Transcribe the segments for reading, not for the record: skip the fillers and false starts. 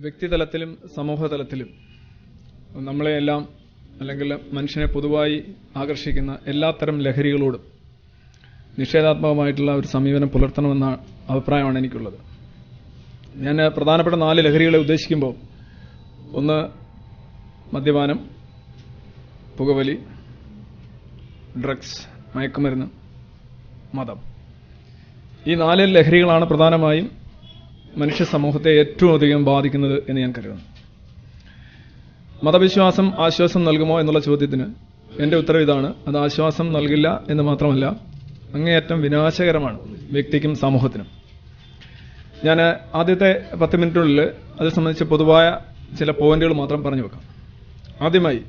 വ്യക്തിതലത്തിലും സമൂഹതലത്തിലും നമ്മളെയെല്ലാം അല്ലെങ്കിൽ മനുഷ്യനെ പൊതുവായി ആകർഷിക്കുന്ന എല്ലാത്തരം ലഹരികളോടും നിഷേധാത്മകമായിട്ടുള്ള ഒരു സമീപനം പുലർത്തണമെന്ന അഭിപ്രായമാണ് എനിക്കുള്ളത്. ഞാൻ പ്രധാനപ്പെട്ട 4 ലഹരികളെ ഉദ്ദേശിക്കുമ്പോൾ, ഒന്ന് മദ്യപാനം, പുകവലി, ഡ്രഗ്സ്, മയക്കുമരുന്ന്, മതം. ഈ 4 ലഹരികളാണ് പ്രധാനമായും മനുഷ്യ സമൂഹത്തെ ഏറ്റവും അധികം ബാധിക്കുന്നത് എന്ന് ഞാൻ കരുതുന്നു. മതവിശ്വാസം ആശ്വാസം നൽകുമോ എന്നുള്ള ചോദ്യത്തിന് എൻ്റെ ഉത്തരം ഇതാണ്: അത് ആശ്വാസം നൽകില്ല എന്ന് മാത്രമല്ല, അങ്ങേയറ്റം വിനാശകരമാണ് വ്യക്തിക്കും സമൂഹത്തിനും. ഞാൻ ആദ്യത്തെ 10 മിനിറ്റിനുള്ളിൽ അത് സംബന്ധിച്ച് പൊതുവായ ചില പോയിന്റുകൾ മാത്രം പറഞ്ഞു വെക്കാം. ആദ്യമായി,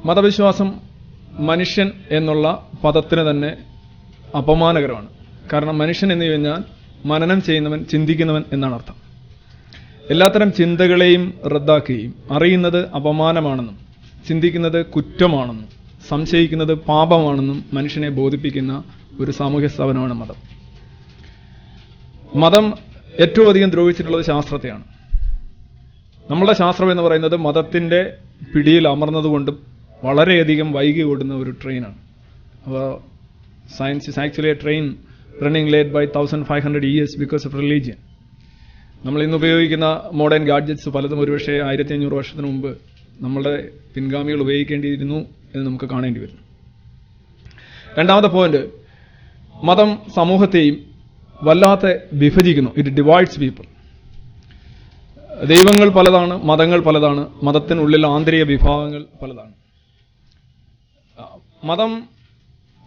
മതവിശ്വാസം മനുഷ്യൻ എന്നുള്ള പദത്തിന് തന്നെ അപമാനകരമാണ്. കാരണം മനുഷ്യൻ എന്ന് കഴിഞ്ഞാൽ മനനം ചെയ്യുന്നവൻ, ചിന്തിക്കുന്നവൻ എന്നാണ് അർത്ഥം. എല്ലാത്തരം ചിന്തകളെയും റദ്ദാക്കുകയും അറിയുന്നത് അപമാനമാണെന്നും ചിന്തിക്കുന്നത് കുറ്റമാണെന്നും സംശയിക്കുന്നത് പാപമാണെന്നും മനുഷ്യനെ ബോധിപ്പിക്കുന്ന ഒരു സാമൂഹ്യ സ്ഥാപനമാണ് മതം. മതം ഏറ്റവും അധികം ദ്രോഹിച്ചിട്ടുള്ളത് ശാസ്ത്രത്തെയാണ്. നമ്മളുടെ ശാസ്ത്രം എന്ന് പറയുന്നത് മതത്തിന്റെ പിടിയിൽ അമർന്നതുകൊണ്ടും വളരെയധികം വൈകി ഓടുന്ന ഒരു ട്രെയിനാണ്. അപ്പോൾ science is actually a train running late by 1500 years because of religion. നമ്മൾ ഇന്ന് ഉപയോഗിക്കുന്ന മോഡേൺ ഗാഡ്ജറ്റ്സ് പലതും ഒരുപക്ഷെ 1500 വർഷത്തിന് മുമ്പ് നമ്മളുടെ പിൻഗാമികൾ ഉപയോഗിക്കേണ്ടിയിരുന്നു എന്ന് നമുക്ക് കാണേണ്ടി വരും. രണ്ടാമത്തെ പോയിന്റ്, മതം സമൂഹത്തെയും വല്ലാതെ വിഭജിക്കുന്നു. It divides people. ദൈവങ്ങൾ പലതാണ്, മതങ്ങൾ പലതാണ്, മതത്തിനുള്ളിൽ ആന്തരിക വിഭാഗങ്ങൾ പലതാണ്. മതം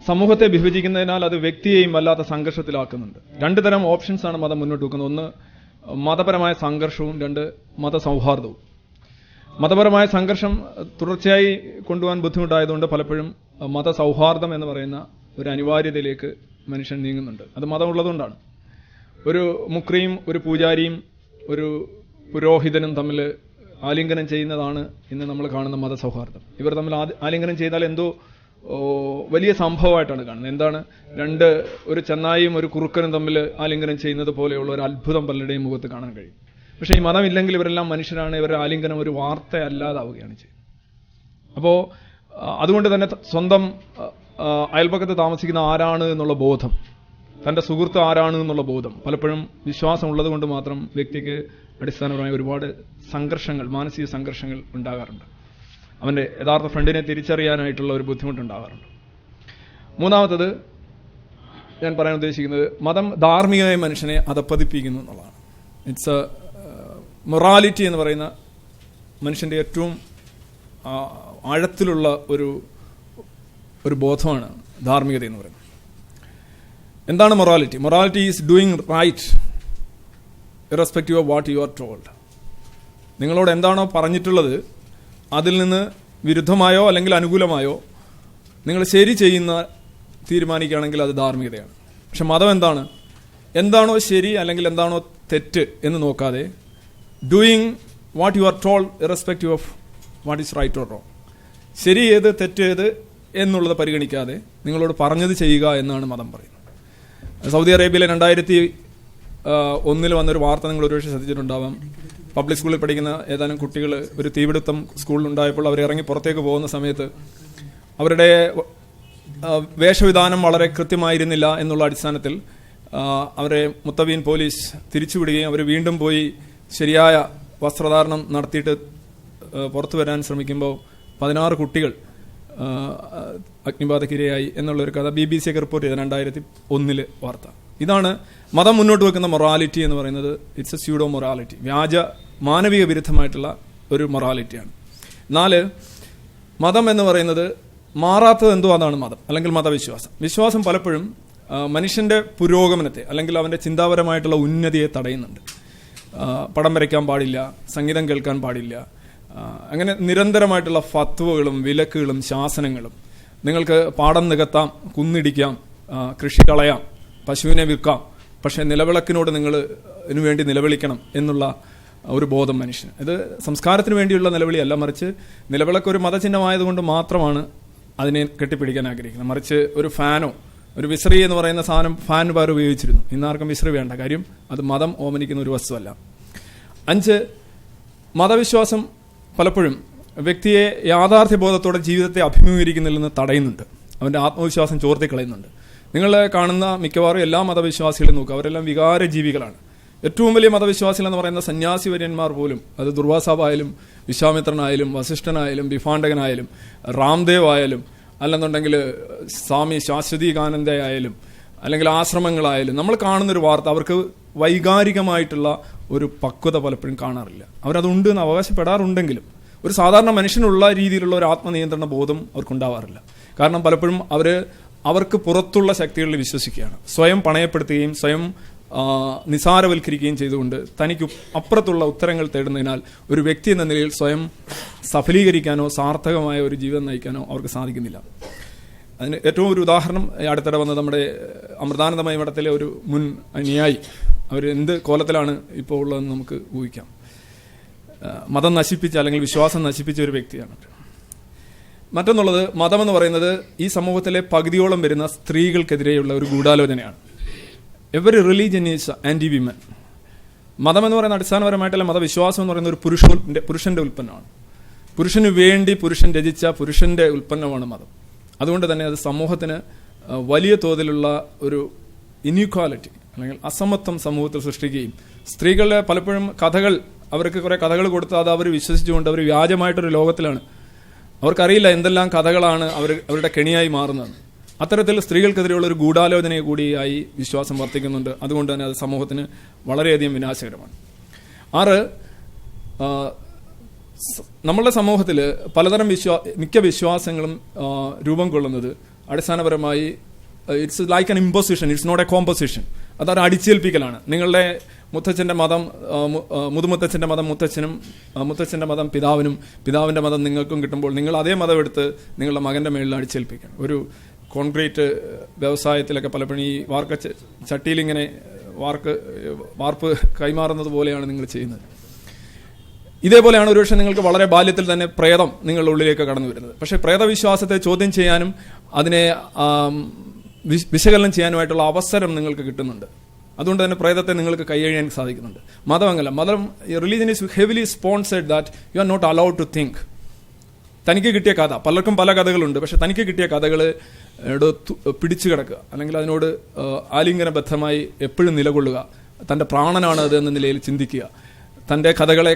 സമൂഹത്തെ വിഭജിക്കുന്നതിനാൽ അത് വ്യക്തിയെയും വല്ലാത്ത സംഘർഷത്തിലാക്കുന്നുണ്ട്. 2 തരം ഓപ്ഷൻസ് ആണ് മതം മുന്നോട്ട് വെക്കുന്നത്. ഒന്ന് മതപരമായ സംഘർഷവും, 2 മതസൗഹാർദ്ദവും. മതപരമായ സംഘർഷം തുടർച്ചയായി കൊണ്ടുപോകാൻ ബുദ്ധിമുട്ടായതുകൊണ്ട് പലപ്പോഴും മതസൗഹാർദ്ദം എന്ന് പറയുന്ന ഒരു അനിവാര്യതയിലേക്ക് മനുഷ്യൻ നീങ്ങുന്നുണ്ട്. അത് മതമുള്ളതുകൊണ്ടാണ്. ഒരു മുക്രിയും ഒരു പൂജാരിയും ഒരു പുരോഹിതനും തമ്മിൽ ആലിംഗനം ചെയ്യുന്നതാണ് ഇന്ന് നമ്മൾ കാണുന്ന മതസൗഹാർദ്ദം. ഇവർ തമ്മിൽ ആലിംഗനം ചെയ്താൽ എന്തോ വലിയ സംഭവമായിട്ടാണ് കാണുന്നത്. എന്താണ്, ഒരു ചെന്നായും ഒരു കുറുക്കനും തമ്മിൽ ആലിംഗനം ചെയ്യുന്നത് പോലെയുള്ള ഒരു അത്ഭുതം പലരുടെയും മുഖത്ത് കാണാൻ കഴിയും. പക്ഷേ ഈ മതമില്ലെങ്കിൽ ഇവരെല്ലാം മനുഷ്യരാണ്. ഇവരുടെ ആലിംഗനം ഒരു വാർത്തയല്ലാതാവുകയാണ് ചെയ്യുന്നത്. അപ്പോൾ അതുകൊണ്ട് തന്നെ സ്വന്തം അയൽപക്കത്ത് താമസിക്കുന്ന ആരാണ് എന്നുള്ള ബോധം, തന്റെ സുഹൃത്ത് ആരാണ് എന്നുള്ള ബോധം, പലപ്പോഴും വിശ്വാസം ഉള്ളത് കൊണ്ട് മാത്രം വ്യക്തിക്ക് അടിസ്ഥാനപരമായ ഒരുപാട് സംഘർഷങ്ങൾ, മാനസിക സംഘർഷങ്ങൾ ഉണ്ടാകാറുണ്ട്. അവന്റെ യഥാർത്ഥ ഫ്രണ്ടിനെ തിരിച്ചറിയാനായിട്ടുള്ള ഒരു ബുദ്ധിമുട്ടുണ്ടാകാറുണ്ട്. മൂന്നാമത്തത് ഞാൻ പറയാൻ ഉദ്ദേശിക്കുന്നത്, മതം ധാർമ്മികമായ മനുഷ്യനെ അധപ്പതിപ്പിക്കുന്നു എന്നുള്ളതാണ്. ഇറ്റ്സ് മൊറാലിറ്റി എന്ന് പറയുന്ന മനുഷ്യന്റെ ഏറ്റവും ആഴത്തിലുള്ള ഒരു ബോധമാണ് ധാർമ്മികത എന്ന് പറയുന്നത്. എന്താണ് morality? Morality is doing right irrespective of what you are told. നിങ്ങളോട് എന്താണോ പറഞ്ഞിട്ടുള്ളത് അതിൽ നിന്ന് വിരുദ്ധമായോ അല്ലെങ്കിൽ അനുകൂലമായോ നിങ്ങൾ ശരി ചെയ്യുന്ന തീരുമാനിക്കുകയാണെങ്കിൽ അത് ധാർമ്മികതയാണ്. പക്ഷെ മതം എന്താണോ ശരി അല്ലെങ്കിൽ എന്താണോ തെറ്റ് എന്ന് നോക്കാതെ doing what you are told irrespective of what is right or wrong, ശരി ഏത് തെറ്റ് ഏത് എന്നുള്ളത് പരിഗണിക്കാതെ നിങ്ങളോട് പറഞ്ഞത് ചെയ്യുക എന്നാണ് മതം പറയുന്നത്. സൗദി അറേബ്യയിലെ 2001 വന്നൊരു വാർത്ത നിങ്ങൾ ഒരുപക്ഷെ ശ്രദ്ധിച്ചിട്ടുണ്ടാവാം. പബ്ലിക് സ്കൂളിൽ പഠിക്കുന്ന ഏതാനും കുട്ടികൾ ഒരു തീപിടുത്തം സ്കൂളിലുണ്ടായപ്പോൾ അവർ ഇറങ്ങി പുറത്തേക്ക് പോകുന്ന സമയത്ത് അവരുടെ വേഷവിധാനം വളരെ കൃത്യമായിരുന്നില്ല എന്നുള്ള അടിസ്ഥാനത്തിൽ അവരെ മുത്തവീൻ പോലീസ് തിരിച്ചുവിടുകയും അവർ വീണ്ടും പോയി ശരിയായ വസ്ത്രധാരണം നടത്തിയിട്ട് പുറത്തു വരാൻ ശ്രമിക്കുമ്പോൾ 16 കുട്ടികൾ അഗ്നിബാധക്കിരയായി എന്നുള്ളൊരു കഥ BBC ഒക്കെ റിപ്പോർട്ട് ചെയ്ത 2001 വാർത്ത. ഇതാണ് മതം മുന്നോട്ട് വെക്കുന്ന മൊറാലിറ്റി എന്ന് പറയുന്നത്. ഇറ്റ്സ് എ സ്യൂഡോ മൊറാലിറ്റി, വ്യാജ മാനവിക വിരുദ്ധമായിട്ടുള്ള ഒരു മൊറാലിറ്റിയാണ്. 4, മതം എന്ന് പറയുന്നത് മാറാത്തത് എന്തോ അതാണ് മതം അല്ലെങ്കിൽ മതവിശ്വാസം. വിശ്വാസം പലപ്പോഴും മനുഷ്യന്റെ പുരോഗമനത്തെ അല്ലെങ്കിൽ അവന്റെ ചിന്താപരമായിട്ടുള്ള ഉന്നതിയെ തടയുന്നുണ്ട്. പടം വരയ്ക്കാൻ പാടില്ല, സംഗീതം കേൾക്കാൻ പാടില്ല, അങ്ങനെ നിരന്തരമായിട്ടുള്ള ഫത്വകളും വിലക്കുകളും ശാസനങ്ങളും. നിങ്ങൾക്ക് പാടം നികത്താം, കുന്നിടിക്കാം, കൃഷി കളയാം, പശുവിനെ വിൽക്കാം, പക്ഷെ നിലവിളക്കിനോട് നിങ്ങൾ ഇതിനു വേണ്ടി നിലവിളിക്കണം എന്നുള്ള ഒരു ബോധം മനുഷ്യന്. ഇത് സംസ്കാരത്തിന് വേണ്ടിയുള്ള നിലവിളിയല്ല, മറിച്ച് നിലവിളക്ക് ഒരു മതചിഹ്നമായതുകൊണ്ട് മാത്രമാണ് അതിനെ കെട്ടിപ്പിടിക്കാൻ ആഗ്രഹിക്കുന്നത്. മറിച്ച് ഒരു ഫാനോ ഒരു വിസ്രി എന്ന് പറയുന്ന സാധനം ഫാൻ വേറെ ഉപയോഗിച്ചിരുന്നു. ഇന്നാർക്കും വിസ്രി വേണ്ട, കാര്യം അത് മതം ഓമനിക്കുന്ന ഒരു വസ്തുവല്ല. 5, മതവിശ്വാസം പലപ്പോഴും വ്യക്തിയെ യാഥാർത്ഥ്യബോധത്തോടെ ജീവിതത്തെ അഭിമുഖീകരിക്കുന്നതിൽ നിന്ന് തടയുന്നുണ്ട്. അവൻ്റെ ആത്മവിശ്വാസം ചോർത്തിക്കളയുന്നുണ്ട്. നിങ്ങൾ കാണുന്ന മിക്കവാറും എല്ലാ മതവിശ്വാസികളും നോക്കുക, അവരെല്ലാം വികാര ജീവികളാണ്. ഏറ്റവും വലിയ മതവിശ്വാസികൾ എന്ന് പറയുന്ന സന്യാസി വര്യന്മാർ പോലും, അത് ദുർവാസാവായാലും വിശ്വാമിത്രനായാലും വസിഷ്ഠനായാലും വിഭാണ്ഡകനായാലും രാംദേവ് ആയാലും അല്ലെന്നുണ്ടെങ്കിൽ സ്വാമി ശാശ്വതീകാനന്ദയായാലും അല്ലെങ്കിൽ ആശ്രമങ്ങളായാലും, നമ്മൾ കാണുന്നൊരു വാർത്ത അവർക്ക് വൈകാരികമായിട്ടുള്ള ഒരു പക്വത പലപ്പോഴും കാണാറില്ല. അവരതുണ്ട് എന്ന് അവകാശപ്പെടാറുണ്ടെങ്കിലും ഒരു സാധാരണ മനുഷ്യനുള്ള രീതിയിലുള്ള ഒരു ആത്മനിയന്ത്രണ ബോധം അവർക്കുണ്ടാവാറില്ല. കാരണം പലപ്പോഴും അവർക്ക് പുറത്തുള്ള ശക്തികളിൽ വിശ്വസിക്കുകയാണ്. സ്വയം പണയപ്പെടുത്തുകയും സ്വയം നിസാരവൽക്കരിക്കുകയും ചെയ്തുകൊണ്ട് തനിക്ക് അപ്പുറത്തുള്ള ഉത്തരങ്ങൾ തേടുന്നതിനാൽ ഒരു വ്യക്തി എന്ന നിലയിൽ സ്വയം സഫലീകരിക്കാനോ സാർത്ഥകമായ ഒരു ജീവിതം നയിക്കാനോ അവർക്ക് സാധിക്കുന്നില്ല. അതിന് ഏറ്റവും ഒരു ഉദാഹരണം അടുത്തിടെ വന്നത് നമ്മുടെ അമൃതാനന്ദമയ മഠത്തിലെ ഒരു മുൻ അനുയായി. അവർ എന്ത് കോലത്തിലാണ് ഇപ്പോൾ ഉള്ളതെന്ന് നമുക്ക് ഊഹിക്കാം. മതം നശിപ്പിച്ച അല്ലെങ്കിൽ വിശ്വാസം നശിപ്പിച്ച ഒരു വ്യക്തിയാണ്. മറ്റൊന്നുള്ളത്, മതമെന്ന് പറയുന്നത് ഈ സമൂഹത്തിലെ പകുതിയോളം വരുന്ന സ്ത്രീകൾക്കെതിരെയുള്ള ഒരു ഗൂഢാലോചനയാണ്. Every religion is anti women. മതം എന്ന് പറയുന്ന അടിസ്ഥാനപരമായിട്ടുള്ള മതവിശ്വാസം എന്ന് പറയുന്ന ഒരു പുരുഷന്റെ ഉൽപ്പന്നമാണ്. പുരുഷന് വേണ്ടി പുരുഷൻ രചിച്ച പുരുഷന്റെ ഉൽപ്പന്നമാണ് മതം. അതുകൊണ്ട് തന്നെ അത് സമൂഹത്തിന് വലിയ തോതിലുള്ള ഒരു ഇനീക്വാലിറ്റി അല്ലെങ്കിൽ അസമത്വം സമൂഹത്തിൽ സൃഷ്ടിക്കുകയും സ്ത്രീകളുടെ പലപ്പോഴും കഥകൾ, അവർക്ക് കുറെ കഥകൾ കൊടുത്ത് അത് അവർ വിശ്വസിച്ചുകൊണ്ട് അവർ വ്യാജമായിട്ടൊരു ലോകത്തിലാണ്. അവർക്കറിയില്ല എന്തെല്ലാം കഥകളാണ് അവരുടെ കെണിയായി മാറുന്നത്. അത്തരത്തിൽ സ്ത്രീകൾക്കെതിരെയുള്ള ഒരു ഗൂഢാലോചനയെ കൂടിയായി വിശ്വാസം വർത്തിക്കുന്നുണ്ട്. അതുകൊണ്ട് തന്നെ അത് സമൂഹത്തിന് വളരെയധികം വിനാശകരമാണ്. 6, നമ്മളുടെ സമൂഹത്തിൽ പലതരം മിക്ക വിശ്വാസങ്ങളും രൂപം കൊള്ളുന്നത് അടിസ്ഥാനപരമായി it's like an imposition, it's not a composition. അതൊരു അടിച്ചേൽപ്പിക്കലാണ്. നിങ്ങളുടെ മുത്തച്ഛൻ്റെ മതം മുതുമുത്തച്ഛൻ്റെ മതം മുത്തച്ഛനും, മുത്തച്ഛൻ്റെ മതം പിതാവിനും, പിതാവിൻ്റെ മതം നിങ്ങൾക്കും കിട്ടുമ്പോൾ നിങ്ങൾ അതേ മതം എടുത്ത് നിങ്ങളുടെ മകൻ്റെ മേളിൽ അടിച്ചേൽപ്പിക്കണം. ഒരു കോൺക്രീറ്റ് വ്യവസായത്തിലൊക്കെ പലപ്പോഴും ഈ ചട്ടിയിലിങ്ങനെ വാർപ്പ് കൈമാറുന്നത് പോലെയാണ് നിങ്ങൾ ചെയ്യുന്നത്. ഇതേപോലെയാണ് ഒരുപക്ഷെ നിങ്ങൾക്ക് വളരെ ബാല്യത്തിൽ തന്നെ പ്രേതം നിങ്ങളുടെ ഉള്ളിലേക്ക് കടന്നു വരുന്നത്. പക്ഷേ പ്രേതവിശ്വാസത്തെ ചോദ്യം ചെയ്യാനും അതിനെ വിശകലനം ചെയ്യാനുമായിട്ടുള്ള അവസരം നിങ്ങൾക്ക് കിട്ടുന്നുണ്ട്. അതുകൊണ്ട് തന്നെ പ്രേതത്തെ നിങ്ങൾക്ക് കൈയഴിയാൻ സാധിക്കുന്നുണ്ട്. മതമല്ല, religion is heavily sponsored that you are not allowed to think. തനിക്ക് കിട്ടിയ കഥ, പലർക്കും പല കഥകളുണ്ട്, പക്ഷെ തനിക്ക് കിട്ടിയ കഥകൾ പിടിച്ചു കിടക്കുക അല്ലെങ്കിൽ അതിനോട് ആലിംഗനബദ്ധമായി എപ്പോഴും നിലകൊള്ളുക, തൻ്റെ പ്രാണനാണ് അത് എന്ന നിലയിൽ ചിന്തിക്കുക, തൻ്റെ കഥകളെ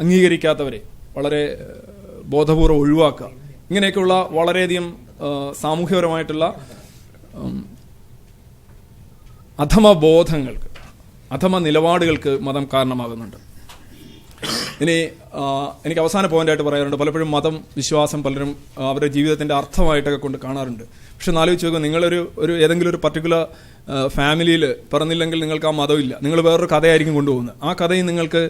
അംഗീകരിക്കാത്തവരെ വളരെ ബോധപൂർവ്വം ഒഴിവാക്കുക, ഇങ്ങനെയൊക്കെയുള്ള വളരെയധികം സാമൂഹ്യപരമായിട്ടുള്ള അധമബോധങ്ങൾക്ക്, അധമ നിലപാടുകൾക്ക് മതം കാരണമാകുന്നുണ്ട്. ഇനി എനിക്ക് അവസാന പോയിന്റായിട്ട് പറയാറുണ്ട്, പലപ്പോഴും മതം വിശ്വാസം പലരും അവരുടെ ജീവിതത്തിൻ്റെ അർത്ഥമായിട്ടൊക്കെ കൊണ്ട് കാണാറുണ്ട്. പക്ഷെ ആലോചിച്ച് നോക്കുക, നിങ്ങളൊരു ഏതെങ്കിലും ഒരു പർട്ടിക്കുലർ ഫാമിലിയിൽ പറഞ്ഞില്ലെങ്കിൽ നിങ്ങൾക്ക് ആ മതമില്ല, നിങ്ങൾ വേറൊരു കഥയായിരിക്കും കൊണ്ടുപോകുന്നത്. ആ കഥയും നിങ്ങൾക്ക്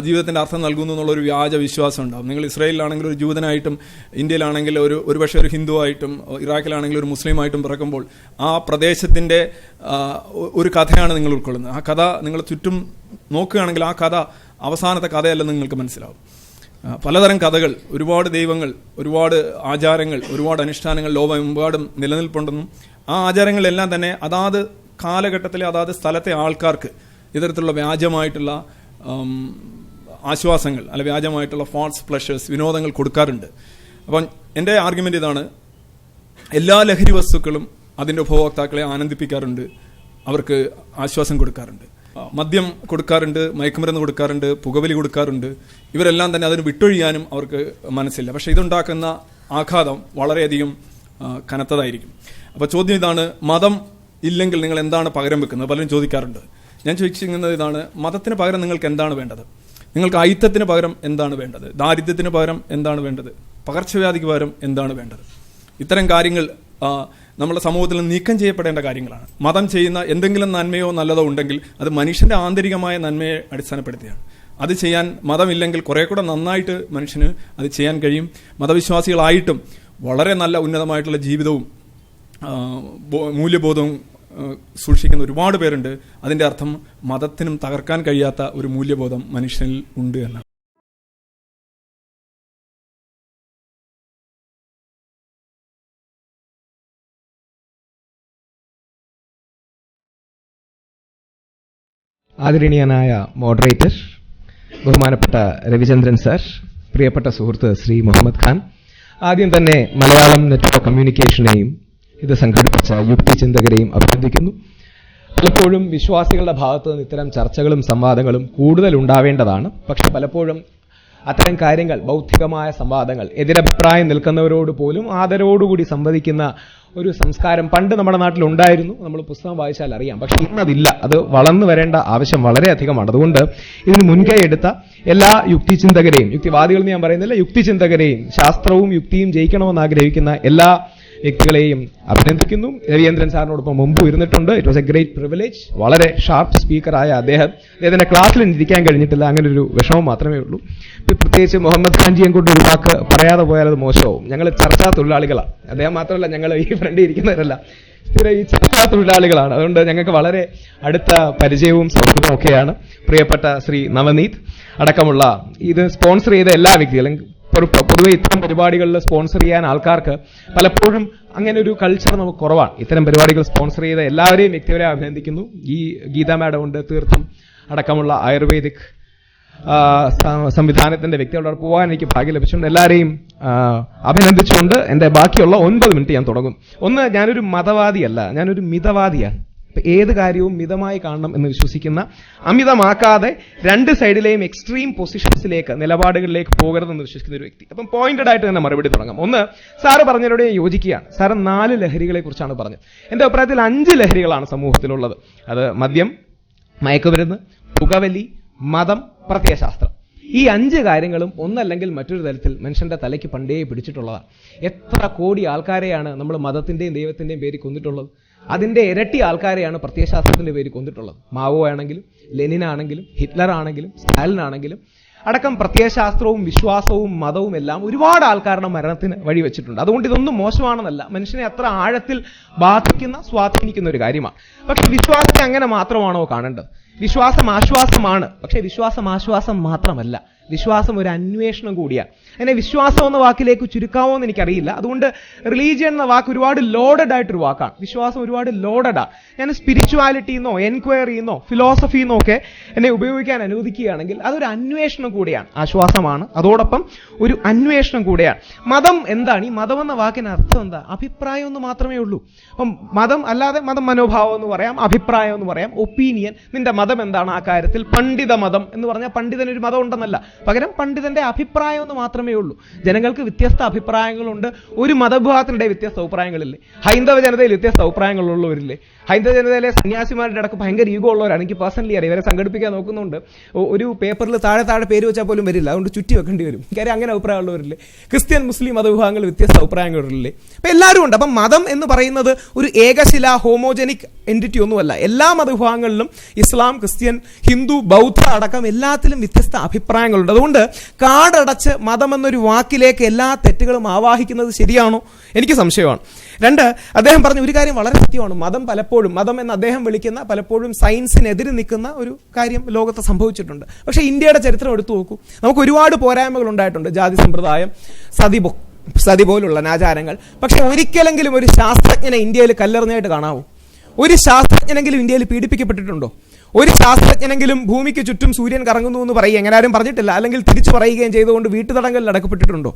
ജീവിതത്തിൻ്റെ അർത്ഥം നൽകുന്നു എന്നുള്ളൊരു വ്യാജ വിശ്വാസം ഉണ്ടാകും. നിങ്ങൾ ഇസ്രായേലിലാണെങ്കിൽ ഒരു ജൂതനായിട്ടും, ഇന്ത്യയിലാണെങ്കിൽ ഒരുപക്ഷെ ഒരു ഹിന്ദു ആയിട്ടും, ഇറാഖിലാണെങ്കിൽ ഒരു മുസ്ലിം ആയിട്ടും പിറക്കുമ്പോൾ ആ പ്രദേശത്തിൻ്റെ ഒരു കഥയാണ് നിങ്ങൾ ഉൾക്കൊള്ളുന്നത്. ആ കഥ നിങ്ങൾ ചുറ്റും നോക്കുകയാണെങ്കിൽ ആ കഥ അവസാനത്തെ കഥയല്ലെന്ന് നിങ്ങൾക്ക് മനസ്സിലാവും. പലതരം കഥകൾ, ഒരുപാട് ദൈവങ്ങൾ, ഒരുപാട് ആചാരങ്ങൾ, ഒരുപാട് അനുഷ്ഠാനങ്ങൾ ലോകമെമ്പാടും നിലനിൽപ്പുണ്ടെന്നും ആ ആചാരങ്ങളെല്ലാം തന്നെ അതാത് കാലഘട്ടത്തിലെ അതാത് സ്ഥലത്തെ ആൾക്കാർക്ക് ഇത്തരത്തിലുള്ള വ്യാജമായിട്ടുള്ള ആശ്വാസങ്ങൾ അല്ലെ വ്യാജമായിട്ടുള്ള ഫാൾസ് പ്ലഷേഴ്സ്, വിനോദങ്ങൾ കൊടുക്കാറുണ്ട്. അപ്പം എൻ്റെ ആർഗ്യുമെൻ്റ് ഇതാണ്, എല്ലാ ലഹരി വസ്തുക്കളും അതിൻ്റെ ഉപഭോക്താക്കളെ ആനന്ദിപ്പിക്കാറുണ്ട്, അവർക്ക് ആശ്വാസം കൊടുക്കാറുണ്ട്. മദ്യം കൊടുക്കാറുണ്ട്, മയക്കുമരുന്ന് കൊടുക്കാറുണ്ട്, പുകവലി കൊടുക്കാറുണ്ട്. ഇവരെല്ലാം തന്നെ അതിന് വിട്ടൊഴിയാനും അവർക്ക് മനസ്സില്ല. പക്ഷെ ഇതുണ്ടാക്കുന്ന ആഘാതം വളരെയധികം കനത്തതായിരിക്കും. അപ്പോൾ ചോദ്യം ഇതാണ്, മതം ഇല്ലെങ്കിൽ നിങ്ങൾ എന്താണ് പകരം വെക്കുന്നത്? പലരും ചോദിക്കാറുണ്ട്. ഞാൻ ചോദിച്ചിരിക്കുന്നത് ഇതാണ്, മതത്തിന് പകരം നിങ്ങൾക്ക് എന്താണ് വേണ്ടത്? നിങ്ങൾക്ക് അയിത്തത്തിന് പകരം എന്താണ് വേണ്ടത്? ദാരിദ്ര്യത്തിന് പകരം എന്താണ് വേണ്ടത്? പകർച്ചവ്യാധിക്ക് പകരം എന്താണ് വേണ്ടത്? ഇത്തരം കാര്യങ്ങൾ നമ്മുടെ സമൂഹത്തിൽ നീക്കം ചെയ്യപ്പെടേണ്ട കാര്യങ്ങളാണ്. മതം ചെയ്യുന്ന എന്തെങ്കിലും നന്മയോ നല്ലതോ ഉണ്ടെങ്കിൽ അത് മനുഷ്യന്റെ ആന്തരികമായ നന്മയെ അടിസ്ഥാനപ്പെടുത്തിയാണ്. അത് ചെയ്യാൻ മതമില്ലെങ്കിൽ കുറെ കൂടെ നന്നായിട്ട് മനുഷ്യന് അത് ചെയ്യാൻ കഴിയും. മതവിശ്വാസികളായിട്ടും വളരെ നല്ല ഉന്നതമായിട്ടുള്ള ജീവിതവും മൂല്യബോധവും സൂക്ഷിക്കുന്ന ഒരുപാട് പേരുണ്ട്. അതിൻ്റെ അർത്ഥം മതത്തിനും തകർക്കാൻ കഴിയാത്ത ഒരു മൂല്യബോധം മനുഷ്യനിൽ ഉണ്ട് എന്നാണ്. ആദരണീയനായ മോഡറേറ്റർ, ബഹുമാനപ്പെട്ട രവിചന്ദ്രൻ സാർ, പ്രിയപ്പെട്ട സുഹൃത്ത് ശ്രീ മുഹമ്മദ് ഖാൻ, ആദ്യം തന്നെ മലയാളം നെറ്റ്വർക്ക് കമ്മ്യൂണിക്കേഷനെയും ഇത് സംഘടിപ്പിച്ച യുക്തിചിന്തകരെയും അഭിനന്ദിക്കുന്നു. പലപ്പോഴും വിശ്വാസികളുടെ ഭാഗത്തു നിന്ന് ഇത്തരം ചർച്ചകളും സംവാദങ്ങളും കൂടുതൽ ഉണ്ടാവേണ്ടതാണ്. പക്ഷെ പലപ്പോഴും അത്തരം കാര്യങ്ങൾ, ബൗദ്ധികമായ സംവാദങ്ങൾ, എതിരഭിപ്രായം നിൽക്കുന്നവരോട് പോലും ആദരവോടുകൂടി സംവദിക്കുന്ന ഒരു സംസ്കാരം പണ്ട് നമ്മുടെ നാട്ടിൽ ഉണ്ടായിരുന്നു. നമ്മൾ പുസ്തകം വായിച്ചാൽ അറിയാം. പക്ഷെ ഇന്നതില്ല. അത് വളർന്നു വരേണ്ട ആവശ്യം വളരെയധികമാണ്. അതുകൊണ്ട് ഇതിന് മുൻകൈ എടുത്ത എല്ലാ യുക്തിചിന്തകരെയും, യുക്തിവാദികളെന്ന് ഞാൻ പറയുന്നില്ല, യുക്തിചിന്തകരെയും, ശാസ്ത്രവും യുക്തിയും ജയിക്കണമെന്ന് ആഗ്രഹിക്കുന്ന എല്ലാ വ്യക്തികളെയും അഭിനന്ദിക്കുന്നു. രവീന്ദ്രൻ സാറിനോടൊപ്പം മുമ്പ് ഇരുന്നിട്ടുണ്ട്. It was a great privilege. വളരെ ഷാർപ്പ് സ്പീക്കറായ അദ്ദേഹത്തിന്റെ ക്ലാസ്സിൽ ഇരിക്കാൻ കഴിഞ്ഞിട്ടില്ല. അങ്ങനെ ഒരു വിഷമം മാത്രമേ ഉള്ളൂ. പ്രത്യേകിച്ച് മുഹമ്മദ് ഖാൻജിയെ കൊണ്ട് ഒരു വാക്ക് പറയാതെ പോയാൽ അത് മോശമാവും. ഞങ്ങൾ ചർച്ചാ തൊഴിലാളികളാണ്. അദ്ദേഹം മാത്രമല്ല, ഞങ്ങൾ ഈ ഫ്രണ്ടിൽ ഇരിക്കുന്നവരല്ല, ഈ ചർച്ചാ തൊഴിലാളികളാണ്. അതുകൊണ്ട് ഞങ്ങൾക്ക് വളരെ അടുത്ത പരിചയവും സൗഹൃദവും ഒക്കെയാണ്. പ്രിയപ്പെട്ട ശ്രീ നവനീത് അടക്കമുള്ള ഇത് സ്പോൺസർ ചെയ്ത എല്ലാ വ്യക്തികളും, പൊതുവെ ഇത്തരം പരിപാടികളിൽ സ്പോൺസർ ചെയ്യാൻ ആൾക്കാർക്ക് പലപ്പോഴും അങ്ങനെ ഒരു കൾച്ചർ നമുക്ക് കുറവാണ്. ഇത്തരം പരിപാടികൾ സ്പോൺസർ ചെയ്ത എല്ലാവരെയും വ്യക്തിപരമായി അഭിനന്ദിക്കുന്നു. ഈ ഗീതാ മാഡം ഉണ്ട്, തീർത്ഥം അടക്കമുള്ള ആയുർവേദിക് സംവിധാനത്തിന്റെ വ്യക്തികളോട് പോകാൻ എനിക്ക് ഭാഗ്യം ലഭിച്ചിട്ടുണ്ട്. എല്ലാവരെയും അഭിനന്ദിച്ചുകൊണ്ട് എന്റെ ബാക്കിയുള്ള 9 മിനിറ്റ് ഞാൻ തുടങ്ങും. ഒന്ന്, ഞാനൊരു മതവാദിയല്ല, ഞാനൊരു മിതവാദിയാണ്. ഏത് കാര്യവും മിതമായി കാണണം എന്ന് വിശ്വസിക്കുന്ന, അമിതമാക്കാതെ രണ്ട് സൈഡിലെയും എക്സ്ട്രീം പൊസിഷൻസിലേക്ക്, നിലപാടുകളിലേക്ക് പോകരുതെന്ന് വിശ്വസിക്കുന്ന ഒരു വ്യക്തി. അപ്പം പോയിന്റഡ് ആയിട്ട് തന്നെ മറുപടി തുടങ്ങാം. ഒന്ന്, സാറ് പറഞ്ഞതിലൂടെ യോജിക്കുകയാണ്. സാറ് 4 ലഹരികളെ കുറിച്ചാണ് പറഞ്ഞത്. എന്റെ അഭിപ്രായത്തിൽ 5 ലഹരികളാണ് സമൂഹത്തിലുള്ളത്. അത് മദ്യം, മയക്കുമരുന്ന്, പുകവലി, മതം, പ്രത്യയശാസ്ത്രം. ഈ 5 കാര്യങ്ങളും ഒന്നല്ലെങ്കിൽ മറ്റൊരു തരത്തിൽ മനുഷ്യന്റെ തലയ്ക്ക് പണ്ടേ പിടിച്ചിട്ടുള്ളതാണ്. എത്ര കോടി ആൾക്കാരെയാണ് നമ്മൾ മതത്തിന്റെയും ദൈവത്തിന്റെയും പേരിൽ കൊന്നിട്ടുള്ളത്? അതിന്റെ ഇരട്ടി ആൾക്കാരെയാണ് പ്രത്യയശാസ്ത്രത്തിന്റെ പേരിൽ കൊന്നിട്ടുള്ളത്. മാവോ ആണെങ്കിലും, ലെനിൻ ആണെങ്കിലും, ഹിറ്റ്ലർ ആണെങ്കിലും, സ്റ്റാലിൻ ആണെങ്കിലും അടക്കം പ്രത്യയശാസ്ത്രവും വിശ്വാസവും മതവും എല്ലാം ഒരുപാട് ആൾക്കാരുടെ മരണത്തിന് വഴിവെച്ചിട്ടുണ്ട്. അതുകൊണ്ട് ഇതൊന്നും മോശമാണെന്നല്ല, മനുഷ്യനെ അത്ര ആഴത്തിൽ ബാധിക്കുന്ന, സ്വാധീനിക്കുന്ന ഒരു കാര്യമാണ്. പക്ഷെ വിശ്വാസത്തെ അങ്ങനെ മാത്രമാണോ കാണേണ്ടത്? വിശ്വാസം ആശ്വാസമാണ്. പക്ഷെ വിശ്വാസം ആശ്വാസം മാത്രമല്ല, വിശ്വാസം ഒരു അന്വേഷണം കൂടിയാണ്. അതിനെ വിശ്വാസം എന്ന വാക്കിലേക്ക് ചുരുക്കാമോ എന്ന് എനിക്കറിയില്ല. അതുകൊണ്ട് റിലീജിയൻ എന്ന വാക്ക് ഒരുപാട് ലോഡഡ് ആയിട്ടൊരു വാക്കാണ്. വിശ്വാസം ഒരുപാട് ലോഡഡാണ്. ഞാൻ സ്പിരിച്വാലിറ്റിന്നോ എൻക്വയറിന്നോ ഫിലോസഫിന്നോ ഒക്കെ എന്നെ ഉപയോഗിക്കാൻ അനുവദിക്കുകയാണെങ്കിൽ അതൊരു അന്വേഷണം കൂടിയാണ്. ആശ്വാസമാണ്, അതോടൊപ്പം ഒരു അന്വേഷണം കൂടെയാണ്. മതം എന്താണ്? ഈ മതം എന്ന വാക്കിന് അർത്ഥം എന്താ? അഭിപ്രായം എന്ന് മാത്രമേ ഉള്ളൂ. അപ്പം മതം അല്ലാതെ മതം മനോഭാവം എന്ന് പറയാം, അഭിപ്രായം എന്ന് പറയാം, ഒപ്പീനിയൻ. നിന്റെ മതം എന്താണ് ആ കാര്യത്തിൽ? പണ്ഡിത മതം എന്ന് പറഞ്ഞാൽ പണ്ഡിതനൊരു മതം ഉണ്ടെന്നല്ല, പകരം പണ്ഡിതന്റെ അഭിപ്രായം എന്ന് മാത്രമേ ഉള്ളൂ. ജനങ്ങൾക്ക് വ്യത്യസ്ത അഭിപ്രായങ്ങളുണ്ട്. ഒരു മതവിഭാഗത്തിനിടെ വ്യത്യസ്ത അഭിപ്രായങ്ങളില്ലേ? ഹൈന്ദവ ജനതയിൽ വ്യത്യസ്ത അഭിപ്രായങ്ങളുള്ളവരില്ലേ? ഹൈന്ദവ ജനതയിലെ സന്യാസിമാരുടെ ഇടക്ക് ഭയങ്കര ഈഗോ ഉള്ളവരാണ്. എനിക്ക് പേഴ്സണലി അറിയാം. ഇവരെ സംഘടിപ്പിക്കാൻ നോക്കുന്നുണ്ട്. ഒരു പേപ്പറിൽ താഴെ പേര് വെച്ചാൽ പോലും വരില്ല, അതുകൊണ്ട് ചുറ്റി വെക്കേണ്ടി വരും. കാര്യം അങ്ങനെ അഭിപ്രായമുള്ളവരില്ലേ? ക്രിസ്ത്യൻ മുസ്ലിം മതവിഭാഗങ്ങൾ വ്യത്യസ്ത അഭിപ്രായങ്ങളില്ലേ? അപ്പൊ എല്ലാവരും ഉണ്ട്. അപ്പം മതം എന്ന് പറയുന്നത് ഒരു ഏകശില ഹോമോജനിക് എൻറ്റിറ്റി ഒന്നുമല്ല. എല്ലാ മതവിഭാഗങ്ങളിലും ഇസ്ലാം, ക്രിസ്ത്യൻ, ഹിന്ദു, ബൗദ്ധ അടക്കം എല്ലാത്തിലും വ്യത്യസ്ത അഭിപ്രായങ്ങളുണ്ട്. അതുകൊണ്ട് കാടടച്ച് മതം എന്നൊരു വാക്കിലേക്ക് എല്ലാ തെറ്റുകളും ആവാഹിക്കുന്നത് ശരിയാണോ? എനിക്ക് സംശയമാണ്. 2, അദ്ദേഹം പറഞ്ഞ ഒരു കാര്യം വളരെ സത്യമാണ്. മതം എന്ന് അദ്ദേഹം വിളിക്കുന്ന പലപ്പോഴും സയൻസിനെതിരെ നിൽക്കുന്ന ഒരു കാര്യം ലോകത്ത് സംഭവിച്ചിട്ടുണ്ട്. പക്ഷേ ഇന്ത്യയുടെ ചരിത്രം എടുത്തു നോക്കൂ. നമുക്ക് ഒരുപാട് പോരായ്മകൾ ഉണ്ടായിട്ടുണ്ട്. ജാതി സമ്പ്രദായം, സതി പോലുള്ള ആചാരങ്ങൾ. പക്ഷെ ഒരിക്കലെങ്കിലും ഒരു ശാസ്ത്രജ്ഞനെ ഇന്ത്യയിൽ കല്ലെറിഞ്ഞായിട്ട് കാണാവൂ? ഒരു ശാസ്ത്രജ്ഞനെങ്കിലും ഇന്ത്യയിൽ പീഡിപ്പിക്കപ്പെട്ടിട്ടുണ്ടോ? ഒരു ശാസ്ത്രജ്ഞനെങ്കിലും ഭൂമിക്ക് ചുറ്റും സൂര്യൻ കറങ്ങുന്നു എന്ന് പറയുക എങ്ങനാരും പറഞ്ഞിട്ടില്ല, അല്ലെങ്കിൽ തിരിച്ചു പറയുകയും ചെയ്തുകൊണ്ട് വീട്ടുതടങ്കലിൽ അടക്കപ്പെട്ടിട്ടുണ്ടോ?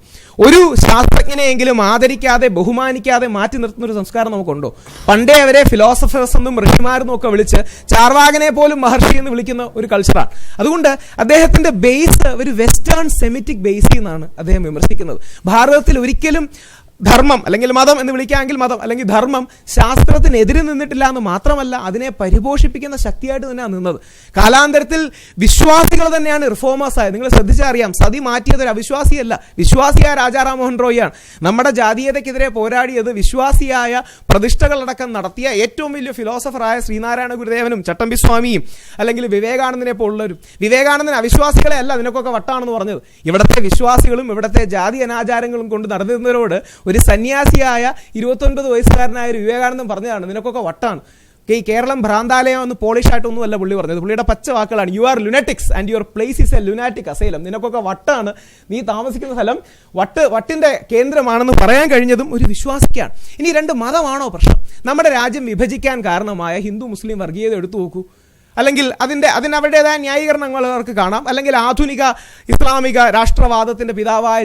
ഒരു ശാസ്ത്രജ്ഞനെയെങ്കിലും ആദരിക്കാതെ, ബഹുമാനിക്കാതെ മാറ്റി നിർത്തുന്ന ഒരു സംസ്കാരം നമുക്കുണ്ടോ? പണ്ടേ അവരെ ഫിലോസഫേഴ്സ് എന്നും ഋഷിമാരെന്നും ഒക്കെ വിളിച്ച് ചാർവാകനെ പോലും മഹർഷി എന്ന് വിളിക്കുന്ന ഒരു കൾച്ചറാണ്. അതുകൊണ്ട് അദ്ദേഹത്തിന്റെ ബേസ് ഒരു വെസ്റ്റേൺ സെമിറ്റിക് ബേസിൽ നിന്നാണ് അദ്ദേഹം വിമർശിക്കുന്നത്. ഭാരതത്തിൽ ഒരിക്കലും ധർമ്മം അല്ലെങ്കിൽ മതം എന്ന് വിളിക്കാമെങ്കിൽ മതം അല്ലെങ്കിൽ ധർമ്മം ശാസ്ത്രത്തിനെതിരെ നിന്നിട്ടില്ല എന്ന് മാത്രമല്ല, അതിനെ പരിപോഷിപ്പിക്കുന്ന ശക്തിയായിട്ട് തന്നെയാണ് നിന്നത്. കാലാന്തരത്തിൽ വിശ്വാസികൾ തന്നെയാണ് റിഫോമേഴ്സ് ആയത്. നിങ്ങൾ ശ്രദ്ധിച്ചാൽ അറിയാം, സതി മാറ്റിയത് ഒരു അവിശ്വാസിയല്ല, വിശ്വാസിയായ രാജാറാം മോഹൻ റോയിയാണ്. നമ്മുടെ ജാതീയതയ്ക്കെതിരെ പോരാടിയത് വിശ്വാസിയായ പ്രതിഷ്ഠകളടക്കം നടത്തിയ ഏറ്റവും വലിയ ഫിലോസഫറായ ശ്രീനാരായണ ഗുരുദേവനും ചട്ടമ്പിസ്വാമിയും അല്ലെങ്കിൽ വിവേകാനന്ദനെ പോലുള്ളവരും. വിവേകാനന്ദൻ അവിശ്വാസികളെ അല്ല ഇതിനൊക്കെ വട്ടാണെന്ന് പറഞ്ഞത്. ഇവിടുത്തെ വിശ്വാസികളും ഇവിടുത്തെ ജാതി അനാചാരങ്ങളും കൊണ്ട് നടന്നിരുന്നവരോട് ഒരു സന്യാസിയായ 29 വയസ്സുകാരനായ ഒരു വിവേകാനന്ദൻ പറഞ്ഞതാണ്, നിനക്കൊക്കെ വട്ടാണ്. ഈ കേരളം ഭ്രാന്താലയം എന്ന് പോളിഷായിട്ടൊന്നുമല്ല പുള്ളി പറഞ്ഞത്. പുള്ളിയുടെ പച്ച വാക്കുകളാണ്, you are lunatics and your place is A lunatic asylum. നിനക്കൊക്കെ വട്ടാണ്, നീ താമസിക്കുന്ന സ്ഥലം വട്ടിന്റെ കേന്ദ്രമാണെന്ന് പറയാൻ കഴിഞ്ഞതും ഒരു വിശ്വാസിക്കാണ്. ഇനി 2 മതമാണോ പ്രശ്നം? നമ്മുടെ രാജ്യം വിഭജിക്കാൻ കാരണമായ ഹിന്ദു മുസ്ലിം വർഗീയത എടുത്തു നോക്കൂ. അല്ലെങ്കിൽ അതിന് അവരുടേതായ ന്യായീകരണങ്ങൾ അവർക്ക് കാണാം. അല്ലെങ്കിൽ ആധുനിക ഇസ്ലാമിക രാഷ്ട്രവാദത്തിന്റെ പിതാവായ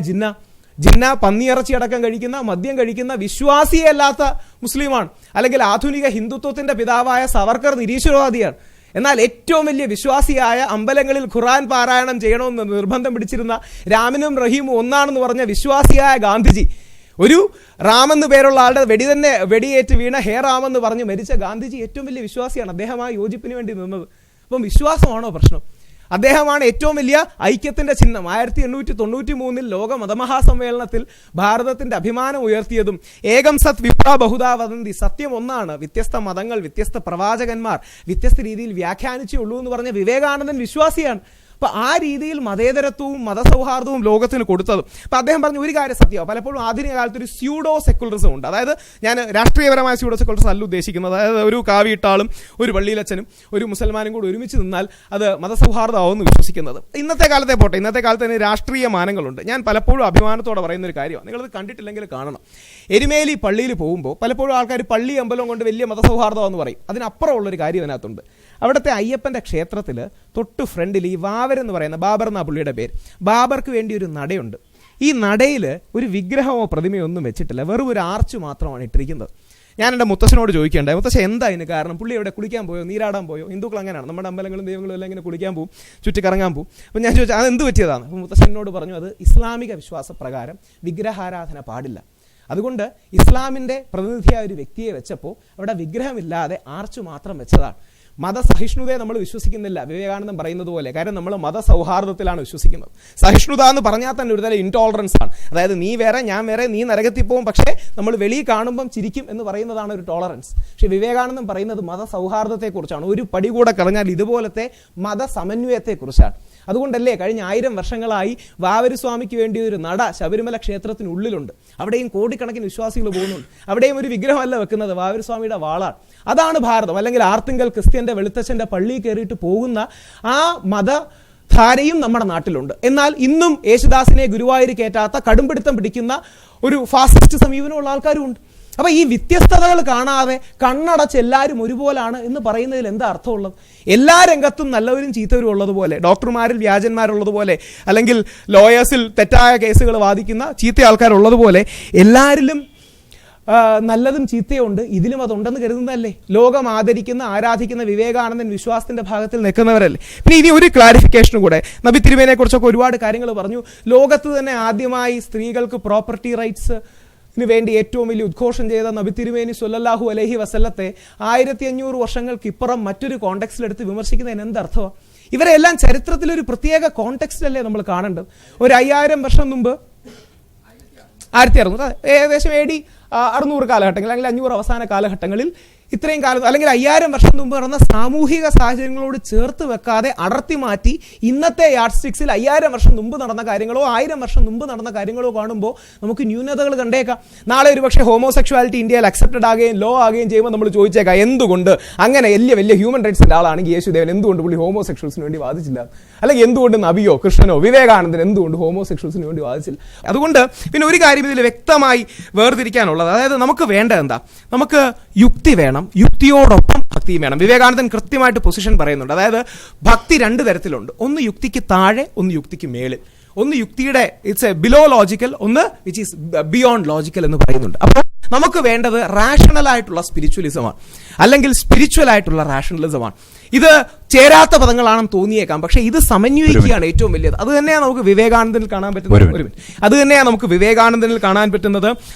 ജിന്ന പന്നിയിറച്ചി അടക്കം കഴിക്കുന്ന, മദ്യം കഴിക്കുന്ന, വിശ്വാസിയല്ലാത്ത മുസ്ലിമാണ്. അല്ലെങ്കിൽ ആധുനിക ഹിന്ദുത്വത്തിന്റെ പിതാവായ സവർക്കർ നിരീശ്വരവാദിയാണ്. എന്നാൽ ഏറ്റവും വലിയ വിശ്വാസിയായ, അമ്പലങ്ങളിൽ ഖുർആൻ പാരായണം ചെയ്യണമെന്ന് നിർബന്ധം പിടിച്ചിരുന്ന, രാമനും റഹീമും ഒന്നാണെന്ന് പറഞ്ഞ വിശ്വാസിയായ ഗാന്ധിജി, ഒരു റാമെന്ന് പേരുള്ള ആളുടെ വെടിയേറ്റ് വീണ ഹേ റാമെന്ന് പറഞ്ഞ് മരിച്ച ഗാന്ധിജി ഏറ്റവും വലിയ വിശ്വാസിയാണ്. അദ്ദേഹം ആ യോജിപ്പിന് വേണ്ടി നിന്നത്. അപ്പം വിശ്വാസമാണോ പ്രശ്നം? അദ്ദേഹമാണ് ഏറ്റവും വലിയ ഐക്യത്തിന്റെ ചിഹ്നം. 1893 ലോക മതമഹാസമ്മേളനത്തിൽ ഭാരതത്തിന്റെ അഭിമാനം ഉയർത്തിയതും ഏകം സത് വിപ്ര ബഹുധാ വദന്തി, സത്യം ഒന്നാണ്, വ്യത്യസ്ത മതങ്ങൾ, വ്യത്യസ്ത പ്രവാചകന്മാർ വ്യത്യസ്ത രീതിയിൽ വ്യാഖ്യാനിച്ചേ ഉള്ളൂ എന്ന് പറഞ്ഞ വിവേകാനന്ദൻ വിശ്വാസിയാണ്. അപ്പൊ ആ രീതിയിൽ മതേതരത്വവും മതസൗഹാർദ്ദവും ലോകത്തിന് കൊടുത്തതും. അപ്പൊ അദ്ദേഹം പറഞ്ഞ ഒരു കാര്യം സത്യമാണ്, പലപ്പോഴും ആധുനിക കാലത്ത് ഒരു സ്യൂഡോ സെക്കുലറിസം ഉണ്ട്. അതായത് ഞാൻ രാഷ്ട്രീയപരമായ സ്യൂഡോ സെക്കുലറിസം അല്ല ഉദ്ദേശിക്കുന്നത്. അതായത് ഒരു കാവിയിട്ടാളും ഒരു പള്ളിയിലച്ഛനും ഒരു മുസൽമാനും കൂടി ഒരുമിച്ച് നിന്നാൽ അത് മതസൗഹാർദ്ദമാവുമെന്ന് വിശ്വസിക്കുന്നത്. ഇന്നത്തെ കാലത്തെ പോട്ടെ, ഇന്നത്തെ കാലത്ത് തന്നെ രാഷ്ട്രീയ മാനങ്ങളുണ്ട്. ഞാൻ പലപ്പോഴും അഭിമാനത്തോടെ പറയുന്ന ഒരു കാര്യമാണ്, നിങ്ങളത് കണ്ടിട്ടില്ലെങ്കിൽ കാണണം. എരുമേലി പള്ളിയിൽ പോകുമ്പോൾ പലപ്പോഴും ആൾക്കാർ പള്ളി അമ്പലം കൊണ്ട് വലിയ മതസൗഹാർദ്ദമെന്ന് പറയും. അതിനപ്പുറമുള്ളൊരു കാര്യം അതിനകത്തുണ്ട്. അവിടുത്തെ അയ്യപ്പൻ്റെ ക്ഷേത്രത്തിൽ തൊട്ട് ഫ്രണ്ടിൽ ഈ ബാബർ എന്ന് പറയുന്ന, ബാബർ എന്നാ പുള്ളിയുടെ പേര്, ബാബർക്ക് വേണ്ടി ഒരു നടയുണ്ട്. ഈ നടയിൽ ഒരു വിഗ്രഹമോ പ്രതിമയോ ഒന്നും വെച്ചിട്ടില്ല, വെറും ഒരു ആർച്ച് മാത്രമാണ് ഇട്ടിരിക്കുന്നത്. ഞാൻ എൻ്റെ മുത്തശ്ശനോട് ചോദിക്കേണ്ടത്, മുത്തശ്ശൻ എന്താ ഇതിന് കാരണം? പുള്ളി എവിടെ കുളിക്കാൻ പോയോ, നീരാടാൻ പോയോ? ഹിന്ദുക്കൾ അങ്ങനെയാണ്, നമ്മുടെ അമ്പലങ്ങളും ദൈവങ്ങളും എല്ലാം ഇങ്ങനെ കുളിക്കാൻ പോകും, ചുറ്റിക്കറങ്ങാൻ പോകും. അപ്പം ഞാൻ ചോദിച്ചാൽ അത് എന്ത് പറ്റിയതാണ്? അപ്പം മുത്തശ്ശനോട് പറഞ്ഞു, അത് ഇസ്ലാമിക വിശ്വാസപ്രകാരം വിഗ്രഹാരാധന പാടില്ല. അതുകൊണ്ട് ഇസ്ലാമിൻ്റെ പ്രതിനിധിയായ ഒരു വ്യക്തിയെ വെച്ചപ്പോൾ അവിടെ വിഗ്രഹമില്ലാതെ ആർച്ച് മാത്രം വെച്ചതാണ്. മതസഹിഷ്ണുതയെ നമ്മൾ വിശ്വസിക്കുന്നില്ല, വിവേകാനന്ദൻ പറയുന്നത് പോലെ. കാരണം നമ്മൾ മതസൗഹാർദ്ദത്തിലാണ് വിശ്വസിക്കുന്നത്. സഹിഷ്ണുത എന്ന് പറഞ്ഞാൽ തന്നെ ഒരു തരം ഇൻടോളറൻസ് ആണ്. അതായത് നീ വേറെ ഞാൻ വേറെ, നീ നരകത്തിൽ പോകും, പക്ഷേ നമ്മൾ വെളിയിൽ കാണുമ്പം ചിരിക്കും എന്ന് പറയുന്നതാണ് ഒരു ടോളറൻസ്. പക്ഷേ വിവേകാനന്ദൻ പറയുന്നത് മതസൗഹാർദ്ദത്തെക്കുറിച്ചാണ്. ഒരു പടി കൂടെ കളഞ്ഞാൽ ഇതുപോലത്തെ മതസമന്വയത്തെക്കുറിച്ചാണ്. അതുകൊണ്ടല്ലേ കഴിഞ്ഞ 1000 വർഷങ്ങളായി വാവരുസ്വാമിക്ക് വേണ്ടി ഒരു നട ശബരിമല ക്ഷേത്രത്തിനുള്ളിലുണ്ട്. അവിടെയും കോടിക്കണക്കിന് വിശ്വാസികൾ പോകുന്നുണ്ട്. അവിടെയും ഒരു വിഗ്രഹമല്ല വെക്കുന്നത്, വാവരുസ്വാമിയുടെ വാളാണ്. അതാണ് ഭാരതം. അല്ലെങ്കിൽ ആർത്തിങ്കൽ ക്രിസ്ത്യന്റെ വെളുത്തച്ഛന്റെ പള്ളിയിൽ കയറിയിട്ട് പോകുന്ന ആ മതധാരയും നമ്മുടെ നാട്ടിലുണ്ട്. എന്നാൽ ഇന്നും യേശുദാസിനെ ഗുരുവായൂർ കയറ്റാത്ത, കടുംപിടുത്തം പിടിക്കുന്ന ഒരു ഫാസിസ്റ്റ് സമീപനമുള്ള ആൾക്കാരും ഉണ്ട്. അപ്പൊ ഈ വ്യത്യസ്തതകൾ കാണാതെ കണ്ണടച്ച് എല്ലാവരും ഒരുപോലാണ് എന്ന് പറയുന്നതിൽ എന്താ അർത്ഥമുള്ളത്? എല്ലാ രംഗത്തും നല്ലവരും ചീത്തവരും ഉള്ളതുപോലെ, ഡോക്ടർമാരിൽ വ്യാജന്മാരുള്ളതുപോലെ, അല്ലെങ്കിൽ ലോയേഴ്സിൽ തെറ്റായ കേസുകൾ വാദിക്കുന്ന ചീത്ത ആൾക്കാരുള്ളതുപോലെ എല്ലാവരിലും നല്ലതും ചീത്തയുണ്ട്. ഇതിലും അതുണ്ടെന്ന് കരുതുന്നതല്ലേ? ലോകം ആദരിക്കുന്ന, ആരാധിക്കുന്ന വിവേകാനന്ദൻ വിശ്വാസത്തിന്റെ ഭാഗത്തിൽ നിൽക്കുന്നവരല്ലേ? പിന്നെ ഇനി ഒരു ക്ലാരിഫിക്കേഷനും കൂടെ. നബി തിരുമേനിയെ കുറിച്ചൊക്കെ ഒരുപാട് കാര്യങ്ങൾ പറഞ്ഞു. ലോകത്ത് തന്നെ ആദ്യമായി സ്ത്രീകൾക്ക് പ്രോപ്പർട്ടി റൈറ്റ്സ് വേണ്ടി ഏറ്റവും വലിയ ഉദ്ഘോഷം ചെയ്ത നബി തിരുമേനി സ്വല്ലല്ലാഹു അലൈഹി വസല്ലത്തെ 1500 വർഷങ്ങൾക്കിപ്പുറം മറ്റൊരു കോണ്ടെക്സ്റ്റിലെടുത്ത് വിമർശിക്കുന്നതിന് എന്തർത്ഥമാണ്? ഇവരെല്ലാം ചരിത്രത്തിലൊരു പ്രത്യേക കോണ്ടെക്സ്റ്റിലല്ലേ നമ്മൾ കാണേണ്ടത്? ഒരു 5000 വർഷം മുമ്പ്, 1600, ഏകദേശം AD 600 കാലഘട്ടങ്ങളിൽ അല്ലെങ്കിൽ 500 അവസാന കാലഘട്ടങ്ങളിൽ ഇത്രയും കാലം അല്ലെങ്കിൽ 5000 വർഷം മുമ്പ് നടന്ന സാമൂഹിക സാഹചര്യങ്ങളോട് ചേർത്ത് വെക്കാതെ അടർത്തി മാറ്റി ഇന്നത്തെ യാർഡ് സ്റ്റിക്സിൽ 5000 വർഷം മുമ്പ് നടന്ന കാര്യങ്ങളോ 1000 വർഷം മുമ്പ് നടന്ന കാര്യങ്ങളോ കാണുമ്പോൾ നമുക്ക് ന്യൂനതകൾ കണ്ടേക്കാം. നാളെ ഒരുപക്ഷെ ഹോമോസെക്ഷുവാലിറ്റി ഇന്ത്യയിൽ അക്സെപ്റ്റഡ് ആകുകയും ലോ ആകുകയും ചെയ്യുമ്പോൾ നമ്മൾ ചോദിച്ചേക്കാം, എന്തുകൊണ്ട് അങ്ങനെ വലിയ ഹ്യൂമൻ റൈറ്റ്സിന്റെ ആളാണെങ്കിൽ യേശുദേവൻ എന്തുകൊണ്ട് പുള്ളി ഹോമോസെക്ഷൽസിന് വേണ്ടി വാദിച്ചില്ല? അല്ലെങ്കിൽ എന്തുകൊണ്ട് നബിയോ കൃഷ്ണനോ വിവേകാനന്ദൻ എന്തുകൊണ്ട് ഹോമോസെക്ഷൽസിന് വേണ്ടി വാദിച്ചില്ല? അതുകൊണ്ട് പിന്നെ ഒരു കാര്യം ഇതിൽ വ്യക്തമായി വേർതിരിക്കാനുള്ളത്, അതായത് നമുക്ക് വേണ്ടത് എന്താ? നമുക്ക് യുക്തി വേണം, യുക്തിയോടൊപ്പം ഭക്തിയും വേണം. വിവേകാനന്ദൻ കൃത്യമായിട്ട് പൊസിഷൻ പറയുന്നുണ്ട്. അതായത് ഭക്തി 2 തരത്തിലുണ്ട്. ഒന്ന് യുക്തിക്ക് താഴെ, ഒന്ന് യുക്തിക്ക് മേളിൽ. ഒന്ന് യുക്തിയുടെ ഇറ്റ്സ് എ ബിലോ ലോജിക്കൽ, ഒന്ന് വിച്ച് ഈസ് ബിയോണ്ട് ലോജിക്കൽ എന്ന് പറയുന്നുണ്ട്. അപ്പോൾ നമുക്ക് വേണ്ടത് റാഷണൽ ആയിട്ടുള്ള സ്പിരിച്വലിസമാണ്, അല്ലെങ്കിൽ സ്പിരിച്വൽ ആയിട്ടുള്ള റാഷണലിസമാണ്. ഇത് ചേരാത്ത പദങ്ങളാണെന്ന് തോന്നിയേക്കാം, പക്ഷേ ഇത് സമന്വയിക്കുകയാണ് ഏറ്റവും വലിയത്. അത് തന്നെയാണ് നമുക്ക് വിവേകാനന്ദനിൽ കാണാൻ പറ്റുന്നത്. അത് തന്നെയാണ് നമുക്ക് വിവേകാനന്ദനിൽ കാണാൻ പറ്റുന്നത്,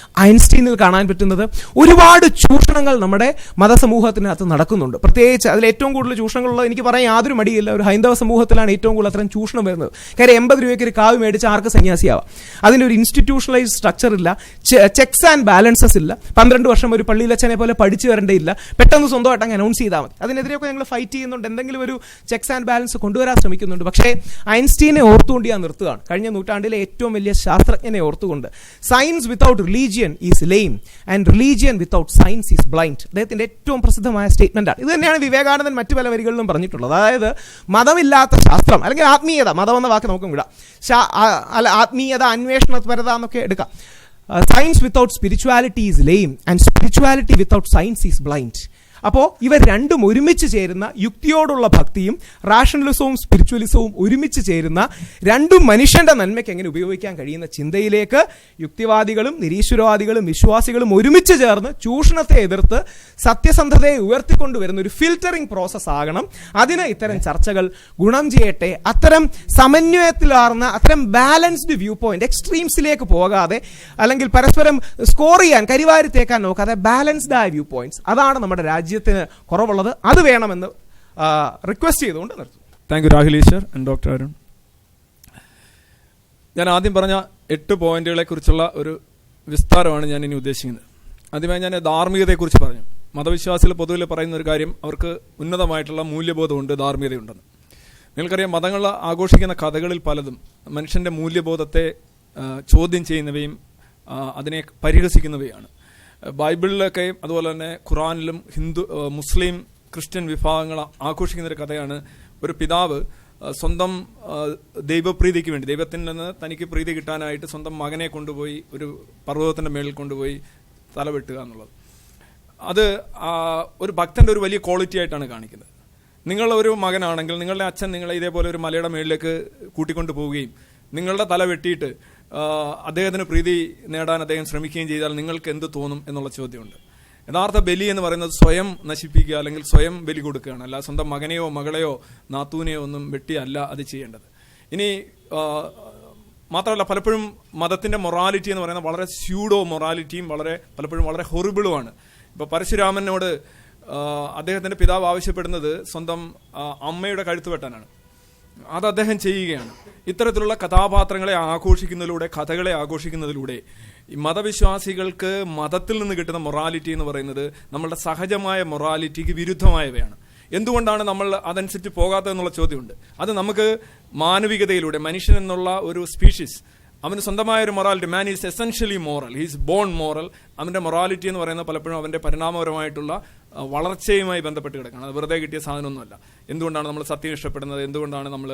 ഐൻസ്റ്റീനിൽ കാണാൻ പറ്റുന്നത്. ഒരുപാട് ചൂഷണങ്ങൾ നമ്മുടെ മതസമൂഹത്തിനകത്ത് നടക്കുന്നുണ്ട്. പ്രത്യേകിച്ച് അതിൽ ഏറ്റവും കൂടുതൽ ചൂഷണങ്ങളുള്ളത് എനിക്ക് പറയാൻ യാതൊരു മടിയില്ല, ഒരു ഹൈന്ദവ സമൂഹത്തിലാണ് ഏറ്റവും കൂടുതൽ അത്തരം ചൂഷണം വരുന്നത്. കാര്യം 80 രൂപയ്ക്ക് ഒരു കാവ് മേടിച്ച് ആർക്ക് സന്യാസിയാവാം? അതിൻ്റെ ഒരു ഇൻസ്റ്റിറ്റ്യൂഷണലൈസ്ഡ് സ്ട്രക്ചർ ഇല്ല, ചെക്സ് ആൻഡ് ബാലൻസസ് ഇല്ല. 12 വർഷം ഒരു പള്ളിയിലച്ഛനെ പോലെ പഠിച്ചു വരേണ്ടയില്ല, പെട്ടെന്ന് സ്വന്തമായിട്ട് അങ്ങ് അനൗൺസ് ചെയ്താൽ മതി. അതിനെതിരെയൊക്കെ ഞങ്ങൾ ഫൈറ്റ് ചെയ്യുന്നുണ്ട്, എന്തെങ്കിലും ഒരു ചെക്സ് ആൻഡ് ബാലൻസ് കൊണ്ടുവരാൻ ശ്രമിക്കുന്നുണ്ട്. പക്ഷേ ഐൻസ്റ്റീനെ ഓർത്തുകൊണ്ട് ഞാൻ നിർത്തുകയാണ്, കഴിഞ്ഞ നൂറ്റാണ്ടിലെ ഏറ്റവും വലിയ ശാസ്ത്രജ്ഞനെ ഓർത്തുകൊണ്ട്. Science without religion is lame and religion without science is blind. അദ്ദേഹത്തിന്റെ ഏറ്റവും പ്രസിദ്ധമായ സ്റ്റേറ്റ്മെന്റാണ്. ഇത് തന്നെയാണ് വിവേകാനന്ദൻ മറ്റു പല വരികളിലും പറഞ്ഞിട്ടുള്ളത്. അതായത് മതമില്ലാത്ത ശാസ്ത്രം, അല്ലെങ്കിൽ ആത്മീയത, മതം എന്ന വാക്ക് നമുക്ക് വിടാം, ആത്മീയത, അന്വേഷണപരത എന്നൊക്കെ എടുക്കാം. Science without spirituality is lame and spirituality without science is blind. അപ്പോൾ ഇവർ രണ്ടും ഒരുമിച്ച് ചേരുന്ന, യുക്തിയോടുള്ള ഭക്തിയും റാഷണലിസവും സ്പിരിച്വലിസവും ഒരുമിച്ച് ചേരുന്ന, രണ്ടും മനുഷ്യന്റെ നന്മയ്ക്ക് എങ്ങനെ ഉപയോഗിക്കാൻ കഴിയുന്ന ചിന്തയിലേക്ക് യുക്തിവാദികളും നിരീശ്വരവാദികളും വിശ്വാസികളും ഒരുമിച്ച് ചേർന്ന് ചൂഷണത്തെ എതിർത്ത് സത്യസന്ധതയെ ഉയർത്തിക്കൊണ്ടുവരുന്ന ഒരു ഫിൽറ്ററിംഗ് പ്രോസസ് ആകണം. അതിന് ഇത്തരം ചർച്ചകൾ ഗുണം ചെയ്യട്ടെ. അത്തരം സമന്വയത്തിലാർന്ന, അത്തരം ബാലൻസ്ഡ് വ്യൂ പോയിന്റ്, എക്സ്ട്രീംസിലേക്ക് പോകാതെ അല്ലെങ്കിൽ പരസ്പരം സ്കോർ ചെയ്യാൻ, കരിവാരിത്തേക്കാൻ നോക്കാതെ ബാലൻസ്ഡ് ആയ വ്യൂ പോയിന്റ്സ്, അതാണ് നമ്മുടെ രാജ്യത്തിന് കുറവുള്ളത്. അത് വേണമെന്ന് റിക്വസ്റ്റ് ചെയ്തുകൊണ്ട് നിർത്തും. Thank you Rahul Easwar and doctor Arun. ഞാൻ ആദ്യം പറഞ്ഞ 8 പോയിന്റുകളെ കുറിച്ചുള്ള ഒരു വിസ്താരമാണ് ഞാൻ ഇനി ഉദ്ദേശിക്കുന്നത്. ആദ്യമായി ഞാൻ ധാർമ്മികതയെക്കുറിച്ച് പറഞ്ഞു. മതവിശ്വാസികൾ പൊതുവിൽ പറയുന്ന ഒരു കാര്യം, അവർക്ക് ഉന്നതമായിട്ടുള്ള മൂല്യബോധമുണ്ട്, ധാർമ്മികതയുണ്ടെന്ന്. നിങ്ങൾക്കറിയാം, മതങ്ങൾ ആഘോഷിക്കുന്ന കഥകളിൽ പലതും മനുഷ്യന്റെ മൂല്യബോധത്തെ ചോദ്യം ചെയ്യുന്നവയും അതിനെ പരിഹസിക്കുന്നവയാണ്. ബൈബിളിലൊക്കെ അതുപോലെ തന്നെ ഖുറാനിലും മുസ്ലിം ക്രിസ്ത്യൻ വിഭാഗങ്ങൾ ആഘോഷിക്കുന്ന ഒരു കഥയാണ്. ഒരു പിതാവ് സ്വന്തം ദൈവപ്രീതിക്ക് വേണ്ടി, ദൈവത്തിൽ നിന്ന് തനിക്ക് പ്രീതി കിട്ടാനായിട്ട് സ്വന്തം മകനെ കൊണ്ടുപോയി ഒരു പർവ്വതത്തിന്റെ മേളിൽ കൊണ്ടുപോയി തലവെട്ടുക എന്നുള്ളത്. അത് ഒരു ഭക്തന്റെ ഒരു വലിയ ക്വാളിറ്റി ആയിട്ടാണ് കാണിക്കുന്നത്. നിങ്ങൾ ഒരു മകനാണെങ്കിൽ നിങ്ങളുടെ അച്ഛൻ നിങ്ങളെ ഇതേപോലെ ഒരു മലയുടെ മേളിലേക്ക് കൂട്ടിക്കൊണ്ടു പോവുകയും നിങ്ങളുടെ തല വെട്ടിയിട്ട് അദ്ദേഹത്തിന് പ്രീതി നേടാൻ അദ്ദേഹം ശ്രമിക്കുകയും ചെയ്താൽ നിങ്ങൾക്ക് എന്ത് തോന്നും എന്നുള്ള ചോദ്യമുണ്ട്. യഥാർത്ഥ ബലി എന്ന് പറയുന്നത് സ്വയം നശിപ്പിക്കുക അല്ലെങ്കിൽ സ്വയം ബലി കൊടുക്കുകയാണ്. അല്ല സ്വന്തം മകനെയോ മകളെയോ നാത്തൂനെയോ ഒന്നും വെട്ടിയല്ല അത് ചെയ്യേണ്ടത്. ഇനി മാത്രമല്ല, പലപ്പോഴും മതത്തിന്റെ മൊറാലിറ്റി എന്ന് പറയുന്നത് വളരെ സ്യൂഡോ മൊറാലിറ്റിയും പലപ്പോഴും വളരെ ഹൊറിബിളുമാണ്. ഇപ്പൊ പരശുരാമനോട് അദ്ദേഹത്തിന്റെ പിതാവ് ആവശ്യപ്പെടുന്നത് സ്വന്തം അമ്മയുടെ കഴുത്ത് വെട്ടാനാണ്. അത് അദ്ദേഹം ചെയ്യുകയാണ്. ഇത്തരത്തിലുള്ള കഥാപാത്രങ്ങളെ ആഘോഷിക്കുന്നതിലൂടെ, കഥകളെ ആഘോഷിക്കുന്നതിലൂടെ ഈ മതവിശ്വാസികൾക്ക് മതത്തിൽ നിന്ന് കിട്ടുന്ന മൊറാലിറ്റി എന്ന് പറയുന്നത് നമ്മളുടെ സഹജമായ മൊറാലിറ്റിക്ക് വിരുദ്ധമായവയാണ്. എന്തുകൊണ്ടാണ് നമ്മൾ അതനുസരിച്ച് പോകാത്തതെന്നുള്ള ചോദ്യമുണ്ട്. അത് നമുക്ക് മാനവികതയിലൂടെ, മനുഷ്യൻ എന്നുള്ള ഒരു സ്പീഷീസ്, അവന് സ്വന്തമായ ഒരു morality, man is essentially moral, he's born moral. അവന്റെ മൊറാലിറ്റി എന്ന് പറയുന്നത് പലപ്പോഴും അവന്റെ പരിണാമപരമായിട്ടുള്ള വളർച്ചയുമായി ബന്ധപ്പെട്ട് കിടക്കണം. അത് വെറുതെ കിട്ടിയ സാധനമൊന്നുമല്ല. എന്തുകൊണ്ടാണ് നമ്മൾ സത്യം ഇഷ്ടപ്പെടുന്നത്, എന്തുകൊണ്ടാണ് നമ്മൾ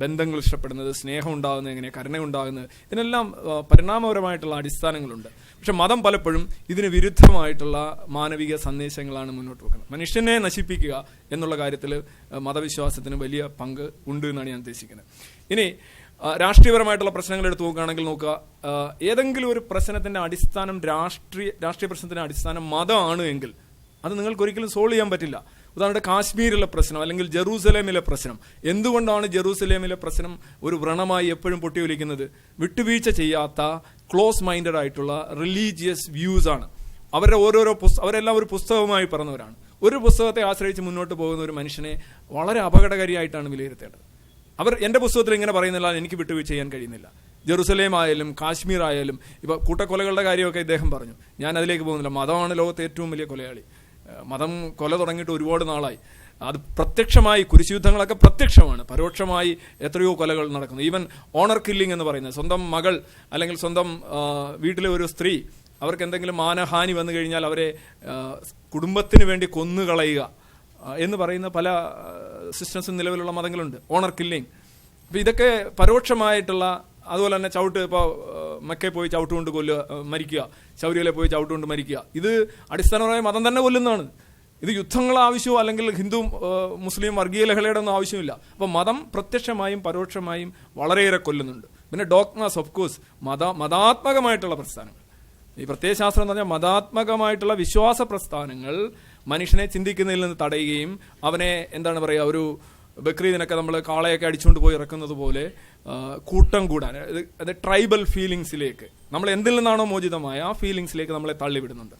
ബന്ധങ്ങൾ ഇഷ്ടപ്പെടുന്നത്, സ്നേഹം ഉണ്ടാകുന്നത് എങ്ങനെ, കരുണ ഉണ്ടാകുന്നത്, ഇതിനെല്ലാം പരിണാമപരമായിട്ടുള്ള അടിസ്ഥാനങ്ങളുണ്ട്. പക്ഷെ മതം പലപ്പോഴും ഇതിന് വിരുദ്ധമായിട്ടുള്ള മാനവിക സന്ദേശങ്ങളാണ് മുന്നോട്ട് വെക്കുന്നത്. മനുഷ്യനെ നശിപ്പിക്കുക എന്നുള്ള കാര്യത്തിൽ മതവിശ്വാസത്തിന് വലിയ പങ്ക് ഉണ്ട് എന്നാണ് ഞാൻ ഉദ്ദേശിക്കുന്നത്. ഇനി രാഷ്ട്രീയപരമായിട്ടുള്ള പ്രശ്നങ്ങൾ എടുത്തു നോക്കുകയാണെങ്കിൽ നോക്കുക, ഏതെങ്കിലും ഒരു പ്രശ്നത്തിന്റെ അടിസ്ഥാനം രാഷ്ട്രീയ പ്രശ്നത്തിന്റെ അടിസ്ഥാനം മതമാണ് എങ്കിൽ അത് നിങ്ങൾക്ക് ഒരിക്കലും സോൾവ് ചെയ്യാൻ പറ്റില്ല. ഉദാഹരണത്തിന് കാശ്മീരിലെ പ്രശ്നം അല്ലെങ്കിൽ ജെറൂസലേമിലെ പ്രശ്നം. എന്തുകൊണ്ടാണ് ജെറൂസലേമിലെ പ്രശ്നം ഒരു വ്രണമായി എപ്പോഴും പൊട്ടിയൊലിക്കുന്നത്? വിട്ടുവീഴ്ച ചെയ്യാത്ത ക്ലോസ് മൈൻഡഡ് ആയിട്ടുള്ള റിലീജിയസ് വ്യൂസ് ആണ്. അവരെല്ലാം ഒരു പുസ്തകവുമായി പറഞ്ഞവരാണ്. ഒരു പുസ്തകത്തെ ആശ്രയിച്ച് മുന്നോട്ട് പോകുന്ന ഒരു മനുഷ്യനെ വളരെ അപകടകാരിയായിട്ടാണ് വിലയിരുത്തേണ്ടത്. എന്റെ പുസ്തകത്തിൽ ഇങ്ങനെ പറയുന്നില്ല, എനിക്ക് വിട്ടുവീഴ്ച ചെയ്യാൻ കഴിയുന്നില്ല. ജെറുസലേം ആയാലും കാശ്മീർ ആയാലും, ഇപ്പൊ കൂട്ടക്കൊലകളുടെ കാര്യമൊക്കെ ഇദ്ദേഹം പറഞ്ഞു. ഞാൻ അതിലേക്ക് പോകുന്നില്ല. മതമാണ് ലോകത്തെ ഏറ്റവും വലിയ കൊലയാളി. മതം കൊല തുടങ്ങിയിട്ട് ഒരുപാട് നാളായി. അത് പ്രത്യക്ഷമായി, കുരിശുയുദ്ധങ്ങളൊക്കെ പ്രത്യക്ഷമാണ്. പരോക്ഷമായി എത്രയോ കൊലകൾ നടക്കുന്നു. ഈവൻ ഓണർ കില്ലിംഗ് എന്ന് പറയുന്നത്, സ്വന്തം മകൾ അല്ലെങ്കിൽ സ്വന്തം വീട്ടിലെ ഒരു സ്ത്രീ, അവർക്ക് എന്തെങ്കിലും മാനഹാനി വന്നു കഴിഞ്ഞാൽ അവരെ കുടുംബത്തിന് വേണ്ടി കൊന്നുകളയുക എന്ന് പറയുന്ന പല സിസ്റ്റംസും നിലവിലുള്ള മതങ്ങളുണ്ട്. Owner killing. അപ്പൊ ഇതൊക്കെ പരോക്ഷമായിട്ടുള്ള, അതുപോലെ തന്നെ ഇപ്പോൾ മക്കയിൽ പോയി ചവിട്ടുകൊണ്ട് മരിക്കുക, ശൗര്യയിലെ പോയി ചവിട്ടുകൊണ്ട് മരിക്കുക, ഇത് അടിസ്ഥാനപരമായി മതം തന്നെ കൊല്ലുന്നതാണ്. ഇത് യുദ്ധങ്ങൾ ആവശ്യമോ അല്ലെങ്കിൽ ഹിന്ദു മുസ്ലിം വർഗീയ ലഹളയുടെ ഒന്നും ആവശ്യമില്ല. അപ്പൊ മതം പ്രത്യക്ഷമായും പരോക്ഷമായും വളരെയേറെ കൊല്ലുന്നുണ്ട്. പിന്നെ ഡോഗ്മാസ്, ഓഫ് കോഴ്സ്, മതാത്മകമായിട്ടുള്ള പ്രസ്ഥാനങ്ങൾ, ഈ പ്രത്യയശാസ്ത്രം എന്ന് പറഞ്ഞാൽ മതാത്മകമായിട്ടുള്ള വിശ്വാസ പ്രസ്ഥാനങ്ങൾ മനുഷ്യനെ ചിന്തിക്കുന്നതിൽ നിന്ന് തടയുകയും അവനെ എന്താണ് പറയുക, ഒരു ബക്രീദിനൊക്കെ നമ്മൾ കാളയൊക്കെ അടിച്ചുകൊണ്ട് പോയി ഇറക്കുന്നത് പോലെ കൂട്ടം കൂടാൻ, അത് ട്രൈബൽ ഫീലിങ്സിലേക്ക്, നമ്മൾ എന്തിൽ നിന്നാണോ മോചിതമായ ആ ഫീലിങ്സിലേക്ക് നമ്മളെ തള്ളിവിടുന്നുണ്ട്.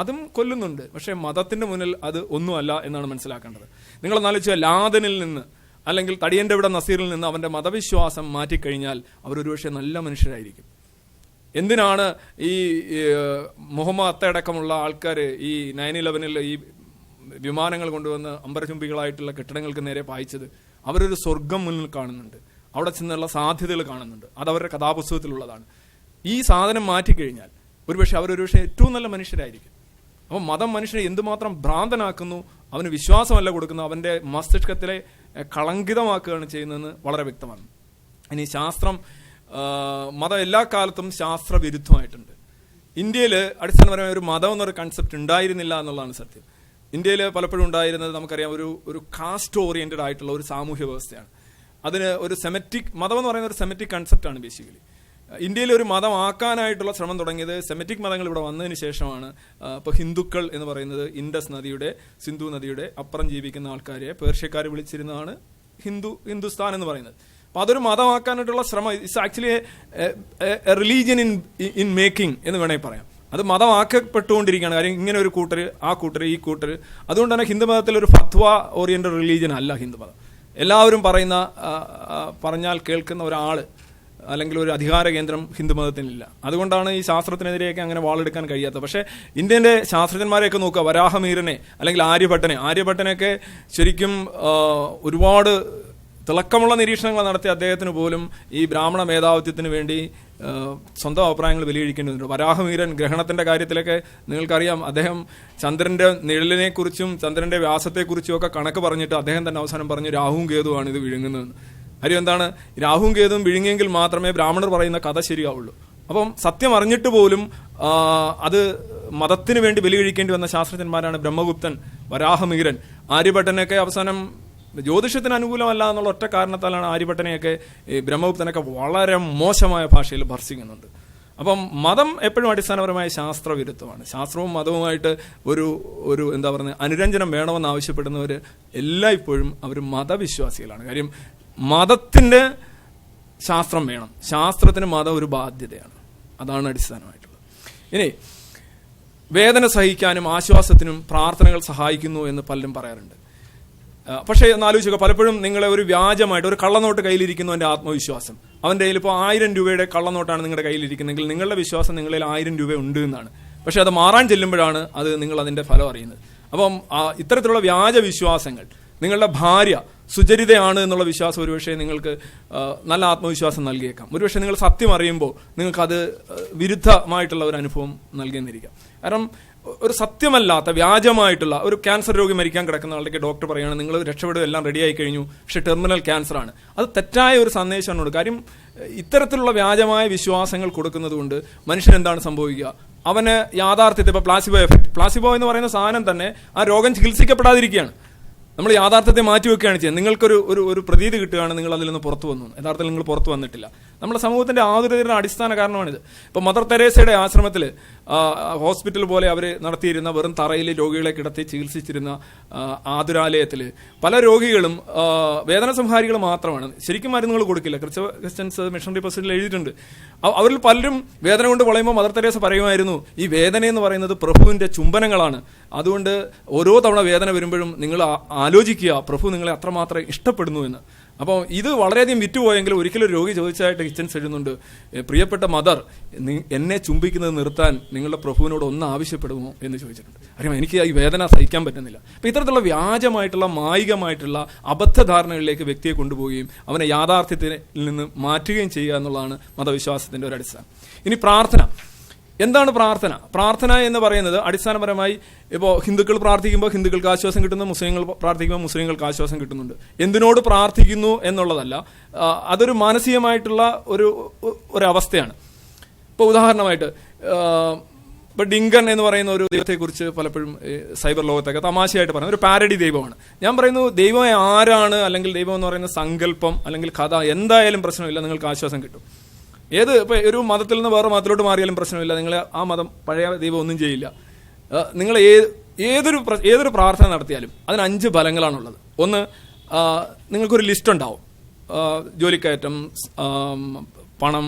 അതും കൊല്ലുന്നുണ്ട്. പക്ഷേ മതത്തിന്റെ മുന്നിൽ അത് ഒന്നുമല്ല എന്നാണ് മനസ്സിലാക്കേണ്ടത്. നിങ്ങൾ എന്നാലോചിച്ചാൽ ലാദനിൽ നിന്ന് അല്ലെങ്കിൽ തടിയന്റെ ഇവിടെ നസീറിൽ നിന്ന് അവന്റെ മതവിശ്വാസം മാറ്റിക്കഴിഞ്ഞാൽ അവരൊരു പക്ഷേ നല്ല മനുഷ്യരായിരിക്കും. എന്തിനാണ് ഈ മുഹമ്മദ് അത്തയടക്കമുള്ള ആൾക്കാർ ഈ 9/11 ഈ വിമാനങ്ങൾ കൊണ്ടുവന്ന് അമ്പരചുംബികളായിട്ടുള്ള കെട്ടിടങ്ങൾക്ക് നേരെ പായിച്ചത്? അവരൊരു സ്വർഗം മുന്നിൽ കാണുന്നുണ്ട്, അവിടെ ചെന്നുള്ള സാധ്യതകൾ കാണുന്നുണ്ട്. അത് അവരുടെ കഥാപുസ്തകത്തിലുള്ളതാണ്. ഈ സാധനം മാറ്റിക്കഴിഞ്ഞാൽ ഒരുപക്ഷെ അവരൊരുപക്ഷെ ഏറ്റവും നല്ല മനുഷ്യരായിരിക്കും. അപ്പം മതം മനുഷ്യനെ എന്തുമാത്രം ഭ്രാന്തനാക്കുന്നു, അവന് വിശ്വാസമല്ല കൊടുക്കുന്നു, അവന്റെ മസ്തിഷ്കത്തിലെ കളങ്കിതമാക്കുകയാണ് ചെയ്യുന്നതെന്ന് വളരെ വ്യക്തമാണ്. ഇനി ശാസ്ത്രം, മതം എല്ലാ കാലത്തും ശാസ്ത്രവിരുദ്ധമായിട്ടുണ്ട്. ഇന്ത്യയിൽ അടിസ്ഥാനപരമായ ഒരു മതം എന്നൊരു കൺസെപ്റ്റ് ഉണ്ടായിരുന്നില്ല എന്നുള്ളതാണ് സത്യം. ഇന്ത്യയിൽ പലപ്പോഴും ഉണ്ടായിരുന്നത് നമുക്കറിയാം, ഒരു കാസ്റ്റ് ഓറിയന്റഡ് ആയിട്ടുള്ള ഒരു സാമൂഹ്യ വ്യവസ്ഥയാണ്. അതിന് ഒരു സെമറ്റിക് മതം എന്ന് പറയുന്ന ഒരു സെമറ്റിക് കൺസെപ്റ്റാണ് ബേസിക്കലി. ഇന്ത്യയിൽ ഒരു മതമാക്കാനായിട്ടുള്ള ശ്രമം തുടങ്ങിയത് സെമറ്റിക് മതങ്ങൾ ഇവിടെ വന്നതിന് ശേഷമാണ്. ഇപ്പോൾ ഹിന്ദുക്കൾ എന്ന് പറയുന്നത് സിന്ധു നദിയുടെ അപ്പുറം ജീവിക്കുന്ന ആൾക്കാരെ പേർഷ്യക്കാർ വിളിച്ചിരുന്നതാണ് ഹിന്ദുസ്ഥാൻ എന്ന് പറയുന്നത്. അപ്പോൾ അതൊരു മതമാക്കാനായിട്ടുള്ള ശ്രമം it's actually religion in making എന്ന് വേണമെങ്കിൽ പറയാം. അത് മതമാക്കപ്പെട്ടുകൊണ്ടിരിക്കുകയാണ്. കാര്യം ഇങ്ങനെ ഒരു കൂട്ടർ, ആ കൂട്ടർ, ഈ കൂട്ടർ. അതുകൊണ്ട് തന്നെ ഹിന്ദുമതത്തിൽ ഒരു ഫത്വ ഓറിയന്റഡ് റിലീജിയൻ അല്ല ഹിന്ദുമതം. എല്ലാവരും പറഞ്ഞാൽ കേൾക്കുന്ന ഒരാൾ അല്ലെങ്കിൽ ഒരു അധികാര കേന്ദ്രം ഹിന്ദുമതത്തിനില്ല. അതുകൊണ്ടാണ് ഈ ശാസ്ത്രത്തിനെതിരെയൊക്കെ അങ്ങനെ വാളെടുക്കാൻ കഴിയാത്തത്. പക്ഷേ ഇന്ത്യൻ്റെ ശാസ്ത്രജ്ഞന്മാരെയൊക്കെ നോക്കുക, വരാഹമീരനെ അല്ലെങ്കിൽ ആര്യഭട്ടനെയൊക്കെ ശരിക്കും ഒരുപാട് തിളക്കമുള്ള നിരീക്ഷണങ്ങൾ നടത്തിയ അദ്ദേഹത്തിന് പോലും ഈ ബ്രാഹ്മണ മേധാവിത്വത്തിന് വേണ്ടി സ്വന്തം അഭിപ്രായങ്ങൾ വിലയിരുത്തേണ്ടതുണ്ട്. വരാഹമീരൻ ഗ്രഹണത്തിന്റെ കാര്യത്തിലൊക്കെ നിങ്ങൾക്കറിയാം, അദ്ദേഹം ചന്ദ്രന്റെ നിഴലിനെ കുറിച്ചും ചന്ദ്രന്റെ വ്യാസത്തെക്കുറിച്ചും ഒക്കെ കണക്ക് പറഞ്ഞിട്ട് അദ്ദേഹം തന്നെ അവസാനം പറഞ്ഞു രാഹുവും കേതുവാണ് ഇത് വിഴുങ്ങുന്നതെന്ന്. കാര്യം എന്താണ്? രാഹുവും കേതുവും വിഴുങ്ങിയെങ്കിൽ മാത്രമേ ബ്രാഹ്മണർ പറയുന്ന കഥ ശരിയാവുള്ളൂ. അപ്പം സത്യം അറിഞ്ഞിട്ട് പോലും അത് മതത്തിന് വേണ്ടി ബലികഴിക്കേണ്ടി വന്ന ശാസ്ത്രജ്ഞന്മാരാണ് ബ്രഹ്മഗുപ്തൻ, വരാഹമീരൻ. ആര്യഭട്ടനൊക്കെ അവസാനം ജ്യോതിഷത്തിന് അനുകൂലമല്ല എന്നുള്ള ഒറ്റ കാരണത്താലാണ് ആര്യഭട്ടനെയൊക്കെ ബ്രഹ്മഗുപ്തനൊക്കെ വളരെ മോശമായ ഭാഷയിൽ ഭർഷിക്കുന്നുണ്ട്. അപ്പം മതം എപ്പോഴും അടിസ്ഥാനപരമായ ശാസ്ത്രവിരുദ്ധമാണ്. ശാസ്ത്രവും മതവുമായിട്ട് ഒരു എന്താ പറയുക അനുരഞ്ജനം വേണമെന്ന് ആവശ്യപ്പെടുന്നവർ എല്ലായ്പ്പോഴും അവർ മതവിശ്വാസികളാണ്. കാര്യം മതത്തിന്റെ ശാസ്ത്രം വേണം, ശാസ്ത്രത്തിന് മതം ഒരു ബാധ്യതയാണ്. അതാണ് അടിസ്ഥാനമായിട്ടുള്ളത്. ഇനി വേദന സഹിക്കാനും ആശ്വാസത്തിനും പ്രാർത്ഥനകൾ സഹായിക്കുന്നു എന്ന് പലരും പറയാറുണ്ട്. പക്ഷേ ഒന്ന് ആലോചിക്കുക, പലപ്പോഴും നിങ്ങളെ ഒരു വ്യാജമായിട്ട് ഒരു കള്ളനോട്ട് കയ്യിലിരിക്കുന്നു എൻ്റെ ആത്മവിശ്വാസം. അവൻ്റെ കയ്യിൽ ഇപ്പോൾ 1000 രൂപയുടെ കള്ളനോട്ടാണ് നിങ്ങളുടെ കയ്യിലിരിക്കുന്നെങ്കിൽ നിങ്ങളുടെ വിശ്വാസം നിങ്ങളിൽ 1000 രൂപ ഉണ്ട് എന്നാണ്. പക്ഷെ അത് മാറാൻ ചെല്ലുമ്പോഴാണ് നിങ്ങൾ അതിന്റെ ഫലം അറിയുന്നത്. അപ്പം ഇത്തരത്തിലുള്ള വ്യാജ വിശ്വാസങ്ങൾ, നിങ്ങളുടെ ഭാര്യ സുചരിതയാണ് എന്നുള്ള വിശ്വാസം ഒരുപക്ഷെ നിങ്ങൾക്ക് നല്ല ആത്മവിശ്വാസം നൽകിയേക്കാം. ഒരുപക്ഷെ നിങ്ങൾ സത്യം അറിയുമ്പോൾ നിങ്ങൾക്കത് വിരുദ്ധമായിട്ടുള്ള ഒരു അനുഭവം നൽകിയെന്നിരിക്കാം. കാരണം ഒരു സത്യമല്ലാത്ത വ്യാജമായിട്ടുള്ള ഒരു ക്യാൻസർ രോഗി മരിക്കാൻ കിടക്കുന്ന ആളുടെ ഡോക്ടർ പറയുകയാണ് നിങ്ങൾ രക്ഷപ്പെടുക, എല്ലാം റെഡിയായി കഴിഞ്ഞു, പക്ഷെ ടെർമിനൽ ക്യാൻസർ ആണ്. അത് തെറ്റായ ഒരു സന്ദേശമാണ്. കാര്യം ഇത്തരത്തിലുള്ള വ്യാജമായ വിശ്വാസങ്ങൾ കൊടുക്കുന്നത് കൊണ്ട് മനുഷ്യൻ എന്താണ് സംഭവിക്കുക? അവന് യാഥാർത്ഥ്യത്തെ, ഇപ്പോൾ പ്ലാസിബോ എന്ന് പറയുന്ന സാധനം തന്നെ ആ രോഗം ചികിത്സിക്കപ്പെടാതിരിക്കുകയാണ്. നമ്മൾ യാഥാർത്ഥ്യത്തെ മാറ്റിവെക്കുകയാണ് ചെയ്യുന്നത്. നിങ്ങൾക്കൊരു ഒരു പ്രതീതി കിട്ടുകയാണ് നിങ്ങൾ അതിൽ നിന്ന് പുറത്തു വന്നു, യഥാർത്ഥത്തിൽ നിങ്ങൾ പുറത്തു വന്നിട്ടില്ല. നമ്മുടെ സമൂഹത്തിന്റെ ആതുരതയുടെ അടിസ്ഥാന കാരണമാണിത്. ഇപ്പോൾ മദർ തെരേസയുടെ ആശ്രമത്തിൽ ഹോസ്പിറ്റൽ പോലെ അവർ നടത്തിയിരുന്ന വെറും തറയിൽ രോഗികളെ കിടത്തി ചികിത്സിച്ചിരുന്ന ആതുരാലയത്തിൽ പല രോഗികളും വേദന സംഹാരികൾ മാത്രമാണ്, ശരിക്കും മരുന്നുകൾ കൊടുക്കില്ല. ക്രിസ്ത്യൻസ് മിഷണറി പ്രസിഡന്റിൽ എഴുതിയിട്ടുണ്ട്. അവരിൽ പലരും വേദന കൊണ്ട് വളയുമ്പോൾ മദർ തെരേസ പറയുമായിരുന്നു, ഈ വേദന എന്ന് പറയുന്നത് പ്രഭുവിന്റെ ചുംബനങ്ങളാണ്. അതുകൊണ്ട് ഓരോ തവണ വേദന വരുമ്പോഴും നിങ്ങൾ ആലോചിക്കുക പ്രഭു നിങ്ങളെ അത്രമാത്രം ഇഷ്ടപ്പെടുന്നു എന്ന്. അപ്പോൾ ഇത് വളരെയധികം വിറ്റുപോയെങ്കിലും ഒരിക്കലും രോഗി ചോദിച്ചായിട്ട് കിച്ചൻസ് എഴുതുന്നുണ്ട്, പ്രിയപ്പെട്ട മദർ, എന്നെ ചുംബിക്കുന്നത് നിർത്താൻ നിങ്ങളുടെ പ്രഭുവിനോട് ഒന്ന് ആവശ്യപ്പെടുമോ എന്ന് ചോദിച്ചിട്ടുണ്ട്. അറിയാം, എനിക്ക് ഈ വേദന സഹിക്കാൻ പറ്റുന്നില്ല. അപ്പോൾ ഇത്തരത്തിലുള്ള വ്യാജമായിട്ടുള്ള മായികമായിട്ടുള്ള അബദ്ധധാരണകളിലേക്ക് വ്യക്തിയെ കൊണ്ടുപോവുകയും അവനെ യാഥാർത്ഥ്യത്തിൽ നിന്ന് മാറ്റുകയും ചെയ്യുക എന്നുള്ളതാണ് മതവിശ്വാസത്തിന്റെ ഒരു അടിസ്ഥാനം. ഇനി പ്രാർത്ഥന. എന്താണ് പ്രാർത്ഥന? പ്രാർത്ഥന എന്ന് പറയുന്നത് അടിസ്ഥാനപരമായി ഇപ്പോൾ ഹിന്ദുക്കൾ പ്രാർത്ഥിക്കുമ്പോൾ ഹിന്ദുക്കൾക്ക് ആശ്വാസം കിട്ടുന്നു, മുസ്ലിങ്ങൾ പ്രാർത്ഥിക്കുമ്പോൾ മുസ്ലിങ്ങൾക്ക് ആശ്വാസം കിട്ടുന്നുണ്ട്. എന്തിനോട് പ്രാർത്ഥിക്കുന്നു എന്നുള്ളതല്ല, അതൊരു മാനസികമായിട്ടുള്ള ഒരു അവസ്ഥയാണ്. ഇപ്പോൾ ഉദാഹരണമായിട്ട് ഇപ്പോൾ ഡിങ്കൻ എന്ന് പറയുന്ന ഒരു ദൈവത്തെക്കുറിച്ച് പലപ്പോഴും സൈബർ ലോകത്തൊക്കെ തമാശയായിട്ട് പറയുന്നത് ഒരു പാരഡി ദൈവമാണ്. ഞാൻ പറയുന്നു, ദൈവം ആരാണ്, അല്ലെങ്കിൽ ദൈവം എന്ന് പറയുന്ന സങ്കല്പം അല്ലെങ്കിൽ കഥ, എന്തായാലും പ്രശ്നമില്ല, നിങ്ങൾക്ക് ആശ്വാസം കിട്ടും. ഇപ്പോൾ ഒരു മതത്തിൽ നിന്ന് വേറെ മതത്തിലോട്ട് മാറിയാലും പ്രശ്നമില്ല, നിങ്ങൾ ആ മതം പഴയ ദൈവം ഒന്നും ചെയ്യില്ല. നിങ്ങൾ ഏതൊരു പ്രാർത്ഥന നടത്തിയാലും അതിന് 5 ഫലങ്ങളാണുള്ളത്. ഒന്ന്, നിങ്ങൾക്കൊരു ലിസ്റ്റ് ഉണ്ടാവും. ജോലിക്കയറ്റം, പണം,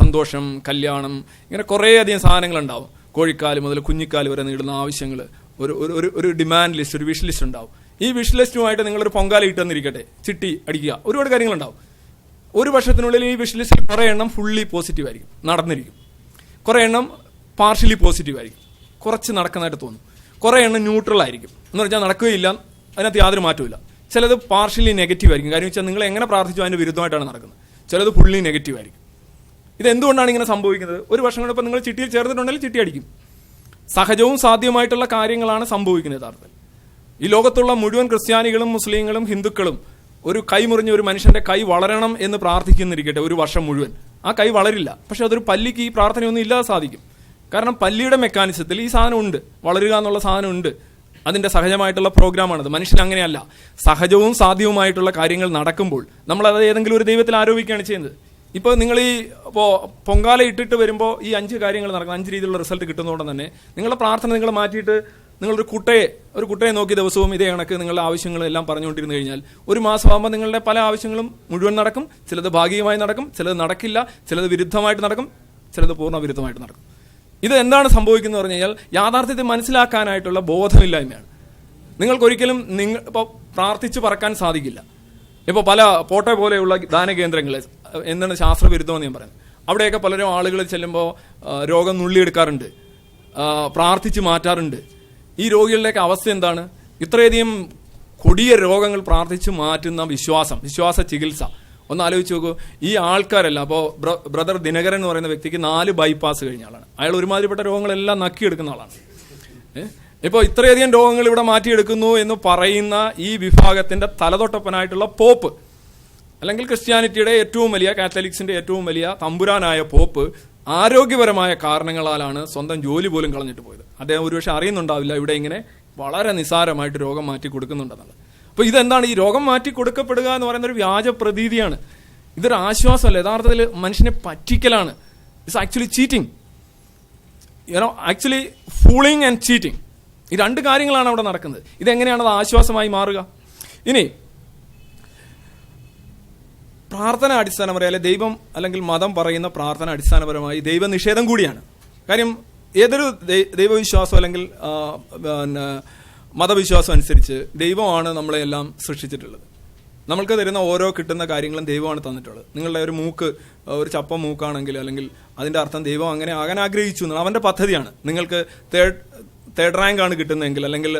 സന്തോഷം, കല്യാണം, ഇങ്ങനെ കുറേയധികം സാധനങ്ങളുണ്ടാവും. കോഴിക്കാല് മുതൽ കുഞ്ഞിക്കാല് വരെ നീളുന്ന ആവശ്യങ്ങൾ, ഒരു ഡിമാൻഡ് ലിസ്റ്റ്, ഒരു വിഷ് ലിസ്റ്റ് ഉണ്ടാവും. ഈ വിഷ് ലിസ്റ്റുമായിട്ട് നിങ്ങളൊരു പൊങ്കാല ഇട്ടെന്നിരിക്കട്ടെ, ചിട്ടി അടിക്കുക, ഒരുപാട് കാര്യങ്ങളുണ്ടാവും. ഒരു വർഷത്തിനുള്ളിൽ ഈ വിഷ് ലിസ്റ്റിൽ കുറേ എണ്ണം ഫുള്ളി പോസിറ്റീവ് ആയിരിക്കും, നടന്നിരിക്കും. കുറേ എണ്ണം പാർഷ്യലി പോസിറ്റീവ് ആയിരിക്കും, കുറച്ച് നടക്കുന്നതായിട്ട് തോന്നും. കുറേ എണ്ണം ന്യൂട്രൽ ആയിരിക്കും, എന്ന് വെച്ചാൽ നടക്കുകയില്ല, അതിനകത്ത് യാതൊരു മാറ്റമില്ല. ചിലത് പാർഷ്യലി നെഗറ്റീവ് ആയിരിക്കും, കാര്യം വെച്ചാൽ നിങ്ങൾ എങ്ങനെ പ്രാർത്ഥിച്ചു അതിന് വിരുദ്ധമായിട്ടാണ് നടക്കുന്നത്. ചിലത് ഫുള്ളി നെഗറ്റീവ് ആയിരിക്കും. ഇതെന്തുകൊണ്ടാണ് ഇങ്ങനെ സംഭവിക്കുന്നത്? ഒരു വർഷം കൊണ്ട് ഇപ്പോൾ നിങ്ങൾ ചിട്ടിയിൽ ചേർന്നിട്ടുണ്ടെങ്കിൽ ചിട്ടി അടിക്കും. സഹജവും സാധ്യമായിട്ടുള്ള കാര്യങ്ങളാണ് സംഭവിക്കുന്നത് യഥാർത്ഥത്തിൽ. ഈ ലോകത്തുള്ള മുഴുവൻ ക്രിസ്ത്യാനികളും മുസ്ലിങ്ങളും ഹിന്ദുക്കളും ഒരു കൈ മുറിഞ്ഞ ഒരു മനുഷ്യന്റെ കൈ വളരണം എന്ന് പ്രാർത്ഥിക്കുന്നിരിക്കട്ടെ ഒരു വർഷം മുഴുവൻ, ആ കൈ വളരില്ല. പക്ഷെ അതൊരു പല്ലിക്ക് ഈ പ്രാർത്ഥനയൊന്നും ഇല്ലാതെ സാധിക്കും. കാരണം പല്ലിയുടെ മെക്കാനിസത്തിൽ ഈ സാധനം ഉണ്ട്, വളരുക എന്നുള്ള സാധനം ഉണ്ട്. അതിൻ്റെ സഹജമായിട്ടുള്ള പ്രോഗ്രാമാണത്. മനുഷ്യൻ അങ്ങനെയല്ല. സഹജവും സാധ്യവുമായിട്ടുള്ള കാര്യങ്ങൾ നടക്കുമ്പോൾ നമ്മളത് ഏതെങ്കിലും ഒരു ദൈവത്തിൽ ആരോപിക്കുകയാണ് ചെയ്യുന്നത്. ഇപ്പോൾ നിങ്ങൾ ഇപ്പോൾ പൊങ്കാല ഇട്ടിട്ട് വരുമ്പോൾ ഈ 5 കാര്യങ്ങൾ നടക്കണം, 5 രീതിയിലുള്ള റിസൾട്ട് കിട്ടുന്നതുകൊണ്ട് തന്നെ നിങ്ങളുടെ പ്രാർത്ഥന നിങ്ങൾ മാറ്റിയിട്ട് നിങ്ങളൊരു കുട്ടയെ നോക്കി ദിവസവും ഇതേ കണക്ക് നിങ്ങളുടെ ആവശ്യങ്ങളെല്ലാം പറഞ്ഞുകൊണ്ടിരുന്നു കഴിഞ്ഞാൽ ഒരു മാസമാകുമ്പോൾ നിങ്ങളുടെ പല ആവശ്യങ്ങളും മുഴുവൻ നടക്കും. ചിലത് ഭാഗികമായി നടക്കും, ചിലത് നടക്കില്ല, ചിലത് വിരുദ്ധമായിട്ട് നടക്കും, ചിലത് പൂർണ്ണ വിരുദ്ധമായിട്ട് നടക്കും. ഇത് എന്താണ് സംഭവിക്കുന്നത് പറഞ്ഞു കഴിഞ്ഞാൽ യാഥാർത്ഥ്യത്തെ മനസ്സിലാക്കാനായിട്ടുള്ള ബോധമില്ലായ്മയാണ്. നിങ്ങൾക്കൊരിക്കലും ഇപ്പോൾ പ്രാർത്ഥിച്ച് പറക്കാൻ സാധിക്കില്ല. ഇപ്പോൾ പല പോട്ടെ പോലെയുള്ള ദാനകേന്ദ്രങ്ങൾ എന്താണ് ശാസ്ത്രവിരുദ്ധമെന്ന് ഞാൻ പറയുന്നത്. അവിടെയൊക്കെ പലരും ആളുകൾ ചെല്ലുമ്പോൾ രോഗം നുള്ളിയെടുക്കാറുണ്ട്, പ്രാർത്ഥിച്ച് മാറ്റാറുണ്ട്. ഈ രോഗികളുടെയൊക്കെ അവസ്ഥ എന്താണ്? ഇത്രയധികം കൊടിയ രോഗങ്ങൾ പ്രാർത്ഥിച്ച് മാറ്റുന്ന വിശ്വാസ ചികിത്സ ഒന്ന് ആലോചിച്ച് നോക്കൂ. ഈ ആൾക്കാരല്ല, അപ്പോൾ ബ്രദർ ദിനകരൻ എന്ന് പറയുന്ന വ്യക്തിക്ക് 4 ബൈപ്പാസ് കഴിഞ്ഞ ആളാണ്. അയാൾ ഒരുമാതിരിപ്പെട്ട രോഗങ്ങളെല്ലാം നക്കിയെടുക്കുന്ന ആളാണ്. ഇപ്പോൾ ഇത്രയധികം രോഗങ്ങൾ ഇവിടെ മാറ്റിയെടുക്കുന്നു എന്ന് പറയുന്ന ഈ വിഭാഗത്തിന്റെ തലതൊട്ടപ്പനായിട്ടുള്ള പോപ്പ്, അല്ലെങ്കിൽ ക്രിസ്ത്യാനിറ്റിയുടെ ഏറ്റവും വലിയ, കാത്തലിക്സിന്റെ ഏറ്റവും വലിയ തമ്പുരാനായ പോപ്പ് ആരോഗ്യപരമായ കാരണങ്ങളാലാണ് സ്വന്തം ജോലി പോലും കളഞ്ഞിട്ട് പോയത്. അദ്ദേഹം ഒരുപക്ഷെ അറിയുന്നുണ്ടാവില്ല ഇവിടെ ഇങ്ങനെ വളരെ നിസ്സാരമായിട്ട് രോഗം മാറ്റി കൊടുക്കുന്നുണ്ടെന്നുള്ളത്. അപ്പോൾ ഇതെന്താണ്? ഈ രോഗം മാറ്റി കൊടുക്കപ്പെടുക എന്ന് പറയുന്ന ഒരു വ്യാജ പ്രതീതിയാണ്. ഇതൊരു ആശ്വാസമല്ല, യഥാർത്ഥത്തിൽ മനുഷ്യനെ പറ്റിക്കലാണ്. It's actually cheating, actually fooling and cheating. ഈ 2 കാര്യങ്ങളാണ് അവിടെ നടക്കുന്നത്. ഇതെങ്ങനെയാണ് അത് ആശ്വാസമായി മാറുക? ഇനി പ്രാർത്ഥന അടിസ്ഥാനപരമായി, അല്ലെ ദൈവം അല്ലെങ്കിൽ മതം പറയുന്ന പ്രാർത്ഥന അടിസ്ഥാനപരമായി ദൈവനിഷേധം കൂടിയാണ്. കാര്യം ഏതൊരു ദൈവവിശ്വാസം അല്ലെങ്കിൽ മതവിശ്വാസം അനുസരിച്ച് ദൈവമാണ് നമ്മളെല്ലാം സൃഷ്ടിച്ചിട്ടുള്ളത്. നമ്മൾക്ക് തരുന്ന ഓരോ കിട്ടുന്ന കാര്യങ്ങളും ദൈവമാണ് തന്നിട്ടുള്ളത്. നിങ്ങളുടെ ഒരു മൂക്ക് ഒരു ചപ്പ മൂക്കാണെങ്കിൽ അല്ലെങ്കിൽ അതിൻ്റെ അർത്ഥം ദൈവം അങ്ങനെ ആകാൻ ആഗ്രഹിച്ചു എന്നാണ്, അവൻ്റെ പദ്ധതിയാണ്. നിങ്ങൾക്ക് തേർഡ് റാങ്ക് ആണ് കിട്ടുന്നതെങ്കിൽ അല്ലെങ്കിൽ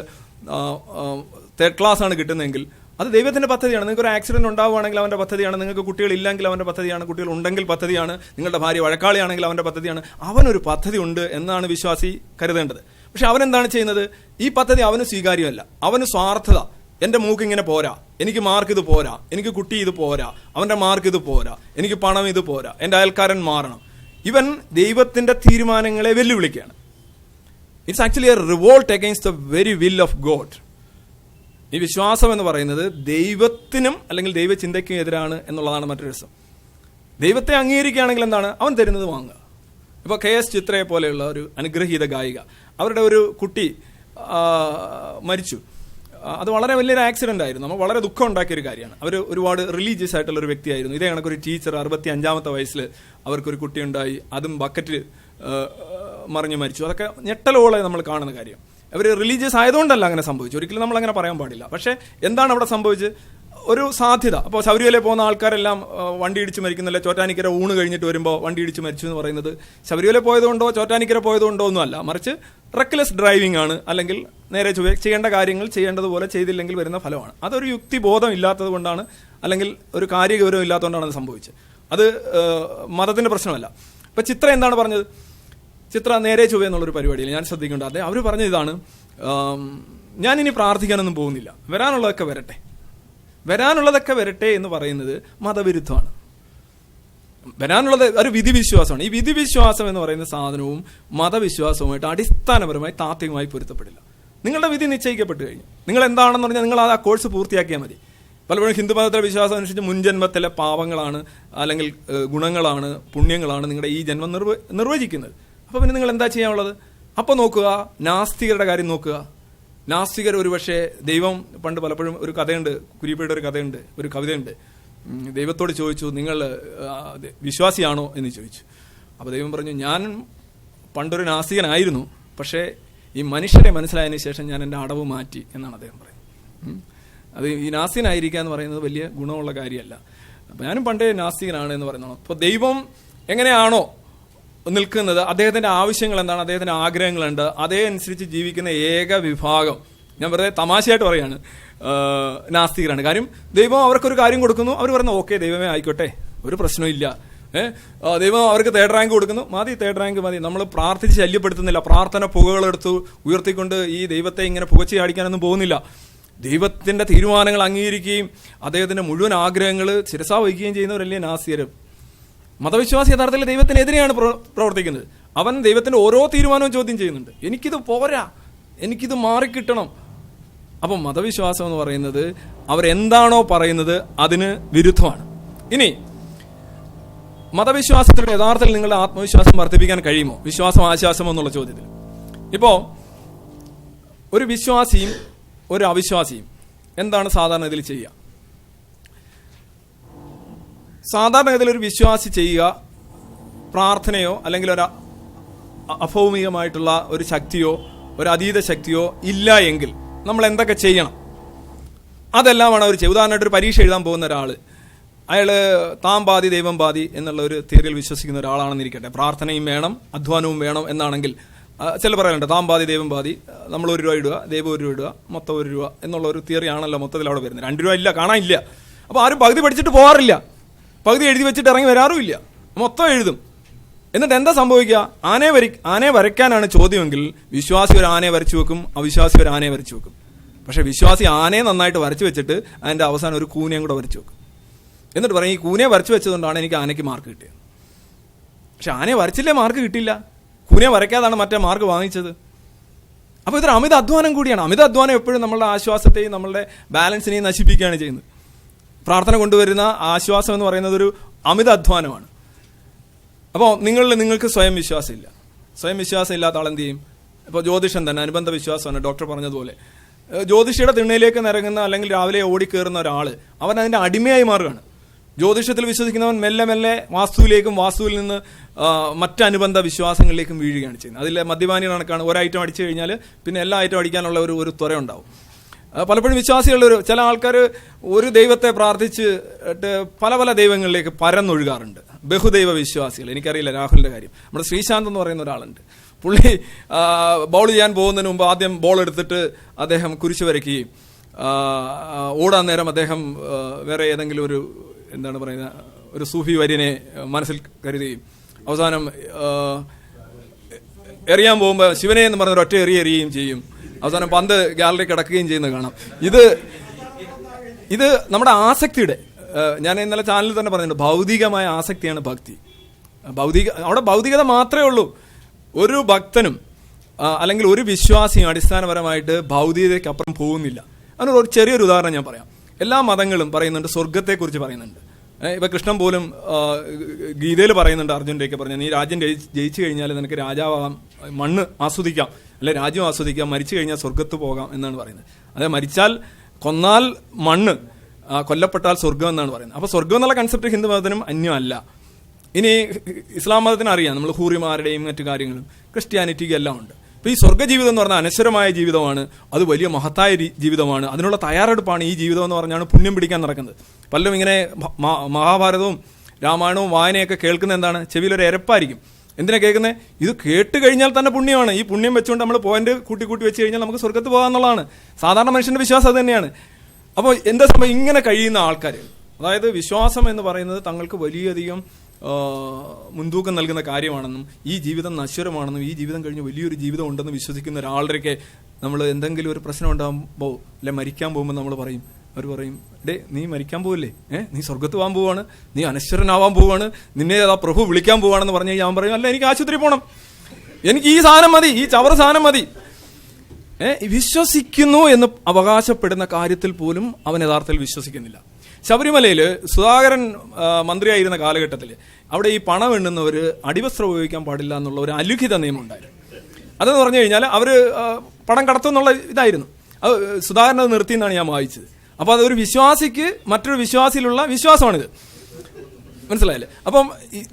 3rd ക്ലാസ് ആണ് കിട്ടുന്നതെങ്കിൽ അത് ദൈവത്തിന്റെ പദ്ധതിയാണ്. നിങ്ങൾക്ക് ഒരു ആക്സിഡന്റ് ഉണ്ടാവുകയാണെങ്കിൽ അവന്റെ പദ്ധതിയാണ്. നിങ്ങൾക്ക് കുട്ടികളില്ലെങ്കിൽ അവന്റെ പദ്ധതിയാണ്. കുട്ടികൾ ഉണ്ടെങ്കിൽ പദ്ധതിയാണ്. നിങ്ങളുടെ ഭാര്യ വഴക്കാളിയാണെങ്കിൽ അവന്റെ പദ്ധതിയാണ്. അവനൊരു പദ്ധതി ഉണ്ട് എന്നാണ് വിശ്വാസി കരുതേണ്ടത്. പക്ഷെ അവനെന്താണ് ചെയ്യുന്നത്? ഈ പദ്ധതി അവന് സ്വീകാര്യമല്ല, അവന് സ്വാർത്ഥത. എന്റെ മൂക്ക് ഇങ്ങനെ പോരാ, എനിക്ക് മാർക്ക് ഇത് പോരാ, എനിക്ക് കുട്ടി ഇത് പോരാ, അവന്റെ മാർക്ക് ഇത് പോരാ, എനിക്ക് പണം ഇത് പോരാ, എന്റെ അയൽക്കാരൻ മാറണം. ഇവൻ ദൈവത്തിന്റെ തീരുമാനങ്ങളെ വെല്ലുവിളിക്കുകയാണ്. It's actually a revolt against the very will of God. ഈ വിശ്വാസം എന്ന് പറയുന്നത് ദൈവത്തിനും അല്ലെങ്കിൽ ദൈവചിന്തയ്ക്കും എതിരാണ് എന്നുള്ളതാണ് മറ്റൊരു രസം. ദൈവത്തെ അംഗീകരിക്കുകയാണെങ്കിൽ എന്താണ്? അവൻ തരുന്നത് വാങ്ങുക. ഇപ്പോൾ KS ചിത്രയെ പോലെയുള്ള ഒരു അനുഗ്രഹീത ഗായിക, അവരുടെ ഒരു കുട്ടി മരിച്ചു. അത് വളരെ വലിയൊരു ആക്സിഡന്റ് ആയിരുന്നു. നമ്മൾ വളരെ ദുഃഖം ഉണ്ടാക്കിയൊരു കാര്യമാണ്. അവർ ഒരുപാട് റിലീജിയസ് ആയിട്ടുള്ള ഒരു വ്യക്തിയായിരുന്നു. ഇതേ കണക്കൊരു ടീച്ചർ 65ാമത്തെ വയസ്സിൽ അവർക്കൊരു കുട്ടി ഉണ്ടായി, അതും ബക്കറ്റിൽ മറിഞ്ഞു മരിച്ചു. അതൊക്കെ ഞെട്ടലോളെ നമ്മൾ കാണുന്ന കാര്യം. അവർ റിലീജിയസ് ആയതുകൊണ്ടല്ല അങ്ങനെ സംഭവിച്ചു, ഒരിക്കലും നമ്മൾ അങ്ങനെ പറയാൻ പാടില്ല. പക്ഷേ എന്താണ് അവിടെ സംഭവിച്ചത്? ഒരു സാധ്യത. അപ്പോൾ ശബരിമലയിൽ പോകുന്ന ആൾക്കാരെല്ലാം വണ്ടി ഇടിച്ച് മരിക്കുന്നില്ല. ചോറ്റാനിക്കര ഊണ് കഴിഞ്ഞിട്ട് വരുമ്പോൾ വണ്ടി ഇടിച്ച് മരിച്ചു എന്ന് പറയുന്നത് ശബരിമല പോയതുകൊണ്ടോ ചോറ്റാനിക്കര പോയതുകൊണ്ടോ ഒന്നുമല്ല, മറിച്ച് റെക്ലെസ് ഡ്രൈവിംഗ് ആണ്. അല്ലെങ്കിൽ നേരെ ചെയ്യേണ്ട കാര്യങ്ങൾ ചെയ്യേണ്ടതുപോലെ ചെയ്തില്ലെങ്കിൽ വരുന്ന ഫലമാണ്. അതൊരു യുക്തിബോധം ഇല്ലാത്തത് കൊണ്ടാണ്, അല്ലെങ്കിൽ ഒരു കാര്യഗൗരവം ഇല്ലാത്തതുകൊണ്ടാണ് അത് സംഭവിച്ചത്. അത് മതത്തിന്റെ പ്രശ്നമല്ല. ഇപ്പൊ ചിത്ര എന്താണ് പറഞ്ഞത്? ചിത്ര നേരെ ചൊവ്വ എന്നുള്ളൊരു പരിപാടിയിൽ ഞാൻ ശ്രദ്ധിക്കേണ്ടത് അതെ അവർ പറഞ്ഞ ഇതാണ്, ഞാനിനി പ്രാർത്ഥിക്കാനൊന്നും പോകുന്നില്ല, വരാനുള്ളതൊക്കെ വരട്ടെ എന്ന് പറയുന്നത് മതവിരുദ്ധമാണ്. വരാനുള്ളത് ഒരു വിധിവിശ്വാസമാണ്. ഈ വിധിവിശ്വാസം എന്ന് പറയുന്ന സാധനവും മതവിശ്വാസവുമായിട്ട് അടിസ്ഥാനപരമായി താത്വികമായി പൊരുത്തപ്പെടില്ല. നിങ്ങളുടെ വിധി നിശ്ചയിക്കപ്പെട്ടു കഴിഞ്ഞു. നിങ്ങൾ എന്താണെന്ന് പറഞ്ഞാൽ നിങ്ങൾ ആ കോഴ്സ് പൂർത്തിയാക്കിയാൽ മതി. പലപ്പോഴും ഹിന്ദുമതത്തിലെ വിശ്വാസം അനുസരിച്ച് മുൻജന്മത്തിലെ പാവങ്ങളാണ് അല്ലെങ്കിൽ ഗുണങ്ങളാണ് പുണ്യങ്ങളാണ് നിങ്ങളുടെ ഈ ജന്മം നിർവചിക്കുന്നത്. അപ്പോൾ പിന്നെ നിങ്ങൾ എന്താ ചെയ്യാനുള്ളത്? അപ്പോൾ നോക്കുക, നാസ്തികരുടെ കാര്യം നോക്കുക. നാസ്തികർ ഒരുപക്ഷെ ദൈവം പണ്ട് പലപ്പോഴും ഒരു കഥയുണ്ട്, കുരിപ്പയുടെ ഒരു കഥയുണ്ട്, ഒരു കവിതയുണ്ട്. ദൈവത്തോട് ചോദിച്ചു, നിങ്ങൾ വിശ്വാസിയാണോ എന്ന് ചോദിച്ചു. അപ്പോൾ ദൈവം പറഞ്ഞു, ഞാൻ പണ്ടൊരു നാസ്തികനായിരുന്നു, പക്ഷേ ഈ മനുഷ്യരെ മനസ്സിലായതിനു ശേഷം ഞാൻ എൻ്റെ അടവ് മാറ്റി എന്നാണ് അദ്ദേഹം പറയുന്നത്. അത് ഈ നാസ്തികനായിരിക്കുക എന്ന് പറയുന്നത് വലിയ ഗുണമുള്ള കാര്യമല്ല. അപ്പം ഞാനും പണ്ടേ നാസ്തികനാണ് എന്ന് പറയുന്നതാണ്. അപ്പോൾ ദൈവം എങ്ങനെയാണോ നിൽക്കുന്നത്, അദ്ദേഹത്തിന്റെ ആവശ്യങ്ങൾ എന്താണ്, അദ്ദേഹത്തിന്റെ ആഗ്രഹങ്ങളുണ്ട്, അതേ അനുസരിച്ച് ജീവിക്കുന്ന ഏക വിഭാഗം, ഞാൻ വെറുതെ തമാശയായിട്ട് പറയാണ്, നാസ്തികരാണ്. കാര്യം ദൈവം അവർക്കൊരു കാര്യം കൊടുക്കുന്നു, അവർ പറയുന്നു ഓക്കെ ദൈവമേ ആയിക്കോട്ടെ, ഒരു പ്രശ്നമില്ല. ദൈവം അവർക്ക് 3rd റാങ്ക് കൊടുക്കുന്നു, മതി 3rd റാങ്ക് മതി. നമ്മൾ പ്രാർത്ഥിച്ച് ശല്യപ്പെടുത്തുന്നില്ല, പ്രാർത്ഥന പുകകളെടുത്ത് ഉയർത്തിക്കൊണ്ട് ഈ ദൈവത്തെ ഇങ്ങനെ പുകച്ച് ചാടിക്കാനൊന്നും പോകുന്നില്ല. ദൈവത്തിന്റെ തീരുമാനങ്ങൾ അംഗീകരിക്കുകയും അദ്ദേഹത്തിന്റെ മുഴുവൻ ആഗ്രഹങ്ങൾ ശിരസാ വഹിക്കുകയും ചെയ്യുന്നവരല്ലേ നാസ്തികരും. മതവിശ്വാസി യഥാർത്ഥത്തിൽ ദൈവത്തിനെതിരെയാണ് പ്രവർത്തിക്കുന്നത്. അവൻ ദൈവത്തിന്റെ ഓരോ തീരുമാനവും ചോദ്യം ചെയ്യുന്നുണ്ട്. എനിക്കിത് പോരാ, എനിക്കിത് മാറിക്കിട്ടണം, അപ്പം മതവിശ്വാസം എന്ന് പറയുന്നത് അവരെന്താണോ പറയുന്നത് അതിന് വിരുദ്ധമാണ്. ഇനി മതവിശ്വാസത്തിലൂടെ യഥാർത്ഥത്തിൽ നിങ്ങളുടെ ആത്മവിശ്വാസം വർദ്ധിപ്പിക്കാൻ കഴിയുമോ? വിശ്വാസം ആശ്വാസമോ എന്നുള്ള ചോദ്യത്തിൽ ഇപ്പോ ഒരു വിശ്വാസിയും ഒരു അവിശ്വാസിയും എന്താണ് സാധാരണ ഇതിൽ ചെയ്യുക? സാധാരണഗതിയിൽ ഒരു വിശ്വാസി ചെയ്യുക പ്രാർത്ഥനയോ അല്ലെങ്കിൽ ഒരു അഭൗമികമായിട്ടുള്ള ഒരു ശക്തിയോ ഒരു അതീത ശക്തിയോ ഇല്ല എങ്കിൽ നമ്മൾ എന്തൊക്കെ ചെയ്യണം അതെല്ലാമാണ് അവർ ചെയ്യുക. ഉദാഹരണമായിട്ട് ഒരു പരീക്ഷ എഴുതാൻ പോകുന്ന ഒരാൾ, അയാൾ താൻ പാതി ദൈവം പാതി എന്നുള്ള ഒരു തിയറിയിൽ വിശ്വസിക്കുന്ന ഒരാളാണെന്നിരിക്കട്ടെ, പ്രാർത്ഥനയും വേണം അധ്വാനവും വേണം എന്നാണെങ്കിൽ ചില പറയാനുണ്ട് താൻ പാതി ദൈവം പാതി, നമ്മൾ ₹1 ഇടുക ദൈവം ₹1 ഇടുക മൊത്തം ₹1 എന്നുള്ള ഒരു തിയറി ആണല്ലോ മൊത്തത്തിൽ അവിടെ വരുന്നത്. ₹2 ഇല്ല, കാണാനില്ല. അപ്പോൾ ആരും പകുതി പഠിച്ചിട്ട് പോകാറില്ല, പകുതി എഴുതി വെച്ചിട്ട് ഇറങ്ങി വരാറുമില്ല, മൊത്തം എഴുതും. എന്നിട്ട് എന്താ സംഭവിക്കുക? ആനയെ വരയ്ക്കാനാണ് ചോദ്യമെങ്കിൽ വിശ്വാസി ഒരു ആനയെ വരച്ചു വെക്കും, അവിശ്വാസി ഒരു ആനയെ വരച്ചു വെക്കും. പക്ഷെ വിശ്വാസി ആനയെ നന്നായിട്ട് വരച്ചു വെച്ചിട്ട് അതിന്റെ അവസാനം ഒരു കൂനയും കൂടെ വരച്ചു വെക്കും. എന്നിട്ട് പറയും ഈ കൂനയെ വരച്ചു വെച്ചതുകൊണ്ടാണ് എനിക്ക് ആനയ്ക്ക് മാർക്ക് കിട്ടിയത്. പക്ഷെ ആനയെ വരച്ചില്ലേ മാർക്ക് കിട്ടില്ല, കൂനയെ വരയ്ക്കാതാണ് മറ്റേ മാർക്ക് വാങ്ങിച്ചത്. അപ്പോൾ ഇതൊരു അമിത അധ്വാനം കൂടിയാണ്. അമിത അധ്വാനം എപ്പോഴും നമ്മളുടെ ആശ്വാസത്തെയും നമ്മളുടെ ബാലൻസിനെയും നശിപ്പിക്കുകയാണ് ചെയ്യുന്നത്. പ്രാർത്ഥന കൊണ്ടുവരുന്ന ആശ്വാസം എന്ന് പറയുന്നത് ഒരു അമിത അധ്വാനമാണ്. അപ്പോൾ നിങ്ങൾക്ക് സ്വയം വിശ്വാസമില്ല. സ്വയം വിശ്വാസം ഇല്ലാത്ത ആളെന്ത് ചെയ്യും? ഇപ്പോൾ ജ്യോതിഷം തന്നെ അനുബന്ധ വിശ്വാസമാണ്. ഡോക്ടർ പറഞ്ഞതുപോലെ ജ്യോതിഷിയുടെ തിണ്ണയിലേക്ക് നിറങ്ങുന്ന അല്ലെങ്കിൽ രാവിലെ ഓടിക്കേറുന്ന ഒരാൾ അവൻ അതിൻ്റെ അടിമയായി മാറുകയാണ്. ജ്യോതിഷത്തിൽ വിശ്വസിക്കുന്നവൻ മെല്ലെ മെല്ലെ വാസ്തുവിലേക്കും വാസ്തുവിൽ നിന്ന് മറ്റനുബന്ധ വിശ്വാസങ്ങളിലേക്കും വീഴുകയാണ് ചെയ്യുന്നത്. അതിലെ മദ്യപാനി കണക്കാണ്. ഒരൈറ്റം അടിച്ചു കഴിഞ്ഞാൽ പിന്നെ എല്ലാ ഐറ്റം അടിക്കാനുള്ള ഒരു ത്വര ഉണ്ടാവും. പലപ്പോഴും വിശ്വാസികളുടെ ചില ആൾക്കാർ ഒരു ദൈവത്തെ പ്രാർത്ഥിച്ചിട്ട് പല പല ദൈവങ്ങളിലേക്ക് പരന്നൊഴുകാറുണ്ട്. ബഹുദൈവ വിശ്വാസികൾ. എനിക്കറിയില്ല രാഹുലിന്റെ കാര്യം. നമ്മുടെ ശ്രീശാന്ത് എന്ന് പറയുന്ന ഒരാളുണ്ട്. പുള്ളി ബോൾ ചെയ്യാൻ പോകുന്നതിന് മുമ്പ് ആദ്യം ബോൾ എടുത്തിട്ട് അദ്ദേഹം കുരിശ് വരയ്ക്കുകയും ഓടാൻ നേരം അദ്ദേഹം വേറെ ഏതെങ്കിലും ഒരു എന്താണ് പറയുന്ന ഒരു സൂഫി വര്യനെ മനസ്സിൽ കരുതുകയും അവസാനം എറിയാൻ പോകുമ്പോൾ ശിവനെ എന്ന് പറഞ്ഞ ഒറ്റ എറിയുകയും ചെയ്യും. അവസാനം പന്ത് ഗാലറി കിടക്കുകയും ചെയ്യുന്നത് കാണാം. ഇത് നമ്മുടെ ആസക്തിയുടെ, ഞാൻ ഇന്നലെ ചാനലിൽ തന്നെ പറഞ്ഞിട്ടുണ്ട്, ഭൗതികമായ ആസക്തിയാണ് ഭക്തി. അവിടെ ഭൗതികത മാത്രമേ ഉള്ളൂ. ഒരു ഭക്തനും അല്ലെങ്കിൽ ഒരു വിശ്വാസിയും അടിസ്ഥാനപരമായിട്ട് ഭൗതികതയ്ക്കപ്പുറം പോകുന്നില്ല. അതിനൊരു ചെറിയൊരു ഉദാഹരണം ഞാൻ പറയാം. എല്ലാ മതങ്ങളും പറയുന്നുണ്ട്, സ്വർഗത്തെക്കുറിച്ച് പറയുന്നുണ്ട്. ഇപ്പൊ കൃഷ്ണൻ പോലും ഗീതയിൽ പറയുന്നുണ്ട്, അർജുനൻ്റെയൊക്കെ പറഞ്ഞു, നീ രാജ്യം ജയിച്ചു കഴിഞ്ഞാൽ നിനക്ക് രാജാവാകാം, മണ്ണ് ആസ്വദിക്കാം, അല്ലെ രാജ്യം ആസ്വദിക്കാം, മരിച്ചു കഴിഞ്ഞാൽ സ്വർഗത്ത് പോകാം എന്നാണ് പറയുന്നത്. അതായത് മരിച്ചാൽ കൊന്നാൽ മണ്ണ്, കൊല്ലപ്പെട്ടാൽ സ്വർഗം എന്നാണ് പറയുന്നത്. അപ്പോൾ സ്വർഗം എന്നുള്ള കൺസെപ്റ്റ് ഹിന്ദു മതത്തിനും അന്യമല്ല. ഇനി ഇസ്ലാം മതത്തിന് അറിയാം, നമ്മൾ ഹൂറിമാരുടെയും മറ്റു കാര്യങ്ങളും ക്രിസ്ത്യാനിറ്റിക്കും എല്ലാം ഉണ്ട്. അപ്പോൾ ഈ സ്വർഗ്ഗജീവിതം എന്ന് പറഞ്ഞാൽ അനശ്വരമായ ജീവിതമാണ്, അത് വലിയ മഹത്തായ ജീവിതമാണ്, അതിനുള്ള തയ്യാറെടുപ്പാണ് ഈ ജീവിതം എന്ന് പറഞ്ഞാണ് പുണ്യം പിടിക്കാൻ നടക്കുന്നത്. പലരും ഇങ്ങനെ മഹാഭാരതവും രാമായണവും വായനയൊക്കെ കേൾക്കുന്ന എന്താണ്, ചെവിയിലൊരു എരപ്പായിരിക്കും. എന്തിനാ കേൾക്കുന്നത്? ഇത് കേട്ട് കഴിഞ്ഞാൽ തന്നെ പുണ്യമാണ്. ഈ പുണ്യം വെച്ചുകൊണ്ട് നമ്മൾ പോയിന്റ് കൂട്ടി വെച്ച് കഴിഞ്ഞാൽ നമുക്ക് സ്വർഗത്ത് പോകാമെന്നുള്ളതാണ് സാധാരണ മനുഷ്യന്റെ വിശ്വാസം. അത് തന്നെയാണ്. അപ്പോൾ എന്താ സംഭവം? ഇങ്ങനെ കഴിയുന്ന ആൾക്കാർ, അതായത് വിശ്വാസം എന്ന് പറയുന്നത് തങ്ങൾക്ക് വലിയധികം മുൻതൂക്കം നൽകുന്ന കാര്യമാണെന്നും ഈ ജീവിതം നശ്വരമാണെന്നും ഈ ജീവിതം കഴിഞ്ഞ് വലിയൊരു ജീവിതം ഉണ്ടെന്ന് വിശ്വസിക്കുന്ന ഒരാളുടെയൊക്കെ നമ്മൾ എന്തെങ്കിലും ഒരു പ്രശ്നം ഉണ്ടാകുമ്പോൾ അല്ലെ മരിക്കാൻ പോകുമ്പോൾ നമ്മൾ പറയും, അവർ പറയും, നീ മരിക്കാൻ പോവില്ലേ, നീ സ്വർഗത്ത് പോകാൻ പോവാണ്, നീ അനശ്വരനാവാൻ പോവാണ്, നിന്നെ ആ പ്രഭു വിളിക്കാൻ പോവാണെന്ന് പറഞ്ഞു കഴിഞ്ഞാൽ ഞാൻ പറയും, അല്ല എനിക്ക് ആശുപത്രി പോകണം, എനിക്ക് ഈ സാധനം മതി, ഈ ചവറ സാധനം മതി. വിശ്വസിക്കുന്നു എന്ന് അവകാശപ്പെടുന്ന കാര്യത്തിൽ പോലും അവൻ യഥാർത്ഥത്തിൽ വിശ്വസിക്കുന്നില്ല. ശബരിമലയിൽ സുധാകരൻ മന്ത്രിയായിരുന്ന കാലഘട്ടത്തിൽ അവിടെ ഈ പണം എണ്ണുന്നവർ അടിവസ്ത്രം ഉപയോഗിക്കാൻ പാടില്ല എന്നുള്ള ഒരു അലിഖിത നിയമം ഉണ്ടായിരുന്നു. അതെന്ന് പറഞ്ഞു കഴിഞ്ഞാൽ അവർ പണം കടത്തും എന്നുള്ള ഇതായിരുന്നു. അത് സുധാകരൻ അത് നിർത്തി എന്നാണ് ഞാൻ വായിച്ചത്. അപ്പോൾ അതൊരു വിശ്വാസിക്ക് മറ്റൊരു വിശ്വാസിയിലുള്ള വിശ്വാസമാണിത്. മനസ്സിലായില്ലേ? അപ്പം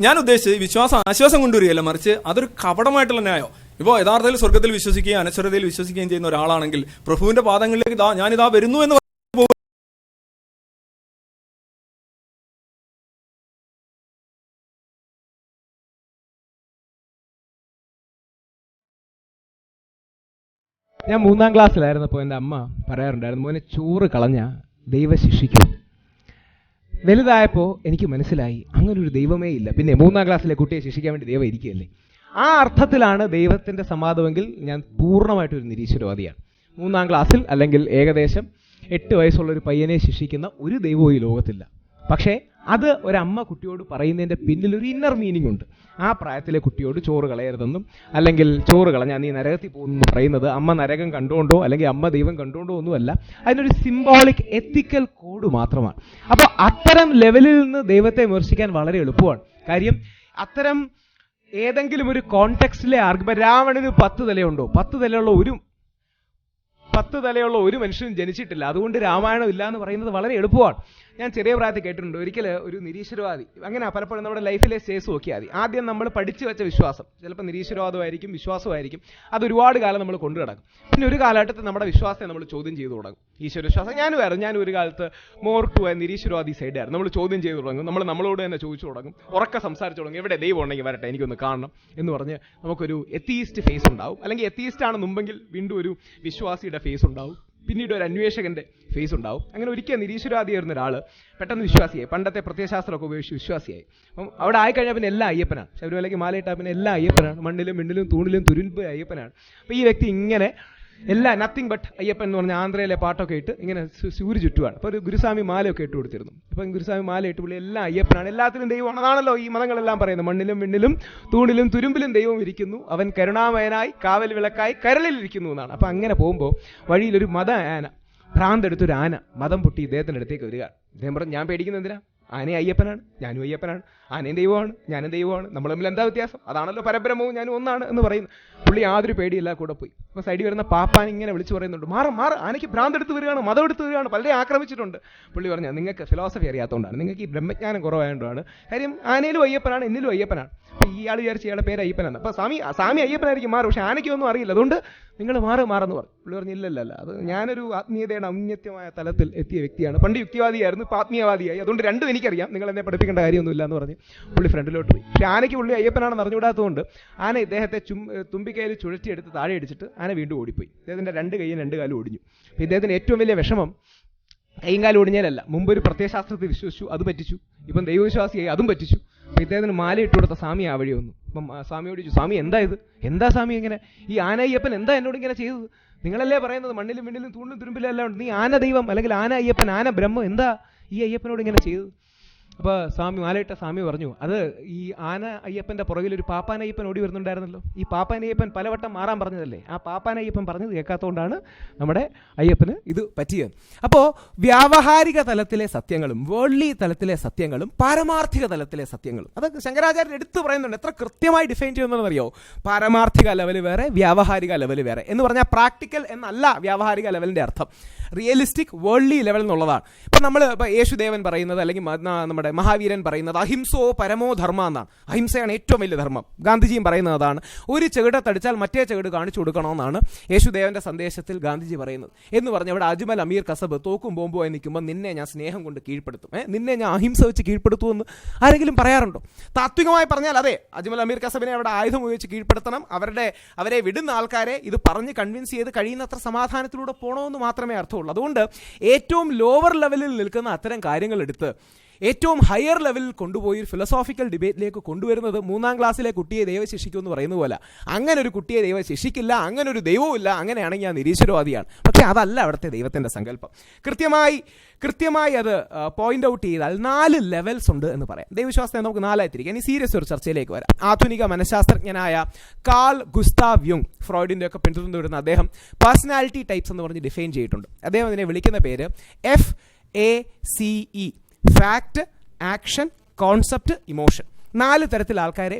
ഞാൻ ഉദ്ദേശിച്ചത് വിശ്വാസം ആശ്വാസം കൊണ്ടുവരികയല്ല, മറിച്ച് അതൊരു കപടമായിട്ടുള്ള ന്യായം. ഇപ്പോൾ യഥാർത്ഥത്തിൽ സ്വർഗത്തിൽ വിശ്വസിക്കുകയും അനശ്വരതയിൽ വിശ്വസിക്കുകയും ചെയ്യുന്ന ഒരാളാണെങ്കിൽ പ്രഭുവിന്റെ പാദങ്ങളിലേക്ക് ഞാനിതാ വരുന്നു എന്ന് ഞാൻ 3ാം ക്ലാസ്സിലായിരുന്നപ്പോൾ എൻ്റെ അമ്മ പറയാറുണ്ടായിരുന്നു, മോനെ ചോറ് കളഞ്ഞ ദൈവം ശിക്ഷിക്കും. വലുതായപ്പോൾ എനിക്ക് മനസ്സിലായി അങ്ങനൊരു ദൈവമേ ഇല്ല. പിന്നെ 3ാം ക്ലാസ്സിലെ കുട്ടിയെ ശിക്ഷിക്കാൻ വേണ്ടി ദൈവം ഇരിക്കുകയല്ലേ. ആ അർത്ഥത്തിലാണ് ദൈവത്തിന്റെ സമാധമെങ്കിൽ ഞാൻ പൂർണ്ണമായിട്ടൊരു നിരീശ്വരവാദിയാണ്. 3ാം ക്ലാസ്സിൽ അല്ലെങ്കിൽ ഏകദേശം 8 വയസ്സുള്ള ഒരു പയ്യനെ ശിക്ഷിക്കുന്ന ഒരു ദൈവവും ഈ ലോകത്തില്ല. പക്ഷേ അത് ഒരമ്മ കുട്ടിയോട് പറയുന്നതിൻ്റെ പിന്നിൽ ഒരു ഇന്നർ മീനിങ് ഉണ്ട്. ആ പ്രായത്തിലെ കുട്ടിയോട് ചോറ് കളയരുതെന്നും അല്ലെങ്കിൽ ചോറ് കളഞ്ഞാൽ നീ നരകത്തിൽ പോകുന്നു പറയുന്നത് അമ്മ നരകം കണ്ടുകൊണ്ടോ അല്ലെങ്കിൽ അമ്മ ദൈവം കണ്ടുകൊണ്ടോ ഒന്നുമല്ല. അതിനൊരു സിംബോളിക് എത്തിക്കൽ കോഡ് മാത്രമാണ്. അപ്പോൾ അത്തരം ലെവലിൽ നിന്ന് ദൈവത്തെ വിമർശിക്കാൻ വളരെ എളുപ്പമാണ്. കാര്യം അത്തരം ഏതെങ്കിലും ഒരു കോണ്ടെക്സ്റ്റിലെ ആർഗ്യുമെന്റ്, രാവണന് 10 തലയുണ്ടോ? 10 തലയുള്ള ഒരു മനുഷ്യനും ജനിച്ചിട്ടില്ല, അതുകൊണ്ട് രാമായണം ഇല്ല എന്ന് പറയുന്നത് വളരെ എളുപ്പമാണ്. ഞാൻ ചെറിയ പ്രായത്തിൽ കേട്ടിട്ടുണ്ട്, ഒരിക്കൽ ഒരു നിരീശ്വരവാദി, അങ്ങനെ പലപ്പോഴും നമ്മുടെ ലൈഫിലെ സ്റ്റേസ് നോക്കിയാൽ മതി. ആദ്യം നമ്മൾ പഠിച്ചു വെച്ച വിശ്വാസം, ചിലപ്പോൾ നിരീശ്വരവാദമായിരിക്കും, വിശ്വാസമായിരിക്കും, അത് ഒരുപാട് കാലം നമ്മൾ കൊണ്ടു കിടക്കും. പിന്നെ ഒരു കാലഘട്ടത്തിൽ നമ്മുടെ വിശ്വാസത്തെ നമ്മൾ ചോദ്യം ചെയ്തു തുടങ്ങും. ഈശ്വര വിശ്വാസം ഞാൻ ഒരു കാലത്ത് മോർ ടു നിരീശ്വരവാദി സൈഡായിരുന്നു. നമ്മൾ ചോദ്യം ചെയ്തു തുടങ്ങും, നമ്മളോട് തന്നെ ചോദിച്ചു തുടങ്ങും, ഉറക്കെ സംസാരിച്ചു തുടങ്ങും, എവിടെ ദൈവം ഉണ്ടെങ്കിൽ വരട്ടെ, എനിക്കൊന്ന് കാണണം എന്ന് പറഞ്ഞ് നമുക്കൊരു എത്തീസ്റ്റ് ഫേസ് ഉണ്ടാവും. അല്ലെങ്കിൽ എത്തീസ്റ്റ് ആണ് മുമ്പെങ്കിൽ വീണ്ടും ഒരു വിശ്വാസിയുടെ ഫേസ് ഉണ്ടാവും, പിന്നീട് ഒരു അന്വേഷകന്റെ ഫേസ് ഉണ്ടാവും. അങ്ങനെ ഒരിക്കൽ നിരീശ്വരവാദിയായിരുന്ന ഒരാൾ പെട്ടെന്ന് വിശ്വാസിയായി, പണ്ടത്തെ പ്രത്യയശാസ്ത്രമൊക്കെ ഉപയോഗിച്ച് വിശ്വാസിയായി. അപ്പം അവിടെ ആയിക്കഴിഞ്ഞാൽ പിന്നെ എല്ലാം അയ്യപ്പനാണ്. ശബരിമലയ്ക്ക് മാലയിട്ടാൽ പിന്നെ എല്ലാം അയ്യപ്പനാണ്, മണ്ണിലും മിണ്ണിലും തൂണിലും തുരുമ്പ് അയ്യപ്പനാണ്. അപ്പോൾ ഈ വ്യക്തി ഇങ്ങനെ എല്ലാം നത്തിങ് ബട്ട് അയ്യപ്പൻ എന്ന് പറഞ്ഞ ആന്ധ്രയിലെ പാട്ടൊക്കെ ഇട്ട് ഇങ്ങനെ സൂര്യ ചുറ്റുവാണ്. അപ്പോൾ ഒരു ഗുരുസ്വാമി മാലയൊക്കെ ഇട്ട് കൊടുത്തിരുന്നു. അപ്പം ഗുരുസ്വാമി മാല ഇട്ട് പുള്ളി എല്ലാം അയ്യപ്പനാണ്, എല്ലാത്തിലും ദൈവമാണ്. അതാണല്ലോ ഈ മതങ്ങളെല്ലാം പറയുന്നത്, മണ്ണിലും മിണ്ണിലും തൂണിലും തുരുമ്പിലും ദൈവം ഇരിക്കുന്നു, അവൻ കരുണാമയനായി കാവൽ വിളക്കായി കരളിലിരിക്കുന്നു എന്നാണ്. അപ്പം അങ്ങനെ പോകുമ്പോൾ വഴിയിലൊരു ആന, ഭ്രാന്തെടുത്തൊരു ആന മതം പൊട്ടി ഇദ്ദേഹത്തിൻ്റെ അടുത്തേക്ക് വരിക. ഇദ്ദേഹം പറഞ്ഞു, ഞാൻ പേടിക്കുന്നത് എന്തിനാ? ആനയും അയ്യപ്പനാണ്, ഞാനും അയ്യപ്പനാണ്, ആനയും ദൈവമാണ്, ഞാനും ദൈവമാണ്, നമ്മൾ തമ്മിൽ എന്താ വ്യത്യാസം? അതാണല്ലോ പരബ്രഹ്മവും ഞാനും ഒന്നാണ് എന്ന് പറയുന്നു. പുള്ളി യാതൊരു പേടിയില്ല, കൂടെ പോയി. അപ്പോൾ സൈഡിൽ വരുന്ന പാപ്പാൻ ഇങ്ങനെ വിളിച്ചു പറയുന്നുണ്ട്, മാറ്, ആനയ്ക്ക് ഭ്രാന്തെടുത്ത് വരികയാണ്, മതം എടുത്ത് വരികയാണ്, പലരെ ആക്രമിച്ചിട്ടുണ്ട്. പുള്ളി പറഞ്ഞു, നിങ്ങൾക്ക് ഫിലോസഫി അറിയാത്തതുകൊണ്ടാണ്, നിങ്ങൾക്ക് ഈ ബ്രഹ്മജ്ഞാനം കുറവായതുകൊണ്ടാണ്. കാര്യം ആനയിലും അയ്യപ്പനാണ്, എന്നിലും അയ്യപ്പനാണ്. അപ്പോൾ ഇയാൾ വിചാരിച്ച് ഇയാളുടെ പേര് അയ്യപ്പനാണ്. അപ്പോൾ സ്വാമി അയ്യപ്പനായിരിക്കും മാറും, പക്ഷേ ആനയ്ക്കൊന്നും അറിയില്ല, അതുകൊണ്ട് നിങ്ങൾ മാറെന്ന് പറഞ്ഞു. പുള്ളി പറഞ്ഞു, ഇല്ലല്ല, അത് ഞാനൊരു ആത്മീയതയുടെ ഔന്നത്യമായ തലത്തിൽ എത്തിയ വ്യക്തിയാണ്, പണ്ട് യുക്തിവാദിയായിരുന്നു, ഇപ്പോൾ ആത്മീയവാദിയായി, അതുകൊണ്ട് രണ്ടും എനിക്കറിയാം, നിങ്ങൾ എന്നെ പഠിപ്പിക്കേണ്ട കാര്യമൊന്നുമില്ല എന്ന് പറഞ്ഞ് പുള്ളി ഫ്രണ്ടിലോട്ട് പോയി. പക്ഷേ ആനയ്ക്ക് പുള്ളി അയ്യപ്പനാണെന്ന് അറിഞ്ഞുകൂടാത്തതുകൊണ്ട് ആന ഇദ്ദേഹത്തെ തുമ്പിക്കയിൽ ചുഴറ്റിയെടുത്ത് താഴെ അടിച്ചിട്ട് ആന വീണ്ടും ഓടിപ്പോയി. ഇദ്ദേഹത്തിൻ്റെ 2 കൈയും 2 കാലും ഒടിഞ്ഞു. അപ്പോൾ ഇദ്ദേഹത്തിന് ഏറ്റവും വലിയ വിഷമം കൈയും കാലും ഒടിഞ്ഞാലല്ല, മുമ്പ് ഒരു പ്രത്യയശാസ്ത്രത്തിൽ വിശ്വസിച്ചു, അത് പറ്റിച്ചു, ഇപ്പം ദൈവവിശ്വാസിയായി, അതും പറ്റിച്ചു. അപ്പോൾ ഇദ്ദേഹത്തിന് മാല ഇട്ട് കൊടുത്ത സ്വാമി ആ വഴി വന്നു. അപ്പം സ്വാമിയോട് ചോദിച്ചു, സ്വാമി എന്താ സ്വാമി ഇങ്ങനെ, ഈ ആന അയ്യപ്പൻ എന്താ എന്നോട് ഇങ്ങനെ ചെയ്തത്? നിങ്ങളല്ലേ പറയുന്നത് മണ്ണിലും മിണ്ണിലും തൂണിലും തുരുമ്പിലും എല്ലാം ഉണ്ട്, നീ ആന ദൈവം അല്ലെങ്കിൽ ആന അയ്യപ്പൻ, ആന ബ്രഹ്മം, എന്താ ഈ അയ്യപ്പനോട് ഇങ്ങനെ ചെയ്തത്? അപ്പോൾ സ്വാമി മാലയിട്ട സ്വാമി പറഞ്ഞു, അത് ഈ ആന അയ്യപ്പൻ്റെ പുറകിൽ ഒരു പാപ്പാൻ അയ്യപ്പൻ ഓടി വരുന്നുണ്ടായിരുന്നല്ലോ, ഈ പാപ്പാൻ അയ്യപ്പൻ പലവട്ടം മാറാൻ പറഞ്ഞതല്ലേ, ആ പാപ്പാൻ അയ്യപ്പൻ പറഞ്ഞത് കേൾക്കാത്തതുകൊണ്ടാണ് നമ്മുടെ അയ്യപ്പന് ഇത് പറ്റിയത്. അപ്പോൾ വ്യാവഹാരിക തലത്തിലെ സത്യങ്ങളും വേൾഡ്ലി തലത്തിലെ സത്യങ്ങളും പാരമാർത്ഥിക തലത്തിലെ സത്യങ്ങളും, അത് ശങ്കരാചാര്യർ എടുത്തു പറയുന്നുണ്ട്. എത്ര കൃത്യമായി ഡിഫൈൻ ചെയ്യുന്നതെന്നറിയോ? പാരമാർത്ഥിക ലെവൽ വേറെ, വ്യാവഹാരിക ലെവൽ വേറെ എന്ന് പറഞ്ഞാൽ പ്രാക്ടിക്കൽ എന്നല്ല വ്യാവഹാരിക ലെവലിൻ്റെ അർത്ഥം, റിയലിസ്റ്റിക് വേൾഡ്ലി ലെവൽ എന്നുള്ളതാണ്. ഇപ്പോൾ യേശുദേവൻ പറയുന്നത് അല്ലെങ്കിൽ നമ്മുടെ മഹാവീരൻ പറയുന്നത് അഹിംസോ പരമോ ധർമ്മ എന്നാണ്. അഹിംസയാണ് ഏറ്റവും വലിയ ധർമ്മം. ഗാന്ധിജിയും പറയുന്നത് അതാണ്. ഒരു ചെകിടത്തടിച്ചാൽ മറ്റേ ചെകിട് കാണിച്ചു കൊടുക്കണമെന്നാണ് യേശുദേവന്റെ സന്ദേശത്തിൽ ഗാന്ധിജി പറയുന്നത്. എന്ന് പറഞ്ഞാൽ ഇവിടെ അജ്മൽ അമീർ കസബ് തോക്കും ബോംബുമായി നിൽക്കുമ്പോൾ നിന്നെ ഞാൻ സ്നേഹം കൊണ്ട് കീഴ്പ്പെടുത്തും, നിന്നെ ഞാൻ അഹിംസ വെച്ച് കീഴ്പ്പെടുത്തുമെന്ന് ആരെങ്കിലും പറയാറുണ്ടോ? താത്വികമായി പറഞ്ഞാൽ അതെ, അജ്മൽ അമീർ കസബിനെ അവിടെ ആയുധം ഉപയോഗിച്ച് കീഴ്പ്പെടുത്തണം, അവരെ വിടുന്ന ആൾക്കാരെ ഇത് പറഞ്ഞ് കൺവിൻസ് ചെയ്ത് കഴിയുന്നത്ര സമാധാനത്തിലൂടെ പോകണമെന്ന് മാത്രമേ അർത്ഥമുള്ളൂ. അതുകൊണ്ട് ഏറ്റവും ലോവർ ലെവലിൽ നിൽക്കുന്ന അത്തരം കാര്യങ്ങൾ എടുത്ത് ഏറ്റവും ഹയർ ലെവലിൽ കൊണ്ടുപോയി ഫിലോസോഫിക്കൽ ഡിബേറ്റിലേക്ക് കൊണ്ടുവരുന്നത് 3ാം ക്ലാസ്സിലെ കുട്ടിയെ ദൈവം ശിക്ഷിക്കുമെന്ന് പറയുന്ന പോലെ. അങ്ങനെ ഒരു കുട്ടിയെ ദൈവം ശിക്ഷിക്കില്ല, അങ്ങനെ ഒരു ദൈവവും ഇല്ല, അങ്ങനെയാണെങ്കിൽ ഞാൻ നിരീശ്വരവാദിയാണ്. പക്ഷേ അതല്ല അവിടുത്തെ ദൈവത്തിൻ്റെ സങ്കല്പം. കൃത്യമായി അത് പോയിന്റ് ഔട്ട് ചെയ്താൽ 4 ലെവൽസ് ഉണ്ട് എന്ന് പറയാം. ദൈവവിശ്വാസത്തെ നമുക്ക് 4 തിരിക്കാം. ഇനി സീരിയസ് ഒരു ചർച്ചയിലേക്ക് വരാം. ആധുനിക മനഃശാസ്ത്രജ്ഞനായ കാൾ ഗുസ്താവ് യുങ്, ഫ്രോയിഡിൻ്റെ ഒക്കെ പിന്തുടർന്നു വരുന്ന അദ്ദേഹം പേഴ്സണാലിറ്റി ടൈപ്സ് എന്ന് പറഞ്ഞ് ഡിഫൈൻ ചെയ്തിട്ടുണ്ട്. അദ്ദേഹം അതിനെ വിളിക്കുന്ന പേര് FACE, fact, action, concept, emotion. 4 തരത്തിൽ ആൾക്കാരെ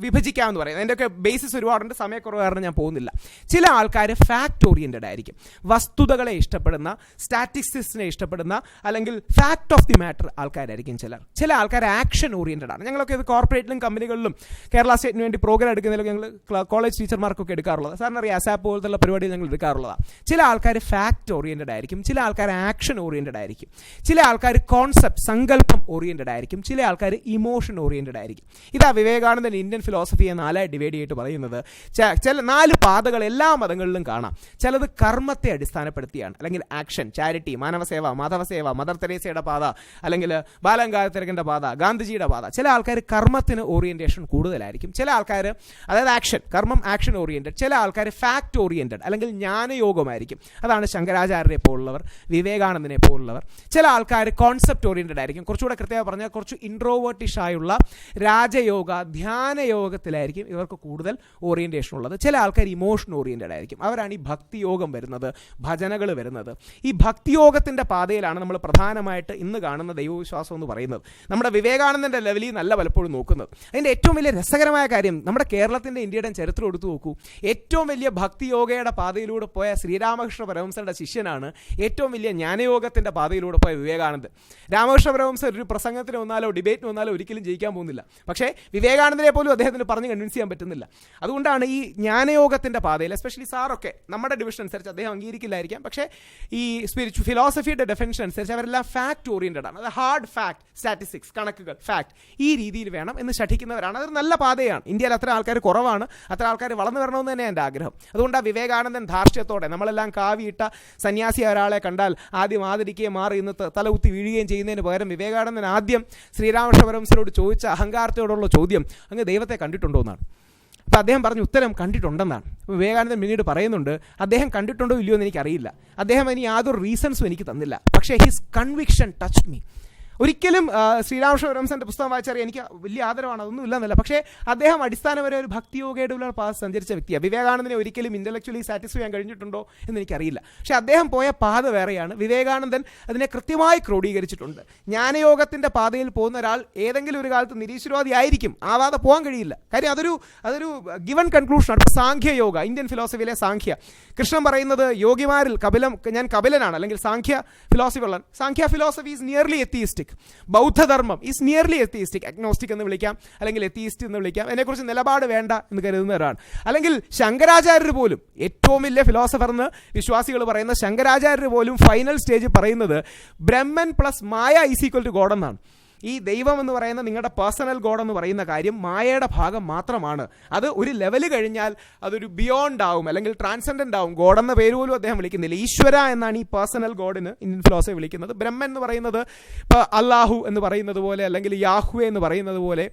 വിഭജിക്കാമെന്ന് പറയുന്നത്. അതിൻ്റെയൊക്കെ ബേസിസ് ഒരുപാടുണ്ട്, സമയക്കുറവ് കാരണം ഞാൻ പോകുന്നില്ല. ചില ആൾക്കാർ ഫാക്ട് ഓറിയൻറ്റഡ് ആയിരിക്കും, വസ്തുതകളെ ഇഷ്ടപ്പെടുന്ന, സ്റ്റാറ്റിസ്റ്റിക്സിനെ ഇഷ്ടപ്പെടുന്ന അല്ലെങ്കിൽ ഫാക്ട് ഓഫ് ദി മാറ്റർ ആൾക്കാരായിരിക്കും ചില ആൾക്കാർ ആക്ഷൻ ഓറിയൻറ്റഡ് ആണ്. ഞങ്ങളൊക്കെ ഇത് കോർപ്പറേറ്റിലും കമ്പനികളിലും കേരള സ്റ്റേറ്റിന് വേണ്ടി പ്രോഗ്രാം എടുക്കുന്നതിലൊക്കെ ഞങ്ങൾ കോളേജ് ടീച്ചർമാർക്കൊക്കെ എടുക്കാറുള്ളത്. സാറിന് അറിയാം, അസാപ്പ് പോലത്തുള്ള പരിപാടികൾ ഞങ്ങൾ എടുക്കാറുള്ളതാണ്. ചില ആൾക്കാർ ഫാക്ട് ഓറിയൻറ്റഡ് ആയിരിക്കും, ചില ആൾക്കാർ ആക്ഷൻ ഓറിയൻറ്റഡ് ആയിരിക്കും, ചില ആൾക്കാർ കോൺസെപ്റ്റ്, സങ്കല്പം ഓറിയൻറ്റഡ് ആയിരിക്കും, ചില ആൾക്കാർ ഇമോഷൻ ഓറിയൻറ്റഡ് ഓറിയന്റഡ് ആയിരിക്കും. ഇതാ വിവേകാനന്ദൻ ഇന്ത്യൻ ഫിലോസഫിയെ 4 ഡിവൈഡ് ചെയ്തിട്ട് പറയുന്നത്. ചില 4 പാതകൾ എല്ലാ മതങ്ങളിലും കാണാം. ചിലത് കർമ്മത്തെ അടിസ്ഥാനപ്പെടുത്തിയാണ്, അല്ലെങ്കിൽ ആക്ഷൻ, ചാരിറ്റി, മാനവസേവ, മാധവസേവ, മദർ തെരേസയുടെ പാത, അല്ലെങ്കിൽ ബാലഗംഗാധരന്റെ പാത, ഗാന്ധിജിയുടെ പാത. ചില ആൾക്കാർ കർമ്മത്തിന് ഓറിയന്റേഷൻ കൂടുതലായിരിക്കും. ചില ആൾക്കാർ, അതായത് ആക്ഷൻ, കർമ്മം ആക്ഷൻ ഓറിയന്റഡ്. ചില ആൾക്കാർ ഫാക്ട് ഓറിയന്റഡ് അല്ലെങ്കിൽ ജ്ഞാനയോഗമായിരിക്കും. അതാണ് ശങ്കരാചാര്യരെ പോലുള്ളവർ, വിവേകാനന്ദനെ പോലുള്ളവർ. ചില ആൾക്കാർ കോൺസെപ്റ്റ് ഓറിയന്റഡ് ആയിരിക്കും. കുറച്ചുകൂടെ കൃത്യമായി പറഞ്ഞാൽ കുറച്ച് ഇൻട്രോവേർട്ടിഷ് ആയുള്ള രാജയോഗ, ധ്യാനയോഗത്തിലായിരിക്കും ഇവർക്ക് കൂടുതൽ ഓറിയന്റേഷൻ ഉള്ളത്. ചില ആൾക്കാർ ഇമോഷൻ ഓറിയന്റഡ് ആയിരിക്കും. അവരാണ് ഈ ഭക്തിയോഗം വരുന്നത്, ഭജനകൾ വരുന്നത്. ഈ ഭക്തിയോഗത്തിന്റെ പാതയിലാണ് നമ്മൾ പ്രധാനമായിട്ട് ഇന്ന് കാണുന്ന ദൈവവിശ്വാസം എന്ന് പറയുന്നത്. നമ്മുടെ വിവേകാനന്ദന്റെ ലെവലിൽ നല്ല പലപ്പോഴും നോക്കുന്നത്. അതിന്റെ ഏറ്റവും വലിയ രസകരമായ കാര്യം, നമ്മുടെ കേരളത്തിന്റെ ഇന്ത്യയുടെ ചരിത്രം എടുത്തു നോക്കൂ. ഏറ്റവും വലിയ ഭക്തിയോഗയുടെ പാതയിലൂടെ പോയ ശ്രീരാമകൃഷ്ണ പരമഹംസരുടെ ശിഷ്യനാണ് ഏറ്റവും വലിയ ജ്ഞാനയോഗത്തിന്റെ പാതയിലൂടെ പോയ വിവേകാനന്ദൻ. രാമകൃഷ്ണ പരമഹംസർ ഒരു പ്രസംഗത്തിന് വന്നാലോ ഡിബേറ്റിന് വന്നാലോ ഒരിക്കലും ജയിക്കാൻ പോകുന്നില്ല. പക്ഷേ വിവേകാനന്ദനെ പോലും അദ്ദേഹത്തിന് പറഞ്ഞ് കൺവിൻസ് ചെയ്യാൻ പറ്റുന്നില്ല. അതുകൊണ്ടാണ് ഈ ജ്ഞാനയോഗത്തിന്റെ പാതയിൽ, എസ്പെഷ്യലി സാറൊക്കെ നമ്മുടെ ഡിവിഷൻ അനുസരിച്ച് അദ്ദേഹം അംഗീകരിക്കില്ലായിരിക്കാം, പക്ഷേ ഈ ഫിലോസഫിയുടെ ഡെഫിനിഷൻ അനുസരിച്ച് അവരെല്ലാം ഫാക്ട് ഓറിയന്റഡ് ആണ്. അത് ഹാർഡ് ഫാക്ട്, സ്റ്റാറ്റിസ്റ്റിക്സ്, കണക്കുകൾ, ഫാക്ട്, ഈ രീതിയിൽ വേണം എന്ന് പഠിക്കുന്നവരാണ്. അതൊരു നല്ല പാതയാണ്. ഇന്ത്യയിൽ അത്ര ആൾക്കാർ കുറവാണ്. അത്ര ആൾക്കാർ വളർന്നു വരണമെന്ന് തന്നെ എൻ്റെ ആഗ്രഹം. അതുകൊണ്ടാണ് വിവേകാനന്ദൻ ധാർഷ്ട്യത്തോടെ, നമ്മളെല്ലാം കാവിയിട്ട സന്യാസി ഒരാളെ കണ്ടാൽ ആദ്യം ആദരിക്കുകയും മാറി ഇന്ന് തലകുത്തി വീഴുകയും ചെയ്യുന്നതിന് പകരം വിവേകാനന്ദൻ ആദ്യം ശ്രീരാമകൃഷ്ണ പരമഹംസരോട് ചോദിച്ച അഹങ്കാരത്തോടുള്ള ചോദ്യം, അങ്ങ് ദൈവത്തെ കണ്ടിട്ടുണ്ടോ എന്നാണ്. അപ്പോൾ അദ്ദേഹം പറഞ്ഞ ഉത്തരം കണ്ടിട്ടുണ്ടെന്നാണ്. വിവേകാനന്ദൻ പിന്നീട് പറയുന്നുണ്ട്, അദ്ദേഹം കണ്ടിട്ടുണ്ടോ ഇല്ലയോ എന്ന് എനിക്കറിയില്ല, അദ്ദേഹം ഇനി യാതൊരു റീസൺസും എനിക്ക് തന്നില്ല, പക്ഷേ ഹിസ് കൺവിക്ഷൻ ടച്ച്ഡ് മീ. ഒരിക്കലും ശ്രീരാമകൃഷ്ണ പരമഹംസന്റെ പുസ്തകം വായിച്ചറിയാൻ എനിക്ക് വലിയ ആദരവാണ്, അതൊന്നും ഇല്ലെന്നല്ല, പക്ഷേ അദ്ദേഹം അടിസ്ഥാനപരമായ ഒരു ഭക്തിയോഗയുടെ പാത സഞ്ചരിച്ച വ്യക്തിയാണ്. വിവേകാനന്ദനെ ഒരിക്കലും ഇന്റലക്ച്വലി സാറ്റിസ്ഫൈ ചെയ്യാൻ കഴിഞ്ഞിട്ടുണ്ടോ എന്ന് എനിക്കറിയില്ല. പക്ഷേ അദ്ദേഹം പോയ പാത വേറെയാണ്. വിവേകാനന്ദൻ അതിനെ കൃത്യമായി ക്രോഡീകരിച്ചിട്ടുണ്ട്. ജ്ഞാനയോഗത്തിന്റെ പാതയിൽ പോകുന്ന ഒരാൾ ഏതെങ്കിലും ഒരു കാലത്ത് നിരീശ്വരവാദി ആയിരിക്കും, ആവാതെ പോകാൻ കഴിയില്ല. കാര്യം അതൊരു ഗിവൺ കൺക്ലൂഷനാണ്. ഇപ്പോൾ സാഖ്യയോഗ, ഇന്ത്യൻ ഫിലോസഫിയിലെ സാഖ്യ, കൃഷ്ണൻ പറയുന്നത് യോഗിമാരിൽ ഞാൻ കപിലനാണ്, അല്ലെങ്കിൽ സാഖ്യ ഫിലോസഫി ഉള്ള Sankhya philosophy is nearly atheistic. ബൗദ്ധധർമ്മം ഈസ് നിയർലി എത്തിയിസ്റ്റിക്. അഗ്നോസ്റ്റിക് എന്ന് വിളിക്കാം, അല്ലെങ്കിൽ എത്തിയിസ്റ്റ് എന്ന് വിളിക്കാം. അതിനെക്കുറിച്ച് നിലപാട് വേണ്ട എന്ന് കരുതുന്നവരാണ്. അല്ലെങ്കിൽ ശങ്കരാചാര്യർ പോലും, ഏറ്റവും വലിയ ഫിലോസഫർ എന്ന് വിശ്വാസികൾ പറയുന്ന ശങ്കരാചാര്യർ പോലും ഫൈനൽ സ്റ്റേജ് പറയുന്നത് Brahman plus Maya is equal to god എന്നാണ്. ഈ ദൈവം എന്ന് പറയുന്ന നിങ്ങളുടെ പേഴ്സണൽ ഗോഡ് എന്ന് പറയുന്ന കാര്യം മായയുടെ ഭാഗം മാത്രമാണ്. അത് ഒരു ലെവൽ കഴിഞ്ഞാൽ അതൊരു ബിയോണ്ട് ആവും, അല്ലെങ്കിൽ ട്രാൻസെൻഡന്റ് ആവും. ഗോഡ് എന്ന പേര് പോലും അദ്ദേഹം വിളിക്കുന്നില്ല. ഈശ്വര എന്നാണ് ഈ പേഴ്സണൽ ഗോഡിന് ഇന്ത്യൻ ഫിലോസഫി വിളിക്കുന്നത്. ബ്രഹ്മൻ എന്ന് പറയുന്നത് ഇപ്പോൾ അല്ലാഹു എന്ന് പറയുന്നത് പോലെ, അല്ലെങ്കിൽ യാഹ്വേ എന്ന് പറയുന്നത് പോലെ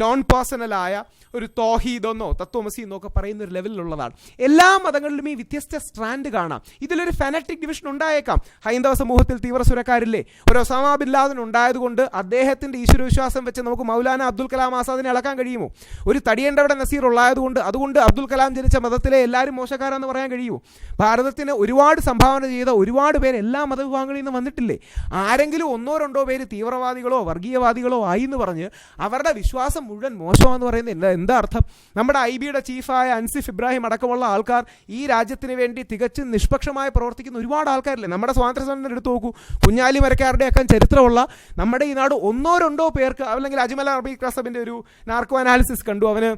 നോൺ പേഴ്സണലായ ഒരു തോഹീദെന്നോ തത്വമസി എന്നൊക്കെ പറയുന്ന ഒരു ലെവലിലുള്ളതാണ്. എല്ലാ മതങ്ങളിലും ഈ വ്യത്യസ്ത സ്ട്രാൻഡ് കാണാം. ഇതിലൊരു ഫാനറ്റിക് ഡിവിഷൻ ഉണ്ടായേക്കാം. ഹൈന്ദവ സമൂഹത്തിൽ തീവ്രസുരക്കാരില്ലേ? ഒരു ഒസാമ ബിൻ ലാദൻ ഉണ്ടായതുകൊണ്ട് അദ്ദേഹത്തിന്റെ ഈശ്വരവിശ്വാസം വെച്ച് നമുക്ക് മൗലാന അബ്ദുൽ കലാം ആസാദിനെ അളക്കാൻ കഴിയുമോ? ഒരു തടിയണ്ടവിടെ നസീർ ഉള്ളതുകൊണ്ട് അതുകൊണ്ട് അബ്ദുൽ കലാം ജനിച്ച മതത്തിലെ എല്ലാവരും മോശക്കാരാന്ന് പറയാൻ കഴിയുമോ? ഭാരതത്തിന് ഒരുപാട് സംഭാവന ചെയ്ത ഒരുപാട് പേര് എല്ലാ മതവിഭാഗങ്ങളിൽ നിന്ന് വന്നിട്ടില്ലേ? ആരെങ്കിലും 1-2 പേര് തീവ്രവാദികളോ വർഗീയവാദികളോ ആയി എന്ന് പറഞ്ഞ് അവരുടെ വിശ്വാസം മുഴുവൻ മോശമാണെന്ന് പറയുന്നത് എന്താ അർത്ഥം? നമ്മുടെ IB-യുടെ ചീഫായ അൻസിഫ് ഇബ്രാഹിം അടക്കമുള്ള ആൾക്കാർ ഈ രാജ്യത്തിന് വേണ്ടി തികച്ചും നിഷ്പക്ഷമായി പ്രവർത്തിക്കുന്ന ഒരുപാട് ആൾക്കാരില്ലേ? നമ്മുടെ സ്വാതന്ത്ര്യ സമരം എടുത്തു നോക്കൂ. കുഞ്ഞാലി മരക്കാരുടെയൊക്കെ ചരിത്രമുള്ള നമ്മുടെ ഈ നാട് 1-2 പേർക്ക്, അല്ലെങ്കിൽ അജ്മൽ അറബി ക്ലാസബിൻ്റെ ഒരു നാർക്കോ അനാലിസിസ് കണ്ടു. അവന്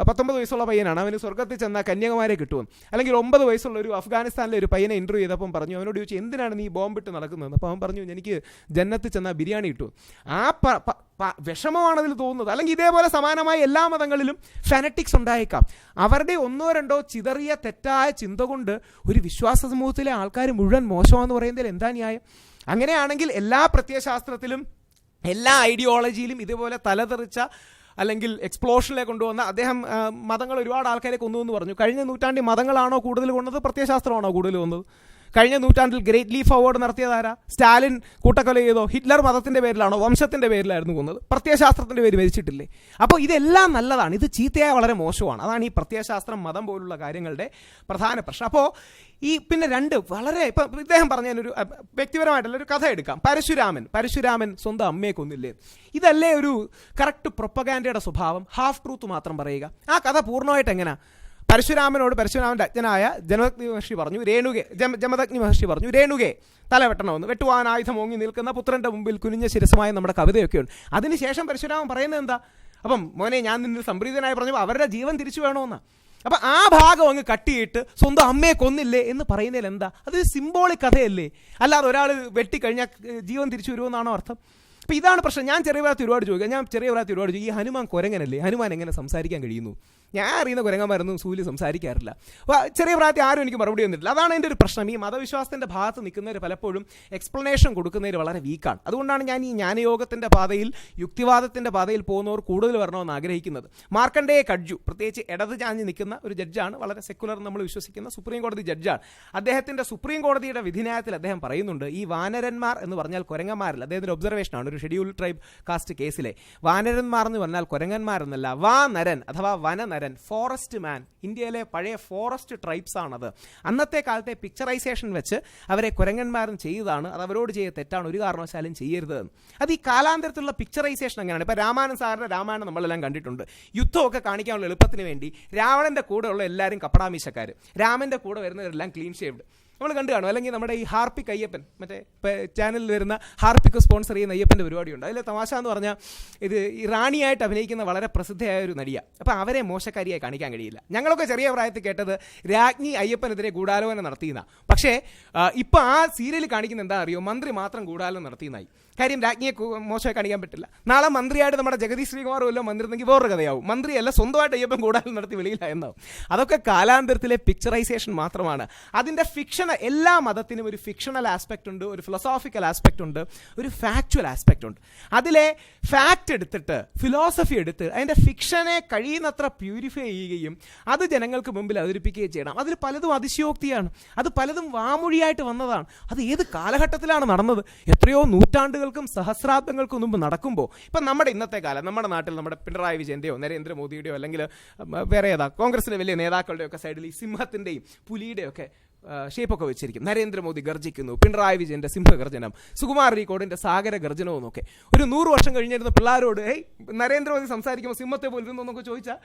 19 വയസ്സുള്ള പയ്യനാണ്. അവന് സ്വർഗത്തിൽ ചെന്നാൽ കന്യാകുമാരിയെ കിട്ടുമെന്ന്. അല്ലെങ്കിൽ 9 വയസ്സുള്ള ഒരു അഫ്ഗാനിസ്ഥാനിലെ ഒരു പയ്യനെ ഇൻ്റർവ്യൂ ചെയ്തപ്പം പറഞ്ഞു, അവനോട് ചോദിച്ചു എന്തിനാണ് നീ ബോംബിട്ട് നടക്കുന്നത്? അപ്പോൾ അവൻ പറഞ്ഞു, എനിക്ക് ജന്നത്തിൽ ചെന്നാൽ ബിരിയാണി കിട്ടും. ആ വിഷമമാണ് അതിൽ തോന്നുന്നത്. അല്ലെങ്കിൽ ഇതേപോലെ സമാനമായ എല്ലാ മതങ്ങളിലും ഫാനറ്റിക്സ് ഉണ്ടായേക്കാം. അവരുടെ 1-2 ചിതറിയ തെറ്റായ ചിന്ത കൊണ്ട് ഒരു വിശ്വാസ സമൂഹത്തിലെ ആൾക്കാർ മുഴുവൻ മോശമാണെന്ന് പറയുന്നതിൽ എന്താ ന്യായം? അങ്ങനെയാണെങ്കിൽ എല്ലാ പ്രത്യയശാസ്ത്രത്തിലും എല്ലാ ഐഡിയോളജിയിലും ഇതുപോലെ തലതെറിച്ച അല്ലെങ്കിൽ എക്സ്പ്ലോഷനിലേക്ക് കൊണ്ടുവന്ന അദ്ദേഹം മതങ്ങൾ ഒരുപാട് ആൾക്കാരെ കൊന്നുവെന്ന് പറഞ്ഞു. കഴിഞ്ഞ നൂറ്റാണ്ടിൽ മതങ്ങളാണോ കൂടുതൽ കൊന്നത്, പ്രത്യയശാസ്ത്രമാണോ കൂടുതൽ കൊന്നത്? കഴിഞ്ഞ നൂറ്റാണ്ടിൽ ഗ്രേറ്റ് ലീഫ് അവാർഡ് നടത്തിയതാരാ? സ്റ്റാലിൻ കൂട്ടക്കൊല ചെയ്തോ? ഹിറ്റ്ലർ മതത്തിൻ്റെ പേരിലാണോ, വംശത്തിൻ്റെ പേരിലായിരുന്നു കൊന്നത്? പ്രത്യയശാസ്ത്രത്തിൻ്റെ പേര് മരിച്ചിട്ടില്ലേ? അപ്പോൾ ഇതെല്ലാം നല്ലതാണ്, ഇത് ചീത്തയായ വളരെ മോശമാണ്. അതാണ് ഈ പ്രത്യയശാസ്ത്രം, മതം പോലുള്ള കാര്യങ്ങളുടെ പ്രധാന പ്രശ്നം. അപ്പോൾ പിന്നെ 2 വളരെ, ഇപ്പം ഇദ്ദേഹം പറഞ്ഞതിനൊരു വ്യക്തിപരമായിട്ടുള്ള ഒരു കഥ എടുക്കാം. പരശുരാമൻ സ്വന്തം അമ്മയെ കൊന്നില്ലേ? ഇതല്ലേ ഒരു കറക്റ്റ് പ്രൊപ്പഗാൻഡയുടെ സ്വഭാവം? ഹാഫ് ട്രൂത്ത് മാത്രം പറയുക. ആ കഥ പൂർണ്ണമായിട്ട് എങ്ങനെയാ? പരശുരാമന്റെ അജ്ഞനായ ജമദഗ്നി മഹർഷി പറഞ്ഞു രേണുകെ തല വെട്ടണമെന്ന്. വെട്ടുവാൻ ആയുധം ഓങ്ങി നിൽക്കുന്ന പുത്രന്റെ മുമ്പിൽ കുനിഞ്ഞ ശിരസുമായ നമ്മുടെ കവിതയൊക്കെയുണ്ട്. അതിനുശേഷം പരശുരാമൻ പറയുന്നത് എന്താ? അപ്പം മോനെ, ഞാൻ നിന്നിൽ സംപ്രീതനായി പറഞ്ഞപ്പോൾ അവരുടെ ജീവൻ തിരിച്ചു വേണമെന്ന്. അപ്പം ആ ഭാഗം അങ്ങ് കട്ടിയിട്ട് സ്വന്തം അമ്മയെ കൊന്നില്ലേ എന്ന് പറയുന്നതിൽ എന്താ? അതൊരു സിംബോളിക് കഥയല്ലേ? അല്ലാതെ ഒരാൾ വെട്ടിക്കഴിഞ്ഞാൽ ജീവൻ തിരിച്ചു വരുമെന്നാണോ അർത്ഥം? അപ്പോൾ ഇതാണ് പ്രശ്നം. ഞാൻ ചെറിയ പ്രായത്തിൽ ഒരുപാട് ചോദിക്കുക, ഈ ഹനുമാൻ കുരങ്ങനല്ലേ, ഹനുമാൻ എങ്ങനെ സംസാരിക്കാൻ കഴിയുന്നു? ഞാൻ അറിയുന്ന കുരങ്ങന്മാരൊന്നും സൂല് സംസാരിക്കാറില്ല. അപ്പോൾ ചെറിയ പ്രായത്തിൽ ആരും എനിക്ക് മറുപടി തന്നിട്ടില്ല. അതാണ് എൻ്റെ ഒരു പ്രശ്നം. ഈ മതവിശ്വാസത്തിൻ്റെ ഭാഗത്ത് നിൽക്കുന്നവർ പലപ്പോഴും എക്സ്പ്ലനേഷൻ കൊടുക്കുന്നവർ വളരെ വീക്കാണ്. അതുകൊണ്ടാണ് ഞാൻ ഈ ജ്ഞാനയോഗത്തിൻ്റെ പാതയിൽ, യുക്തിവാദത്തിൻ്റെ പാതയിൽ പോകുന്നവർ കൂടുതൽ വരണമെന്ന് ആഗ്രഹിക്കുന്നത്. മാർക്കണ്ഡേയ കഡ്ജു, പ്രത്യേകിച്ച് ഇടത് ചാഞ്ഞ് നിൽക്കുന്ന ഒരു ജഡ്ജാണ്, വളരെ സെക്കുലർ നമ്മൾ വിശ്വസിക്കുന്ന സുപ്രീം കോടതി ജഡ്ജാണ്. അദ്ദേഹത്തിൻ്റെ സുപ്രീം കോടതിയുടെ വിധിന്യായത്തിൽ അദ്ദേഹം പറയുന്നുണ്ട്, ഈ വാനരന്മാർ എന്ന് പറഞ്ഞാൽ കുരങ്ങന്മാരല്ല. അദ്ദേഹത്തിൻ്റെ ഒബ്സർവേഷനാണ് ഒരു ഷെഡ്യൂൾ ട്രൈബ് കാസ്റ്റ് കേസിലെ. വാനരന്മാർ എന്ന് പറഞ്ഞാൽ കുരങ്ങന്മാരെന്നല്ല, വാനരൻ അഥവാ വനനരൻ, ഫോറസ്റ്റ് മാൻ. ഇന്ത്യയിലെ പഴയ ഫോറസ്റ്റ് ട്രൈബ്സ് ആണത്. അന്നത്തെ കാലത്തെ പിക്ചറൈസേഷൻ വെച്ച് അവരെ കുരങ്ങന്മാരും ചെയ്തതാണ്. അത് അവരോട് ചെയ്ത തെറ്റാണ്, ഒരു കാരണവശാലും ചെയ്യരുത്. അത് ഈ കാലാന്തരത്തിലുള്ള പിക്ചറൈസേഷൻ അങ്ങനെയാണ്. ഇപ്പോൾ രാമായണൻ സാറിൻ്റെ രാമായണം നമ്മളെല്ലാം കണ്ടിട്ടുണ്ട്. യുദ്ധമൊക്കെ കാണിക്കാനുള്ള എളുപ്പത്തിന് വേണ്ടി രാവണൻ്റെ കൂടെയുള്ള എല്ലാവരും കപ്പടാമീശക്കാർ, രാമൻ്റെ കൂടെ വരുന്നവരെല്ലാം ക്ലീൻ ഷേവ്ഡ് നമ്മൾ കണ്ടു കാണും. അല്ലെങ്കിൽ നമ്മുടെ ഈ ഹാർപ്പിക് അയ്യപ്പൻ, മറ്റേ ചാനലിൽ വരുന്ന ഹാർപ്പിക്ക് സ്പോൺസർ ചെയ്യുന്ന അയ്യപ്പൻ്റെ പരിപാടിയുണ്ട്. അതിലെ തമാശ എന്ന് പറഞ്ഞാൽ, ഇത് ഈ റാണിയായിട്ട് അഭിനയിക്കുന്ന വളരെ പ്രസിദ്ധയായ ഒരു നടിയാണ്. അപ്പോൾ അവരെ മോശക്കാരിയായി കാണിക്കാൻ കഴിയില്ല. ഞങ്ങളൊക്കെ ചെറിയ പ്രായത്തിൽ കേട്ടത് രാജ്ഞി അയ്യപ്പനെതിരെ ഗൂഢാലോചന നടത്തിയെന്നാണ്. പക്ഷേ ഇപ്പോൾ ആ സീരിയൽ കാണിക്കുന്ന എന്താ അറിയോ, മന്ത്രി മാത്രം ഗൂഢാലോചന നടത്തിയെന്നായി. കാര്യം രാജ്ഞിയെ മോശമായി കാണിക്കാൻ പറ്റില്ല. നാളെ മന്ത്രിയായിട്ട് നമ്മുടെ ജഗദീഷ് ശ്രീകുമാർ വല്ലതും മന്ത്രിന്നെങ്കിൽ വേറൊരു കഥയാവും. മന്ത്രിയല്ല, സ്വന്തമായിട്ട് അയ്യപ്പൻ ഗൂഢാലോചന നടത്തി വെളിയിലായെന്നാവും. അതൊക്കെ കാലാന്തരത്തിലെ പിക്ചറൈസേഷൻ മാത്രമാണ്. അതിൻ്റെ ഫിക്ഷൻ, എല്ലാ മതത്തിനും ഒരു ഫിക്ഷണൽ ആസ്പെക്റ്റ് ഉണ്ട്, ഒരു ഫിലോസോഫിക്കൽ ആസ്പെക്റ്റ് ഉണ്ട്, ഒരു ഫാക്ച്വൽ ആസ്പെക്റ്റ് ഉണ്ട്. അതിലെ ഫാക്റ്റ് എടുത്തിട്ട്, ഫിലോസഫി എടുത്ത് അതിൻ്റെ ഫിക്ഷനെ കഴിയുന്നത്ര പ്യൂരിഫൈ ചെയ്യുകയും അത് ജനങ്ങൾക്ക് മുമ്പിൽ അവതരിപ്പിക്കുകയും ചെയ്യണം. അതിൽ പലതും അതിശയോക്തിയാണ്, അത് പലതും വാമൊഴിയായിട്ട് വന്നതാണ്. അത് ഏത് കാലഘട്ടത്തിലാണ് നടന്നത്? എത്രയോ നൂറ്റാണ്ടുകൾക്കും സഹസ്രാബ്ദങ്ങൾക്കും മുമ്പ് നടക്കുമ്പോൾ, ഇപ്പം നമ്മുടെ ഇന്നത്തെ കാലം, നമ്മുടെ നാട്ടിൽ നമ്മുടെ പിണറായി വിജയൻ്റെയോ നരേന്ദ്രമോദിയുടെയോ അല്ലെങ്കിൽ വേറെ കോൺഗ്രസിലെ വലിയ നേതാക്കളുടെയൊക്കെ സൈഡിൽ ഈ സിംഹത്തിൻ്റെയും പുലിയുടെയൊക്കെ ഷേപ്പൊക്കെ വെച്ചിരിക്കും. നരേന്ദ്രമോദി ഗർജിക്കുന്നു, പിണറായി വിജയൻ്റെ സിംഹഗർജനം, സുകുമാർ റീകോഡിൻ്റെ സാഗര ഗർജനവും എന്നൊക്കെ. ഒരു 100 വർഷം കഴിഞ്ഞിരുന്ന പിള്ളേരോട് നരേന്ദ്രമോദി സംസാരിക്കുമ്പോൾ സിംഹത്തെ പോലെ ഇരുന്നു എന്നൊക്കെ ചോദിച്ചാൽ,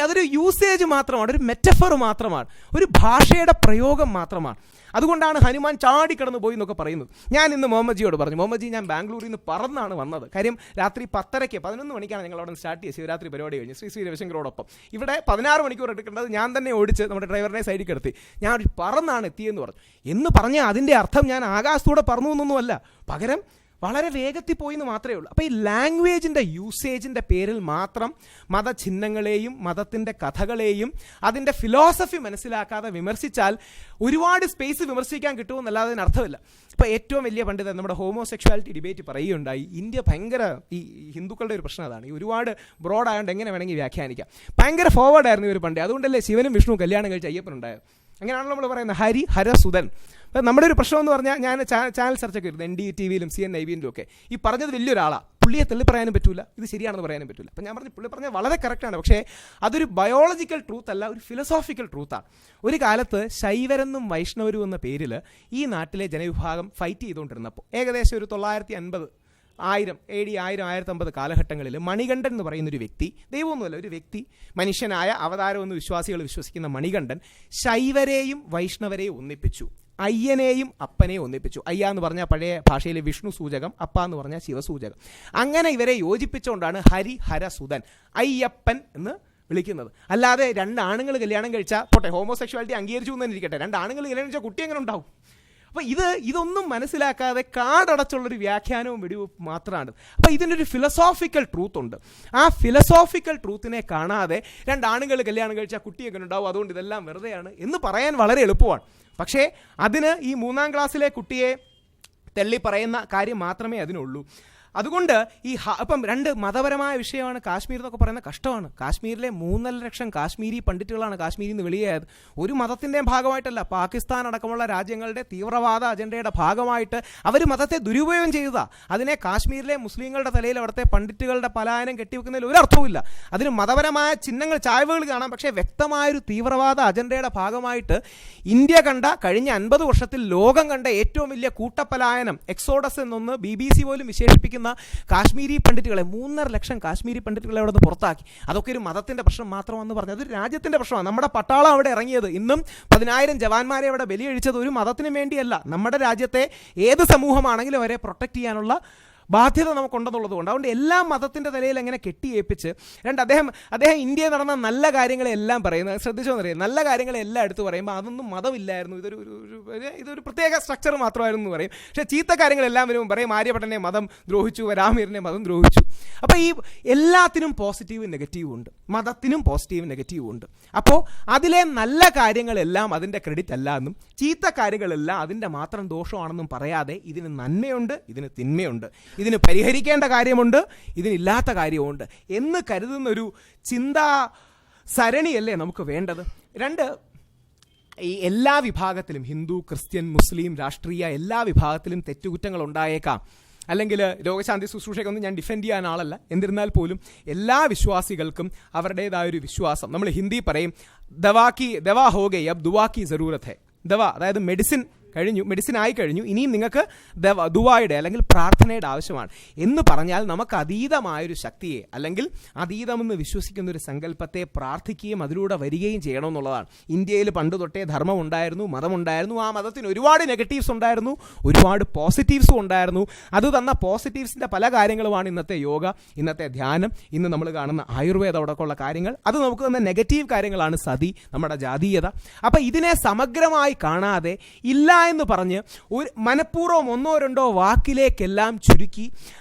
അതൊരു യൂസേജ് മാത്രമാണ്, ഒരു മെറ്റഫർ മാത്രമാണ്, ഒരു ഭാഷയുടെ പ്രയോഗം മാത്രമാണ്. അതുകൊണ്ടാണ് ഹനുമാൻ ചാടിക്കടന്ന് പോയി എന്നൊക്കെ പറയുന്നത്. ഞാൻ ഇന്ന് മുഹമ്മദ്ജിയോട് പറഞ്ഞു, മുഹമ്മദ്ജി ഞാൻ ബാംഗ്ലൂരിൽ നിന്ന് പറന്നാണ് വന്നത്. കാര്യം രാത്രി 10:30 11 മണിക്കാണ് ഞങ്ങൾ അവിടെ സ്റ്റാർട്ട് ചെയ്ത് ശിവരാത്രി പരിപാടി കഴിഞ്ഞ് ശ്രീ രവിശങ്കറോടൊപ്പം. ഇവിടെ 16 മണിക്കൂർ എടുക്കേണ്ടത് ഞാൻ തന്നെ ഓടിച്ച് നമ്മുടെ ഡ്രൈവറിനെ സൈഡിൽ കിടത്തി ഞാൻ പറന്നാണ് എത്തിയെന്ന് പറഞ്ഞു. എന്ന് പറഞ്ഞാൽ അതിൻ്റെ അർത്ഥം ഞാൻ ആകാശത്തൂടെ പറന്നു എന്നൊന്നുമല്ല, പകരം വളരെ വേഗത്തിൽ പോയി എന്ന് മാത്രമേ ഉള്ളൂ. അപ്പോൾ ഈ ലാംഗ്വേജിൻ്റെ യൂസേജിൻ്റെ പേരിൽ മാത്രം മതചിഹ്നങ്ങളെയും മതത്തിൻ്റെ കഥകളെയും അതിൻ്റെ ഫിലോസഫി മനസ്സിലാക്കാതെ വിമർശിച്ചാൽ ഒരുപാട് സ്പേസ് വിമർശിക്കാൻ കിട്ടുമെന്നല്ലാതെ അതിന് അർത്ഥമില്ല. ഇപ്പോൾ ഏറ്റവും വലിയ പണ്ഡിതൻ നമ്മുടെ ഹോമോസെക്ഷുവാലിറ്റി ഡിബേറ്റ് പറയുകയുണ്ടായി. ഇന്ത്യ ഭയങ്കര ഈ ഹിന്ദുക്കളുടെ ഒരു പ്രശ്നം അതാണ്, ഈ ഒരുപാട് ബ്രോഡായതുകൊണ്ട് എങ്ങനെ വേണമെങ്കിൽ വ്യാഖ്യാനിക്കാം. ഭയങ്കര ഫോർവേഡായിരുന്നു ഇവർ പണ്ടേ. അതുകൊണ്ടല്ലേ ശിവനും വിഷ്ണു കല്യാണം കഴിച്ച് അയ്യപ്പനുണ്ടായത്. അങ്ങനെയാണല്ലോ നമ്മൾ പറയുന്നത് ഹരി ഹരസുധൻ. അപ്പം നമ്മുടെ ഒരു പ്രശ്നം എന്ന് പറഞ്ഞാൽ, ഞാൻ ചാനൽ ചർച്ചയൊക്കെ ഇരുന്നു NDTVയിലും CNIBയിലും ഒക്കെ. ഈ പറഞ്ഞത് വലിയൊരാളാണ്, പുള്ളിയെ തള്ളി പറയാനും പറ്റില്ല, ഇത് ശരിയാണെന്ന് പറയാനും പറ്റില്ല. അപ്പം ഞാൻ പറഞ്ഞു, പുള്ളി പറഞ്ഞത് വളരെ കറക്റ്റാണ്, പക്ഷേ അതൊരു ബയോളജിക്കൽ ട്രൂത്ത് അല്ല, ഒരു ഫിലോസോഫിക്കൽ ട്രൂത്താണ്. ഒരു കാലത്ത് ശൈവരെന്നും വൈഷ്ണവരും എന്ന പേരിൽ ഈ നാട്ടിലെ ജനവിഭാഗം ഫൈറ്റ് ചെയ്തുകൊണ്ടിരുന്നപ്പോൾ ഏകദേശം ഒരു 950 AD 1050 കാലഘട്ടങ്ങളിൽ മണികണ്ഠൻ എന്ന് പറയുന്നൊരു വ്യക്തി, ദൈവമൊന്നുമല്ല, ഒരു വ്യക്തി, മനുഷ്യനായ അവതാരമെന്ന് വിശ്വാസികൾ വിശ്വസിക്കുന്ന മണികണ്ഠൻ ശൈവരെയും വൈഷ്ണവരെയും ഒന്നിപ്പിച്ചു. അയ്യനെയും അപ്പനെയും ഒന്നിപ്പിച്ചു. അയ്യ എന്ന് പറഞ്ഞാൽ പഴയ ഭാഷയിലെ വിഷ്ണു സൂചകം, അപ്പ എന്ന് പറഞ്ഞാൽ ശിവസൂചകം. അങ്ങനെ ഇവരെ യോജിപ്പിച്ചുകൊണ്ടാണ് ഹരി ഹരസുധൻ, അയ്യപ്പൻ എന്ന് വിളിക്കുന്നത്. അല്ലാതെ 2 ആണുങ്ങൾ കല്യാണം കഴിച്ചാൽ, പോട്ടെ ഹോമോസെക്ഷുവാലിറ്റി അംഗീകരിച്ചു എന്ന് ഇരിക്കട്ടെ, 2 ആണുങ്ങൾ കല്യാണം കഴിച്ചാൽ കുട്ടി എങ്ങനെ ഉണ്ടാവും? അപ്പോൾ ഇതൊന്നും മനസ്സിലാക്കാതെ കാടടച്ചുള്ളൊരു വ്യാഖ്യാനവും വെടിവെപ്പ് മാത്രമാണ്. അപ്പോൾ ഇതിനൊരു ഫിലോസോഫിക്കൽ ട്രൂത്ത് ഉണ്ട്. ആ ഫിലോസോഫിക്കൽ ട്രൂത്തിനെ കാണാതെ 2 ആണുങ്ങൾ കല്യാണം കഴിച്ചാൽ കുട്ടിയൊക്കെ ഉണ്ടാവും, അതുകൊണ്ട് ഇതെല്ലാം വെറുതെയാണ് എന്ന് പറയാൻ വളരെ എളുപ്പമാണ്. പക്ഷേ അതിന് ഈ 3ാം ക്ലാസ്സിലെ കുട്ടിയെ തള്ളി പറയുന്ന കാര്യം മാത്രമേ അതിനുള്ളൂ. അതുകൊണ്ട് ഇപ്പം 2 മതപരമായ വിഷയമാണ് കാശ്മീർ എന്നൊക്കെ പറയുന്നത് കഷ്ടമാണ്. കാശ്മീരിലെ 3.5 ലക്ഷം കാശ്മീരി പണ്ഡിറ്റുകളാണ് കാശ്മീരിൽ നിന്ന് വെളിയായത്. ഒരു മതത്തിൻ്റെയും ഭാഗമായിട്ടല്ല, പാകിസ്ഥാൻ അടക്കമുള്ള രാജ്യങ്ങളുടെ തീവ്രവാദ അജണ്ടയുടെ ഭാഗമായിട്ട് അവർ മതത്തെ ദുരുപയോഗം ചെയ്തതാണ്. അതിനെ കാശ്മീരിലെ മുസ്ലിങ്ങളുടെ തലയിൽ അവിടുത്തെ പണ്ഡിറ്റുകളുടെ പലായനം കെട്ടിവെക്കുന്നതിൽ ഒരു അർത്ഥവുമില്ല. അതിന് മതപരമായ ചിഹ്നങ്ങൾ, ചായ്വുകൾ കാണാം, പക്ഷേ വ്യക്തമായൊരു തീവ്രവാദ അജണ്ടയുടെ ഭാഗമായിട്ട് ഇന്ത്യ കണ്ട, കഴിഞ്ഞ 50 വർഷത്തിൽ ലോകം കണ്ട ഏറ്റവും വലിയ കൂട്ടപ്പലായനം, എക്സോഡസ് എന്നൊന്ന് BBC പോലും വിശേഷിപ്പിക്കുന്ന കാശ്മീരി പണ്ഡിറ്റുകളെ, 3.5 ലക്ഷം കാശ്മീരി പണ്ഡിറ്റുകളെ അവിടെ നിന്ന് പുറത്താക്കി. അതൊക്കെ ഒരു മതത്തിന്റെ പ്രശ്നം മാത്രമെന്ന് പറഞ്ഞു, അതൊരു രാജ്യത്തിന്റെ പ്രശ്നമാണ്. നമ്മുടെ പട്ടാളം അവിടെ ഇറങ്ങിയത്, ഇന്നും 10,000 ജവാന്മാരെ അവിടെ ബലിയഴിച്ചത് ഒരു മതത്തിനു വേണ്ടിയല്ല, നമ്മുടെ രാജ്യത്തെ ഏത് സമൂഹമാണെങ്കിലും അവരെ പ്രൊട്ടക്ട് ചെയ്യാനുള്ള ബാധ്യത നമുക്കുണ്ടെന്നുള്ളത് കൊണ്ട്. അതുകൊണ്ട് എല്ലാ മതത്തിൻ്റെ തലയിൽ എങ്ങനെ കെട്ടിയേപ്പിച്ച് അദ്ദേഹം ഇന്ത്യയിൽ നടന്ന നല്ല കാര്യങ്ങളെല്ലാം പറയുന്നത് ശ്രദ്ധിച്ചോന്നറിയാം. നല്ല കാര്യങ്ങളെല്ലാം എടുത്ത് പറയുമ്പോൾ അതൊന്നും മതമില്ലായിരുന്നു, ഇതൊരു പ്രത്യേക സ്ട്രക്ചർ മാത്രമായിരുന്നു എന്ന് പറയും. പക്ഷേ ചീത്ത കാര്യങ്ങളെല്ലാം വരുമ്പോൾ പറയും ആര്യഭട്ടനെ മതം ദ്രോഹിച്ചു, വരാമീറിനെ മതം ദ്രോഹിച്ചു. അപ്പോൾ ഈ എല്ലാത്തിനും പോസിറ്റീവും നെഗറ്റീവും ഉണ്ട്, മതത്തിനും പോസിറ്റീവും നെഗറ്റീവും ഉണ്ട്. അപ്പോൾ അതിലെ നല്ല കാര്യങ്ങളെല്ലാം അതിൻ്റെ ക്രെഡിറ്റ് അല്ല എന്നും ചീത്ത കാര്യങ്ങളെല്ലാം അതിൻ്റെ മാത്രം ദോഷമാണെന്നും പറയാതെ ഇതിന് നന്മയുണ്ട്, ഇതിന് തിന്മയുണ്ട്, ഇതിന് പരിഹരിക്കേണ്ട കാര്യമുണ്ട്, ഇതിനില്ലാത്ത കാര്യമുണ്ട് എന്ന് കരുതുന്നൊരു ചിന്താ സരണിയല്ലേ നമുക്ക് വേണ്ടത്. രണ്ട്, ഈ എല്ലാ വിഭാഗത്തിലും ഹിന്ദു, ക്രിസ്ത്യൻ, മുസ്ലിം, രാഷ്ട്രീയ എല്ലാ വിഭാഗത്തിലും തെറ്റുകുറ്റങ്ങൾ ഉണ്ടായേക്കാം. അല്ലെങ്കിൽ രോഗശാന്തി ശുശ്രൂഷയ്ക്കൊന്നും ഞാൻ ഡിഫെൻഡ് ചെയ്യാൻ ആളല്ല. എന്നിരുന്നാൽ പോലും എല്ലാ വിശ്വാസികൾക്കും അവരുടേതായൊരു വിശ്വാസം. നമ്മൾ ഹിന്ദി പറയും ദവാ ഹോ ഗയി അബ് ദുവാ കി സറൂരത്ത് ഹൈ. ദവ അതായത് മെഡിസിൻ ആയി കഴിഞ്ഞു, ഇനിയും നിങ്ങൾക്ക് ദുവായുടെ അല്ലെങ്കിൽ പ്രാർത്ഥനയുടെ ആവശ്യമാണ് എന്ന് പറഞ്ഞാൽ നമുക്ക് അതീതമായൊരു ശക്തിയെ അല്ലെങ്കിൽ അതീതമെന്ന് വിശ്വസിക്കുന്ന ഒരു സങ്കല്പത്തെ പ്രാർത്ഥിക്കുകയും അതിലൂടെ വരികയും ചെയ്യണമെന്നുള്ളതാണ്. ഇന്ത്യയിൽ പണ്ട് തൊട്ടേ ധർമ്മം ഉണ്ടായിരുന്നു, മതമുണ്ടായിരുന്നു. ആ മതത്തിന് ഒരുപാട് നെഗറ്റീവ്സ് ഉണ്ടായിരുന്നു, ഒരുപാട് പോസിറ്റീവ്സും ഉണ്ടായിരുന്നു. അത് തന്ന പോസിറ്റീവ്സിൻ്റെ പല കാര്യങ്ങളുമാണ് ഇന്നത്തെ യോഗ, ഇന്നത്തെ ധ്യാനം, ഇന്ന് നമ്മൾ കാണുന്ന ആയുർവേദം അടക്കമുള്ള കാര്യങ്ങൾ. അത് നമുക്ക് തന്ന നെഗറ്റീവ് കാര്യങ്ങളാണ് സതി, നമ്മുടെ ജാതീയത. അപ്പം ഇതിനെ സമഗ്രമായി കാണാതെ ഇല്ല എന്ന് പറഞ്ഞ് ഒരു മനഃപൂർവ്വം ഒന്നോ രണ്ടോ വാക്കിലേക്കെല്ലാം ചുരുക്കി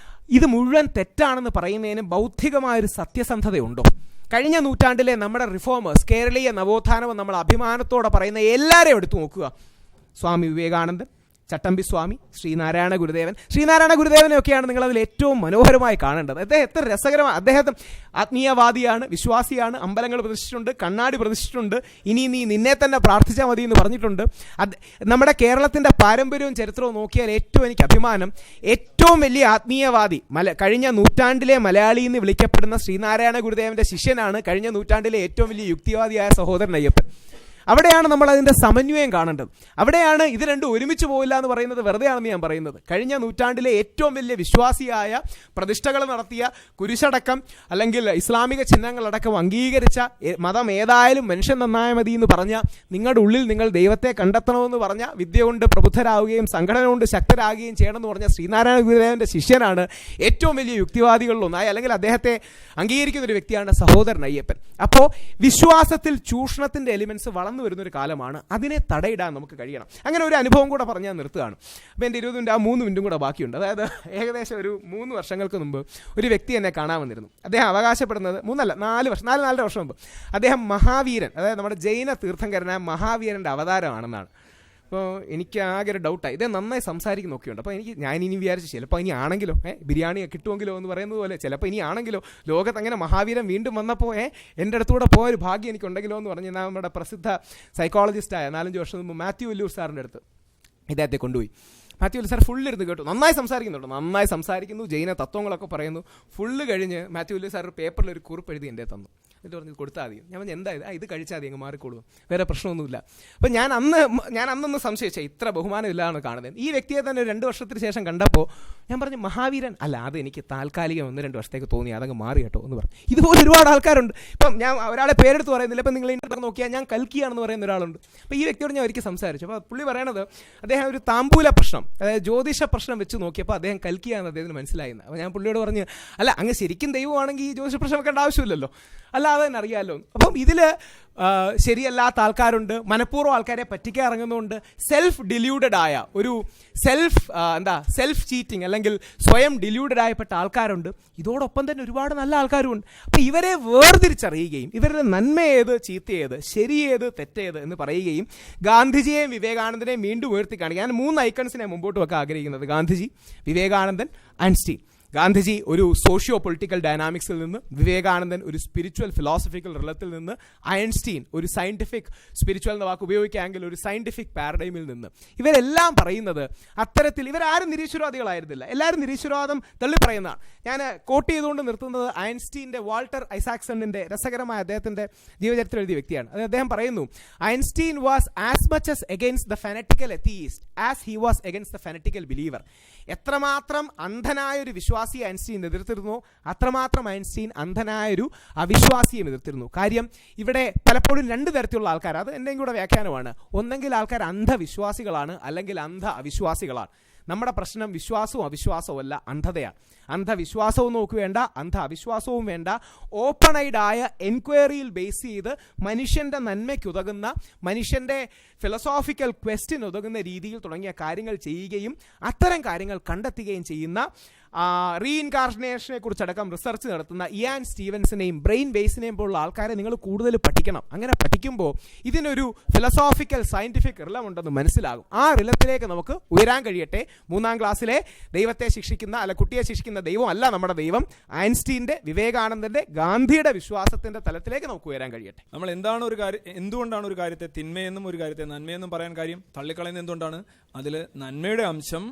ഇത് മുഴുവൻ തെറ്റാണെന്ന് പറയുന്നതിന് ബൗദ്ധികമായൊരു സത്യസന്ധതയുണ്ടോ? കഴിഞ്ഞ നൂറ്റാണ്ടിലെ നമ്മുടെ റിഫോമേഴ്സ്, കേരളീയ നവോത്ഥാനം നമ്മൾ അഭിമാനത്തോടെ പറയുന്ന എല്ലാവരെയും എടുത്തു നോക്കുക. സ്വാമി വിവേകാനന്ദൻ, ചട്ടമ്പി സ്വാമി, ശ്രീനാരായണ ഗുരുദേവനെയൊക്കെയാണ് നിങ്ങൾ അതിൽ ഏറ്റവും മനോഹരമായി കാണേണ്ടത്. അദ്ദേഹം എത്ര രസകരമാണ്. അദ്ദേഹം ആത്മീയവാദിയാണ്, വിശ്വാസിയാണ്, അമ്പലങ്ങൾ പ്രതിഷ്ഠിച്ചിട്ടുണ്ട്, കണ്ണാടി പ്രതിഷ്ഠിച്ചിട്ടുണ്ട്, ഇനി നീ നിന്നെ തന്നെ പ്രാർത്ഥിച്ചാൽ മതി എന്ന് പറഞ്ഞിട്ടുണ്ട്. നമ്മുടെ കേരളത്തിൻ്റെ പാരമ്പര്യവും ചരിത്രവും നോക്കിയാൽ ഏറ്റവും എനിക്ക് അഭിമാനം, ഏറ്റവും വലിയ ആത്മീയവാദി കഴിഞ്ഞ നൂറ്റാണ്ടിലെ മലയാളി എന്ന് വിളിക്കപ്പെടുന്ന ശ്രീനാരായണ ഗുരുദേവൻ്റെ ശിഷ്യനാണ് കഴിഞ്ഞ നൂറ്റാണ്ടിലെ ഏറ്റവും വലിയ യുക്തിവാദിയായ സഹോദരൻ അയ്യപ്പൻ. അവിടെയാണ് നമ്മൾ അതിൻ്റെ സമന്വയം കാണേണ്ടത്. അവിടെയാണ് ഇത് രണ്ടും ഒരുമിച്ച് പോയില്ല എന്ന് പറയുന്നത് വെറുതെയാണെന്ന് ഞാൻ പറയുന്നത്. കഴിഞ്ഞ നൂറ്റാണ്ടിലെ ഏറ്റവും വലിയ വിശ്വാസിയായ, പ്രതിഷ്ഠകൾ നടത്തിയ, കുരിശടക്കം അല്ലെങ്കിൽ ഇസ്ലാമിക ചിഹ്നങ്ങളടക്കം അംഗീകരിച്ച, മതം ഏതായാലും മനുഷ്യൻ നന്നായ മതി എന്ന് പറഞ്ഞ, നിങ്ങളുടെ ഉള്ളിൽ നിങ്ങൾ ദൈവത്തെ കണ്ടെത്തണമെന്ന് പറഞ്ഞ, വിദ്യ കൊണ്ട് പ്രബുദ്ധരാകുകയും സംഘടന കൊണ്ട് ശക്തരാകുകയും ചെയ്യണമെന്ന് പറഞ്ഞ ശ്രീനാരായണ ഗുരുദേവൻ്റെ ശിഷ്യനാണ് ഏറ്റവും വലിയ യുക്തിവാദികളിലൊന്നായി, അല്ലെങ്കിൽ അദ്ദേഹത്തെ അംഗീകരിക്കുന്ന ഒരു വ്യക്തിയാണ് സഹോദരൻ അയ്യപ്പൻ. അപ്പോൾ വിശ്വാസത്തിൽ ചൂഷണത്തിൻ്റെ എലിമെൻറ്റ്സ് വരുന്നൊരു കാലമാണ്. അതിനെ തടയിടാൻ നമുക്ക് കഴിയണം. അങ്ങനെ ഒരു അനുഭവം കൂടെ പറഞ്ഞാൽ നിർത്തുകയാണ്. അപ്പോൾ എൻ്റെ 20 മിനിറ്റ് 3 മിനിറ്റും കൂടെ ബാക്കിയുണ്ട്. അതായത് ഏകദേശം ഒരു 3 വർഷങ്ങൾക്ക് മുമ്പ് ഒരു വ്യക്തി എന്നെ കാണാൻ വന്നിരുന്നു. അദ്ദേഹം അവകാശപ്പെടുന്നത് 4 വർഷം മുമ്പ് അദ്ദേഹം മഹാവീരൻ, അതായത് നമ്മുടെ ജൈന തീർത്ഥങ്കരനായ മഹാവീരൻ്റെ അവതാരമാണെന്നാണ്. അപ്പോൾ എനിക്ക് ആകെ ഒരു ഡൗട്ടായി. ഇതേ നന്നായി സംസാരിക്കുന്ന നോക്കിയുണ്ട്. അപ്പോൾ ഞാൻ ഇനി വിചാരിച്ചു ചിലപ്പോൾ ഇനി ആണെങ്കിലോ ബിരിയാണി കിട്ടുമെങ്കിലോ എന്ന് പറയുന്നത് പോലെ ചിലപ്പോൾ ഇനി ആണെങ്കിലോ ലോകത്ത് അങ്ങനെ മഹാവീരൻ വീണ്ടും വന്നപ്പോൾ എൻ്റെ അടുത്തൂടെ പോയൊരു ഭാഗ്യം എനിക്കുണ്ടെങ്കിലോ എന്ന് പറഞ്ഞ് നമ്മുടെ പ്രസിദ്ധ സൈക്കോളജിസ്റ്റായ 4-5 വർഷം മുമ്പ് മാത്യു വല്ലൂർ സാറിൻ്റെ അടുത്ത് ഇദ്ദേഹത്തെ കൊണ്ടുപോയി. മാത്യു വല്ലൂർ സാർ ഫുള്ളിരുന്ന് കേട്ടു, നന്നായി സംസാരിക്കുന്നു, ജൈന തത്വങ്ങളൊക്കെ പറയുന്നു. ഫുള്ള് കഴിഞ്ഞ് മാത്യു വല്ലൂർ സാർ ഒരു പേപ്പറിൽ ഒരു കുറിപ്പ് എഴുതി എൻ്റെ തന്നു. എന്നിട്ട് പറഞ്ഞ് കൊടുത്താൽ മതി. ഞാൻ എന്താ ഇത് കഴിച്ചാൽ മതി, അങ്ങ് മാറിക്കോളൂ, വേറെ പ്രശ്നമൊന്നുമില്ല. അപ്പം ഞാൻ അന്നൊന്ന് സംശയിച്ചാൽ ഇത്ര ബഹുമാനമില്ലാന്ന് കാണുന്നത്. ഈ വ്യക്തിയെ തന്നെ 2 വർഷത്തിന് ശേഷം കണ്ടപ്പോൾ ഞാൻ പറഞ്ഞു മഹാവീരൻ അല്ല, അത് എനിക്ക് താൽക്കാലികം 1-2 വർഷത്തേക്ക് തോന്നി, അതങ്ങ് മാറി കേട്ടോ എന്ന് പറഞ്ഞു. ഇതുപോലെ ഒരുപാട് ആൾക്കാരുണ്ട്. ഇപ്പം ഞാൻ ഒരാളെ പേരെടുത്ത് പറയുന്നില്ല. ഇപ്പം നിങ്ങൾ ഇൻ്റർനെറ്റ് നോക്കിയാൽ ഞാൻ കൽക്കിയാണെന്ന് പറയുന്ന ഒരാളുണ്ട്. അപ്പോൾ ഈ വ്യക്തിയോട് ഞാൻ ഒരിക്കൽ സംസാരിച്ചു. അപ്പോൾ പുള്ളി പറയണത് അദ്ദേഹം ഒരു താമ്പൂല പ്രശ്നം, അതായത് ജ്യോതിഷ പ്രശ്നം വെച്ച് നോക്കിയപ്പോൾ അദ്ദേഹം കൽക്കിയാണെന്ന് അദ്ദേഹത്തിന് മനസ്സിലായിരുന്നു. അപ്പോൾ ഞാൻ പുള്ളിയോട് പറഞ്ഞു, അല്ല അങ്ങ് ശരിക്കും ദൈവമാണെങ്കിൽ ഈ ജ്യോതിഷ പ്രശ്നം വെക്കേണ്ട ആവശ്യമില്ലല്ലോ, അല്ലാതെ തന്നെ അറിയാമല്ലോ. അപ്പം ഇതിൽ ശരിയല്ലാത്ത ആൾക്കാരുണ്ട്, മനഃപൂർവ്വം ആൾക്കാരെ പറ്റിക്കാൻ ഇറങ്ങുന്നതുകൊണ്ട് സെൽഫ് ഡില്യൂഡഡ് ആയ ഒരു സെൽഫ് ചീറ്റിംഗ് അല്ലെങ്കിൽ സ്വയം ഡില്യൂഡഡ് ആയപ്പെട്ട ആൾക്കാരുണ്ട്. ഇതോടൊപ്പം തന്നെ ഒരുപാട് നല്ല ആൾക്കാരുമുണ്ട്. അപ്പോൾ ഇവരെ വേർതിരിച്ചറിയുകയും ഇവരുടെ നന്മ ഏത്, ചീത്ത ഏത്, ശരിയേത്, തെറ്റേത് എന്ന് പറയുകയും ഗാന്ധിജിയെയും വിവേകാനന്ദനെയും വീണ്ടും ഉയർത്തി കാണിക്കുക. ഞാൻ 3 ഐക്കൺസിനെ മുമ്പോട്ട് വെക്കാൻ ആഗ്രഹിക്കുന്നത്: ഗാന്ധിജി, വിവേകാനന്ദൻ, ഐൻസ്റ്റീൻ. ഗാന്ധിജി ഒരു സോഷ്യോ പൊളിറ്റിക്കൽ ഡൈനാമിക്സിൽ നിന്ന്, വിവേകാനന്ദൻ ഒരു സ്പിരിച്വൽ ഫിലോസഫിക്കൽ റിലത്തിൽ നിന്ന്, ഐൻസ്റ്റീൻ ഒരു സയൻറ്റിഫിക്, സ്പിരിച്വൽ എന്ന വാക്ക് ഉപയോഗിക്കാമെങ്കിൽ ഒരു സയൻറ്റിഫിക് പാരഡൈമിൽ നിന്ന്. ഇവരെല്ലാം പറയുന്നത് അത്തരത്തിൽ ഇവരാരും നിരീശ്വരവാദികളായിരുന്നില്ല, എല്ലാവരും നിരീശ്വരവാദം തള്ളിപ്പറയുന്നതാണ്. ഞാൻ കോട്ട് ചെയ്തുകൊണ്ട് നിർത്തുന്നത് ഐൻസ്റ്റീൻ്റെ വാൾട്ടർ ഐസാക്സണിൻ്റെ രസകരമായ അദ്ദേഹത്തിൻ്റെ ജീവചരിത്രം എഴുതിയ വ്യക്തിയാണ്. അത് അദ്ദേഹം പറയുന്നു, Einstein was as much as against the fanatical atheist as he was against the fanatical believer. എത്രമാത്രം അന്ധനായൊരു വിശ്വാസിയെ ഐൻസ്റ്റീൻ എതിർത്തിരുന്നു, അത്രമാത്രം ഐൻസ്റ്റീൻ അന്ധനായൊരു അവിശ്വാസിയെ എതിർത്തിരുന്നു. കാര്യം ഇവിടെ പലപ്പോഴും 2 തരത്തിലുള്ള ആൾക്കാർ, അത് എൻ്റെയും കൂടെ വ്യാഖ്യാനമാണ്. ഒന്നെങ്കിൽ ആൾക്കാർ അന്ധവിശ്വാസികളാണ്, അല്ലെങ്കിൽ അന്ധ അവിശ്വാസികളാണ്. നമ്മുടെ പ്രശ്നം വിശ്വാസവും അവിശ്വാസവും അല്ല, അന്ധതയാണ്. അന്ധവിശ്വാസവും നോക്ക് വേണ്ട, അന്ധ അവിശ്വാസവും വേണ്ട. ഓപ്പണൈഡായ എൻക്വയറിയിൽ ബേസ് ചെയ്ത് മനുഷ്യൻ്റെ നന്മയ്ക്കുതകുന്ന, മനുഷ്യൻ്റെ ഫിലോസോഫിക്കൽ ക്വസ്റ്റിന് ഉതകുന്ന രീതിയിൽ തുടങ്ങിയ കാര്യങ്ങൾ ചെയ്യുകയും അത്തരം കാര്യങ്ങൾ കണ്ടെത്തുകയും ചെയ്യുന്ന റീഇൻകാർണേഷനെ കുറിച്ചടക്കം റിസർച്ച് നടത്തുന്ന ഇയാൻ സ്റ്റീവൻസിനെയും ബ്രെയിൻ ബേസിനെയും പോലുള്ള ആൾക്കാരെ നിങ്ങൾ കൂടുതൽ പഠിക്കണം. അങ്ങനെ പഠിക്കുമ്പോൾ ഇതിനൊരു ഫിലോസോഫിക്കൽ സയന്റിഫിക് റിലം ഉണ്ടെന്ന് മനസ്സിലാകും. ആ റിലത്തിലേക്ക് നമുക്ക് ഉയരാൻ കഴിയട്ടെ. 3ാം ക്ലാസ്സിലെ ദൈവത്തെ ശിക്ഷിക്കുന്ന കുട്ടിയെ ശിക്ഷിക്കുന്ന ദൈവം അല്ല നമ്മുടെ ദൈവം. ഐൻസ്റ്റീൻ്റെ, വിവേകാനന്ദന്റെ, ഗാന്ധിയുടെ വിശ്വാസത്തിന്റെ തലത്തിലേക്ക് നമുക്ക് ഉയരാൻ കഴിയട്ടെ. നമ്മൾ എന്തുകൊണ്ടാണ് ഒരു കാര്യത്തെ തിന്മയെന്നും ഒരു കാര്യത്തെ നന്മയെന്നും പറയാൻ കാര്യം? തള്ളിക്കളയുന്നത് എന്തുകൊണ്ടാണ്? അതിൽ നന്മയുടെ അംശം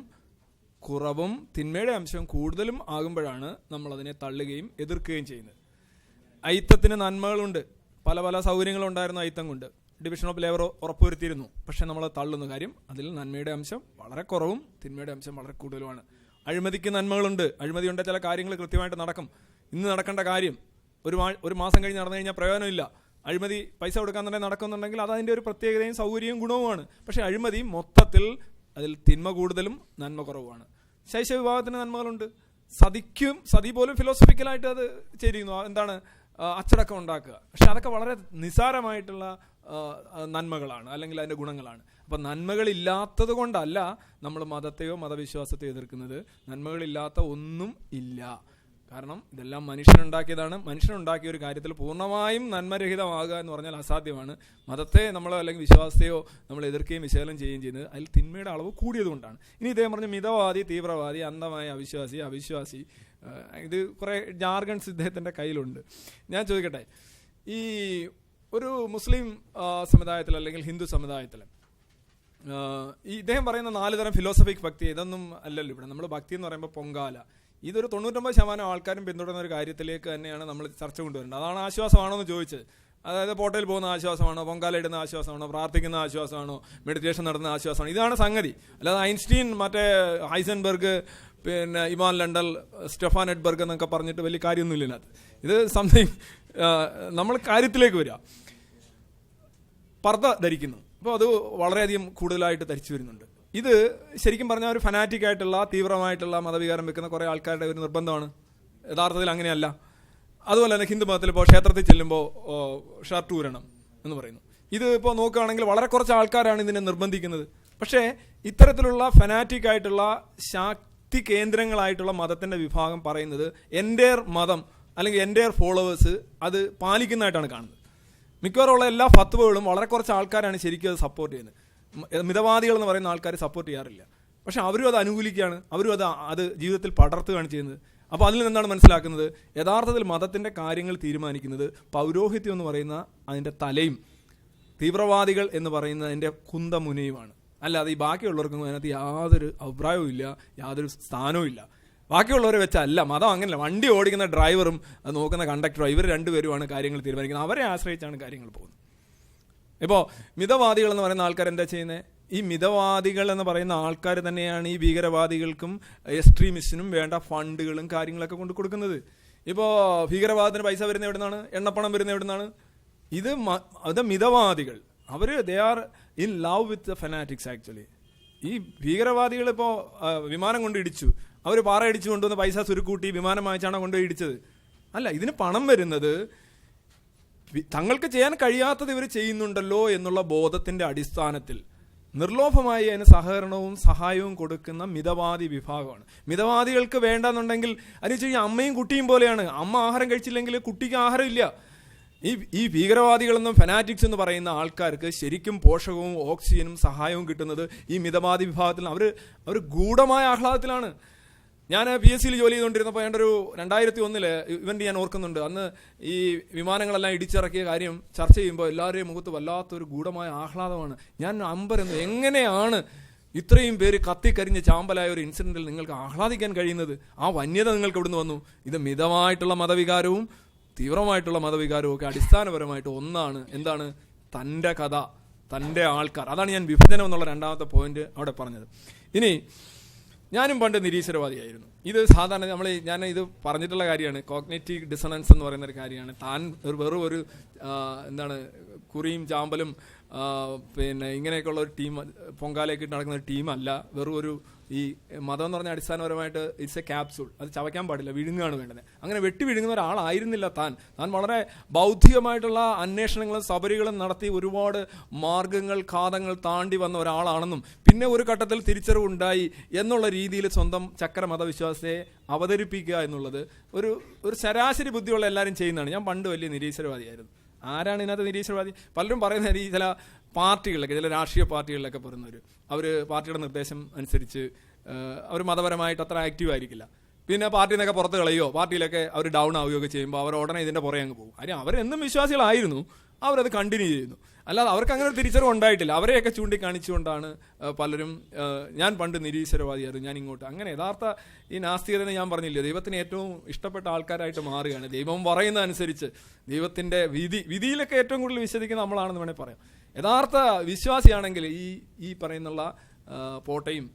കുറവും തിന്മയുടെ അംശം കൂടുതലും ആകുമ്പോഴാണ് നമ്മളതിനെ തള്ളുകയും എതിർക്കുകയും ചെയ്യുന്നത്. അയിത്തത്തിന് നന്മകളുണ്ട്, പല പല സൗകര്യങ്ങളുണ്ടായിരുന്നു അയിത്തം കൊണ്ട്. ഡിവിഷൻ ഓഫ് ലേബർ ഉറപ്പുവരുത്തിയിരുന്നു. പക്ഷെ നമ്മൾ തള്ളുന്ന കാര്യം അതിൽ നന്മയുടെ അംശം വളരെ കുറവും തിന്മയുടെ അംശം വളരെ കൂടുതലുമാണ്. അഴിമതിക്ക് നന്മകളുണ്ട്, അഴിമതിയുണ്ട്, ചില കാര്യങ്ങൾ കൃത്യമായിട്ട് നടക്കും. ഇന്ന് നടക്കേണ്ട കാര്യം ഒരു മാസം കഴിഞ്ഞ് നടന്നു കഴിഞ്ഞാൽ പ്രയോജനമില്ല. അഴിമതി പൈസ കൊടുക്കാൻ തന്നെ നടക്കുന്നുണ്ടെങ്കിൽ അത് അതിൻ്റെ ഒരു പ്രത്യേകതയും സൗകര്യവും ഗുണവുമാണ്. പക്ഷേ അഴിമതി മൊത്തത്തിൽ അതിൽ തിന്മ കൂടുതലും നന്മ കുറവുമാണ്. ശൈശവ വിഭാഗത്തിന് നന്മകളുണ്ട്. സതി പോലും ഫിലോസഫിക്കലായിട്ട് അത് ചെയ്യുന്നു. എന്താണ്? അച്ചടക്കം ഉണ്ടാക്കുക. പക്ഷെ അതൊക്കെ വളരെ നിസ്സാരമായിട്ടുള്ള നന്മകളാണ്, അല്ലെങ്കിൽ അതിൻ്റെ ഗുണങ്ങളാണ്. അപ്പം നന്മകളില്ലാത്തത് കൊണ്ടല്ല നമ്മൾ മതത്തെയോ മതവിശ്വാസത്തെയോ എതിർക്കുന്നത്. നന്മകളില്ലാത്ത ഒന്നും ഇല്ല. കാരണം ഇതെല്ലാം മനുഷ്യനുണ്ടാക്കിയതാണ്. മനുഷ്യനുണ്ടാക്കിയ ഒരു കാര്യത്തിൽ പൂർണ്ണമായും നന്മരഹിതമാകുക എന്ന് പറഞ്ഞാൽ അസാധ്യമാണ്. മതത്തെ നമ്മളോ അല്ലെങ്കിൽ വിശ്വാസത്തെയോ നമ്മൾ എതിർക്കുകയും വിശകലനം ചെയ്യുകയും ചെയ്യുന്നത് അതിൽ തിന്മയുടെ അളവ് കൂടിയതുകൊണ്ടാണ്. ഇനി ഇദ്ദേഹം പറഞ്ഞ മിതവാദി, തീവ്രവാദി, അന്ധമായ അവിശ്വാസി, ഇത് കുറേ ജാർഗൺസ് ഇദ്ദേഹത്തിൻ്റെ കയ്യിലുണ്ട്. ഞാൻ ചോദിക്കട്ടെ, ഈ ഒരു മുസ്ലിം സമുദായത്തിൽ അല്ലെങ്കിൽ ഹിന്ദു സമുദായത്തിൽ ഈ ഇദ്ദേഹം പറയുന്ന 4 തരം ഫിലോസഫിക് ഭക്തി, ഇതൊന്നും അല്ലല്ലോ ഇവിടെ. നമ്മൾ ഭക്തി എന്ന് പറയുമ്പോൾ പൊങ്കാല, ഇതൊരു 99% ആൾക്കാരും പിന്തുടരുന്ന ഒരു കാര്യത്തിലേക്ക് തന്നെയാണ് നമ്മൾ ചർച്ച കൊണ്ടുവരേണ്ടത്. അതാണ് ആശ്വാസമാണോ എന്ന് ചോദിച്ചത്. അതായത് പോട്ടയിൽ പോകുന്ന ആശ്വാസമാണോ, പൊങ്കാല ഇടുന്ന ആശ്വാസമാണോ, പ്രാർത്ഥിക്കുന്ന ആശ്വാസമാണോ, മെഡിറ്റേഷൻ നടത്തുന്ന ആശ്വാസമാണോ? ഇതാണ് സംഗതി. അല്ലാതെ ഐൻസ്റ്റീൻ, മറ്റേ ഹൈസൻബർഗ്, പിന്നെ ഇവാൻ ലണ്ടൽ, സ്റ്റെഫാൻ എഡ്ബർഗ് എന്നൊക്കെ പറഞ്ഞിട്ട് വലിയ കാര്യമൊന്നുമില്ല ഇതിനകത്ത്. ഇത് സംതിങ് നമ്മൾ കാര്യത്തിലേക്ക് വരിക. പർദ്ദ ധരിക്കുന്നു. അപ്പോൾ അത് വളരെയധികം കൂടുതലായിട്ട് ധരിച്ചു വരുന്നുണ്ട്. ഇത് ശരിക്കും പറഞ്ഞാൽ ഒരു ഫനാറ്റിക് ആയിട്ടുള്ള, തീവ്രമായിട്ടുള്ള മതവികാരം വെക്കുന്ന കുറേ ആൾക്കാരുടെ ഒരു നിർബന്ധമാണ്. യഥാർത്ഥത്തിൽ അങ്ങനെയല്ല. അതുപോലെ തന്നെ ഹിന്ദു മതത്തിൽ ഇപ്പോൾ ക്ഷേത്രത്തിൽ ചെല്ലുമ്പോൾ ഷർട്ട് ഊരണം എന്ന് പറയുന്നു. ഇത് ഇപ്പോൾ നോക്കുകയാണെങ്കിൽ വളരെ കുറച്ച് ആൾക്കാരാണ് ഇതിനെ നിർബന്ധിക്കുന്നത്. പക്ഷേ ഇത്തരത്തിലുള്ള ഫനാറ്റിക് ആയിട്ടുള്ള ശാക്തി കേന്ദ്രങ്ങളായിട്ടുള്ള മതത്തിൻ്റെ വിഭാഗം പറയുന്നത് എൻ്റെ മതം അല്ലെങ്കിൽ എൻ്റെ ഫോളോവേഴ്സ് അത് പാലിക്കുന്നതായിട്ടാണ് കാണുന്നത്. മിക്കവാറുള്ള എല്ലാ ഫത്വകളും വളരെ കുറച്ച് ആൾക്കാരാണ് ശരിക്കും അത് സപ്പോർട്ട് ചെയ്യുന്നത്. മിതവാദികൾ എന്ന് പറയുന്ന ആൾക്കാർ സപ്പോർട്ട് ചെയ്യാറില്ല. പക്ഷെ അവരും അത് അനുകൂലിക്കുകയാണ്, അവരും അത് ജീവിതത്തിൽ പടർത്തുകയാണ് ചെയ്യുന്നത്. അപ്പോൾ അതിൽ നിന്നാണ് മനസ്സിലാക്കുന്നത് യഥാർത്ഥത്തിൽ മതത്തിൻ്റെ കാര്യങ്ങൾ തീരുമാനിക്കുന്നത് പൗരോഹിത്യം എന്ന് പറയുന്ന അതിൻ്റെ തലയും തീവ്രവാദികൾ എന്ന് പറയുന്നതിൻ്റെ കുന്തമുനയുമാണ്. അല്ലാതെ ഈ ബാക്കിയുള്ളവർക്കും അതിനകത്ത് യാതൊരു അഭിപ്രായവും ഇല്ല, യാതൊരു സ്ഥാനവും ഇല്ല. ബാക്കിയുള്ളവരെ വെച്ചല്ല. മതം അങ്ങനെയല്ല. വണ്ടി ഓടിക്കുന്ന ഡ്രൈവറും അത് നോക്കുന്ന കണ്ടക്ടറും ഇവർ രണ്ടുപേരുമാണ് കാര്യങ്ങൾ തീരുമാനിക്കുന്നത്. അവരെ ആശ്രയിച്ചാണ് കാര്യങ്ങൾ പോകുന്നത്. ഇപ്പോൾ മിതവാദികൾ എന്ന് പറയുന്ന ആൾക്കാർ എന്താ ചെയ്യുന്നത്? ഈ മിതവാദികൾ എന്ന് പറയുന്ന ആൾക്കാർ തന്നെയാണ് ഈ ഭീകരവാദികൾക്കും എക്സ്ട്രീമിസ്റ്റിനും വേണ്ട ഫണ്ടുകളും കാര്യങ്ങളൊക്കെ കൊണ്ട് കൊടുക്കുന്നത്. ഇപ്പോൾ ഭീകരവാദത്തിന് പൈസ വരുന്ന എവിടെ നിന്നാണ്? എണ്ണപ്പണം വരുന്ന എവിടെ നിന്നാണ്? ഇത് മിതവാദികൾ. They are in love with the fanatics. Actually ഈ ഭീകരവാദികൾ ഇപ്പോൾ വിമാനം കൊണ്ട് ഇടിച്ചു, അവർ പാറ ഇടിച്ചു കൊണ്ടുവന്ന് പൈസ സുരുക്കൂട്ടി വിമാനം വാങ്ങിച്ചാണോ കൊണ്ടുപോയി ഇടിച്ചത്? അല്ല. ഇതിന് പണം വരുന്നത് തങ്ങൾക്ക് ചെയ്യാൻ കഴിയാത്തത് ഇവർ ചെയ്യുന്നുണ്ടല്ലോ എന്നുള്ള ബോധത്തിന്റെ അടിസ്ഥാനത്തിൽ നിർലോഭമായി അതിന് സഹകരണവും സഹായവും കൊടുക്കുന്ന മിതവാദി വിഭാഗമാണ്. മിതവാദികൾക്ക് വേണ്ടെന്നുണ്ടെങ്കിൽ അതിന് വെച്ച് കഴിഞ്ഞാൽ അമ്മയും കുട്ടിയും പോലെയാണ്. അമ്മ ആഹാരം കഴിച്ചില്ലെങ്കിൽ കുട്ടിക്ക് ആഹാരം ഇല്ല. ഈ ഭീകരവാദികളെന്നും ഫനാറ്റിക്സ് എന്ന് പറയുന്ന ആൾക്കാർക്ക് ശരിക്കും പോഷകവും ഓക്സിജനും സഹായവും കിട്ടുന്നത് ഈ മിതവാദി വിഭാഗത്തിൽ. അവർ ഗൂഢമായ ആഹ്ലാദത്തിലാണ്. ഞാൻ PSCയിൽ ജോലി ചെയ്തുകൊണ്ടിരുന്നപ്പോൾ എൻ്റെ ഒരു 2001 ഇവന്റ് ഞാൻ ഓർക്കുന്നുണ്ട്. അന്ന് ഈ വിമാനങ്ങളെല്ലാം ഇടിച്ചിറക്കിയ കാര്യം ചർച്ച ചെയ്യുമ്പോൾ എല്ലാവരുടെയും മുഖത്ത് വല്ലാത്തൊരു ഗൂഢമായ ആഹ്ലാദമാണ്. ഞാൻ അമ്പരന്നു, എങ്ങനെയാണ് ഇത്രയും പേര് കത്തിക്കരിഞ്ഞ് ചാമ്പലായ ഒരു ഇൻസിഡന്റിൽ നിങ്ങൾക്ക് ആഹ്ലാദിക്കാൻ കഴിയുന്നത്? ആ വന്യത നിങ്ങൾക്ക് എവിടുന്ന് വന്നു? ഇത് മിതമായിട്ടുള്ള മതവികാരവും തീവ്രമായിട്ടുള്ള മതവികാരവും ഒക്കെ അടിസ്ഥാനപരമായിട്ട് ഒന്നാണ്. എന്താണ്? തൻ്റെ കഥ, തൻ്റെ ആൾക്കാർ. അതാണ് ഞാൻ വിഭജനം എന്നുള്ള 2ാമത്തെ പോയിന്റ് അവിടെ പറഞ്ഞത്. ഇനി ഞാനും പണ്ട് നിരീശ്വരവാദിയായിരുന്നു. ഇത് സാധാരണ ഞാൻ ഇത് പറഞ്ഞിട്ടുള്ള കാര്യമാണ്. കോഗ്നിറ്റീവ് ഡിസണൻസ് എന്ന് പറയുന്ന ഒരു കാര്യമാണ്. താൻ വെറും ഒരു എന്താണ് കുറിയും ചാമ്പലും പിന്നെ ഇങ്ങനെയൊക്കെയുള്ള ഒരു ടീം, പൊങ്കാലയൊക്കെ ഇട്ട് നടക്കുന്ന ഒരു ടീമല്ല. വെറും ഒരു ഈ മതം എന്ന് പറഞ്ഞാൽ അടിസ്ഥാനപരമായിട്ട് ഇറ്റ്സ് എ ക്യാപ്സൂൾ. അത് ചവയ്ക്കാൻ പാടില്ല, വിഴുങ്ങുകയാണ് വേണ്ടത്. അങ്ങനെ വെട്ടി വിഴുങ്ങുന്ന ഒരാളായിരുന്നില്ല താൻ വളരെ ബൗദ്ധികമായിട്ടുള്ള അന്വേഷണങ്ങളും സബരികളും നടത്തി ഒരുപാട് മാർഗങ്ങൾ ഘാതങ്ങൾ താണ്ടി വന്ന ഒരാളാണെന്നും പിന്നെ ഒരു ഘട്ടത്തിൽ തിരിച്ചറിവുണ്ടായി എന്നുള്ള രീതിയിൽ സ്വന്തം ചക്ര മതവിശ്വാസത്തെ അവതരിപ്പിക്കുക എന്നുള്ളത് ഒരു ശരാശരി ബുദ്ധിയുള്ള എല്ലാവരും ചെയ്യുന്നതാണ്. ഞാൻ പണ്ട് വലിയ നിരീശ്വരവാദിയായിരുന്നു. ആരാണ് ഇതിനകത്ത് നിരീശ്വരവാദി? പലരും പറയുന്ന ഈ ചില പാർട്ടികളിലൊക്കെ, ചില രാഷ്ട്രീയ പാർട്ടികളിലൊക്കെ പറയുന്നവർ, അവർ പാർട്ടിയുടെ നിർദ്ദേശം അനുസരിച്ച് അവർ മതപരമായിട്ട് അത്ര ആക്റ്റീവ് ആയിരിക്കില്ല. പിന്നെ പാർട്ടിയിൽ നിന്നൊക്കെ പുറത്ത് കളയോ പാർട്ടിയിലൊക്കെ അവർ ഡൗൺ ആവുകയൊക്കെ ചെയ്യുമ്പോൾ അവർ ഉടനെ ഇതിൻ്റെ പുറകെ അങ്ങ് പോകും. കാര്യം അവരെന്നും വിശ്വാസികളായിരുന്നു, അവരത് കണ്ടിന്യൂ ചെയ്യുന്നു. അല്ലാതെ അവർക്ക് അങ്ങനെ ഒരു തിരിച്ചറിവ് ഉണ്ടായിട്ടില്ല. അവരെയൊക്കെ ചൂണ്ടിക്കാണിച്ചുകൊണ്ടാണ് പലരും ഞാൻ പണ്ട് നിരീശ്വരവാദിയായിരുന്നു, ഞാൻ ഇങ്ങോട്ട്. അങ്ങനെ യഥാർത്ഥ ഈ നാസ്തികതനെ ഞാൻ പറഞ്ഞില്ലേ, ദൈവത്തിന് ഏറ്റവും ഇഷ്ടപ്പെട്ട ആൾക്കാരായിട്ട് മാറുകയാണ്. ദൈവം പറയുന്ന അനുസരിച്ച് ദൈവത്തിൻ്റെ വിധിയിലൊക്കെ ഏറ്റവും കൂടുതൽ വിശ്വസിക്കുന്ന നമ്മളാണെന്ന് വേണമെങ്കിൽ പറയാം. യഥാർത്ഥ വിശ്വാസിയാണെങ്കിൽ ഈ പറയുന്നുള്ള പോട്ടയും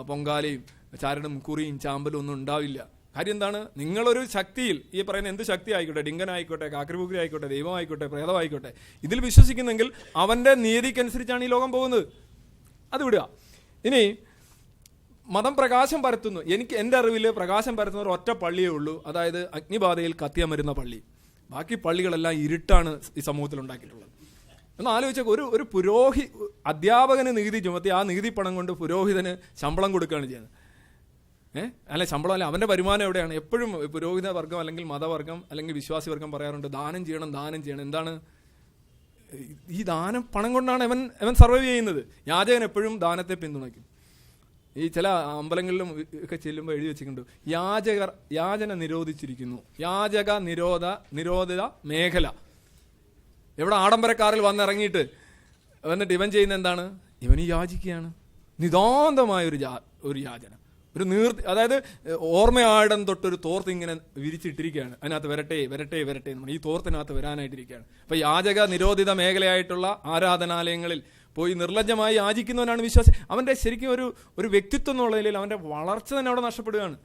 പൊങ്കാലയും ചാരനും കുറിയും ചാമ്പലും ഒന്നും ഉണ്ടാവില്ല. കാര്യം എന്താണ്? നിങ്ങളൊരു ശക്തിയിൽ, ഈ പറയുന്ന എന്ത് ശക്തി ആയിക്കോട്ടെ, ഡിങ്കനായിക്കോട്ടെ, കാക്രിപുക്രി ആയിക്കോട്ടെ, ദൈവമായിക്കോട്ടെ, പ്രേതമായിക്കോട്ടെ, ഇതിൽ വിശ്വസിക്കുന്നെങ്കിൽ അവന്റെ നീതിക്കനുസരിച്ചാണ് ഈ ലോകം പോകുന്നത്. അത് വിടുക. ഇനി മതം പ്രകാശം പരത്തുന്നു. എൻ്റെ അറിവിൽ പ്രകാശം പരത്തുന്ന ഒരു ഒറ്റ പള്ളിയേ ഉള്ളൂ, അതായത് അഗ്നിബാധയിൽ കത്തിയമരുന്ന പള്ളി. ബാക്കി പള്ളികളെല്ലാം ഇരുട്ടാണ് ഈ സമൂഹത്തിൽ ഉണ്ടാക്കിയിട്ടുള്ളത്. ഒന്ന് ആലോചിച്ചാൽ ഒരു അധ്യാപകന് നികുതി ചുമത്തി ആ നികുതി പണം കൊണ്ട് പുരോഹിതന് ശമ്പളം കൊടുക്കുകയാണ് ചെയ്യുന്നത്. അല്ലെ, ശമ്പളം അല്ല, അവൻ്റെ വരുമാനം എവിടെയാണ്? എപ്പോഴും പുരോഹിത വർഗം അല്ലെങ്കിൽ മതവർഗം അല്ലെങ്കിൽ വിശ്വാസി വർഗം പറയാറുണ്ട് ദാനം ചെയ്യണം, ദാനം ചെയ്യണം. എന്താണ് ഈ ദാനം? പണം കൊണ്ടാണ് അവൻ സർവൈവ് ചെയ്യുന്നത്. യാചകൻ എപ്പോഴും ദാനത്തെ പിന്തുണയ്ക്കും. ഈ ചില അമ്പലങ്ങളിലും ഒക്കെ ചെല്ലുമ്പോൾ എഴുതി വെച്ചിട്ടുണ്ട്, യാചന നിരോധിച്ചിരിക്കുന്നു, യാചക നിരോധിത മേഖല. എവിടെ ആഡംബരക്കാരിൽ വന്നിറങ്ങിയിട്ട് എന്നിട്ട് ഇവൻ ചെയ്യുന്ന എന്താണ്? ഇവന് യാചിക്കുകയാണ്. നിതാന്തമായൊരു യാചന, അതായത് ഓർമ്മയാടം തൊട്ടൊരു തോർത്ത് ഇങ്ങനെ വിരിച്ചിട്ടിരിക്കുകയാണ്. അതിനകത്ത് വരട്ടെ വരട്ടെ വരട്ടെ എന്ന് പറഞ്ഞാൽ ഈ തോർത്തിനകത്ത് വരാനായിട്ടിരിക്കുകയാണ്. അപ്പോൾ യാചക നിരോധിത മേഖലയായിട്ടുള്ള ആരാധനാലയങ്ങളിൽ പോയി നിർലജ്ജമായി യാചിക്കുന്നവനാണ് വിശ്വാസി. അവൻ്റെ ശരിക്കും ഒരു വ്യക്തിത്വം എന്നുള്ള നിലയിൽ അവൻ്റെ വളർച്ച തന്നെ അവിടെ നഷ്ടപ്പെടുകയാണ്.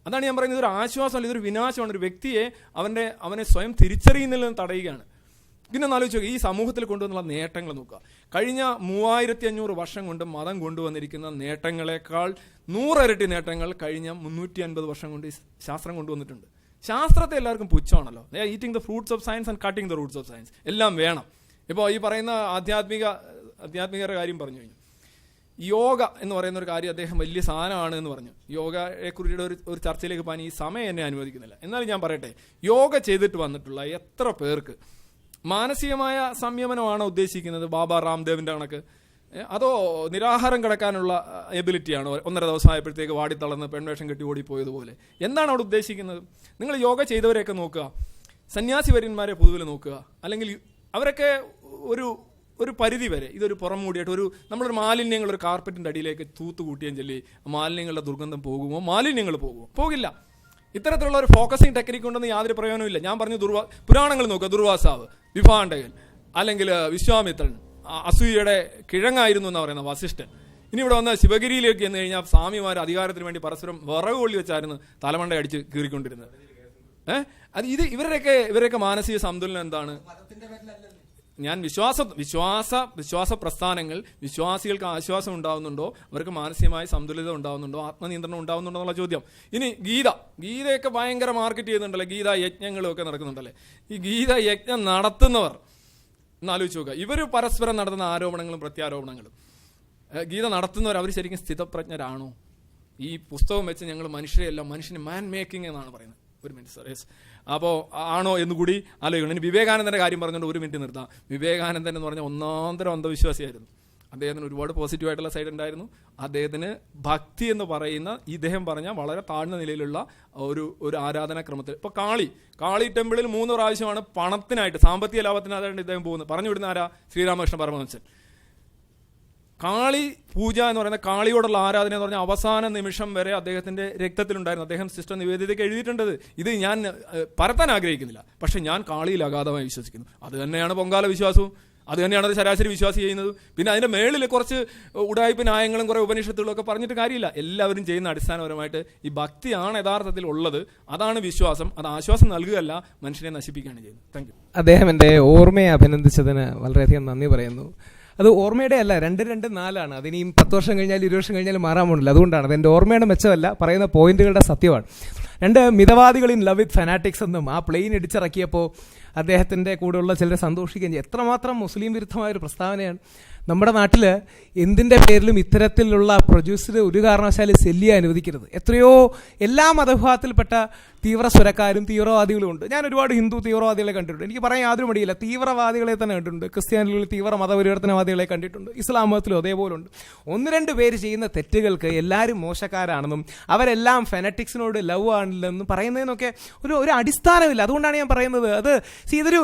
അതാണ് ഞാൻ പറയുന്നത്, ഇതൊരു ആശ്വാസമല്ല, ഇതൊരു വിനാശമാണ്. ഒരു വ്യക്തിയെ അവനെ സ്വയം തിരിച്ചറിയുന്നതിൽ നിന്ന് തടയുകയാണ്. പിന്നെ ഒന്ന് ആലോചിച്ച് നോക്കുക, ഈ സമൂഹത്തിൽ കൊണ്ടുവന്നുള്ള നേട്ടങ്ങൾ നോക്കുക. കഴിഞ്ഞ 3500 വർഷം കൊണ്ട് മതം കൊണ്ടുവന്നിരിക്കുന്ന നേട്ടങ്ങളെക്കാൾ 100 ഇരട്ടി നേട്ടങ്ങൾ കഴിഞ്ഞ 350 വർഷം കൊണ്ട് ശാസ്ത്രം കൊണ്ടുവന്നിട്ടുണ്ട്. ശാസ്ത്രത്തെ എല്ലാവർക്കും പുച്ഛമാണല്ലോ. Eating the fruits of science and cutting the roots of science. എല്ലാം വേണം. ഇപ്പോൾ ഈ പറയുന്ന ആധ്യാത്മികരുടെ കാര്യം പറഞ്ഞു കഴിഞ്ഞു. യോഗ എന്ന് പറയുന്ന ഒരു കാര്യം അദ്ദേഹം വലിയ സാധനമാണ് എന്ന് പറഞ്ഞു. യോഗയെക്കുറിച്ചുള്ള ഒരു ചർച്ചയിലേക്ക് പോകാൻ ഈ സമയം എന്നെ അനുവദിക്കുന്നില്ല. എന്നാലും ഞാൻ പറയട്ടെ, യോഗ ചെയ്തിട്ട് വന്നിട്ടുള്ള എത്ര പേർക്ക് മാനസികമായ സംയമനമാണോ ഉദ്ദേശിക്കുന്നത് ബാബ രാംദേവിൻ്റെ കണക്ക്? അതോ നിരാഹാരം കിടക്കാനുള്ള എബിലിറ്റിയാണോ? 1.5 ദിവസം ആയപ്പോഴത്തേക്ക് വാടിത്തളർന്ന് പെൺവേഷം കെട്ടി ഓടിപ്പോയതുപോലെ. എന്താണ് അവിടെ ഉദ്ദേശിക്കുന്നത്? നിങ്ങൾ യോഗ ചെയ്തവരെയൊക്കെ നോക്കുക, സന്യാസി വര്യന്മാരെ പൊതുവിൽ നോക്കുക, അല്ലെങ്കിൽ അവരൊക്കെ ഒരു പരിധി വരെ ഇതൊരു പുറം മൂടിയായിട്ട് നമ്മളൊരു മാലിന്യങ്ങൾ ഒരു കാർപ്പറ്റിൻ്റെ അടിയിലേക്ക് തൂത്തുകൂട്ടിയാൻ ചൊല്ലി മാലിന്യങ്ങളുടെ ദുർഗന്ധം പോകുമോ? മാലിന്യങ്ങൾ പോകുമോ? പോകില്ല. ഇത്തരത്തിലുള്ള ഒരു ഫോക്കസിങ് ടെക്നിക്ക് ഉണ്ടെന്ന് യാതൊരു പ്രയോജനമില്ല. ഞാൻ പറഞ്ഞു, പുരാണങ്ങൾ നോക്കുക, ദുർവാസാവ്, വിഭാണ്ഡകൻ, അല്ലെങ്കിൽ വിശ്വാമിത്രൻ, അസൂയയുടെ കിഴങ്ങായിരുന്നു എന്ന് പറയുന്ന വസിഷ്ഠൻ. ഇനി ഇവിടെ വന്ന ശിവഗിരിയിലേക്ക് ചെന്ന് കഴിഞ്ഞാൽ സ്വാമിമാർ അധികാരത്തിന് വേണ്ടി പരസ്പരം വിറക് കൊള്ളി വെച്ചായിരുന്നു തലമണ്ട അടിച്ച് കീറിക്കൊണ്ടിരുന്നത്. ഇവരൊക്കെ മാനസിക സന്തുലനം എന്താണ്? ഞാൻ വിശ്വാസ പ്രസ്ഥാനങ്ങൾ വിശ്വാസികൾക്ക് ആശ്വാസം ഉണ്ടാവുന്നുണ്ടോ, അവർക്ക് മാനസികമായ സന്തുലിതം ഉണ്ടാവുന്നുണ്ടോ, ആത്മനിയന്ത്രണം ഉണ്ടാവുന്നുണ്ടോ എന്നുള്ള ചോദ്യം. ഇനി ഗീതയൊക്കെ ഭയങ്കര മാർക്കറ്റ് ചെയ്യുന്നുണ്ടല്ലേ, ഗീതാ യജ്ഞങ്ങളും ഒക്കെ നടക്കുന്നുണ്ടല്ലേ. ഈ ഗീത യജ്ഞം നടത്തുന്നവർ എന്നാലോചിച്ച് നോക്കുക, ഇവർ പരസ്പരം നടത്തുന്ന ആരോപണങ്ങളും പ്രത്യാരോപണങ്ങളും. ഗീത നടത്തുന്നവർ അവർ ശരിക്കും സ്ഥിതപ്രജ്ഞരാണോ? ഈ പുസ്തകം വെച്ച് ഞങ്ങൾ മനുഷ്യന് മാൻ മേക്കിംഗ് എന്നാണ് പറയുന്നത്. ഒരു മിനിറ്റ് സാർ, യെസ്. അപ്പോൾ ആണോ എന്നുകൂടി ആലോചിക്കണം. ഇനി വിവേകാനന്ദൻ്റെ കാര്യം പറഞ്ഞുകൊണ്ട് 1 മിനിറ്റ് നിർത്താം. വിവേകാനന്ദൻ എന്ന് പറഞ്ഞാൽ ഒന്നാന്തരം അന്ധവിശ്വാസിയായിരുന്നു. അദ്ദേഹത്തിന് ഒരുപാട് പോസിറ്റീവായിട്ടുള്ള സൈഡ് ഉണ്ടായിരുന്നു. അദ്ദേഹത്തിന് ഭക്തി എന്ന് പറയുന്ന ഇദ്ദേഹം പറഞ്ഞ വളരെ താഴ്ന്ന നിലയിലുള്ള ഒരു ആരാധനാക്രമത്തിൽ. ഇപ്പോൾ കാളി ടെമ്പിളിൽ 3 പ്രാവശ്യമാണ് പണത്തിനായിട്ട്, സാമ്പത്തിക ലാഭത്തിനായിട്ടാണ് ഇദ്ദേഹം പോകുന്നത്. പറഞ്ഞു വിടുന്ന ആരാ? ശ്രീരാമകൃഷ്ണ പരമഹംസൻ. കാളി പൂജ എന്ന് പറയുന്ന കാളിയോടുള്ള ആരാധന എന്ന് പറഞ്ഞാൽ അവസാന നിമിഷം വരെ അദ്ദേഹത്തിന്റെ രക്തത്തിലുണ്ടായിരുന്നു. അദ്ദേഹം സിസ്റ്റർ നിവേദിതയ്ക്ക് എഴുതിയിട്ടുണ്ടത്. ഇത് ഞാൻ പരത്താൻ ആഗ്രഹിക്കുന്നില്ല, പക്ഷെ ഞാൻ കാളിയിൽ അഗാധമായി വിശ്വസിക്കുന്നു. അത് തന്നെയാണ് പൊങ്കാല വിശ്വാസവും, അത് തന്നെയാണ് അത് ശരാശരി വിശ്വാസി ചെയ്യുന്നത്. പിന്നെ അതിന്റെ മേളിൽ കുറച്ച് ഉടായ്പ ന്യായങ്ങളും കുറെ ഉപനിഷത്തുകളും ഒക്കെ പറഞ്ഞിട്ട് കാര്യമില്ല. എല്ലാവരും ചെയ്യുന്ന അടിസ്ഥാനപരമായിട്ട് ഈ ഭക്തിയാണ് യഥാർത്ഥത്തിൽ ഉള്ളത്. അതാണ് വിശ്വാസം. അത് ആശ്വാസം നൽകുകയല്ല, മനുഷ്യനെ നശിപ്പിക്കുകയാണ് ചെയ്യുന്നത്. Thank you. അദ്ദേഹം എൻ്റെ ഓർമ്മയെ അഭിനന്ദിച്ചതിന് വളരെയധികം നന്ദി പറയുന്നു. അത് ഓർമ്മയുടെ അല്ല, 2-2-4 അതിനിയും 10 വർഷം കഴിഞ്ഞാൽ 20 വർഷം കഴിഞ്ഞാൽ മാറാൻ പോകുന്നില്ല. അതുകൊണ്ടാണ് അതെൻ്റെ ഓർമ്മയുടെ മെച്ചമല്ല, പറയുന്ന പോയിന്റുകളുടെ സത്യമാണ്. 2 മിതവാദികൾ ഇൻ ലവ് വിത്ത് ഫനാറ്റിക്സ് എന്നും ആ പ്ലെയിൻ ഇടിച്ചിറക്കിയപ്പോൾ അദ്ദേഹത്തിൻ്റെ കൂടെയുള്ള ചിലരെ സന്തോഷിക്കുകയും ചെയ്യും. എത്രമാത്രം മുസ്ലിം വിരുദ്ധമായൊരു പ്രസ്താവനയാണ്. നമ്മുടെ നാട്ടിൽ എന്തിൻ്റെ പേരിലും ഇത്തരത്തിലുള്ള പ്രൊഡ്യൂസർ ഒരു കാരണവശാലും സെല്ല് ചെയ്യാൻ അനുവദിക്കരുത്. എത്രയോ എല്ലാ മതവിഭാഗത്തിൽപ്പെട്ട തീവ്രസ്വരക്കാരും തീവ്രവാദികളും ഉണ്ട്. ഞാൻ ഒരുപാട് ഹിന്ദു തീവ്രവാദികളെ കണ്ടിട്ടുണ്ട്. എനിക്ക് പറയാൻ യാതൊരു മടിയില്ല. തീവ്രവാദികളെ തന്നെ കണ്ടിട്ടുണ്ട്. ക്രിസ്ത്യാനികളിൽ തീവ്ര മതപരിവർത്തനവാദികളെ കണ്ടിട്ടുണ്ട്. ഇസ്ലാം മതത്തിലും അതേപോലെ ഉണ്ട്. 1-2 പേര് ചെയ്യുന്ന തെറ്റുകൾക്ക് എല്ലാവരും മോശക്കാരാണെന്നും അവരെല്ലാം ഫെനറ്റിക്സിനോട് ലവ് ആണില്ലെന്നും പറയുന്നതിനൊക്കെ ഒരു അടിസ്ഥാനമില്ല. അതുകൊണ്ടാണ് ഞാൻ പറയുന്നത്, അത് ഇതൊരു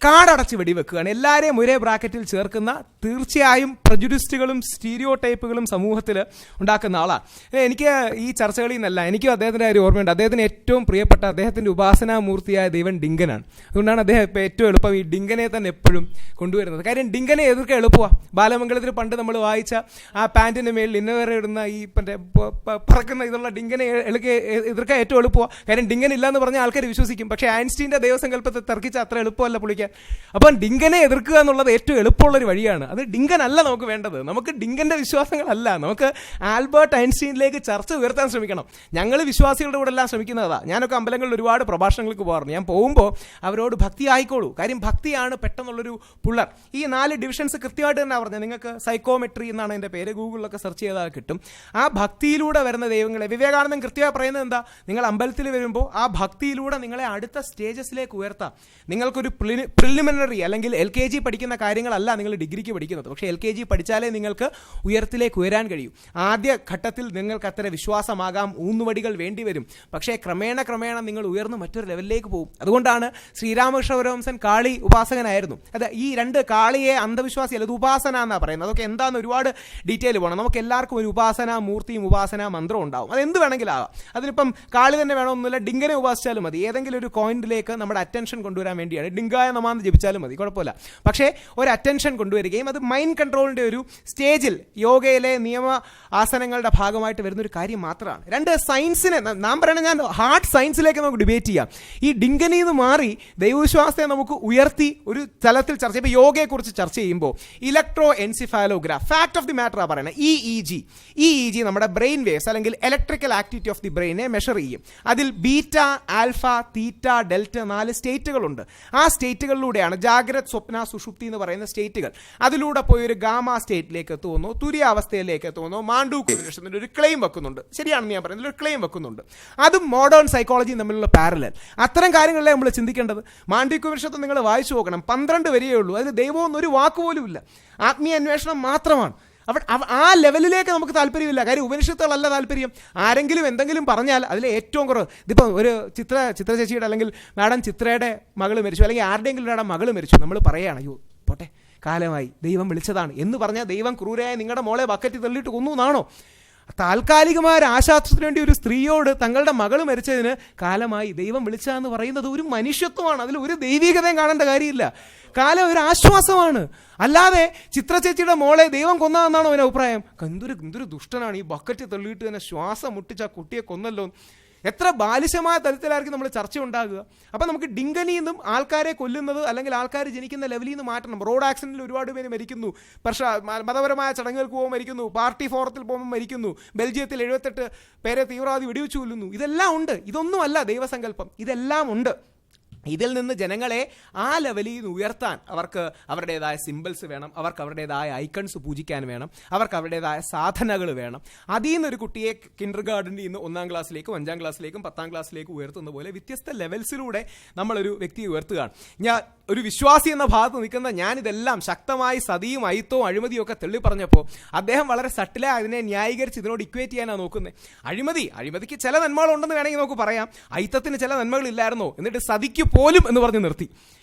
കാടടച്ച് വെടിവെക്കുകയാണ്. എല്ലാവരെയും ഒരേ ബ്രാക്കറ്റിൽ ചേർക്കുന്ന തീർച്ചയായും പ്രജുഡിസ്റ്റുകളും സ്റ്റീരിയോ ടൈപ്പുകളും സമൂഹത്തിൽ ഉണ്ടാക്കുന്ന ആളാണ്. എനിക്ക് ഈ ചർച്ചകളിൽ നിന്നല്ല, എനിക്കും അദ്ദേഹത്തിൻ്റെ കാര്യം ഓർമ്മയുണ്ട്. അദ്ദേഹത്തിന് ഏറ്റവും പ്രിയപ്പെട്ട അദ്ദേഹത്തിൻ്റെ ഉപാസനാമൂർത്തിയായ ദൈവൻ ഡിങ്കനാണ്. അതുകൊണ്ടാണ് അദ്ദേഹം ഇപ്പോൾ ഏറ്റവും എളുപ്പം ഈ ഡിങ്കനെ തന്നെ എപ്പോഴും കൊണ്ടുവരുന്നത്. കാര്യം ഡിങ്കനെ എതിർക്കാൻ എളുപ്പമാണ്. ബാലമംഗലത്തിൽ പണ്ട് നമ്മൾ വായിച്ച ആ പാൻറ്റിൻ്റെ മേളിൽ ഇന്നവേറെ ഇടുന്ന ഈ പറക്കുന്ന ഇതുള്ള ഡിങ്കനെ എതിർക്കാൻ ഏറ്റവും എളുപ്പമാണ്. കാര്യം ഡിങ്കൻ ഇല്ലയെന്ന് പറഞ്ഞാൽ ആൾക്കാർ വിശ്വസിക്കും. പക്ഷേ ഐൻസ്റ്റീൻ്റെ ദൈവസങ്കല്പത്തെ തർക്കിച്ച അത്ര എളുപ്പമല്ല പുള്ളിക്കാൻ. അപ്പം ഡിങ്കനെ എതിർക്കുക എന്നുള്ളത് ഏറ്റവും എളുപ്പമുള്ളൊരു വഴിയാണ്. അത് ഡിങ്കൻ അല്ല നമുക്ക് വേണ്ടത്. നമുക്ക് ഡിങ്കൻ്റെ വിശ്വാസങ്ങളല്ല, നമുക്ക് ആൽബർട്ട് ഐൻസ്റ്റീനിലേക്ക് ചർച്ച ഉയർത്താൻ ശ്രമിക്കണം. ഞങ്ങൾ വിശ്വാസികളുടെ കൂടെ എല്ലാം ശ്രമിക്കുന്നതാണ്. ഞാനൊക്കെ അമ്പലങ്ങളിൽ ഒരുപാട് പ്രഭാഷണങ്ങൾക്ക് പോകാറുണ്ട്. ഞാൻ പോകുമ്പോൾ അവരോട് ഭക്തി ആയിക്കോളൂ. കാര്യം ഭക്തിയാണ് പെട്ടെന്നുള്ളൊരു പുള്ളർ. ഈ 4 ഡിവിഷൻസ് കൃത്യമായിട്ട് തന്നെ പറഞ്ഞത്. നിങ്ങൾക്ക് സൈക്കോമെട്രി എന്നാണ് എൻ്റെ പേര്, ഗൂഗിളിലൊക്കെ സെർച്ച് ചെയ്താൽ കിട്ടും. ആ ഭക്തിയിലൂടെ വരുന്ന ദൈവങ്ങളെ വിവേകാനന്ദൻ കൃത്യമായി പറയുന്നത് എന്താ, നിങ്ങൾ അമ്പലത്തിൽ വരുമ്പോൾ ആ ഭക്തിയിലൂടെ നിങ്ങളെ അടുത്ത സ്റ്റേജസിലേക്ക് ഉയർത്താം. നിങ്ങൾക്കൊരു പ്രിലിമിനറി അല്ലെങ്കിൽ LKG പഠിക്കുന്ന കാര്യങ്ങളല്ല നിങ്ങൾ ഡിഗ്രിക്ക് പഠിക്കുന്നത്. പക്ഷേ LKG പഠിച്ചാലേ നിങ്ങൾക്ക് ഉയരത്തിലേക്ക് ഉയരാൻ കഴിയും. ആദ്യ ഘട്ടത്തിൽ നിങ്ങൾക്ക് അത്ര വിശ്വാസമാകാം, ഊന്നുവടികൾ വേണ്ടിവരും. പക്ഷേ ക്രമേണ നിങ്ങൾ ഉയർന്ന് മറ്റൊരു ലെവലിലേക്ക് പോകും. അതുകൊണ്ടാണ് ശ്രീരാമകൃഷ്ണ പരമഹംസൻ കാളി ഉപാസകനായിരുന്നു. അത് ഈ 2 കാളിയെ അന്ധവിശ്വാസിയല്ല, ഇത് ഉപാസന എന്നാണ് പറയുന്നത്. അതൊക്കെ എന്താണെന്ന് ഒരുപാട് ഡീറ്റെയിൽ പോകണം. നമുക്ക് എല്ലാവർക്കും ഒരു ഉപാസനാ മൂർത്തിയും ഉപാസനാ മന്ത്രവും ഉണ്ടാവും. അത് എന്ത് വേണമെങ്കിലും ആകാം. അതിനിപ്പം കാളി തന്നെ വേണമെന്നില്ല, ഡിങ്കനെ ഉപാസിച്ചാലും മതി. ഏതെങ്കിലും ഒരു കോയിന്റിലേക്ക് നമ്മുടെ അറ്റൻഷൻ കൊണ്ടുവരാൻ വേണ്ടിയാണ്. ഡിങ്കായ നമാന്ന് ജപിച്ചാലും മതി, കുഴപ്പമില്ല. പക്ഷേ ഒരു അറ്റൻഷൻ കൊണ്ടുവരികയും അത് മൈൻഡ് കൺട്രോളിൻ്റെ ഒരു സ്റ്റേജിൽ യോഗയിലെ നിയമ ആസനങ്ങളുടെ ഭാഗമായിട്ട് വരുന്നൊരു കാര്യം മാത്രമാണ്. 2 സയൻസിനെ നാം പറയണ, ഞാൻ ഹാർഡ് സയൻസിലേക്ക് നമുക്ക് ഡിബേറ്റ് ചെയ്യാം. ഈ ഡിങ്കനിൽ നിന്ന് മാറി ദൈവവിശ്വാസത്തെ നമുക്ക് ഉയർത്തി ഒരു തലത്തിൽ ചർച്ച. ഇപ്പോൾ യോഗയെക്കുറിച്ച് ചർച്ച ചെയ്യുമ്പോൾ electroencephalograph, fact of the matter ആ പറയുന്നത്. EEG നമ്മുടെ ബ്രെയിൻ വേവ്സ് അല്ലെങ്കിൽ ഇലക്ട്രിക്കൽ ആക്ടിവിറ്റി ഓഫ് ദി ബ്രെയിനെ മെഷർ ചെയ്യും. അതിൽ ബീറ്റ, ആൽഫ, തീറ്റ, ഡെൽറ്റ 4 സ്റ്റേറ്റുകളുണ്ട്. ആ സ്റ്റേറ്റുകളിലൂടെയാണ് ജാഗ്രത്, സ്വപ്ന, സുഷുപ്തി എന്ന് പറയുന്ന സ്റ്റേറ്റുകൾ. അതിലൂടെ പോയി ഒരു ഗാമ സ്റ്റേറ്റിലേക്ക് എത്തുന്നു, തുര്യാവസ്ഥയിലേക്ക് എത്തുന്നു. മാണ്ഡൂക്യ ഒരു ക്ലെയിം വെക്കുന്നുണ്ട്. ശരിയാണെന്ന് ഞാൻ പറയുന്നത്, ഒരു ക്ലെയിം വെക്കുന്നുണ്ട്. അതും മോഡേൺ സൈക്കോളജിയും തമ്മിലുള്ള പാരലൽ. അത്തരം കാര്യങ്ങളെ നമ്മൾ ചിന്തിക്കേണ്ടത്. മാണ്ഡൂക്യോപനിഷത്ത് നിങ്ങൾ വായിച്ചു നോക്കണം, 12 വരികയേ ഉള്ളൂ. അതിൽ ദൈവമൊന്നും ഒരു വാക്കുപോലും ഇല്ല. ആത്മീയ അന്വേഷണം മാത്രമാണ്. ആ ലെവലിലേക്ക് നമുക്ക് താല്പര്യമില്ല. കാര്യം ഉപനിഷത്തുകളല്ല താല്പര്യം. ആരെങ്കിലും എന്തെങ്കിലും പറഞ്ഞാൽ അതിൽ ഏറ്റവും കുറവ്, ഇതിപ്പോൾ ഒരു ചിത്ര ചേച്ചിയുടെ അല്ലെങ്കിൽ മാഡം ചിത്രയുടെ മകൾ മരിച്ചു, അല്ലെങ്കിൽ ആരുടെയെങ്കിലും ഒരാളുടെ മകൾ മരിച്ചു, നമ്മൾ പറയുകയാണ്, അയ്യോ പോട്ടെ കാലമായി, ദൈവം വിളിച്ചതാണ് എന്ന് പറഞ്ഞാൽ ദൈവം ക്രൂരായ നിങ്ങളുടെ മോളെ ബക്കറ്റ് തള്ളിയിട്ട് കൊന്നു എന്നാണോ? താൽക്കാലികമായ ഒരു ആശ്വാസത്തിന് വേണ്ടി ഒരു സ്ത്രീയോട് തങ്ങളുടെ മകൾ മരിച്ചതിന് കാലമായി ദൈവം വിളിച്ചതെന്ന് പറയുന്നത് ഒരു മനുഷ്യത്വമാണ്. അതിൽ ഒരു ദൈവികതയും കാണേണ്ട കാര്യമില്ല. കാലം ഒരു ആശ്വാസമാണ്. അല്ലാതെ ചിത്ര ചേച്ചിയുടെ മോളെ ദൈവം കൊന്നതെന്നാണോ അവൻ്റെ അഭിപ്രായം? എന്തൊരു ദുഷ്ടനാണ്, ഈ ബക്കറ്റ് തള്ളിയിട്ട് തന്നെ ശ്വാസം മുട്ടിച്ച ആ കുട്ടിയെ കൊന്നല്ലോ. എത്ര ബാലിശമായ തലത്തിലായിരിക്കും നമ്മൾ ചർച്ച ഉണ്ടാകുക. അപ്പം നമുക്ക് ഡിങ്കനിൽ നിന്നും ആൾക്കാരെ കൊല്ലുന്നത് അല്ലെങ്കിൽ ആൾക്കാർ ജനിക്കുന്ന ലെവലിൽ നിന്ന് മാറ്റണം. റോഡ് ആക്സിഡൻറ്റിൽ ഒരുപാട് പേര് മരിക്കുന്നു, മതപരമായ ചടങ്ങുകൾക്ക് പോകുമ്പോൾ മരിക്കുന്നു, പാർട്ടി ഫോറത്തിൽ പോകുമ്പോൾ മരിക്കുന്നു, ബെൽജിയത്തിൽ 78 പേരെ തീവ്രവാദി വെടിവെച്ചു കൊല്ലുന്നു. ഇതെല്ലാം ഉണ്ട്. ഇതൊന്നുമല്ല ദൈവസങ്കല്പം, ഇതെല്ലാം ഉണ്ട്. ഇതിൽ നിന്ന് ജനങ്ങളെ ആ ലെവലിൽ നിന്ന് ഉയർത്താൻ അവർക്ക് അവരുടേതായ സിമ്പിൾസ് വേണം, അവർക്ക് അവരുടേതായ ഐക്കൺസ് പൂജിക്കാൻ വേണം, അവർക്ക് അവരുടേതായ സാധനകൾ വേണം. അതിൽ നിന്നൊരു കുട്ടിയെ കിൻഡർ ഗാർഡനിൽ നിന്ന് 1ാം ക്ലാസ്സിലേക്കും 5ാം ക്ലാസ്സിലേക്കും 10ാം ക്ലാസ്സിലേക്കും ഉയർത്തുന്ന പോലെ വ്യത്യസ്ത ലെവൽസിലൂടെ നമ്മളൊരു വ്യക്തിയെ ഉയർത്തുകയാണ്. ഞാൻ ഒരു വിശ്വാസി എന്ന ഭാഗത്ത് നിൽക്കുന്ന ഞാനിതെല്ലാം ശക്തമായി സതിയും അയിത്തവും അഴിമതിയും ഒക്കെ തെള്ളി പറഞ്ഞപ്പോൾ അദ്ദേഹം വളരെ സട്ടിലായി അതിനെ ന്യായീകരിച്ച് ഇതിനോട് ഇക്വേറ്റ് ചെയ്യാനാണ് നോക്കുന്നത്. അഴിമതിക്ക് ചില നന്മകളുണ്ടെന്ന് വേണമെങ്കിൽ നമുക്ക് പറയാം, അയിത്തത്തിന് ചില നന്മകളില്ലായിരുന്നോ, എന്നിട്ട് സതിക്ക് പോലും എന്ന് പറഞ്ഞ് നിർത്തി.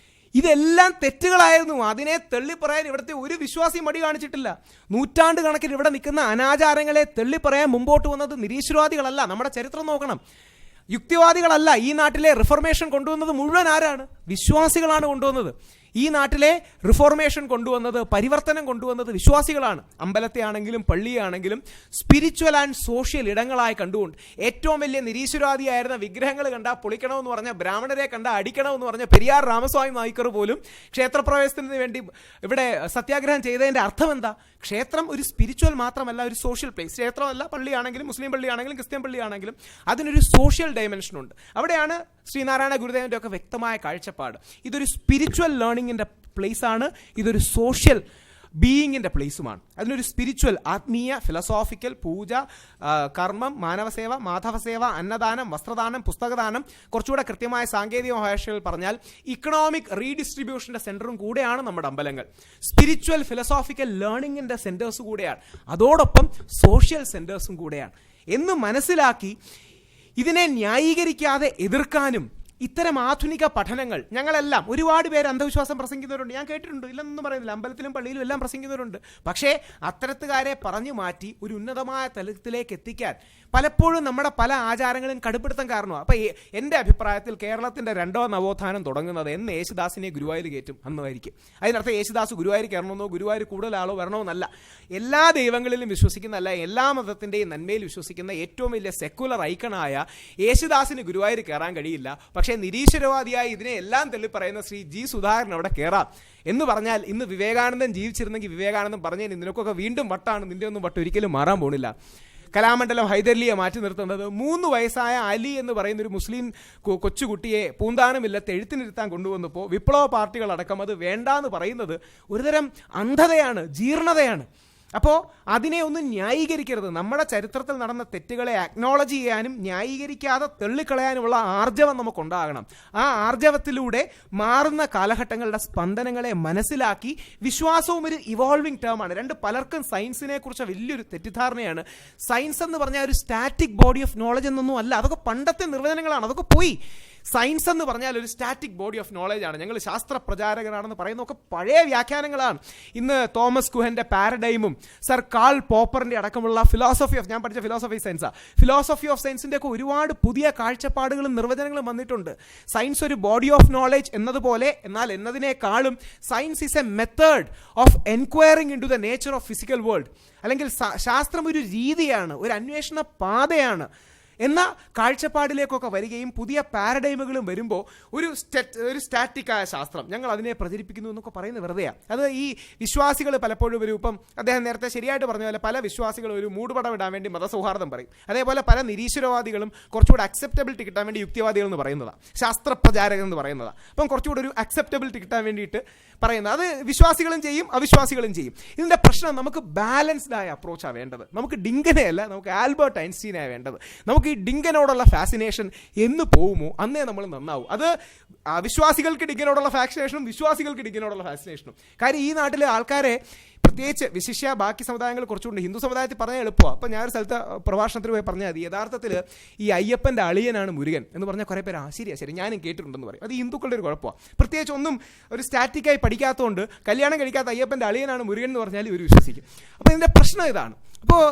ഇതെല്ലാം തെറ്റുകളായിരുന്നു. അതിനെ തെള്ളിപ്പറയാൻ ഇവിടുത്തെ ഒരു വിശ്വാസിയും മടി കാണിച്ചിട്ടില്ല. നൂറ്റാണ്ട് കണക്കിന് ഇവിടെ നിൽക്കുന്ന അനാചാരങ്ങളെ തെള്ളിപ്പറയാൻ മുമ്പോട്ട് വന്നത് നിരീശ്വരവാദികളല്ല. നമ്മുടെ ചരിത്രം നോക്കണം. യുക്തിവാദികളല്ല. ഈ നാട്ടിലെ റിഫർമേഷൻ കൊണ്ടുവന്നത് മുഴുവൻ ആരാണ്? വിശ്വാസികളാണ് കൊണ്ടുവന്നത്. ഈ നാട്ടിലെ റിഫോർമേഷൻ കൊണ്ടുവന്നത്, പരിവർത്തനം കൊണ്ടുവന്നത് വിശ്വാസികളാണ്. അമ്പലത്തെ ആണെങ്കിലും പള്ളിയാണെങ്കിലും സ്പിരിച്വൽ ആൻഡ് സോഷ്യൽ ഇടങ്ങളായി കണ്ടുകൊണ്ട് ഏറ്റവും വലിയ നിരീശ്വരവാദിയായിരുന്ന വിഗ്രഹങ്ങൾ കണ്ടാൽ പൊളിക്കണമെന്ന് പറഞ്ഞ, ബ്രാഹ്മണരെ കണ്ടാൽ അടിക്കണമെന്ന് പറഞ്ഞ പെരിയാർ രാമസ്വാമി നായ്ക്കർ പോലും ക്ഷേത്രപ്രവേശനത്തിന് വേണ്ടി ഇവിടെ സത്യാഗ്രഹം ചെയ്തതിൻ്റെ അർത്ഥം എന്താ? ക്ഷേത്രം ഒരു സ്പിരിച്വൽ മാത്രമല്ല, ഒരു സോഷ്യൽ പ്ലേസ്. ക്ഷേത്രമല്ല, പള്ളിയാണെങ്കിലും മുസ്ലിം പള്ളിയാണെങ്കിലും ക്രിസ്ത്യൻ പള്ളിയാണെങ്കിലും അതിനൊരു സോഷ്യൽ ഡയമെൻഷൻ ഉണ്ട്. അവിടെയാണ് ശ്രീനാരായണ ഗുരുദേവൻ്റെ ഒക്കെ വ്യക്തമായ കാഴ്ചപ്പാട്. ഇതൊരു സ്പിരിച്വൽ ലേണിങ്ങിൻ്റെ പ്ലേസാണ്, ഇതൊരു സോഷ്യൽ ബീയിങ്ങിൻ്റെ പ്ലേസുമാണ്. അതിനൊരു സ്പിരിച്വൽ, ആത്മീയ, ഫിലോസോഫിക്കൽ, പൂജ, കർമ്മം, മാനവസേവ, മാധവസേവ, അന്നദാനം, വസ്ത്രദാനം, പുസ്തകദാനം, കുറച്ചുകൂടെ കൃത്യമായ സാങ്കേതിക ഭാഷയിൽ പറഞ്ഞാൽ ഇക്കണോമിക് റീഡിസ്ട്രിബ്യൂഷൻ്റെ സെൻറ്ററും കൂടെയാണ് നമ്മുടെ അമ്പലങ്ങൾ. സ്പിരിച്വൽ ഫിലോസോഫിക്കൽ ലേണിങ്ങിൻ്റെ സെൻറ്റേഴ്സ് കൂടെയാണ്, അതോടൊപ്പം സോഷ്യൽ സെൻറ്റേഴ്സും കൂടെയാണ് എന്ന് മനസ്സിലാക്കി ഇതിനെ ന്യായീകരിക്കാതെ എതിർക്കാനും ഇത്തരം ആധുനിക പഠനങ്ങൾ, ഞങ്ങളെല്ലാം ഒരുപാട് പേര് അന്ധവിശ്വാസം പ്രസംഗിക്കുന്നവരുണ്ട്, ഞാൻ കേട്ടിട്ടുണ്ട്, ഇല്ലെന്നൊന്നും പറയുന്നില്ല, അമ്പലത്തിലും പള്ളിയിലും എല്ലാം പ്രസംഗിക്കുന്നവരുണ്ട്. പക്ഷേ അത്തരത്തുകാരെ പറഞ്ഞു മാറ്റി ഒരു ഉന്നതമായ തലത്തിലേക്ക് എത്തിക്കാൻ പലപ്പോഴും നമ്മുടെ പല ആചാരങ്ങളും കടുപ്പിടുത്തം കാരണമാണ്. അപ്പോൾ എൻ്റെ അഭിപ്രായത്തിൽ കേരളത്തിൻ്റെ 2ാം നവോത്ഥാനം തുടങ്ങുന്നത് എന്ന് യേശുദാസിനെ ഗുരുവായൂർ കയറ്റും അന്നായിരിക്കും. അതിനർത്ഥം യേശുദാസ് ഗുരുവായൂർ കയറണമെന്നോ ഗുരുവായൂർ കൂടുതൽ ആളോ വരണമെന്നല്ല. എല്ലാ ദൈവങ്ങളിലും വിശ്വസിക്കുന്നതല്ല, എല്ലാ മതത്തിൻ്റെയും നന്മയിൽ വിശ്വസിക്കുന്ന ഏറ്റവും വലിയ സെക്കുലർ ഐക്കണായ യേശുദാസിന് ഗുരുവായൂർ കയറാൻ കഴിയില്ല. പക്ഷേ നിരീശ്വരവാദിയായി ഇതിനെ എല്ലാം തള്ളിപ്പറയുന്ന ശ്രീ ജി സുധാകരൻ അവിടെ കയറാം എന്ന് പറഞ്ഞാൽ, ഇന്ന് വിവേകാനന്ദൻ ജീവിച്ചിരുന്നെങ്കിൽ വിവേകാനന്ദൻ പറഞ്ഞതിന് നിനക്കൊക്കെ വീണ്ടും വട്ടാണ്, നിന്റെ ഒന്നും വട്ട് ഒരിക്കലും മാറാൻ പോകുന്നില്ല. കലാമണ്ഡലം ഹൈദരലിയെ മാറ്റി നിർത്തുന്നത് 3 വയസ്സായ അലി എന്ന് പറയുന്ന ഒരു മുസ്ലിം കൊച്ചുകുട്ടിയെ പൂന്താനമില്ലത്ത് എഴുത്തിനിരുത്താൻ കൊണ്ടുവന്നപ്പോൾ വിപ്ലവ പാർട്ടികളടക്കം അത് വേണ്ടാന്ന് പറയുന്നത് ഒരുതരം അന്ധതയാണ്, ജീർണതയാണ്. അപ്പോൾ അതിനെ ഒന്നും ന്യായീകരിക്കരുത്. നമ്മുടെ ചരിത്രത്തിൽ നടന്ന തെറ്റുകളെ അക്നോളജ് ചെയ്യാനും ന്യായീകരിക്കാതെ തള്ളിക്കളയാനുമുള്ള ആർജവം നമുക്കുണ്ടാകണം. ആ ആർജവത്തിലൂടെ മാറുന്ന കാലഘട്ടങ്ങളുടെ സ്പന്ദനങ്ങളെ മനസ്സിലാക്കി, വിശ്വാസവും ഒരു ഇവോൾവിംഗ് ടേമാണ്. പലർക്കും സയൻസിനെ കുറിച്ച് വലിയൊരു തെറ്റിദ്ധാരണയാണ്. സയൻസ് എന്ന് പറഞ്ഞാൽ ഒരു സ്റ്റാറ്റിക് ബോഡി ഓഫ് നോളജ് എന്നൊന്നും അല്ല. അതൊക്കെ പണ്ടത്തെ നിർവചനങ്ങളാണ്, അതൊക്കെ പോയി. സയൻസ് എന്ന് പറഞ്ഞാൽ ഒരു സ്റ്റാറ്റിക് ബോഡി ഓഫ് നോളജ് ആണ്. ഞങ്ങൾ ശാസ്ത്ര പ്രചാരകരാണെന്ന് പറയുന്നതൊക്കെ പഴയ വ്യാഖ്യാനങ്ങളാണ്. ഇന്ന് തോമസ് കുഹന്റെ പാരഡൈമും സർ കാൾ പോപ്പറിന്റെ അടക്കമുള്ള ഞാൻ പഠിച്ച ഫിലോസഫി ഓഫ് സയൻസിന്റെ ഒക്കെ ഒരുപാട് പുതിയ കാഴ്ചപ്പാടുകളും നിർവചനങ്ങളും വന്നിട്ടുണ്ട്. സയൻസ് ഒരു ബോഡി ഓഫ് നോളജ് എന്നതുപോലെ, എന്നാൽ എന്നതിനേക്കാളും science is a method of enquiring into the nature of physical world. അല്ലെങ്കിൽ ശാസ്ത്രം ഒരു രീതിയാണ്, ഒരു അന്വേഷണ പാതയാണ് എന്ന കാഴ്ചപ്പാടിലേക്കൊക്കെ വരികയും പുതിയ പാരഡൈമുകളും വരുമ്പോൾ ഒരു സ്റ്റാറ്റിക്കായ ശാസ്ത്രം ഞങ്ങൾ അതിനെ പ്രചരിപ്പിക്കുന്നു എന്നൊക്കെ പറയുന്നത് വെറുതെയാണ്. അത് ഈ വിശ്വാസികൾ പലപ്പോഴും ഒരു, ഇപ്പം അദ്ദേഹം നേരത്തെ ശരിയായിട്ട് പറഞ്ഞ പോലെ പല വിശ്വാസികളും ഒരു മൂടുപടം ഇടാൻ വേണ്ടി മതസൗഹാർദ്ദം പറയും. അതേപോലെ പല നിരീശ്വരവാദികളും കുറച്ചുകൂടെ അക്സെപ്റ്റബിലിറ്റി കിട്ടാൻ വേണ്ടി യുക്തിവാദികൾ എന്ന് പറയുന്നതാണ്, ശാസ്ത്രപ്രചാരകൻ എന്ന് പറയുന്നതാണ്. അപ്പം കുറച്ചുകൂടെ ഒരു അക്സെപ്റ്റബിലിറ്റി കിട്ടാൻ വേണ്ടിയിട്ട് പറയുന്നത്. അത് വിശ്വാസികളും ചെയ്യും, അവിശ്വാസികളും ചെയ്യും. ഇതിൻ്റെ പ്രശ്നം നമുക്ക് ബാലൻസ്ഡ് ആയ അപ്രോച്ചാണ് വേണ്ടത്. നമുക്ക് ഡിങ്കനെയല്ല, നമുക്ക് ആൽബർട്ട് ഐൻസ്റ്റീനാണ് വേണ്ടത്. നമുക്ക് ഈ ഡിങ്കനോടുള്ള ഫാസിനേഷൻ എന്ന് പോകുമോ അന്നേ നമ്മൾ നന്നാവും. അത് വിശ്വാസികൾക്ക് ഡിങ്കനോടുള്ള ഫാസിനേഷനും വിശ്വാസികൾക്ക് ഡിങ്കനോടുള്ള ഫാസിനേഷനും. കാര്യം ഈ നാട്ടിലെ ആൾക്കാരെ പ്രത്യേകിച്ച് വിശിഷ്യ ബാക്കി സമുദായങ്ങൾ കുറച്ചുകൊണ്ട്, ഹിന്ദു സമുദായത്തിൽ പറഞ്ഞാൽ എളുപ്പമാണ്. അപ്പോൾ ഞാനൊരു സ്ഥലത്ത് പ്രഭാഷണത്തിൽ പോയി പറഞ്ഞാൽ മതി, യഥാർത്ഥത്തിൽ ഈ അയ്യപ്പൻ്റെ അളിയനാണ് മുരുകൻ എന്ന് പറഞ്ഞാൽ കുറേ പേര് ശരി ഞാനും കേട്ടിട്ടുണ്ടെന്ന് പറയും. അത് ഹിന്ദുക്കളുടെ ഒരു കുഴപ്പമാണ്. പ്രത്യേകിച്ച് ഒന്നും ഒരു സ്റ്റാറ്റിക്കായി പഠിക്കാത്തതുകൊണ്ട് കല്യാണം കഴിക്കാത്ത അയ്യപ്പൻ്റെ അളിയനാണ് മുരുകൻ എന്ന് പറഞ്ഞാൽ ഇവർ വിശ്വസിക്കും. അപ്പോൾ ഇതിൻ്റെ പ്രശ്നം ഇതാണ്. അപ്പോൾ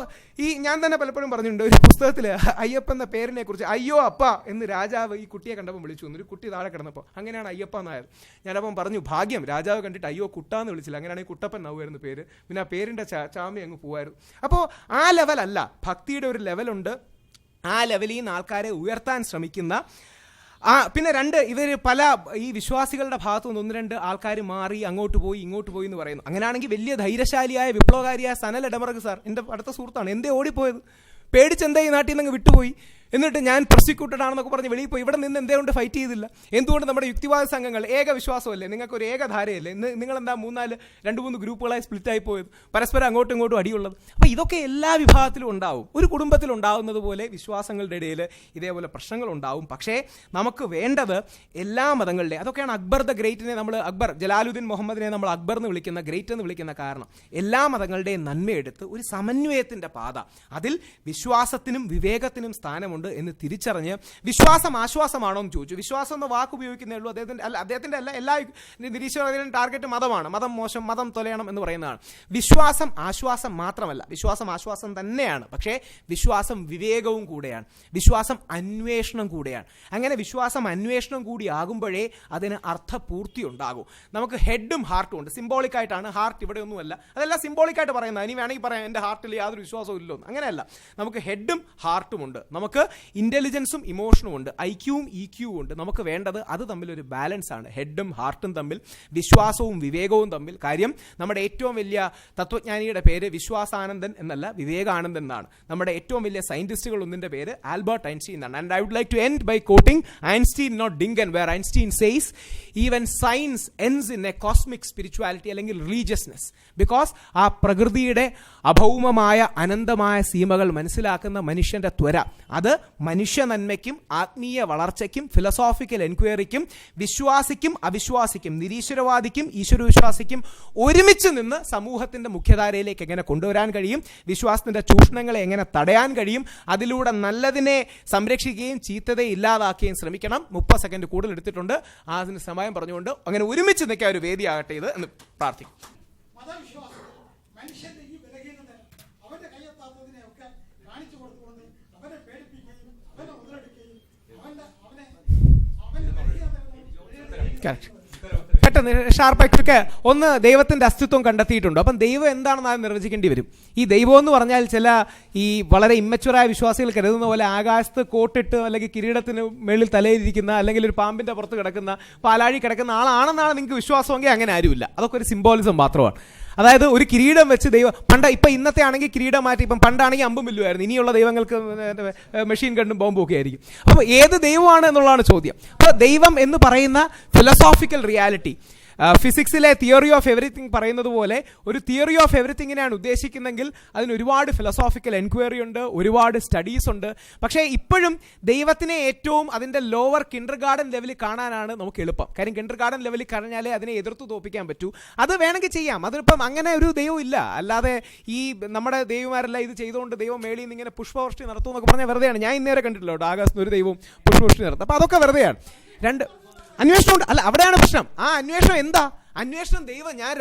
ഞാൻ തന്നെ പലപ്പോഴും പറഞ്ഞിട്ടുണ്ട്, ഒരു പുസ്തകത്തിൽ അയ്യപ്പ എന്ന പേരിനെ കുറിച്ച്, അയ്യോ അപ്പ എന്ന് രാജാവ് ഈ കുട്ടിയെ കണ്ടപ്പോൾ വിളിച്ചു. ഒരു കുട്ടി താഴെ കിടന്നപ്പോൾ അങ്ങനെയാണ് അയ്യപ്പ എന്നായത്. ഞാനപ്പം പറഞ്ഞു, ഭാഗ്യം രാജാവ് കണ്ടിട്ട് അയ്യോ കുട്ടാന്ന് വിളിച്ചില്ല, അങ്ങനെയാണെങ്കിൽ കുട്ടപ്പൻ എന്നാവുമായിരുന്നു പേര്. പിന്നെ ആ പേരിൻ്റെ ചാമി അങ്ങ് പോവായിരുന്നു. അപ്പോൾ ആ ലെവലല്ല, ഭക്തിയുടെ ഒരു ലെവലുണ്ട്. ആ ലെവലിൽ നിന്ന് ആൾക്കാരെ ഉയർത്താൻ ശ്രമിക്കുന്ന പിന്നെ ഇവർ പല ഈ വിശ്വാസികളുടെ ഭാഗത്തു നിന്ന് 1-2 ആൾക്കാർ മാറി അങ്ങോട്ട് പോയി ഇങ്ങോട്ട് പോയി എന്ന് പറയുന്നു. അങ്ങനെയാണെങ്കിൽ വലിയ ധൈര്യശാലിയായ വിപ്ലവകാരിയായ സനൽ ഇടമറക് സാർ, എൻ്റെ അടുത്ത സുഹൃത്താണ്, എന്തേ ഓടിപ്പോയത്? പേടിച്ചെന്തേ ഈ നാട്ടിൽ നിന്ന് വിട്ടുപോയി? എന്നിട്ട് ഞാൻ പ്രോസിക്യൂട്ടഡ് ആണെന്നൊക്കെ പറഞ്ഞ് വെളിയിൽ പോയി. ഇവിടെ നിന്ന് എന്തുകൊണ്ട് ഫൈറ്റ് ചെയ്തില്ല? എന്തുകൊണ്ട് നമ്മുടെ യുക്തിവാദ സംഘങ്ങൾ ഏക വിശ്വാസമല്ലേ, നിങ്ങൾക്കൊരു ഏകധാരയല്ലേ, നിങ്ങളെന്താ 2-3 ഗ്രൂപ്പുകളായി സ്പ്ലിറ്റായി പോയത്, പരസ്പരം അങ്ങോട്ടും ഇങ്ങോട്ടും അടിയുള്ളത്? അപ്പോൾ ഇതൊക്കെ എല്ലാ വിഭാഗത്തിലും ഉണ്ടാവും. ഒരു കുടുംബത്തിൽ ഉണ്ടാകുന്നത് പോലെ വിശ്വാസങ്ങളുടെ ഇടയിൽ ഇതേപോലെ പ്രശ്നങ്ങളുണ്ടാവും. പക്ഷേ നമുക്ക് വേണ്ടത് എല്ലാ മതങ്ങളുടെയും, അതൊക്കെയാണ് അക്ബർ ദ ഗ്രേറ്റിനെ ജലാലുദ്ദീൻ മുഹമ്മദിനെ നമ്മൾ അക്ബർ എന്ന് വിളിക്കുന്ന, ഗ്രേറ്റ് എന്ന് വിളിക്കുന്ന കാരണം. എല്ലാ മതങ്ങളുടെയും നന്മയെടുത്ത് ഒരു സമന്വയത്തിൻ്റെ പാത, അതിൽ വിശ്വാസത്തിനും വിവേകത്തിനും സ്ഥാനമുണ്ട്. ആവശ്യമുണ്ട് എന്ന് തിരിച്ചറിഞ്ഞ് വിശ്വാസം ആശ്വാസമാണോ എന്ന് ചോദിച്ചു. വിശ്വാസം എന്ന വാക്ക് ഉപയോഗിക്കുന്നേ ഉള്ളൂ. അദ്ദേഹത്തിന്റെ അല്ല, എല്ലാ നിരീശ്വരവാദികളും ടാർഗറ്റ് മതമാണ്. മതം മോശം, മതം തൊലയണം എന്ന് പറയുന്നതാണ്. വിശ്വാസം ആശ്വാസം മാത്രമല്ല, വിശ്വാസം ആശ്വാസം തന്നെയാണ്. പക്ഷേ വിശ്വാസം വിവേകവും കൂടെയാണ്, വിശ്വാസം അന്വേഷണം കൂടെയാണ്. അങ്ങനെ വിശ്വാസം അന്വേഷണം കൂടി ആകുമ്പോഴേ അതിന് അർത്ഥപൂർത്തി ഉണ്ടാകും. നമുക്ക് ഹെഡും ഹാർട്ടും ഉണ്ട്. സിംബോളിക് ആയിട്ടാണ്, ഹാർട്ട് ഇവിടെ ഒന്നുമല്ല, അതെല്ലാം സിംബോളിക് ആയിട്ട് പറയുന്നത്. ഇനി വേണമെങ്കിൽ പറയാം എൻ്റെ ഹാർട്ടിൽ യാതൊരു വിശ്വാസവും ഇല്ലെന്ന്. അങ്ങനെയല്ല, നമുക്ക് ഹെഡും ഹാർട്ടും ഉണ്ട്, നമുക്ക് ഇന്റലിജൻസും ഇമോഷനും ഉണ്ട്, ഐക്യവും ഇക്യൂവും ഉണ്ട്. നമുക്ക് വേണ്ടത് അത് തമ്മിലൊരു ബാലൻസ് ആണ്, ഹെഡും ഹാർട്ടും തമ്മിൽ, വിശ്വാസവും വിവേകവും തമ്മിൽ. കാര്യം നമ്മുടെ ഏറ്റവും വലിയ തത്വജ്ഞാനിയുടെ പേര് വിശ്വാസാനന്ദൻ എന്നല്ല, വിവേകാനന്ദൻ എന്നാണ്. നമ്മുടെ ഏറ്റവും വലിയ സയന്റിസ്റ്റുകൾ ഒന്നിന്റെ പേര് ആൽബർട്ട് ഐൻസ്റ്റീൻ എന്നാണ്. And I would like to end by quoting Einstein not Dinkan, where Einstein says even science ends in a cosmic spirituality അല്ലെങ്കിൽ റിലീജിയസ്നെസ്. ബിക്കോസ് ആ പ്രകൃതിയുടെ അഭൗമമായ അനന്തമായ സീമകൾ മനസ്സിലാക്കുന്ന മനുഷ്യന്റെ ത്വര, അത് മനുഷ്യ നന്മയ്ക്കും ആത്മീയ വളർച്ചയ്ക്കും ഫിലോസോഫിക്കൽ എൻക്വയറിക്കും വിശ്വാസിക്കും അവിശ്വാസിക്കും നിരീശ്വരവാദിക്കും ഈശ്വരവിശ്വാസിക്കും ഒരുമിച്ച് നിന്ന് സമൂഹത്തിന്റെ മുഖ്യധാരയിലേക്ക് എങ്ങനെ കൊണ്ടുവരാൻ കഴിയും, വിശ്വാസത്തിന്റെ ചൂഷണങ്ങളെ എങ്ങനെ തടയാൻ കഴിയും, അതിലൂടെ നല്ലതിനെ സംരക്ഷിക്കുകയും ചീത്തതയെ ഇല്ലാതാക്കുകയും ശ്രമിക്കണം. 30 സെക്കൻഡ് കൂടുതൽ എടുത്തിട്ടുണ്ട്, അതിന് സമയം പറഞ്ഞുകൊണ്ട് അങ്ങനെ ഒരുമിച്ച് നിൽക്കാൻ ഒരു വേദിയാകട്ടെ ഇത് എന്ന് പ്രാർത്ഥിക്കും. മനുഷ്യന്റെ ഈ ബലഹീനത അവന്റെ കയ്യെത്താത്തതിനെ ഒക്കെ കാണിച്ചു കൊടുത്തുകൊണ്ട് അവനെ പേടിപ്പിക്കുകയും അവനെ മുതലെടുക്കുകയും അവന്റെ പെട്ടെന്ന് ഷാർപ്പായിട്ടൊക്കെ ഒന്ന് ദൈവത്തിന്റെ അസ്തിത്വം കണ്ടെത്തിയിട്ടുണ്ട്. അപ്പം ദൈവം എന്താണെന്ന് അത് നിർവചിക്കേണ്ടി വരും. ഈ ദൈവം എന്ന് പറഞ്ഞാൽ ചില ഈ വളരെ ഇമ്മച്ചുറായ വിശ്വാസികൾ കരുതുന്ന പോലെ ആകാശത്ത് കോട്ടിട്ട് അല്ലെങ്കിൽ കിരീടത്തിന് മേളിൽ തലയിലിരിക്കുന്ന അല്ലെങ്കിൽ ഒരു പാമ്പിന്റെ പുറത്ത് കിടക്കുന്ന പാലാഴി കിടക്കുന്ന ആളാണെന്നാണ് നിങ്ങൾക്ക് വിശ്വാസമെങ്കിൽ അങ്ങനെ ആരുമില്ല. അതൊക്കെ ഒരു സിംബോളിസം മാത്രമാണ്. അതായത് ഒരു കിരീടം വെച്ച് ദൈവം ഇന്നത്തെ ആണെങ്കിൽ കിരീടം മാറ്റി, ഇപ്പം പണ്ടാണെങ്കിൽ അമ്പും വില്ലുമായിരുന്നു, ഇനിയുള്ള ദൈവങ്ങൾക്ക് മെഷീൻ ഗണ്ണും ബോംബും ഒക്കെ ആയിരിക്കും. അപ്പോൾ ഏത് ദൈവമാണ് എന്നുള്ളതാണ് ചോദ്യം. അപ്പോൾ ദൈവം എന്ന് പറയുന്ന ഫിലോസോഫിക്കൽ റിയാലിറ്റി, ഫിസിക്സിലെ തിയറി ഓഫ് എവറിത്തിങ് പറയുന്നത് പോലെ ഒരു തിയറി ഓഫ് എവറിത്തിങ്ങിനെയാണ് ഉദ്ദേശിക്കുന്നെങ്കിൽ അതിന് ഒരുപാട് ഫിലോസോഫിക്കൽ എൻക്വയറി ഉണ്ട്, ഒരുപാട് സ്റ്റഡീസ് ഉണ്ട്. പക്ഷേ ഇപ്പോഴും ദൈവത്തിനെ ഏറ്റവും അതിൻ്റെ ലോവർ കിൻഡർ ഗാർഡൻ ലെവലിൽ കാണാനാണ് നമുക്ക് എളുപ്പം. കാര്യം കിൻഡർ ഗാർഡൻ ലെവലിൽ കഴിഞ്ഞാലേ അതിനെ എതിർത്ത് തോപ്പിക്കാൻ പറ്റൂ. അത് വേണമെങ്കിൽ ചെയ്യാം, അതിപ്പം അങ്ങനെ ഒരു ദൈവം ഇല്ല. അല്ലാതെ ഈ നമ്മുടെ ദൈവമാരെല്ലാം ഇത് ചെയ്തുകൊണ്ട് ദൈവം മേളിൽ നിന്ന് ഇങ്ങനെ പുഷ്പവൃഷ്ടി നടത്തും എന്നൊക്കെ പറഞ്ഞാൽ വെറുതെയാണ്. ഞാൻ ഇന്നേരെ കണ്ടിട്ടില്ല കേട്ടോ ആകാശത്ത് ഒരു ദൈവവും പുഷ്പവൃഷ്ടി നടത്തും. അപ്പോൾ അതൊക്കെ വെറുതെയാണ്. അന്വേഷണം ഉണ്ട്, അല്ല അവിടെയാണ് പ്രശ്നം. ആ അന്വേഷണം എന്താ? അന്വേഷണം ദൈവം ഞാൻ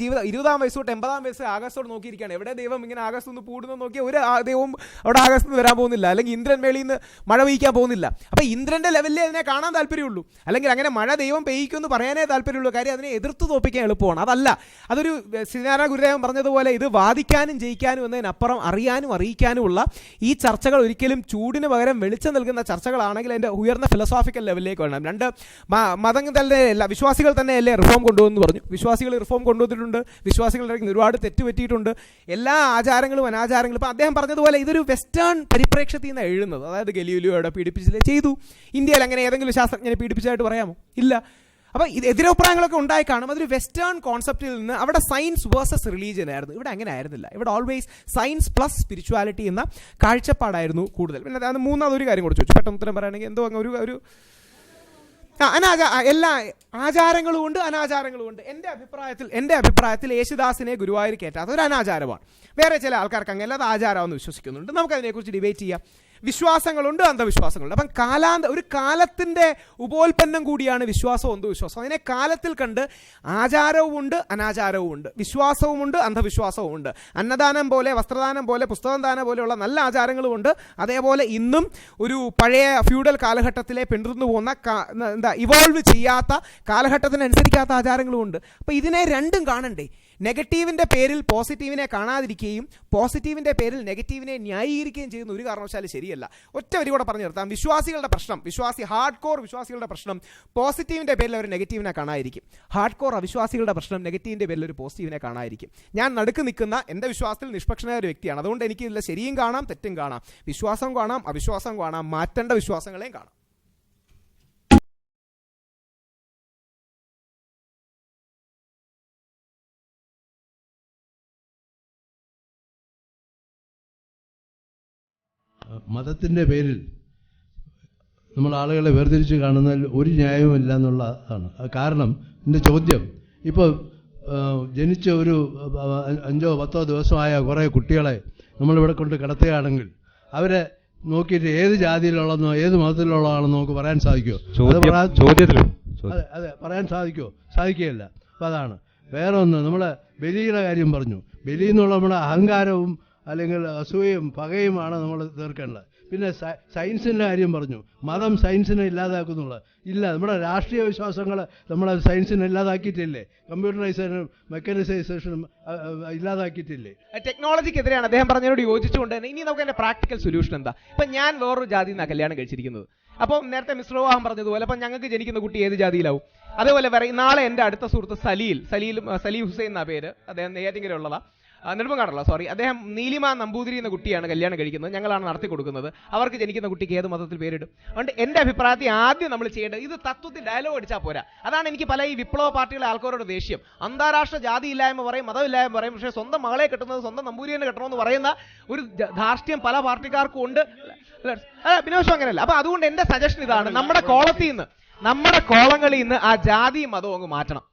20-ആം വയസ്സ് തൊട്ട് 80-ആം വയസ്സ് ആകാശത്തോട് നോക്കിയിരിക്കുകയാണ്. എവിടെ ദൈവം ഇങ്ങനെ ആകാശത്ത് നിന്ന് കൂടുന്നു നോക്കിയാൽ ഒരു ദൈവവും അവിടെ ആകാശത്ത് നിന്ന് വരാൻ പോകുന്നില്ല, അല്ലെങ്കിൽ ഇന്ദ്രൻ മേളിൽ നിന്ന് മഴ പെയ്യിക്കാൻ പോകുന്നില്ല. അപ്പോൾ ഇന്ദ്രന്റെ ലെവലിലേ അതിനെ കാണാൻ താല്പര്യമുള്ളൂ, അല്ലെങ്കിൽ അങ്ങനെ മഴ ദൈവം പെയ്യിക്കുമെന്ന് പറയാനേ താല്പര്യമുള്ളൂ. കാര്യം അതിനെ എതിർത്ത് തോപ്പിക്കാൻ എളുപ്പമാണ്. അതല്ല, അതൊരു ശ്രീനാരായണ ഗുരുദേവൻ പറഞ്ഞതുപോലെ ഇത് വാദിക്കാനും ജയിക്കാനും എന്നതിനപ്പുറം അറിയാനും അറിയിക്കാനുമുള്ള ഈ ചർച്ചകൾ ഒരിക്കലും ചൂടിന് പകരം വെളിച്ചം നൽകുന്ന ചർച്ചകളാണെങ്കിൽ അതിൻ്റെ ഉയർന്ന ഫിലോസോഫിക്കൽ ലെവലിലേക്ക് വേണം. രണ്ട് മതങ്ങൾ തന്നെ വിശ്വാസികൾ തന്നെയല്ലേ റിഫോം കൊണ്ടുവന്ന് പറഞ്ഞു. വിശ്വാസികൾ റിഫോം കൊണ്ടുവന്നിട്ടുണ്ട്, വിശ്വാസികളുടെ ഒരുപാട് തെറ്റുപറ്റിയിട്ടുണ്ട്. എല്ലാ ആചാരങ്ങളും അനാചാരങ്ങളും ഇപ്പം അദ്ദേഹം പറഞ്ഞതുപോലെ ഇതൊരു വെസ്റ്റേൺ പരിപ്രേക്ഷ്യത്തിൽ നിന്നാണ് എഴുതുന്നത്. അതായത് ഗലീലിയോയുടെ പീഡിപ്പിച്ചില്ലേ ചെയ്തു. ഇന്ത്യയിൽ അങ്ങനെ ഏതെങ്കിലും ശാസ്ത്രജ്ഞനെ പീഡിപ്പിച്ചായിട്ട് പറയാമോ? ഇല്ല. അപ്പോൾ ഇത് എതിരഭിപ്രായങ്ങളൊക്കെ ഉണ്ടായി കാണും. അതൊരു വെസ്റ്റേൺ കോൺസെപ്റ്റിൽ നിന്ന് അവിടെ സയൻസ് വേഴ്സസ് റിലീജിയൻ ആയിരുന്നു. ഇവിടെ അങ്ങനെ ആയിരുന്നില്ല. ഇവിടെ ഓൾവേസ് സയൻസ് പ്ലസ് സ്പിരിച്വാലിറ്റി എന്ന കാഴ്ചപ്പാടായിരുന്നു കൂടുതൽ. പിന്നെ അത് മൂന്നാമതൊരു കാര്യം കൂടെ ചോദിച്ചു, പെട്ടെന്ന് ഉത്തരം പറയുകയാണെങ്കിൽ എന്തോ ഒരു എല്ലാ ആചാരങ്ങളും ഉണ്ട്, അനാചാരങ്ങളും ഉണ്ട്. എൻ്റെ അഭിപ്രായത്തിൽ യേശുദാസിനെ ഗുരുവായൂർ കയറ്റാത്ത ഒരു അനാചാരമാണ്. വേറെ ചില ആൾക്കാർക്ക് അങ്ങനെ അത് ആചാരമെന്ന് വിശ്വസിക്കുന്നുണ്ട്. നമുക്കതിനെക്കുറിച്ച് ഡിബേറ്റ് ചെയ്യാം. വിശ്വാസങ്ങളുണ്ട്, അന്ധവിശ്വാസങ്ങളുണ്ട്. അപ്പം ഒരു കാലത്തിൻ്റെ ഉപോൽപ്പന്നം കൂടിയാണ് വിശ്വാസവും അന്ധവിശ്വാസവും. അതിനെ കാലത്തിൽ കണ്ട് ആചാരവുമുണ്ട് അനാചാരവുമുണ്ട്, വിശ്വാസവുമുണ്ട് അന്ധവിശ്വാസവുമുണ്ട്. അന്നദാനം പോലെ, വസ്ത്രദാനം പോലെ, പുസ്തകം ദാനം പോലെയുള്ള നല്ല ആചാരങ്ങളുമുണ്ട്. അതേപോലെ ഇന്നും ഒരു പഴയ ഫ്യൂഡൽ കാലഘട്ടത്തിലെ പിന്തുടർന്നു പോകുന്ന ഇവോൾവ് ചെയ്യാത്ത കാലഘട്ടത്തിനനുസരിക്കാത്ത ആചാരങ്ങളുമുണ്ട്. അപ്പോൾ ഇതിനെ രണ്ടും കാണണ്ടേ? നെഗറ്റീവിൻ്റെ പേരിൽ പോസിറ്റീവിനെ കാണാതിരിക്കുകയും പോസിറ്റീവിൻ്റെ പേരിൽ നെഗറ്റീവിനെ ന്യായീകരിക്കുകയും ചെയ്യുന്ന ഒരു കാരണവശാലും ശരിയല്ല. ഒറ്റ വരി കൂടെ പറഞ്ഞു നിർത്താം. വിശ്വാസികളുടെ പ്രശ്നം, ഹാർഡ് കോർ വിശ്വാസികളുടെ പ്രശ്നം പോസിറ്റീവിൻ്റെ പേരിൽ അവർ നെഗറ്റീവിനെ കാണാതിരിക്കും. ഹാർഡ് കോർ അവിശ്വാസികളുടെ പ്രശ്നം നെഗറ്റീവിൻ്റെ പേരിൽ ഒരു പോസിറ്റീവിനെ കാണാതിരിക്കും. ഞാൻ നടുക്ക് നിൽക്കുന്ന എൻ്റെ വിശ്വാസത്തിൽ നിഷ്പക്ഷനായ ഒരു വ്യക്തിയാണ്. അതുകൊണ്ട് എനിക്ക് ഇതിൽ ശരിയും കാണാം തെറ്റും കാണാം, വിശ്വാസം കാണാം അവിശ്വാസം കാണാം, മാറ്റേണ്ട വിശ്വാസങ്ങളെയും കാണാം. മതത്തിൻ്റെ പേരിൽ നമ്മൾ ആളുകളെ വേർതിരിച്ച് കാണുന്നതിൽ ഒരു ന്യായവുമില്ല എന്നുള്ളതാണ് കാരണം. എൻ്റെ ചോദ്യം, ഇപ്പോൾ ജനിച്ച ഒരു 5-10 ദിവസമായ കുറേ കുട്ടികളെ നമ്മളിവിടെ കൊണ്ട് കിടത്തുകയാണെങ്കിൽ അവരെ നോക്കിയിട്ട് ഏത് ജാതിയിലുള്ളതെന്നോ ഏത് മതത്തിലുള്ളതാണെന്നോ നമുക്ക് പറയാൻ സാധിക്കുമോ? അതെ, പറയാൻ സാധിക്കുമോ? സാധിക്കുകയില്ല. അപ്പം അതാണ്. വേറെ ഒന്ന്, നമ്മൾ ബലിയുടെ കാര്യം പറഞ്ഞു. ബലി എന്നുള്ള നമ്മുടെ അഹങ്കാരവും അല്ലെങ്കിൽ അസൂയയും പകയുമാണ് നമ്മൾ തീർക്കേണ്ടത്. പിന്നെ സയൻസിൻ്റെ കാര്യം പറഞ്ഞു. മതം സയൻസിനെ ഇല്ലാതാക്കുന്നുള്ളത് ഇല്ല. നമ്മുടെ രാഷ്ട്രീയ വിശ്വാസങ്ങൾ നമ്മൾ സയൻസിനെ ഇല്ലാതാക്കിയിട്ടില്ലേ? കമ്പ്യൂട്ടറൈസേഷനും മെക്കാനിസൈസേഷനും ഇല്ലാതാക്കിയിട്ടില്ലേ? ടെക്നോളജിക്കെതിരെയാണ് അദ്ദേഹം പറഞ്ഞതിനോട് യോജിച്ചുകൊണ്ട് തന്നെ. ഇനി നമുക്ക് എൻ്റെ പ്രാക്ടിക്കൽ സൊല്യൂഷൻ എന്താ? ഇപ്പം ഞാൻ വേറൊരു ജാതിയിൽ നിന്നാണ് കല്യാണം കഴിച്ചിരിക്കുന്നത്. അപ്പം നേരത്തെ മിസ്റ്റർ വിവാഹം പറഞ്ഞതുപോലെ അപ്പം ഞങ്ങൾക്ക് ജനിക്കുന്ന കുട്ടി ഏത് ജാതിയിലാവും? അതേപോലെ നാളെ എൻ്റെ അടുത്ത സുഹൃത്ത് സലീൽ ഹുസൈൻ എന്നാ പേര്, അദ്ദേഹം നെയ്യാറ്റിങ്കരയുള്ളതാണ്, നെടുമങ്ങാടുള്ള, സോറി, അദ്ദേഹം നീലിമ നമ്പൂതിരി എന്ന കുട്ടിയാണ് കല്യാണം കഴിക്കുന്നത്. ഞങ്ങളാണ് നടത്തി കൊടുക്കുന്നത്. അവർക്ക് ജനിക്കുന്ന കുട്ടിക്ക് ഏത് മതത്തിൽ പേരിടും? അതുകൊണ്ട് എൻ്റെ അഭിപ്രായത്തിൽ ആദ്യം നമ്മൾ ചെയ്യേണ്ടത്, ഇത് തത്വത്തിൽ ഡയലോഗ് അടിച്ചാൽ പോരാ. അതാണ് എനിക്ക് പല ഈ വിപ്ലവ പാർട്ടികളെ ആൾക്കാരോട് ദേഷ്യം. അന്താരാഷ്ട്ര ജാതി ഇല്ലായ്മ പറയും, മതമില്ലായ്മ പറയും, പക്ഷേ സ്വന്തം മകളെ കെട്ടുന്നത് സ്വന്തം നമ്പൂതിരിയെ കെട്ടണമെന്ന് പറയുന്ന ഒരു ധാർഷ്ട്യം പല പാർട്ടിക്കാർക്കും ഉണ്ട്. ബിനോഷ് അങ്ങനെയല്ല. അപ്പൊ അതുകൊണ്ട് എന്റെ സജഷൻ ഇതാണ്, നമ്മുടെ കോളങ്ങളിൽ നിന്ന് ആ ജാതിയും മതവും അങ്ങ് മാറ്റണം.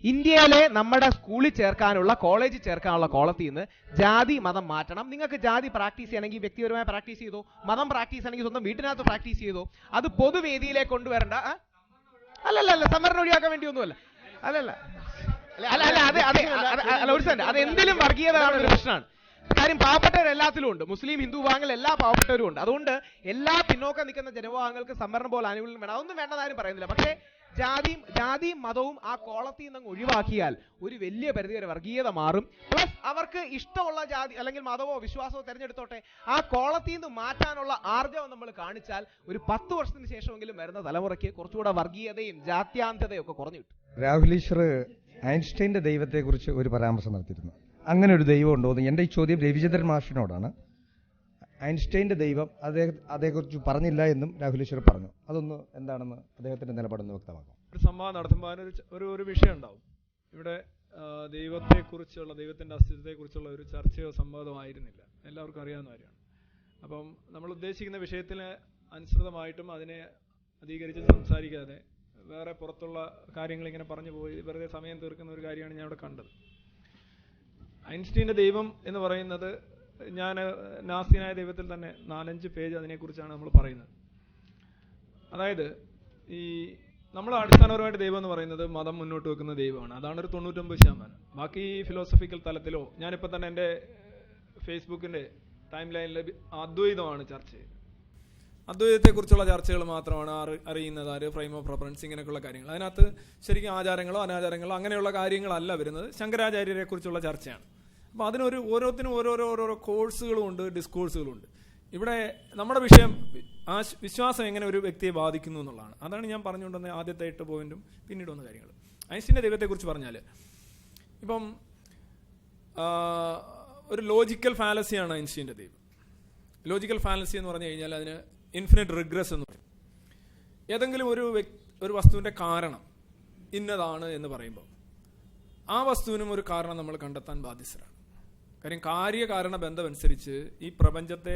ഇന്ത്യയിലെ നമ്മുടെ സ്കൂളിൽ ചേർക്കാനുള്ള, കോളേജിൽ ചേർക്കാനുള്ള കോളത്തിൽ നിന്ന് ജാതി മതം മാറ്റണം. നിങ്ങൾക്ക് ജാതി പ്രാക്ടീസ് ചെയ്യണമെങ്കിൽ വ്യക്തിപരമായി പ്രാക്ടീസ് ചെയ്തോ, മതം പ്രാക്ടീസ് ചെയ്യണമെങ്കിൽ സ്വന്തം വീട്ടിനകത്ത് പ്രാക്ടീസ് ചെയ്തോ. അത് പൊതുവേദിയിലേക്ക് കൊണ്ടുവരണ്ട. അല്ലല്ല, സംവരണം ഒഴിവാക്കാൻ വേണ്ടിയൊന്നുമല്ല. ഒരു സെന്റ്, അത് എന്തിലും വർഗീയതയാണ് ഒരു പ്രശ്നമാണ്. കാര്യം പാവപ്പെട്ടവർ എല്ലാത്തിലും ഉണ്ട്. മുസ്ലിം, ഹിന്ദു വിഭാഗങ്ങൾ എല്ലാ പാവപ്പെട്ടവരും ഉണ്ട്. അതുകൊണ്ട് എല്ലാ പിന്നോക്കം നിൽക്കുന്ന ജനവിഭാഗങ്ങൾക്ക് സംവരണം പോലെ ആനുകൂല്യം വേണം. അതൊന്നും വേണ്ടതാരും പറയുന്നില്ല. പക്ഷേ ജാതിയും മതവും ആ കോളത്തിൽ നിന്ന് ഒഴിവാക്കിയാൽ ഒരു വലിയ പരിധി വരെ വർഗീയത മാറും. പ്ലസ് അവർക്ക് ഇഷ്ടമുള്ള ജാതി അല്ലെങ്കിൽ മതമോ വിശ്വാസമോ തിരഞ്ഞെടുത്തോട്ടെ, ആ കോളത്തിൽ നിന്ന് മാറ്റാനുള്ള ആർജവം നമ്മൾ കാണിച്ചാൽ ഒരു 10 വർഷത്തിന് ശേഷമെങ്കിലും വരുന്ന തലമുറയ്ക്ക് കുറച്ചുകൂടെ വർഗീയതയും ജാത്യാന്തതയും ഒക്കെ കുറഞ്ഞു കിട്ടും. രാഹുൽ ഈശ്വർ ഐൻസ്റ്റൈൻ്റെ ദൈവത്തെക്കുറിച്ച് ഒരു പരാമർശം നടത്തിയിരുന്നു. അങ്ങനെ ഒരു ദൈവം ഉണ്ടോ എന്ന്. എൻ്റെ ഈ ചോദ്യം രവിചന്ദ്രൻ മാഷിനോടാണ്. ഐൻസ്റ്റൈൻ്റെ ദൈവം അതേക്കുറിച്ച് പറഞ്ഞില്ല എന്നും രാഹുൽ ഈശ്വർ പറഞ്ഞു. അതൊന്ന് എന്താണെന്ന് അദ്ദേഹത്തിന്റെ നിലപാടെന്ന് വ്യക്തമാക്കാം. ഒരു സംവാദം നടത്തുമ്പോൾ ഒരു വിഷയം ഉണ്ടാവും. ഇവിടെ ദൈവത്തെക്കുറിച്ചുള്ള, ദൈവത്തിന്റെ അസ്തിത്വത്തെക്കുറിച്ചുള്ള ഒരു ചർച്ചയോ സംവാദമോ ആയിരുന്നില്ല. എല്ലാവർക്കും അറിയാവുന്ന കാര്യമാണ്. അപ്പം നമ്മൾ ഉദ്ദേശിക്കുന്ന വിഷയത്തിന് അനുസൃതമായിട്ടും അതിനെ അധികരിച്ച് സംസാരിക്കാതെ വേറെ പുറത്തുള്ള കാര്യങ്ങൾ ഇങ്ങനെ പറഞ്ഞു പോയി വെറുതെ സമയം തീർക്കുന്ന ഒരു കാര്യമാണ് ഞാൻ ഇവിടെ കണ്ടത്. ഐൻസ്റ്റീൻ്റെ ദൈവം എന്ന് പറയുന്നത്, ഞാൻ നാസ്തികനായ ദൈവത്തിൽ തന്നെ 4-5 പേജ് അതിനെക്കുറിച്ചാണ് നമ്മൾ പറയുന്നത്. അതായത് ഈ നമ്മൾ അടിസ്ഥാനപരമായിട്ട് ദൈവം എന്ന് പറയുന്നത് മതം മുന്നോട്ട് വെക്കുന്ന ദൈവമാണ്. അതാണ് ഒരു 99%. ബാക്കി ഫിലോസഫിക്കൽ തലത്തിലോ, ഞാനിപ്പോൾ തന്നെ എൻ്റെ ഫേസ്ബുക്കിൻ്റെ ടൈം ലൈനിൽ അദ്വൈതമാണ് ചർച്ച ചെയ്യുന്നത്. അദ്വൈതത്തെക്കുറിച്ചുള്ള ചർച്ചകൾ മാത്രമാണ് അറിയുന്നത്. ഫ്രെയിം ഓഫ് റെഫറൻസ്, ഇങ്ങനെയൊക്കെയുള്ള കാര്യങ്ങൾ. അതിനകത്ത് ശരിക്കും ആചാരങ്ങളോ അനാചാരങ്ങളോ അങ്ങനെയുള്ള കാര്യങ്ങളല്ല വരുന്നത്. ശങ്കരാചാര്യരെ കുറിച്ചുള്ള ചർച്ചയാണ്. അപ്പോൾ ഓരോത്തിനും ഓരോരോ കോഴ്സുകളും ഉണ്ട്, ഡിസ്കോഴ്സുകളും ഉണ്ട്. ഇവിടെ നമ്മുടെ വിഷയം ആ വിശ്വാസം എങ്ങനെ ഒരു വ്യക്തിയെ ബാധിക്കുന്നു എന്നുള്ളതാണ്. അതാണ് ഞാൻ പറഞ്ഞുകൊണ്ടുവന്ന ആദ്യത്തെ 8 പോയിന്റും പിന്നീട് വന്ന കാര്യങ്ങൾ. ഐൻസ്റ്റീൻ്റെ ദൈവത്തെക്കുറിച്ച് പറഞ്ഞാൽ, ഇപ്പം ഒരു ലോജിക്കൽ ഫാലസിയാണ് ഐൻസ്റ്റീൻ്റെ ദൈവം. ലോജിക്കൽ ഫാലസി എന്ന് പറഞ്ഞു കഴിഞ്ഞാൽ അതിന് ഇൻഫിനിറ്റ് റിഗ്രസ് എന്ന് പറയും. ഏതെങ്കിലും ഒരു വസ്തുവിൻ്റെ കാരണം ഇന്നതാണ് എന്ന് പറയുമ്പോൾ ആ വസ്തുവിനും ഒരു കാരണം നമ്മൾ കണ്ടെത്താൻ ബാധ്യസ്ഥരാണ്. കാര്യം കാര്യകാരണ ബന്ധമനുസരിച്ച് ഈ പ്രപഞ്ചത്തെ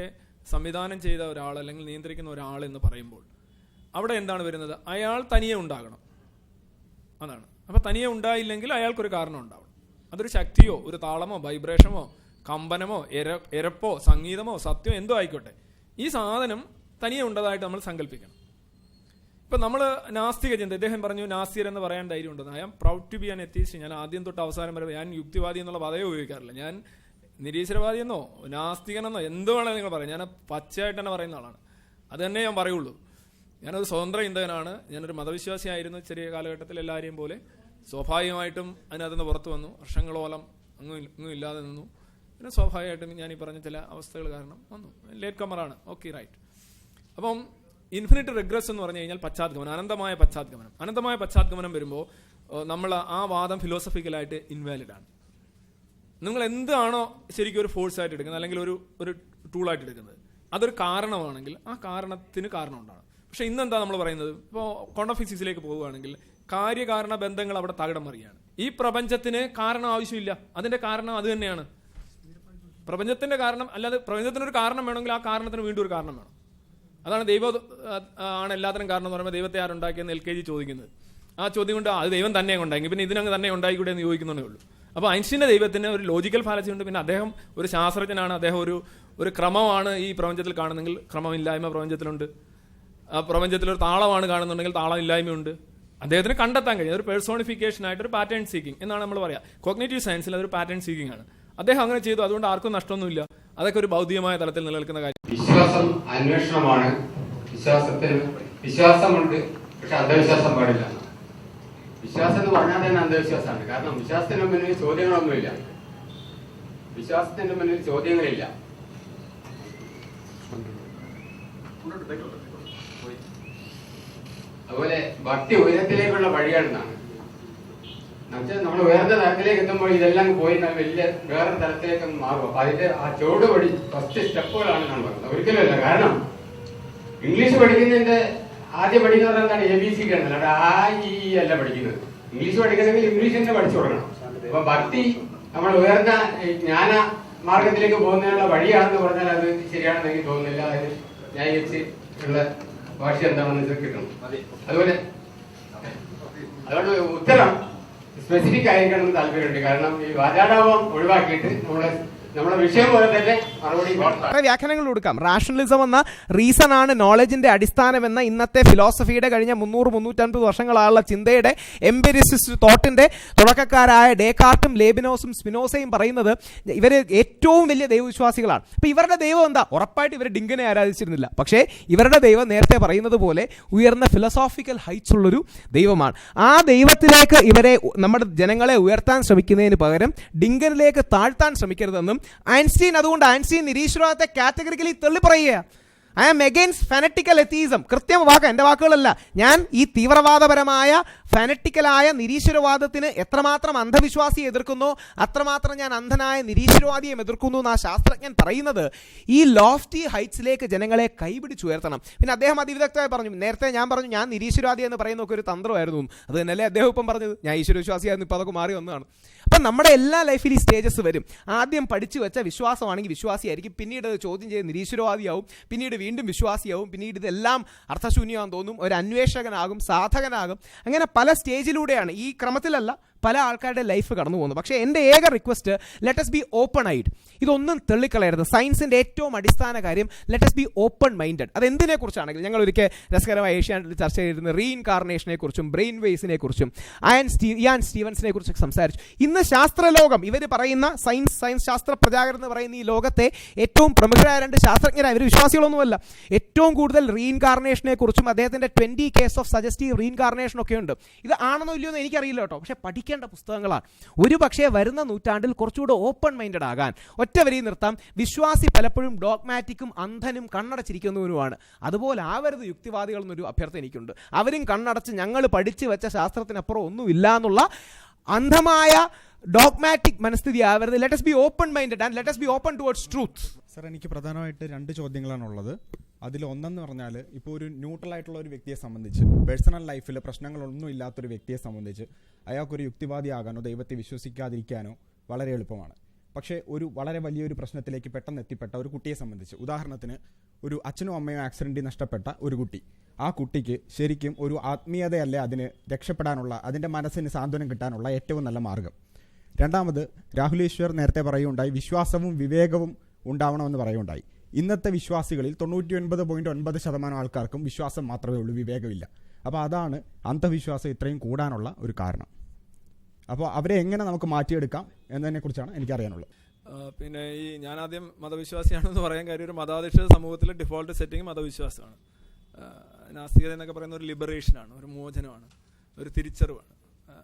സംവിധാനം ചെയ്ത ഒരാൾ അല്ലെങ്കിൽ നിയന്ത്രിക്കുന്ന ഒരാൾ എന്ന് പറയുമ്പോൾ അവിടെ എന്താണ് വരുന്നത്? അയാൾ തനിയെ ഉണ്ടാകണം. അതാണ്. അപ്പം തനിയെ ഉണ്ടായില്ലെങ്കിൽ അയാൾക്കൊരു കാരണം ഉണ്ടാവണം. അതൊരു ശക്തിയോ ഒരു താളമോ വൈബ്രേഷനോ കമ്പനമോ എരപ്പോ സംഗീതമോ സത്യമോ എന്തോ ആയിക്കോട്ടെ, ഈ സാധനം തനിയെ ഉണ്ടതായിട്ട് നമ്മൾ സങ്കല്പിക്കണം. ഇപ്പം നമ്മൾ നാസ്തിക ചിന്ത, ഇദ്ദേഹം പറഞ്ഞു നാസ്തികർ എന്ന് പറയാൻ ധൈര്യം ഉണ്ടെന്ന്. I am proud to be an atheist. ഞാൻ ആദ്യം തൊട്ട് അവസാനം വരെ ഞാൻ യുക്തിവാദി എന്നുള്ള പദവേ ഉപയോഗിക്കാറില്ല. ഞാൻ നിരീശ്വരവാദിയെന്നോ നാസ്തികനെന്നോ എന്തോ വേണമെങ്കിൽ നിങ്ങൾ പറയാം. ഞാൻ പച്ചയായിട്ട് തന്നെ പറയുന്ന ആളാണ്. അത് തന്നെ ഞാൻ പറയുള്ളൂ. ഞാനൊരു സ്വതന്ത്ര ചിന്തകനാണ്. ഞാനൊരു മതവിശ്വാസിയായിരുന്നു ചെറിയ കാലഘട്ടത്തിൽ, എല്ലാവരെയും പോലെ. സ്വാഭാവികമായിട്ടും അതിനകത്തുനിന്ന് പുറത്തു വന്നു. വർഷങ്ങളോളം ഒന്നും ഇല്ലാതെ നിന്നു. പിന്നെ സ്വാഭാവികമായിട്ടും ഞാൻ ഈ പറഞ്ഞ ചില അവസ്ഥകൾ കാരണം വന്നു. ലേറ്റ് കമറാണ്. Okay, right. അപ്പം ഇൻഫിനിറ്റ് റിഗ്രസ് എന്ന് പറഞ്ഞു കഴിഞ്ഞാൽ പശ്ചാത്ഗമനം, അനന്തമായ പശ്ചാത്ഗമനം. അനന്തമായ പശ്ചാത്ഗമനം വരുമ്പോൾ നമ്മൾ ആ വാദം ഫിലോസഫിക്കലായിട്ട് ഇൻവാലിഡ് ആണ്. നിങ്ങൾ എന്താണോ ശരിക്കും ഒരു ഫോഴ്സ് ആയിട്ട് എടുക്കുന്നത് അല്ലെങ്കിൽ ഒരു ടൂളായിട്ട് എടുക്കുന്നത്, അതൊരു കാരണമാണെങ്കിൽ ആ കാരണത്തിന് കാരണം ഉണ്ടാണ്. പക്ഷെ ഇന്നെന്താ നമ്മൾ പറയുന്നത്? ഇപ്പോൾ ക്വാണ്ടം ഫിസിക്സിലേക്ക് പോവുകയാണെങ്കിൽ കാര്യകാരണ ബന്ധങ്ങൾ അവിടെ തകിടം മറിയാണ്. ഈ പ്രപഞ്ചത്തിന് കാരണം ആവശ്യമില്ല. അതിന്റെ കാരണം അത് തന്നെയാണ്. പ്രപഞ്ചത്തിന്റെ കാരണം അല്ലാതെ പ്രപഞ്ചത്തിനൊരു കാരണം വേണമെങ്കിൽ ആ കാരണത്തിന് വീണ്ടും ഒരു കാരണം വേണം. അതാണ് ദൈവം ആണ് എല്ലാത്തിനും കാരണം എന്ന് പറയുമ്പോൾ ദൈവത്തെ ആരുണ്ടാക്കിയെന്ന് LKG ചോദിക്കുന്നത്. ആ ചോദ്യം കൊണ്ട് അത് ദൈവം തന്നെ ഉണ്ടാക്കി, പിന്നെ ഇതിനങ്ങ് തന്നെ ഉണ്ടായിക്കൂടെ എന്ന് ചോദിക്കുന്നതേ ഉള്ളൂ. അപ്പോൾ ഐൻസ്റ്റീൻ്റെ ദൈവത്തിന് ഒരു ലോജിക്കൽ ഫാലസി ഉണ്ട്. പിന്നെ അദ്ദേഹം ഒരു ശാസ്ത്രജ്ഞനാണ്, അദ്ദേഹം ഒരു ക്രമമാണ് ഈ പ്രപഞ്ചത്തിൽ കാണുന്നെങ്കിൽ ക്രമമില്ലായ്മ പ്രപഞ്ചത്തിലുണ്ട്. ആ പ്രപഞ്ചത്തിലൊരു താളമാണ് കാണുന്നുണ്ടെങ്കിൽ താളമില്ലായ്മയുണ്ട്. അദ്ദേഹത്തിന് കണ്ടെത്താൻ കഴിയും. ഒരു പേഴ്സോണിഫിക്കേഷൻ ആയിട്ട് ഒരു പാറ്റേൺ സീക്കിംഗ് എന്നാണ് നമ്മൾ പറയുക. കോഗ്നിറ്റീവ് സയൻസിൽ അതൊരു പാറ്റേൺ സീക്കിംഗ് ആണ്. അദ്ദേഹം അങ്ങനെ ചെയ്തു, അതുകൊണ്ട് ആർക്കും നഷ്ടമൊന്നുമില്ല. അതൊക്കെ ഒരു ഭൗതികമായ തലത്തിൽ നിലനിൽക്കുന്ന കാര്യം. വിശ്വാസം അന്വേഷണമാണ്. വിശ്വാസത്തിന് വിശ്വാസമുണ്ട്, പക്ഷെ അന്ധവിശ്വാസം പാടില്ല. വിശ്വാസം എന്ന് പറഞ്ഞാൽ തന്നെ അന്ധവിശ്വാസമാണ്. കാരണം വിശ്വാസത്തിന് മുന്നിൽ ചോദ്യങ്ങളൊന്നുമില്ല. വിശ്വാസത്തിന്റെ മുന്നിൽ ചോദ്യങ്ങളില്ല. അതുപോലെ ഭക്തി ഉയരത്തിലേക്കുള്ള വഴിയാണെന്നാണ്. നമ്മൾ ഉയർന്ന തലത്തിലേക്ക് എത്തുമ്പോൾ ഇതെല്ലാം പോയി വലിയ വേറെ തലത്തിലേക്ക് മാറും. അപ്പൊ അതിന്റെ ആ ചുവടുപടി ഫസ്റ്റ് സ്റ്റെപ്പുകളാണ് നമ്മൾ പറയുന്നത്. ഒരിക്കലുമല്ല. കാരണം ഇംഗ്ലീഷ് പഠിക്കുന്നതിന്റെ ആദ്യം പഠിക്കുന്നത് എന്താണ്? ABC ആണ്, അല്ലാണ്ട് ആ ഈ അല്ല പഠിക്കുന്നത്. ഇംഗ്ലീഷ് പഠിക്കണമെങ്കിൽ ഇംഗ്ലീഷ് തന്നെ പഠിച്ചു തുടങ്ങണം. അപ്പൊ ഭക്തി നമ്മൾ ഉയർന്ന ജ്ഞാന മാർഗത്തിലേക്ക് പോകുന്നതിനുള്ള വഴിയാണെന്ന് പറഞ്ഞാൽ അത് ശരിയാണെന്ന് എനിക്ക് തോന്നുന്നില്ല. അതിന് ന്യായീകരിച്ച് ഉള്ള ഭാഷ എന്താണെന്ന് കിട്ടണം. അതുകൊണ്ട് ഉത്തരം സ്പെസിഫിക് ആയിരിക്കണം താല്പര്യമുണ്ട്. കാരണം ഈ വാചാടാപം ഒഴിവാക്കിയിട്ട് നമ്മുടെ വിഷയം പോലെ തന്നെ മറുപടി വ്യാഖ്യാനങ്ങൾ കൊടുക്കാം. റാഷണലിസം എന്ന റീസൺ ആണ് നോളജിന്റെ അടിസ്ഥാനം എന്ന ഇന്നത്തെ ഫിലോസഫിയുടെ കഴിഞ്ഞ 300-350 വർഷങ്ങളായുള്ള ചിന്തയുടെ എംപിരിസിസ്റ്റ് തോട്ടിന്റെ തുടക്കക്കാരായ ഡേകാർട്ടും ലേബിനോസും സ്പിനോസയും പറയുന്നത് ഇവര് ഏറ്റവും വലിയ ദൈവവിശ്വാസികളാണ്. അപ്പൊ ഇവരുടെ ദൈവം എന്താ? ഉറപ്പായിട്ട് ഇവർ ഡിങ്കനെ ആരാധിച്ചിരുന്നില്ല. പക്ഷേ ഇവരുടെ ദൈവം നേരത്തെ പറയുന്നത് പോലെ ഉയർന്ന ഫിലോസോഫിക്കൽ ഹൈറ്റ്സ് ഉള്ളൊരു ദൈവമാണ്. ആ ദൈവത്തിലേക്ക് ഇവരെ നമ്മുടെ ജനങ്ങളെ ഉയർത്താൻ ശ്രമിക്കുന്നതിന് പകരം ഡിങ്കനിലേക്ക് താഴ്ത്താൻ ശ്രമിക്കരുതെന്നും ഐൻസ്റ്റീൻ, അതുകൊണ്ട് ഐൻസ്റ്റീൻ നിരീശ്വരവാദത്തെ കാറ്റഗറിക്കലി തള്ളിപ്പറയുക. I am against fanatical atheism. കൃത്യം വാക്ക്, എൻ്റെ വാക്കുകളല്ല. ഞാൻ ഈ തീവ്രവാദപരമായ ഫാനറ്റിക്കലായ നിരീശ്വരവാദത്തിന് എത്രമാത്രം അന്ധവിശ്വാസിയെ എതിർക്കുന്നോ അത്രമാത്രം ഞാൻ അന്ധനായ നിരീശ്വരവാദിയെ എതിർക്കുന്നു എന്ന് ആ ശാസ്ത്രജ്ഞൻ പറയുന്നത് ഈ ലോഫ്റ്റി ഹൈറ്റ്സിലേക്ക് ജനങ്ങളെ കൈപിടിച്ചുയർത്തണം. പിന്നെ അദ്ദേഹം അതിവിദഗ്ധമായി പറഞ്ഞു. നേരത്തെ ഞാൻ പറഞ്ഞു ഞാൻ നിരീശ്വരവാദി എന്ന് പറയുന്നൊക്കെ ഒരു തന്ത്രമായിരുന്നു. അത് തന്നെയല്ലേ അദ്ദേഹം ഇപ്പം പറഞ്ഞത്. ഞാൻ ഈശ്വരവിശ്വാസിയായിരുന്നു, ഇപ്പം അതൊക്കെ മാറി വന്നതാണ്. അപ്പം നമ്മുടെ എല്ലാ ലൈഫിൽ ഈ സ്റ്റേജസ് വരും. ആദ്യം പഠിച്ചു വെച്ച വിശ്വാസമാണെങ്കിൽ വിശ്വാസിയായിരിക്കും, പിന്നീട് അത് ചോദ്യം ചെയ്ത് നിരീശ്വരവാദിയാവും, പിന്നീട് വീണ്ടും വിശ്വാസിയാവും, പിന്നീട് ഇതെല്ലാം അർത്ഥശൂന്യമാണെന്ന് തോന്നും, ഒരു അന്വേഷകനാകും, സാധകനാകും. അങ്ങനെ പല സ്റ്റേജിലൂടെയാണ്, ഈ ക്രമത്തിലല്ല, പല ആൾക്കാരുടെ ലൈഫ് കടന്നു പോകുന്നു. പക്ഷേ എൻ്റെ ഏക request, let us be open eyed. ഇതൊന്നും തെള്ളിക്കളയരുത്. സയൻസിൻ്റെ ഏറ്റവും അടിസ്ഥാന കാര്യം let us be open minded. അത് എന്തിനെ കുറിച്ചാണെങ്കിൽ ഞങ്ങൾ ഒരിക്കൽ രസകരമായ ഏഷ്യാനെറ്റിൽ ചർച്ച ചെയ്തിരുന്ന റീഇൻകാർണേഷനെ കുറിച്ചും ബ്രെയിൻ വേവ്സിനെ കുറിച്ചും ഇയാൻ സ്റ്റീവൻസിനെ കുറിച്ചൊക്കെ സംസാരിച്ചു. ഇന്ന് ശാസ്ത്രലോകം, ഇവർ പറയുന്ന സയൻസ് ശാസ്ത്ര പ്രചാരകർ എന്ന് പറയുന്ന ഈ ലോകത്തെ ഏറ്റവും പ്രമുഖരായ 2 ശാസ്ത്രജ്ഞരായ, ഇവർ വിശ്വാസികളൊന്നുമല്ല, ഏറ്റവും കൂടുതൽ റീഇൻകാർണേഷനെ കുറിച്ചും അദ്ദേഹത്തിൻ്റെ 20 കേസ് ഓഫ് സജസ്റ്റീവ് റീഇൻകാർണേഷൻ ഒക്കെ ഉണ്ട്. ഇത് ആണെന്നോ ഇല്ലയോ എന്ന് എനിക്കറിയില്ല കേട്ടോ, പക്ഷേ പഠിക്കേണ്ട പുസ്തകങ്ങളാണ്. ഒരു പക്ഷേ വരുന്ന നൂറ്റാണ്ടിൽ കുറച്ചുകൂടെ ഓപ്പൺ മൈൻഡഡ് ആകാൻ ഒറ്റ വരി നിർത്താം. വിശ്വാസി പലപ്പോഴും ഡോഗ്മാറ്റിക്കും അന്ധനും കണ്ണടച്ചിരിക്കുന്നവരുമാണ്. അതുപോലെ ആവരുത് യുക്തിവാദികൾ എന്നൊരു അഭ്യർത്ഥന എനിക്കുണ്ട്. അവരും കണ്ണടച്ച് ഞങ്ങൾ പഠിച്ചു വെച്ച ശാസ്ത്രത്തിനപ്പുറം ഒന്നുമില്ല എന്നുള്ള അന്ധമായ ഡോഗ്മാറ്റിക് മനസ്ഥിതി ആവരുത്. Let us be open minded and let us be open towards truth. Sir, എനിക്ക് പ്രധാനമായിട്ട് 2 ചോദ്യങ്ങളാണുള്ളത്. അതിൽ ഒന്നെന്ന് പറഞ്ഞാൽ, ഇപ്പോൾ ഒരു ന്യൂട്രൽ ആയിട്ടുള്ള ഒരു വ്യക്തിയെ സംബന്ധിച്ച്, പേഴ്സണൽ ലൈഫിൽ പ്രശ്നങ്ങളൊന്നും ഇല്ലാത്തൊരു വ്യക്തിയെ സംബന്ധിച്ച് അയാൾക്കൊരു യുക്തിവാദിയാകാനോ ദൈവത്തെ വിശ്വസിക്കാതിരിക്കാനോ വളരെ എളുപ്പമാണ്. പക്ഷേ ഒരു വളരെ വലിയൊരു പ്രശ്നത്തിലേക്ക് പെട്ടെന്ന് എത്തിപ്പെട്ട ഒരു കുട്ടിയെ സംബന്ധിച്ച്, ഉദാഹരണത്തിന് ഒരു അച്ഛനും അമ്മയും ആക്സിഡൻറ്റിൽ നഷ്ടപ്പെട്ട ഒരു കുട്ടി, ആ കുട്ടിക്ക് ശരിക്കും ഒരു ആത്മീയതയല്ലേ അതിന് രക്ഷപ്പെടാനുള്ള, അതിൻ്റെ മനസ്സിന് സാന്ത്വനം കിട്ടാനുള്ള ഏറ്റവും നല്ല മാർഗം. രണ്ടാമത്, രാഹുൽ ഈശ്വർ നേരത്തെ പറയുകയുണ്ടായി വിശ്വാസവും വിവേകവും ഉണ്ടാവണമെന്ന് പറയുകയുണ്ടായി. ഇന്നത്തെ വിശ്വാസികളിൽ 99.9% ആൾക്കാർക്കും വിശ്വാസം മാത്രമേ ഉള്ളൂ, വിവേകമില്ല. അപ്പോൾ അതാണ് അന്ധവിശ്വാസം ഇത്രയും കൂടാനുള്ള ഒരു കാരണം. അപ്പോൾ അവരെ എങ്ങനെ നമുക്ക് മാറ്റിയെടുക്കാം എന്നതിനെക്കുറിച്ചാണ് എനിക്കറിയാനുള്ളത്. പിന്നെ ഞാൻ ആദ്യം മതവിശ്വാസിയാണെന്ന് പറയാൻ കാര്യം, ഒരു മതാധിഷ്ഠിത സമൂഹത്തിലെ ഡിഫോൾട്ട് സെറ്റിംഗ് മതവിശ്വാസമാണ്. നാസ്തികത എന്നൊക്കെ പറയുന്ന ഒരു ലിബറേഷനാണ്, ഒരു മോചനമാണ്, ഒരു തിരിച്ചറിവാണ്.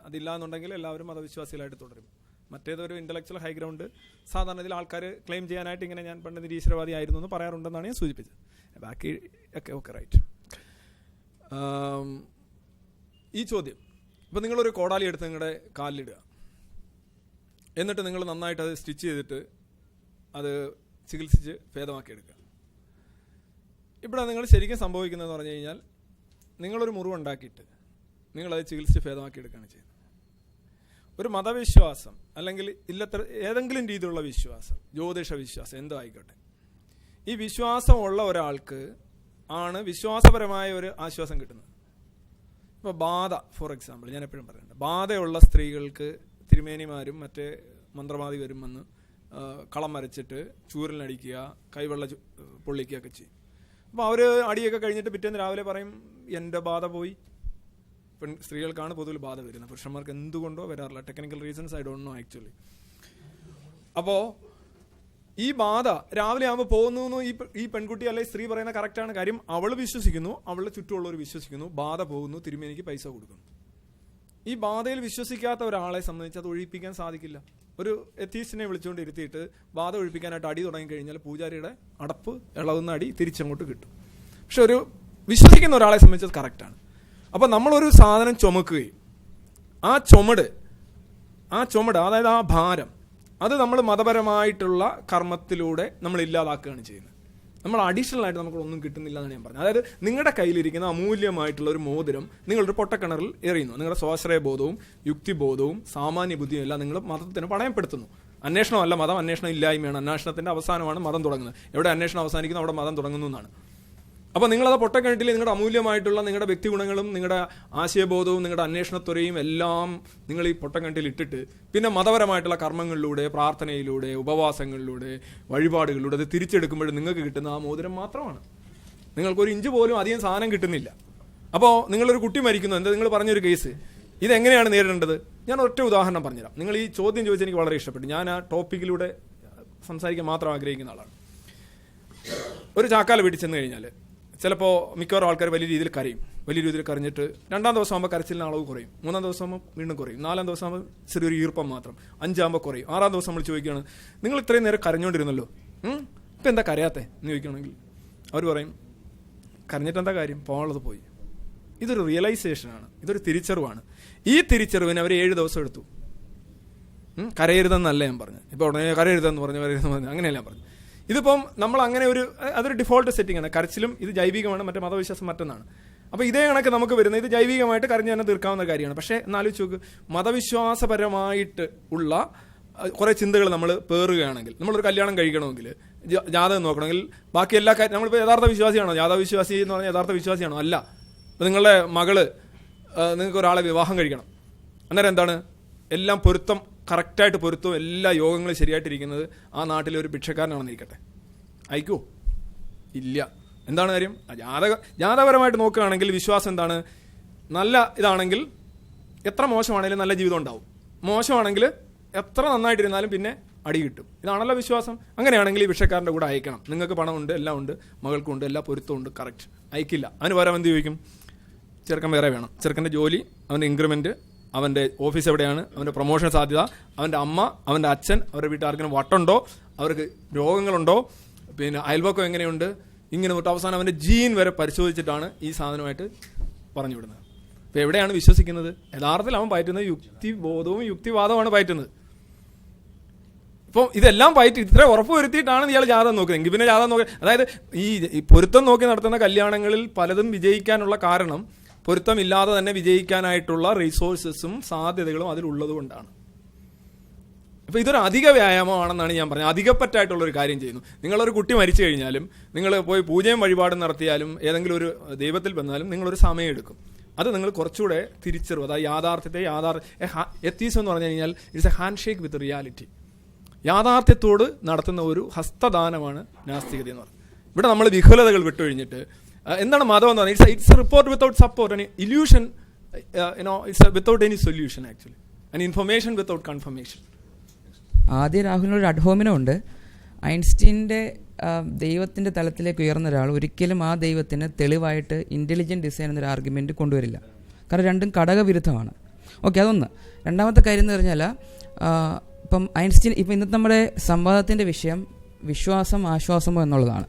അതില്ല എന്നുണ്ടെങ്കിൽ എല്ലാവരും മതവിശ്വാസികളായിട്ട് തുടരും. മറ്റേതൊരു ഇൻ്റലക്ച്വൽ ഹൈ ഗ്രൗണ്ട് സാധാരണ ഇതിൽ ആൾക്കാർ ക്ലെയിം ചെയ്യാനായിട്ട് ഇങ്ങനെ ഞാൻ പണ്ട് നിരീശ്വരവാദി ആയിരുന്നു എന്ന് പറയാറുണ്ടെന്നാണ് ഞാൻ സൂചിപ്പിച്ചത്. ബാക്കി ഓക്കെ റൈറ്റ്. ഈ ചോദ്യം, ഇപ്പോൾ നിങ്ങളൊരു കോടാലി എടുത്ത് നിങ്ങളുടെ കാലിലിടുക, എന്നിട്ട് നിങ്ങൾ നന്നായിട്ട് അത് സ്റ്റിച്ച് ചെയ്തിട്ട് അത് ചികിത്സിച്ച് ഭേദമാക്കിയെടുക്കുക. ഇവിടെ നിങ്ങൾ ശരിക്കും സംഭവിക്കുന്നതെന്ന് പറഞ്ഞു കഴിഞ്ഞാൽ, നിങ്ങളൊരു മുറിവുണ്ടാക്കിയിട്ട് നിങ്ങളത് ചികിത്സിച്ച് ഭേദമാക്കിയെടുക്കുകയാണ് ചെയ്യുന്നത്. ഒരു മതവിശ്വാസം അല്ലെങ്കിൽ ഇല്ലത്ര ഏതെങ്കിലും രീതിയിലുള്ള വിശ്വാസം, ജ്യോതിഷ വിശ്വാസം, എന്തോ ആയിക്കോട്ടെ, ഈ വിശ്വാസമുള്ള ഒരാൾക്ക് ആണ് വിശ്വാസപരമായ ഒരു ആശ്വാസം കിട്ടുന്നത്. ഇപ്പോൾ ബാധ, ഫോർ എക്സാമ്പിൾ, ഞാൻ എപ്പോഴും പറയുന്നുണ്ട്, ബാധയുള്ള സ്ത്രീകൾക്ക് തിരുമേനിമാരും മറ്റേ മന്ത്രവാദികരും വന്ന് കളം വരച്ചിട്ട് ചൂരലിനടിക്കുക, കൈവെള്ള പൊള്ളിക്കുകയൊക്കെ ചെയ്യും. അപ്പോൾ അവർ അടിയൊക്കെ കഴിഞ്ഞിട്ട് പിറ്റേന്ന് രാവിലെ പറയും എൻ്റെ ബാധ പോയി. സ്ത്രീകൾക്കാണ് പൊതുവിൽ ബാധ വരുന്നത്, പുരുഷന്മാർക്ക് എന്തുകൊണ്ടോ വരാറില്ല. Technical reasons I don't know actually. അപ്പോൾ ഈ ബാധ രാവിലെ ആകുമ്പോൾ പോകുന്നു ഈ പെൺകുട്ടി അല്ലെങ്കിൽ സ്ത്രീ പറയുന്ന കറക്റ്റാണ്. കാര്യം അവൾ വിശ്വസിക്കുന്നു, അവളുടെ ചുറ്റുമുള്ളവർ വിശ്വസിക്കുന്നു, ബാധ പോകുന്നു, തിരുമേനിക്ക് പൈസ കൊടുക്കുന്നു. ഈ ബാധയിൽ വിശ്വസിക്കാത്ത ഒരാളെ സംബന്ധിച്ച് അത് ഒഴിപ്പിക്കാൻ സാധിക്കില്ല. ഒരു എത്തീസ്റ്റിനെ വിളിച്ചുകൊണ്ട് ഇരുത്തിയിട്ട് ബാധ ഒഴിപ്പിക്കാനായിട്ട് അടി തുടങ്ങിക്കഴിഞ്ഞാൽ പൂജാരിയുടെ അടപ്പ് ഇളകുന്ന അടി തിരിച്ചങ്ങോട്ട് കിട്ടും. പക്ഷെ ഒരു വിശ്വസിക്കുന്ന ഒരാളെ സംബന്ധിച്ച് അത് കറക്റ്റാണ്. അപ്പം നമ്മളൊരു സാധനം ചുമക്കുകയും ആ ചുമട് അതായത് ആ ഭാരം അത് നമ്മൾ മതപരമായിട്ടുള്ള കർമ്മത്തിലൂടെ നമ്മൾ ഇല്ലാതാക്കുകയാണ് ചെയ്യുന്നത്. നമ്മൾ അഡീഷണൽ ആയിട്ട് നമുക്കൊന്നും കിട്ടുന്നില്ല എന്നാണ് ഞാൻ പറഞ്ഞത്. അതായത് നിങ്ങളുടെ കയ്യിലിരിക്കുന്ന അമൂല്യമായിട്ടുള്ള ഒരു മോതിരം നിങ്ങളൊരു പൊട്ടക്കിണറിൽ എറിയുന്നു. നിങ്ങളുടെ സ്വാശ്രയബോധവും യുക്തിബോധവും സാമാന്യ ബുദ്ധിയും എല്ലാം നിങ്ങൾ മതത്തിന് പണയപ്പെടുത്തുന്നു. അന്വേഷണമല്ല മതം, അന്വേഷണം ഇല്ലായ്മയാണ്. അന്വേഷണത്തിന്റെ അവസാനമാണ് മതം തുടങ്ങുന്നത്. എവിടെ അന്വേഷണം അവസാനിക്കുന്നു അവിടെ മതം തുടങ്ങുന്നു എന്നാണ്. അപ്പോൾ നിങ്ങളത് പൊട്ടക്കിണറ്റിൽ നിങ്ങളുടെ അമൂല്യമായിട്ടുള്ള നിങ്ങളുടെ വ്യക്തിഗുണങ്ങളും നിങ്ങളുടെ ആശയബോധവും നിങ്ങളുടെ അന്വേഷണത്വരയും എല്ലാം നിങ്ങൾ ഈ പൊട്ടക്കിണറ്റിൽ ഇട്ടിട്ട് പിന്നെ മതപരമായിട്ടുള്ള കർമ്മങ്ങളിലൂടെ, പ്രാർത്ഥനയിലൂടെ, ഉപവാസങ്ങളിലൂടെ, വഴിപാടുകളിലൂടെ അത് തിരിച്ചെടുക്കുമ്പോൾ നിങ്ങൾക്ക് കിട്ടുന്ന ആ മോതിരം മാത്രമാണ്. നിങ്ങൾക്കൊരു ഇഞ്ച് പോലും അധികം സാധനം കിട്ടുന്നില്ല. അപ്പോൾ നിങ്ങളൊരു കുട്ടി മരിക്കുന്നു, എന്താ നിങ്ങൾ പറഞ്ഞൊരു കേസ്, ഇതെങ്ങനെയാണ് നേരിടേണ്ടത്? ഞാൻ ഒറ്റ ഉദാഹരണം പറഞ്ഞുതരാം. നിങ്ങൾ ഈ ചോദ്യം ചോദിച്ചാൽ എനിക്ക് വളരെ ഇഷ്ടപ്പെട്ടു. ഞാൻ ആ ടോപ്പിക്കിലൂടെ സംസാരിക്കാൻ മാത്രം ആഗ്രഹിക്കുന്ന ആളാണ്. ഒരു ചാക്കാല വീട്ടിൽ ചെന്ന് കഴിഞ്ഞാൽ ചിലപ്പോൾ മിക്കവാറും ആൾക്കാർ വലിയ രീതിയിൽ കരയും. വലിയ രീതിയിൽ കരഞ്ഞിട്ട് 2-ാം ദിവസം ആകുമ്പോൾ കരച്ചിലിന് അളവ് കുറയും, 3-ാം ദിവസം ആകുമ്പോൾ വീണ്ടും കുറയും, 4-ാം ദിവസം ആകുമ്പോൾ ചെറിയൊരു ഈർപ്പം മാത്രം, 5-ആകുമ്പോൾ കുറയും, 6-ാം ദിവസം നമ്മൾ ചോദിക്കുകയാണ് നിങ്ങൾ ഇത്രയും നേരം കരഞ്ഞുകൊണ്ടിരുന്നല്ലോ, ഇപ്പം എന്താ കരയാത്തെ എന്ന് ചോദിക്കുകയാണെങ്കിൽ അവർ പറയും കരഞ്ഞിട്ട് എന്താ കാര്യം, പോകാനുള്ളത് പോയി. ഇതൊരു റിയലൈസേഷനാണ്, ഇതൊരു തിരിച്ചറിവാണ്. ഈ തിരിച്ചറിവിന് അവർ 7 ദിവസം എടുത്തു. കരയരുതെന്നല്ല ഞാൻ പറഞ്ഞു. ഇപ്പോൾ ഉടനെ കരയരുതെന്ന് പറഞ്ഞു അങ്ങനെയല്ല പറഞ്ഞു. ഇതിപ്പം നമ്മൾ അങ്ങനെ അതൊരു ഡിഫോൾട്ട് സെറ്റിംഗ് ആണ്. കരച്ചിലും ഇത് ജൈവികമാണ്, മറ്റേ മതവിശ്വാസം മറ്റൊന്നാണ്. അപ്പോൾ ഇതേ കണക്ക് നമുക്ക് വരുന്നത് ഇത് ജൈവികമായിട്ട് കരഞ്ഞ് തന്നെ തീർക്കാവുന്ന കാര്യമാണ്. പക്ഷേ എന്നാലോചിച്ച് നോക്ക്, മതവിശ്വാസപരമായിട്ട് ഉള്ള കുറേ ചിന്തകൾ നമ്മൾ പേറുകയാണെങ്കിൽ, നമ്മളൊരു കല്യാണം കഴിക്കണമെങ്കിൽ, ജാതകം നോക്കണമെങ്കിൽ, ബാക്കി എല്ലാ കാര്യം നമ്മളിപ്പോൾ യഥാർത്ഥ വിശ്വാസിയാണോ? ജാതക വിശ്വാസി എന്ന് പറഞ്ഞാൽ യഥാർത്ഥ വിശ്വാസിയാണോ? അല്ല. ഇപ്പോൾ നിങ്ങളുടെ മകള് നിങ്ങൾക്ക് ഒരാളെ വിവാഹം കഴിക്കണം, അന്നേരം എന്താണ് എല്ലാം പൊരുത്തം, കറക്റ്റായിട്ട് പൊരുത്തവും എല്ലാ യോഗങ്ങളും ശരിയായിട്ടിരിക്കുന്നത് ആ നാട്ടിലെ ഒരു ഭിക്ഷക്കാരനാണെന്നിരിക്കട്ടെ, അയക്കുമോ? ഇല്ല. എന്താണ് കാര്യം? ജാതകപരമായിട്ട് നോക്കുകയാണെങ്കിൽ വിശ്വാസം എന്താണ്? നല്ല ഇതാണെങ്കിൽ എത്ര മോശമാണെങ്കിലും നല്ല ജീവിതം ഉണ്ടാവും, മോശമാണെങ്കിൽ എത്ര നന്നായിട്ടിരുന്നാലും പിന്നെ അടി കിട്ടും. ഇതാണല്ലോ വിശ്വാസം. അങ്ങനെയാണെങ്കിൽ ഈ ഭിക്ഷക്കാരൻ്റെ കൂടെ അയക്കണം. നിങ്ങൾക്ക് പണമുണ്ട്, എല്ലാം ഉണ്ട്, മകൾക്കുണ്ട്, എല്ലാ പൊരുത്തമുണ്ട്, കറക്റ്റ്. അയക്കില്ല. അവന് പകരം എന്ത് ചോദിക്കും? ചെറുക്കൻ വേറെ വേണം. ചെറുക്കൻ്റെ ജോലി, അവൻ്റെ ഇൻക്രിമെൻറ്റ്, അവൻ്റെ ഓഫീസ് എവിടെയാണ്, അവൻ്റെ പ്രൊമോഷൻ സാധ്യത, അവൻ്റെ അമ്മ, അവൻ്റെ അച്ഛൻ, അവരുടെ വീട്ടുകാർക്കിനും വട്ടുണ്ടോ, അവർക്ക് രോഗങ്ങളുണ്ടോ, പിന്നെ അയൽവക്കം എങ്ങനെയുണ്ട്, ഇങ്ങനെ തൊട്ട് അവസാനം അവൻ്റെ ജീൻ വരെ പരിശോധിച്ചിട്ടാണ് ഈ സാധനമായിട്ട് പറഞ്ഞു വിടുന്നത്. അപ്പോൾ എവിടെയാണ് വിശ്വസിക്കുന്നത്? യഥാർത്ഥത്തിൽ അവൻ പയറ്റുന്നത് യുക്തിബോധവും യുക്തിവാദവുമാണ് പയറ്റുന്നത്. ഇപ്പോൾ ഇതെല്ലാം പയറ്റി ഇത്ര ഉറപ്പ് വരുത്തിയിട്ടാണ് ഇയാൾ ജാതകം നോക്കുന്നത്. എങ്കിൽ പിന്നെ ജാതകം നോക്കി, അതായത് ഈ പൊരുത്തം നോക്കി നടത്തുന്ന കല്യാണങ്ങളിൽ പലതും വിജയിക്കാനുള്ള കാരണം പൊരുത്തമില്ലാതെ തന്നെ വിജയിക്കാനായിട്ടുള്ള റിസോഴ്സസും സാധ്യതകളും അതിലുള്ളത് കൊണ്ടാണ്. അപ്പോൾ ഇതൊരു അധിക വ്യായാമമാണെന്നാണ് ഞാൻ പറഞ്ഞത്. അധികപ്പറ്റായിട്ടുള്ളൊരു കാര്യം ചെയ്യുന്നു. നിങ്ങളൊരു കുട്ടി മരിച്ചു കഴിഞ്ഞാലും നിങ്ങൾ പോയി പൂജയും വഴിപാടും നടത്തിയാലും ഏതെങ്കിലും ഒരു ദൈവത്തിൽ വന്നാലും നിങ്ങളൊരു സമയം എടുക്കും. അത് നിങ്ങൾ കുറച്ചുകൂടെ തിരിച്ചറിവ്, അതായത് യാഥാർത്ഥ്യത്തെ എത്തീസം എന്ന് പറഞ്ഞു കഴിഞ്ഞാൽ it's a hand shake with reality. യാഥാർത്ഥ്യത്തോട് നടത്തുന്ന ഒരു ഹസ്തദാനമാണ് നാസ്തികത എന്ന് പറയുന്നത്. ഇവിടെ നമ്മൾ വിഹുലതകൾ വിട്ടൊഴിഞ്ഞിട്ട് എന്താണ് മതം എന്ന് പറഞ്ഞാൽ it's A report without support, an illusion, it's without any solution actually, an information without confirmation. ആദ്യ രാഹുലിനൊരു അഡ്ഹോമിനുണ്ട്. ഐൻസ്റ്റീൻ്റെ ദൈവത്തിൻ്റെ തലത്തിലേക്ക് ഉയർന്ന ഒരാൾ ഒരിക്കലും ആ ദൈവത്തിന് തെളിവായിട്ട് ഇൻ്റലിജൻറ്റ് ഡിസൈൻ എന്നൊരു ആർഗ്യുമെൻറ്റ് കൊണ്ടുവരില്ല. കാരണം രണ്ടും ഘടകവിരുദ്ധമാണ്. ഓക്കെ, അതൊന്ന്. രണ്ടാമത്തെ കാര്യം എന്ന് പറഞ്ഞാൽ ഇപ്പം ഐൻസ്റ്റീൻ, ഇപ്പം ഇന്നത്തെ നമ്മുടെ സംവാദത്തിൻ്റെ വിഷയം വിശ്വാസം ആശ്വാസമോ എന്നുള്ളതാണ്.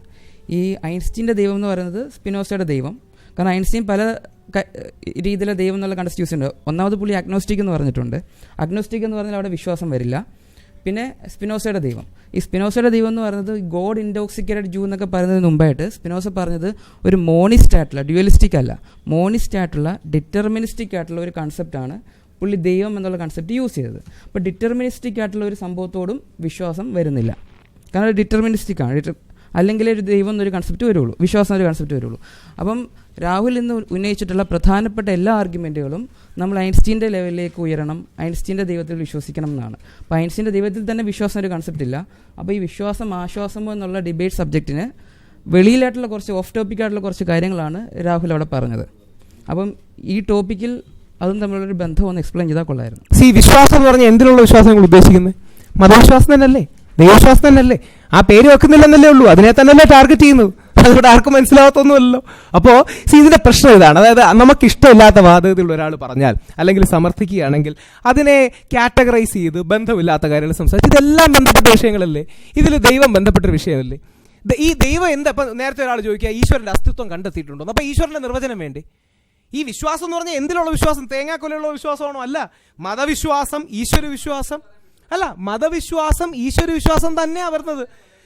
ഈ ഐൻസ്റ്റീൻ്റെ ദൈവം എന്ന് പറയുന്നത് സ്പിനോസയുടെ ദൈവം. കാരണം ഐൻസ്റ്റീൻ പല രീതിയിലെ ദൈവം എന്നുള്ള കൺസെപ്റ്റ് യൂസ് ഉണ്ട്. ഒന്നാമത് പുള്ളി അഗ്നോസ്റ്റിക് എന്ന് പറഞ്ഞിട്ടുണ്ട്. അഗ്നോസ്റ്റിക് എന്ന് പറഞ്ഞാൽ അവിടെ വിശ്വാസം വരില്ല. പിന്നെ സ്പിനോസയുടെ ദൈവം, ഈ സ്പിനോസയുടെ ദൈവം എന്ന് പറയുന്നത് ഗോഡ് ഇൻടോക്സിക്കേറ്റഡ് ജൂ എന്നൊക്കെ പറയുന്നതിന് മുമ്പായിട്ട് സ്പിനോസ പറഞ്ഞത് ഒരു മോണിസ്റ്റ് ആയിട്ടുള്ള, ഡ്യുവലിസ്റ്റിക് അല്ല, മോണിസ്റ്റ് ആയിട്ടുള്ള ഡിറ്റർമിനിസ്റ്റിക് ആയിട്ടുള്ള ഒരു കൺസെപ്റ്റാണ് പുള്ളി ദൈവം എന്നുള്ള കൺസെപ്റ്റ് യൂസ് ചെയ്തത്. അപ്പോൾ ഡിറ്റർമിനിസ്റ്റിക് ആയിട്ടുള്ള ഒരു സംഭവത്തോടും വിശ്വാസം വരുന്നില്ല. കാരണം ഡിറ്റർമിനിസ്റ്റിക് ആണ്. അല്ലെങ്കിൽ ഒരു ദൈവം എന്നൊരു കൺസെപ്റ്റ് വരുള്ളൂ, വിശ്വാസം എന്നൊരു കൺസെപ്റ്റ് വരുള്ളൂ. അപ്പം രാഹുൽ ഇന്ന് ഉന്നയിച്ചിട്ടുള്ള പ്രധാനപ്പെട്ട എല്ലാ ആർഗ്യുമെൻറ്റുകളും നമ്മൾ ഐൻസ്റ്റീൻ്റെ ലെവലിലേക്ക് ഉയരണം, ഐൻസ്റ്റീൻ്റെ ദൈവത്തിൽ വിശ്വസിക്കണം എന്നാണ്. അപ്പോൾ ഐൻസ്റ്റീൻ്റെ ദൈവത്തിൽ തന്നെ വിശ്വാസം ഒരു കൺസെപ്റ്റ് ഇല്ല. അപ്പോൾ ഈ വിശ്വാസം ആശ്വാസമോ എന്നുള്ള ഡിബേറ്റ് സബ്ജക്റ്റിന് വെളിയിലായിട്ടുള്ള കുറച്ച് ഓഫ് ടോപ്പിക്കായിട്ടുള്ള കുറച്ച് കാര്യങ്ങളാണ് രാഹുൽ അവിടെ പറഞ്ഞത്. അപ്പം ഈ ടോപ്പിക്കിൽ അതും തമ്മിലുള്ളൊരു ബന്ധം ഒന്ന് എക്സ്പ്ലെയിൻ ചെയ്താൽ കൊള്ളായിരുന്നു. വിശ്വാസം എന്ന് പറഞ്ഞാൽ എന്തിനുള്ള വിശ്വാസം നിങ്ങൾ ഉദ്ദേശിക്കുന്നത്? മതവിശ്വാസം തന്നെയല്ലേ, ദൈവവിശ്വാസം തന്നെയല്ലേ? ആ പേര് വെക്കുന്നില്ലെന്നല്ലേ ഉള്ളൂ, അതിനെ തന്നെയല്ലേ ടാർഗറ്റ് ചെയ്യുന്നത്. അതുകൊണ്ട് ആർക്കും മനസ്സിലാവത്തൊന്നുമല്ലോ. അപ്പോൾ ഇതിന്റെ പ്രശ്നം ഇതാണ്. അതായത് നമുക്ക് ഇഷ്ടമില്ലാത്ത വാദഗതിയുള്ള ഒരാൾ പറഞ്ഞാൽ അല്ലെങ്കിൽ സമർത്ഥിക്കുകയാണെങ്കിൽ അതിനെ കാറ്റഗറൈസ് ചെയ്ത് ബന്ധമില്ലാത്ത കാര്യങ്ങൾ സംസാരിച്ച് ഇതെല്ലാം ബന്ധപ്പെട്ട വിഷയങ്ങളല്ലേ? ഇതിൽ ദൈവം ബന്ധപ്പെട്ട വിഷയമല്ലേ? ഈ ദൈവം എന്താ? ഇപ്പം നേരത്തെ ഒരാൾ ചോദിക്കുക ഈശ്വരന്റെ അസ്തിത്വം കണ്ടെത്തിയിട്ടുണ്ടോ? അപ്പോൾ ഈശ്വരന്റെ നിർവചനം വേണ്ടേ? ഈ വിശ്വാസം എന്ന് പറഞ്ഞാൽ എന്തിലുള്ള വിശ്വാസം? തേങ്ങാക്കൊലയുള്ള വിശ്വാസമാണോ? അല്ല. മതവിശ്വാസം ഈശ്വര വിശ്വാസം അല്ല, മതവിശ്വാസം ഈശ്വര വിശ്വാസം തന്നെയാണ് വരുന്നത്.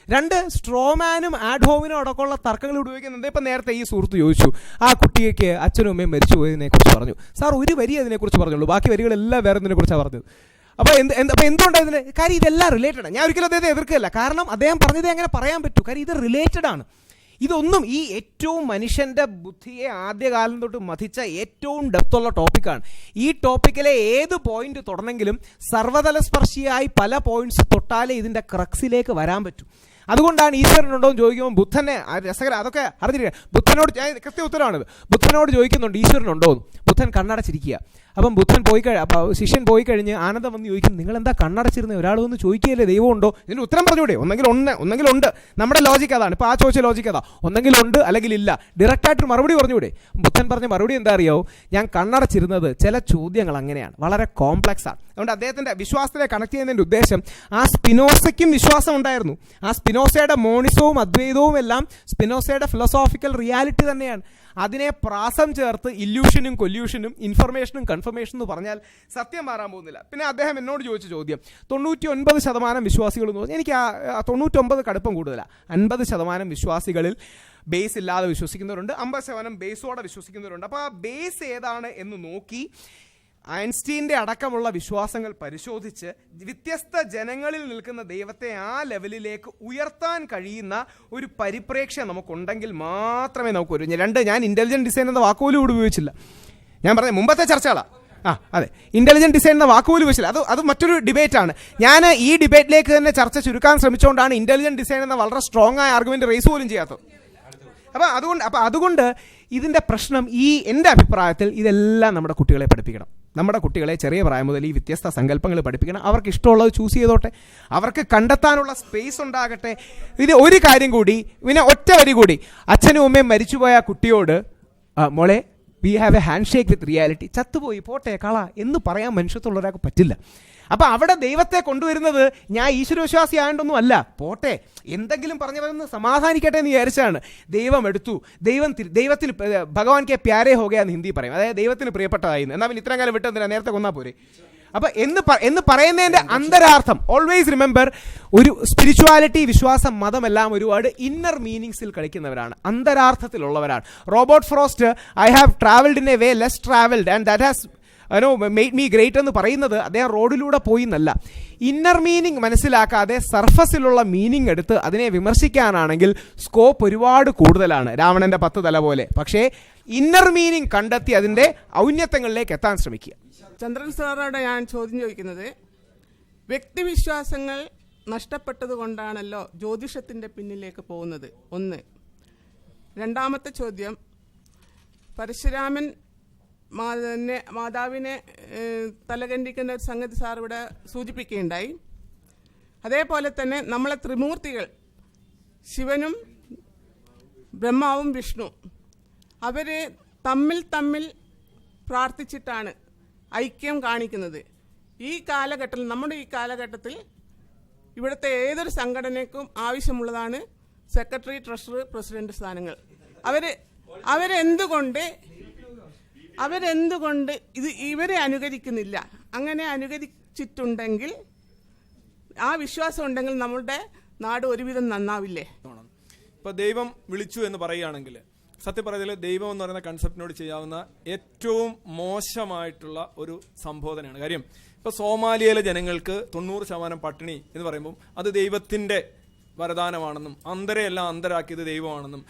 രണ്ട് സ്ട്രോമാനും ആഡ്ഹോമിനും അടക്കമുള്ള തർക്കങ്ങൾ ഉപയോഗിക്കുന്നുണ്ട്. ഇപ്പം നേരത്തെ ഈ സുഹൃത്ത് ചോദിച്ചു, ആ കുട്ടിക്ക് അച്ഛനും അമ്മയും മരിച്ചു പോയതിനെ കുറിച്ച് പറഞ്ഞു. സാർ ഒരു വരി അതിനെക്കുറിച്ച് പറഞ്ഞുള്ളൂ, ബാക്കി വരികളെല്ലാം വേറെ ഇതിനെക്കുറിച്ചാണ് പറഞ്ഞത്. അപ്പോൾ എന്തുകൊണ്ടാണ് ഇതിന്? കാര്യം ഇതെല്ലാം റിലേറ്റഡാണ്. ഞാൻ ഒരിക്കലും അദ്ദേഹത്തെ എതിർക്കില്ല, കാരണം അദ്ദേഹം പറഞ്ഞതേ അങ്ങനെ പറയാൻ പറ്റൂ. കാര്യം ഇത് റിലേറ്റഡ് ആണ്. ഇതൊന്നും ഈ ഏറ്റവും മനുഷ്യൻ്റെ ബുദ്ധിയെ ആദ്യകാലം തൊട്ട് മതിച്ച ഏറ്റവും ഡെപ്തുള്ള ടോപ്പിക്കാണ്. ഈ ടോപ്പിക്കിലെ ഏത് പോയിന്റ് തൊടണമെങ്കിലും സർവ്വതലസ്പർശിയായി പല പോയിന്റ്സ് തൊട്ടാലേ ഇതിൻ്റെ ക്രക്സിലേക്ക് വരാൻ പറ്റും. അതുകൊണ്ടാണ് ഈശ്വരനുണ്ടോ എന്ന് ചോദിക്കുമ്പോൾ ബുദ്ധനെ രസകരം അതൊക്കെ അറിഞ്ഞിരിക്കുക. ബുദ്ധനോട് കൃത്യ ഉത്തരവാണിത്. ബുദ്ധനോട് ചോദിക്കുന്നുണ്ട് ഈശ്വരനുണ്ടോ എന്ന്. ബുദ്ധൻ കണ്ണടച്ചിരിക്കുക. അപ്പം ബുദ്ധൻ ശിഷ്യൻ പോയി കഴിഞ്ഞ് ആനന്ദം വന്ന് ചോദിക്കും, നിങ്ങൾ എന്താ കണ്ണടച്ചിരുന്നത്? ഒരാൾ വന്ന് ചോദിക്കുകയല്ലേ ദൈവം ഉണ്ടോ? ഇതിന് ഉത്തരം പറഞ്ഞൂടെ? ഒന്നെങ്കിൽ ഉണ്ട്. നമ്മുടെ ലോജിക്ക് അതാണ്. ഇപ്പോൾ ആ ചോദിച്ച ലോജിക്ക് അതാ, ഒന്നെങ്കിൽ ഉണ്ട് അല്ലെങ്കിൽ ഇല്ല. ഡയറക്റ്റായിട്ട് മറുപടി പറഞ്ഞൂടെ? ബുദ്ധൻ പറഞ്ഞ മറുപടി എന്താ അറിയോ? ഞാൻ കണ്ണടച്ചിരുന്നത് ചില ചോദ്യങ്ങൾ അങ്ങനെയാണ്, വളരെ കോംപ്ലക്സ് ആണ്. അതുകൊണ്ട് അദ്ദേഹത്തിൻ്റെ വിശ്വാസത്തിലെ കണക്ട് ചെയ്യുന്നതിൻ്റെ ഉദ്ദേശം, ആ സ്പിനോസയ്ക്കും വിശ്വാസം ഉണ്ടായിരുന്നു. ആ സ്പിനോസയുടെ മോണിസവും അദ്വൈതവും എല്ലാം സ്പിനോസയുടെ ഫിലോസോഫിക്കൽ റിയാലിറ്റി തന്നെയാണ്. അതിനെ പ്രാസം ചേർത്ത് ഇല്യൂഷനും കൊല്യൂഷനും ഇൻഫർമേഷനും കൺഫർമേഷനും എന്ന് പറഞ്ഞാൽ സത്യം മാറാൻ പോകുന്നില്ല. പിന്നെ അദ്ദേഹം എന്നോട് ചോദിച്ച ചോദ്യം, 99% വിശ്വാസികൾ എന്ന് പറഞ്ഞാൽ എനിക്ക് 99 കടുപ്പം കൂടുതലാണ്. 50% വിശ്വാസികളിൽ ബേസ് ഇല്ലാതെ വിശ്വസിക്കുന്നവരുണ്ട്, 50% ബേസോടെ വിശ്വസിക്കുന്നവരുണ്ട്. അപ്പോൾ ആ ബേസ് ഏതാണ് എന്ന് നോക്കി ഐൻസ്റ്റീൻ്റെ അടക്കമുള്ള വിശ്വാസങ്ങൾ പരിശോധിച്ച് വ്യത്യസ്ത ജനങ്ങളിൽ നിൽക്കുന്ന ദൈവത്തെ ആ ലെവലിലേക്ക് ഉയർത്താൻ കഴിയുന്ന ഒരു പരിപ്രേക്ഷ്യം നമുക്കുണ്ടെങ്കിൽ മാത്രമേ നമുക്ക് ഞാൻ ഇൻ്റലിജൻറ്റ് ഡിസൈൻ എന്ന വാക്കുപോലും ഇവിടെ ഉപയോഗിച്ചില്ല. ഞാൻ പറഞ്ഞ മുമ്പത്തെ ചർച്ചകളാണ്. അതെ, ഇൻ്റലിജൻറ്റ് ഡിസൈൻ എന്ന വാക്കുപോലും ഉപയോഗിച്ചില്ല. അത് മറ്റൊരു ഡിബേറ്റാണ്. ഞാൻ ഈ ഡിബേറ്റിലേക്ക് തന്നെ ചർച്ച ചുരുക്കാൻ ശ്രമിച്ചുകൊണ്ടാണ് ഇൻ്റലിജൻറ്റ് ഡിസൈൻ എന്ന വളരെ സ്ട്രോങ് ആയ ആർഗ്യുമെൻറ്റ് റേസ് പോലും ചെയ്യാത്തത്. അതുകൊണ്ട് ഇതിൻ്റെ പ്രശ്നം എൻ്റെ അഭിപ്രായത്തിൽ ഇതെല്ലാം നമ്മുടെ കുട്ടികളെ പഠിപ്പിക്കണം. നമ്മുടെ കുട്ടികളെ ചെറിയ പ്രായം മുതൽ ഈ വ്യത്യസ്ത സങ്കല്പങ്ങൾ പഠിപ്പിക്കണം. അവർക്ക് ഇഷ്ടമുള്ളത് ചൂസ് ചെയ്തോട്ടെ, അവർക്ക് കണ്ടെത്താനുള്ള സ്പേസ് ഉണ്ടാകട്ടെ. ഇത് ഒരു കാര്യം കൂടി, പിന്നെ ഒറ്റ വരി കൂടി, അച്ഛനും അമ്മയും മരിച്ചുപോയ കുട്ടിയോട് മോളെ we have A hand shake with reality, ചത്തുപോയി പോട്ടെ കള എന്ന് പറയാൻ മനുഷ്യത്തുള്ള ഒരാൾക്ക് പറ്റില്ല. അപ്പോൾ അവിടെ ദൈവത്തെ കൊണ്ടുവരുന്നത് ഞാൻ ഈശ്വരവിശ്വാസി ആയതൊന്നും അല്ല, പോട്ടെ എന്തെങ്കിലും പറഞ്ഞവരെന്ന് സമാധാനിക്കട്ടെ എന്ന് വിചാരിച്ചാണ്. ദൈവം എടുത്തു, ദൈവത്തിന് ഭഗവാൻ കെ പ്യാരേ ഹോ ഗയാ എന്ന് ഹിന്ദി പറയും, അതായത് ദൈവത്തിന് പ്രിയപ്പെട്ടതായിരുന്നു. എന്നാൽ പിന്നെ ഇത്രയും കാലം വിട്ടെന്തിനാ, നേരത്തെ കൊന്നാ പോരെ. അപ്പോൾ എന്ന് പറയുന്നതിൻ്റെ അന്തരാർത്ഥം ഓൾവേസ് റിമെമ്പർ, ഒരു സ്പിരിച്വാലിറ്റി, വിശ്വാസം, മതമെല്ലാം ഒരുപാട് ഇന്നർ മീനിങ്സിൽ കളിക്കുന്നവരാണ്, അന്തരാർത്ഥത്തിലുള്ളവരാണ്. Robert Frost, I have travelled in a way less travelled and that has made me great എന്ന് പറയുന്നത് അദ്ദേഹം റോഡിലൂടെ പോയി എന്നല്ല. ഇന്നർ മീനിങ് മനസ്സിലാക്കാതെ സർഫസിലുള്ള മീനിങ് എടുത്ത് അതിനെ വിമർശിക്കാനാണെങ്കിൽ സ്കോപ്പ് ഒരുപാട് കൂടുതലാണ്, രാവണന്റെ 10 തല പോലെ. പക്ഷേ ഇന്നർ മീനിങ് കണ്ടെത്തി അതിൻ്റെ ഔന്നത്യങ്ങളിലേക്ക് എത്താൻ ശ്രമിക്കുക. ചന്ദ്രൻ സാറോട് ഞാൻ ചോദ്യം ചോദിക്കുന്നത്, വ്യക്തിവിശ്വാസങ്ങൾ നഷ്ടപ്പെട്ടത് കൊണ്ടാണല്ലോ ജ്യോതിഷത്തിൻ്റെ പിന്നിലേക്ക് പോകുന്നത്, ഒന്ന്. രണ്ടാമത്തെ ചോദ്യം, പരശുരാമൻ മാതാവിനെ തലകണ്ടിക്കുന്ന ഒരു സംഗതി സാർ ഇവിടെ സൂചിപ്പിക്കുകയുണ്ടായി. അതേപോലെ തന്നെ നമ്മളെ ത്രിമൂർത്തികൾ ശിവനും ബ്രഹ്മാവും വിഷ്ണു, അവർ തമ്മിൽ പ്രാർത്ഥിച്ചിട്ടാണ് ഐക്യം കാണിക്കുന്നത്. നമ്മുടെ ഈ കാലഘട്ടത്തിൽ ഇവിടുത്തെ ഏതൊരു സംഘടനയ്ക്കും ആവശ്യമുള്ളതാണ് സെക്രട്ടറി, ട്രഷറർ, പ്രസിഡന്റ് സ്ഥാനങ്ങൾ. അവരെന്തുകൊണ്ട് ഇവരെ അനുകരിക്കുന്നില്ല? അങ്ങനെ അനുകരിച്ചിട്ടുണ്ടെങ്കിൽ, ആ വിശ്വാസം ഉണ്ടെങ്കിൽ നമ്മളുടെ നാട് ഒരുവിധം നന്നാവില്ലേ? ഇപ്പോൾ ദൈവം വിളിച്ചു എന്ന് പറയുകയാണെങ്കിൽ, സത്യം പറയുന്നതിൽ ദൈവം എന്ന് പറയുന്ന കൺസെപ്റ്റിനോട് ചെയ്യാവുന്ന ഏറ്റവും മോശമായിട്ടുള്ള ഒരു സംബോധനയാണ്. കാര്യം ഇപ്പോൾ സോമാലിയയിലെ ജനങ്ങൾക്ക് 90% പട്ടിണി എന്ന് പറയുമ്പോൾ അത് ദൈവത്തിൻ്റെ വരദാനമാണെന്നും അന്തരെയെല്ലാം അന്തരാക്കിയത് ദൈവമാണെന്നും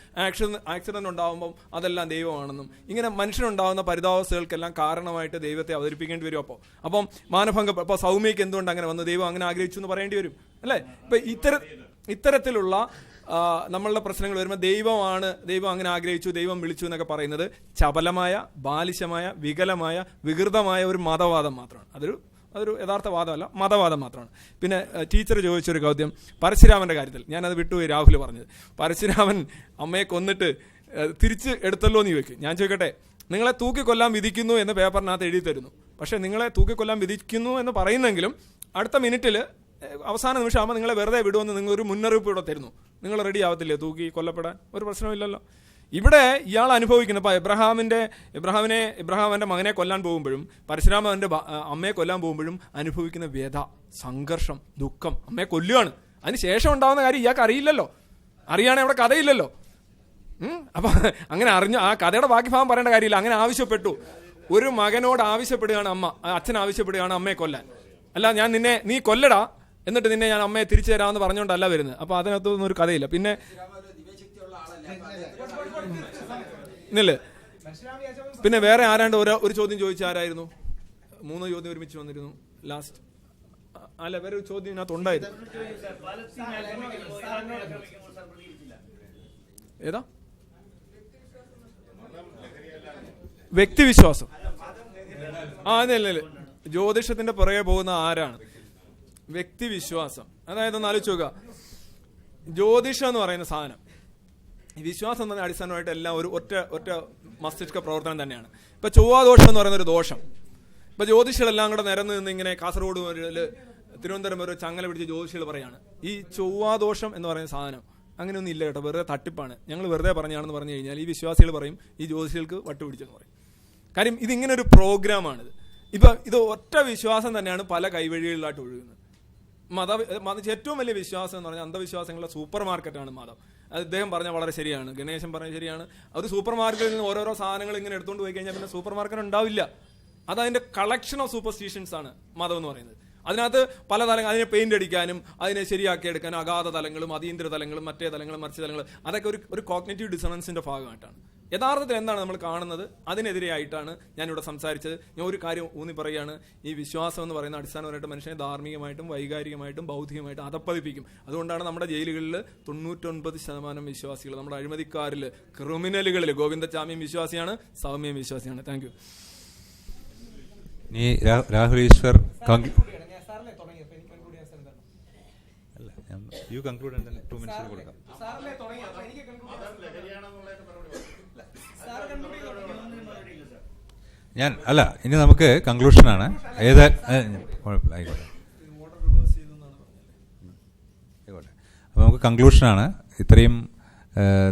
ആക്സിഡന്റ് ഉണ്ടാകുമ്പം അതെല്ലാം ദൈവമാണെന്നും ഇങ്ങനെ മനുഷ്യനുണ്ടാകുന്ന പരിതാവസ്ഥകൾക്കെല്ലാം കാരണമായിട്ട് ദൈവത്തെ അവതരിപ്പിക്കേണ്ടി വരും. അപ്പം മാനഭംഗം ഇപ്പോൾ സൗമ്യയ്ക്ക് എന്തുകൊണ്ട് അങ്ങനെ വന്നു, ദൈവം അങ്ങനെ ആഗ്രഹിച്ചു എന്ന് പറയേണ്ടി വരും അല്ലേ? ഇപ്പൊ ഇത്തരത്തിലുള്ള നമ്മളുടെ പ്രശ്നങ്ങൾ വരുമ്പോൾ ദൈവം അങ്ങനെ ആഗ്രഹിച്ചു, ദൈവം വിളിച്ചു എന്നൊക്കെ പറയുന്നത് ചപലമായ, ബാലിശമായ, വികലമായ, വികൃതമായ ഒരു മതവാദം മാത്രമാണ്. അതൊരു യഥാർത്ഥ വാദമല്ല, മതവാദം മാത്രമാണ്. പിന്നെ ടീച്ചർ ചോദിച്ചൊരു ചോദ്യം പരശുരാമന്റെ കാര്യത്തിൽ, ഞാനത് വിട്ടുപോയി രാഹുൽ പറഞ്ഞത്. പരശുരാമൻ അമ്മയെ കൊന്നിട്ട് തിരിച്ച് എടുത്തല്ലോ എന്ന് ചോദിക്കും. ഞാൻ ചോദിക്കട്ടെ, നിങ്ങളെ തൂക്കിക്കൊല്ലാൻ വിധിക്കുന്നു എന്ന് പേപ്പറിനകത്ത് എഴുതി തരുന്നു. പക്ഷേ നിങ്ങളെ തൂക്കിക്കൊല്ലാൻ വിധിക്കുന്നു എന്ന് പറയുന്നെങ്കിലും അടുത്ത മിനിറ്റിൽ അവസാന നിമിഷം ആകുമ്പോൾ നിങ്ങളെ വെറുതെ വിടുമെന്ന് നിങ്ങൾ ഒരു മുന്നറിയിപ്പ് ഇവിടെ തരുന്നു. നിങ്ങൾ റെഡി ആവത്തില്ലേ തൂക്കി കൊല്ലപ്പെടാൻ? ഒരു പ്രശ്നമില്ലല്ലോ. ഇവിടെ ഇയാൾ അനുഭവിക്കുന്ന ഇപ്പോൾ ഇബ്രാഹാമിന്റെ മകനെ കൊല്ലാൻ പോകുമ്പോഴും പരശുരാമൻ അവന്റെ അമ്മയെ കൊല്ലാൻ പോകുമ്പോഴും അനുഭവിക്കുന്ന വ്യഥ, സംഘർഷം, ദുഃഖം, അമ്മയെ കൊല്ലുകയാണ്. അതിന് ശേഷം ഉണ്ടാകുന്ന കാര്യം ഇയാൾക്ക് അറിയില്ലല്ലോ. അറിയാണെങ്കിൽ അവിടെ കഥയില്ലല്ലോ. അപ്പൊ അങ്ങനെ ആ കഥയുടെ ബാക്കി ഭാഗം പറയേണ്ട കാര്യമില്ല. അങ്ങനെ ആവശ്യപ്പെട്ടു, ഒരു മകനോട് ആവശ്യപ്പെടുകയാണ് അച്ഛൻ ആവശ്യപ്പെടുകയാണ് അമ്മയെ കൊല്ലാൻ. അല്ല, നീ കൊല്ലടാ, എന്നിട്ട് നിന്നെ ഞാൻ അമ്മയെ തിരിച്ചു തരാമെന്ന് പറഞ്ഞുകൊണ്ടല്ല വരുന്നത്. അപ്പൊ അതിനകത്തൊന്നും ഒരു കഥയില്ല. പിന്നെ പിന്നെ വേറെ ആരാണ്ട് ഒരു ചോദ്യം ചോദിച്ച ആരായിരുന്നു? 3 ചോദ്യം ഒരുമിച്ച് വന്നിരുന്നു ലാസ്റ്റ്. അല്ല, വേറെ ഒരു ചോദ്യം ഇതിനകത്ത് ഉണ്ടായിരുന്നു. ഏതാ? വ്യക്തിവിശ്വാസം. അതല്ലേ ജ്യോതിഷത്തിന്റെ പുറകെ പോകുന്ന ആരാണ്? വ്യക്തിവിശ്വാസം. അതായത് ഒന്ന് ആലോചിച്ച് നോക്കുക, ജ്യോതിഷം എന്ന് പറയുന്ന സാധനം, വിശ്വാസം തന്നെ അടിസ്ഥാനമായിട്ട് എല്ലാം ഒരു ഒറ്റ മസ്തിഷ്ക പ്രവർത്തനം തന്നെയാണ്. ഇപ്പൊ ചൊവ്വാദോഷം എന്ന് പറയുന്ന ഒരു ദോഷം, ഇപ്പൊ ജ്യോതിഷികളെല്ലാം കൂടെ നിരന്ന് നിന്ന് ഇങ്ങനെ കാസർഗോഡ് മുതല് തിരുവനന്തപുരം വരെ ചങ്ങല പിടിച്ച് ജ്യോതിഷികൾ പറയാണ് ഈ ചൊവ്വാദോഷം എന്ന് പറയുന്ന സാധനം അങ്ങനെയൊന്നും ഇല്ല കേട്ടോ, വെറുതെ തട്ടിപ്പാണ്, ഞങ്ങൾ വെറുതെ പറഞ്ഞാണെന്ന് പറഞ്ഞു കഴിഞ്ഞാൽ ഈ വിശ്വാസികൾ പറയും ഈ ജ്യോതിഷികൾക്ക് വട്ടുപിടിച്ചെന്ന് പറയും. കാര്യം ഇതിങ്ങനെ ഒരു പ്രോഗ്രാമാണിത്. ഇത് ഒറ്റ വിശ്വാസം തന്നെയാണ് പല കൈവഴികളിലായിട്ട് ഒഴുകുന്നത്. ഏറ്റവും വലിയ വിശ്വാസം എന്ന് പറഞ്ഞാൽ അന്ധവിശ്വാസങ്ങളുടെ സൂപ്പർ മാർക്കറ്റാണ് മതം. അത് ഇദ്ദേഹം പറഞ്ഞാൽ വളരെ ശരിയാണ്, ഗണേശൻ പറഞ്ഞാൽ ശരിയാണ്. ഒരു സൂപ്പർ മാർക്കറ്റിൽ നിന്ന് ഓരോരോ സാധനങ്ങൾ ഇങ്ങനെ എടുത്തുകൊണ്ട് പോയി കഴിഞ്ഞാൽ പിന്നെ സൂപ്പർ മാർക്കറ്റ് ഉണ്ടാവില്ല. അതതിന്റെ കളക്ഷൻ ഓഫ് സൂപ്പർസ്റ്റിഷൻസ് ആണ് മതം എന്ന് പറയുന്നത്. അതിനകത്ത് പല തലങ്ങൾ, അതിനെ പെയിന്റ് അടിക്കാനും അതിനെ ശരിയാക്കി എടുക്കാനും അഗാധ തലങ്ങളും അതീന്ദ്ര തലങ്ങളും മറ്റേ തലങ്ങളും മറിച്ച തലങ്ങളും, അതൊക്കെ ഒരു കോഗ്നിറ്റീവ് ഡിസണൻസിന്റെ ഭാഗമായിട്ടാണ്. യഥാർത്ഥത്തിൽ എന്താണ് നമ്മൾ കാണുന്നത് അതിനെതിരെയായിട്ടാണ് ഞാനിവിടെ സംസാരിച്ചത്. ഞാൻ ഒരു കാര്യം ഊന്നി പറയുകയാണ്, ഈ വിശ്വാസം എന്ന് പറയുന്ന അടിസ്ഥാനപരമായിട്ട് മനുഷ്യനെ ധാർമ്മികമായിട്ടും വൈകാരികമായിട്ടും ബൗദ്ധികമായിട്ടും അധപ്പതിപ്പിക്കും. അതുകൊണ്ടാണ് നമ്മുടെ ജയിലുകളിൽ 99% വിശ്വാസികൾ, നമ്മുടെ അഴിമതിക്കാരിൽ, ക്രിമിനലുകളിൽ ഗോവിന്ദചാമിയും വിശ്വാസിയാണ്, സൗമ്യയും വിശ്വാസിയാണ്. Thank you. Rahul Easwar you conclude and 2 minutes കൊടുക്കാം. ഇനി നമുക്ക് കൺക്ലൂഷനാണ്. ആയിക്കോട്ടെ, അപ്പോൾ നമുക്ക് കൺക്ലൂഷനാണ്. ഇത്രയും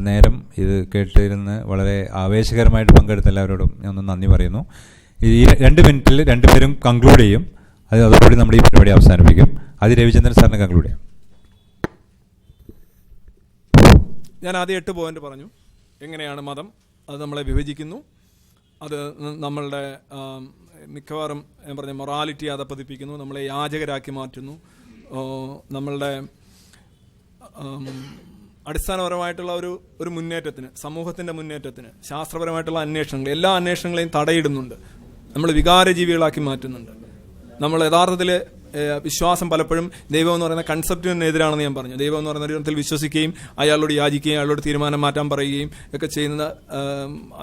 നേരം ഇത് കേട്ടിരുന്ന് വളരെ ആവേശകരമായിട്ട് പങ്കെടുത്ത എല്ലാവരോടും ഞാൻ ഒന്ന് നന്ദി പറയുന്നു. ഈ 2 മിനിറ്റിൽ രണ്ടുപേരും കൺക്ലൂഡ് ചെയ്യും. അതോടുകൂടി നമ്മുടെ ഈ പരിപാടി അവസാനിപ്പിക്കും. രവിചന്ദ്രൻ സാറിന് കൺക്ലൂഡ് ചെയ്യാം. ഞാൻ ആദ്യം 8 പോയിന്റ് പറഞ്ഞു. എങ്ങനെയാണ് മതം അത് നമ്മളെ വിഭജിക്കുന്നു, അത് നമ്മളുടെ മിക്കവാറും ഞാൻ പറഞ്ഞ മൊറാലിറ്റി അധപ്പതിപ്പിക്കുന്നു, നമ്മളെ യാചകരാക്കി മാറ്റുന്നു, നമ്മളുടെ അടിസ്ഥാനപരമായിട്ടുള്ള ഒരു മുന്നേറ്റത്തിന്, സമൂഹത്തിന്റെ മുന്നേറ്റത്തിന്, ശാസ്ത്രപരമായിട്ടുള്ള അന്വേഷണങ്ങൾ, എല്ലാ അന്വേഷണങ്ങളെയും തടയിടുന്നുണ്ട്, നമ്മൾ വികാരജീവികളാക്കി മാറ്റുന്നുണ്ട്. നമ്മൾ യഥാർത്ഥത്തിൽ വിശ്വാസം പലപ്പോഴും ദൈവം എന്ന് പറയുന്ന കൺസെപ്റ്റിനെതിരാണെന്ന് ഞാൻ പറഞ്ഞു. ദൈവം എന്ന് പറയുന്ന ഒരു വിധത്തിൽ വിശ്വസിക്കുകയും അയാളോട് യാചിക്കുകയും അയാളോട് തീരുമാനം മാറ്റാൻ പറയുകയും ഒക്കെ ചെയ്യുന്ന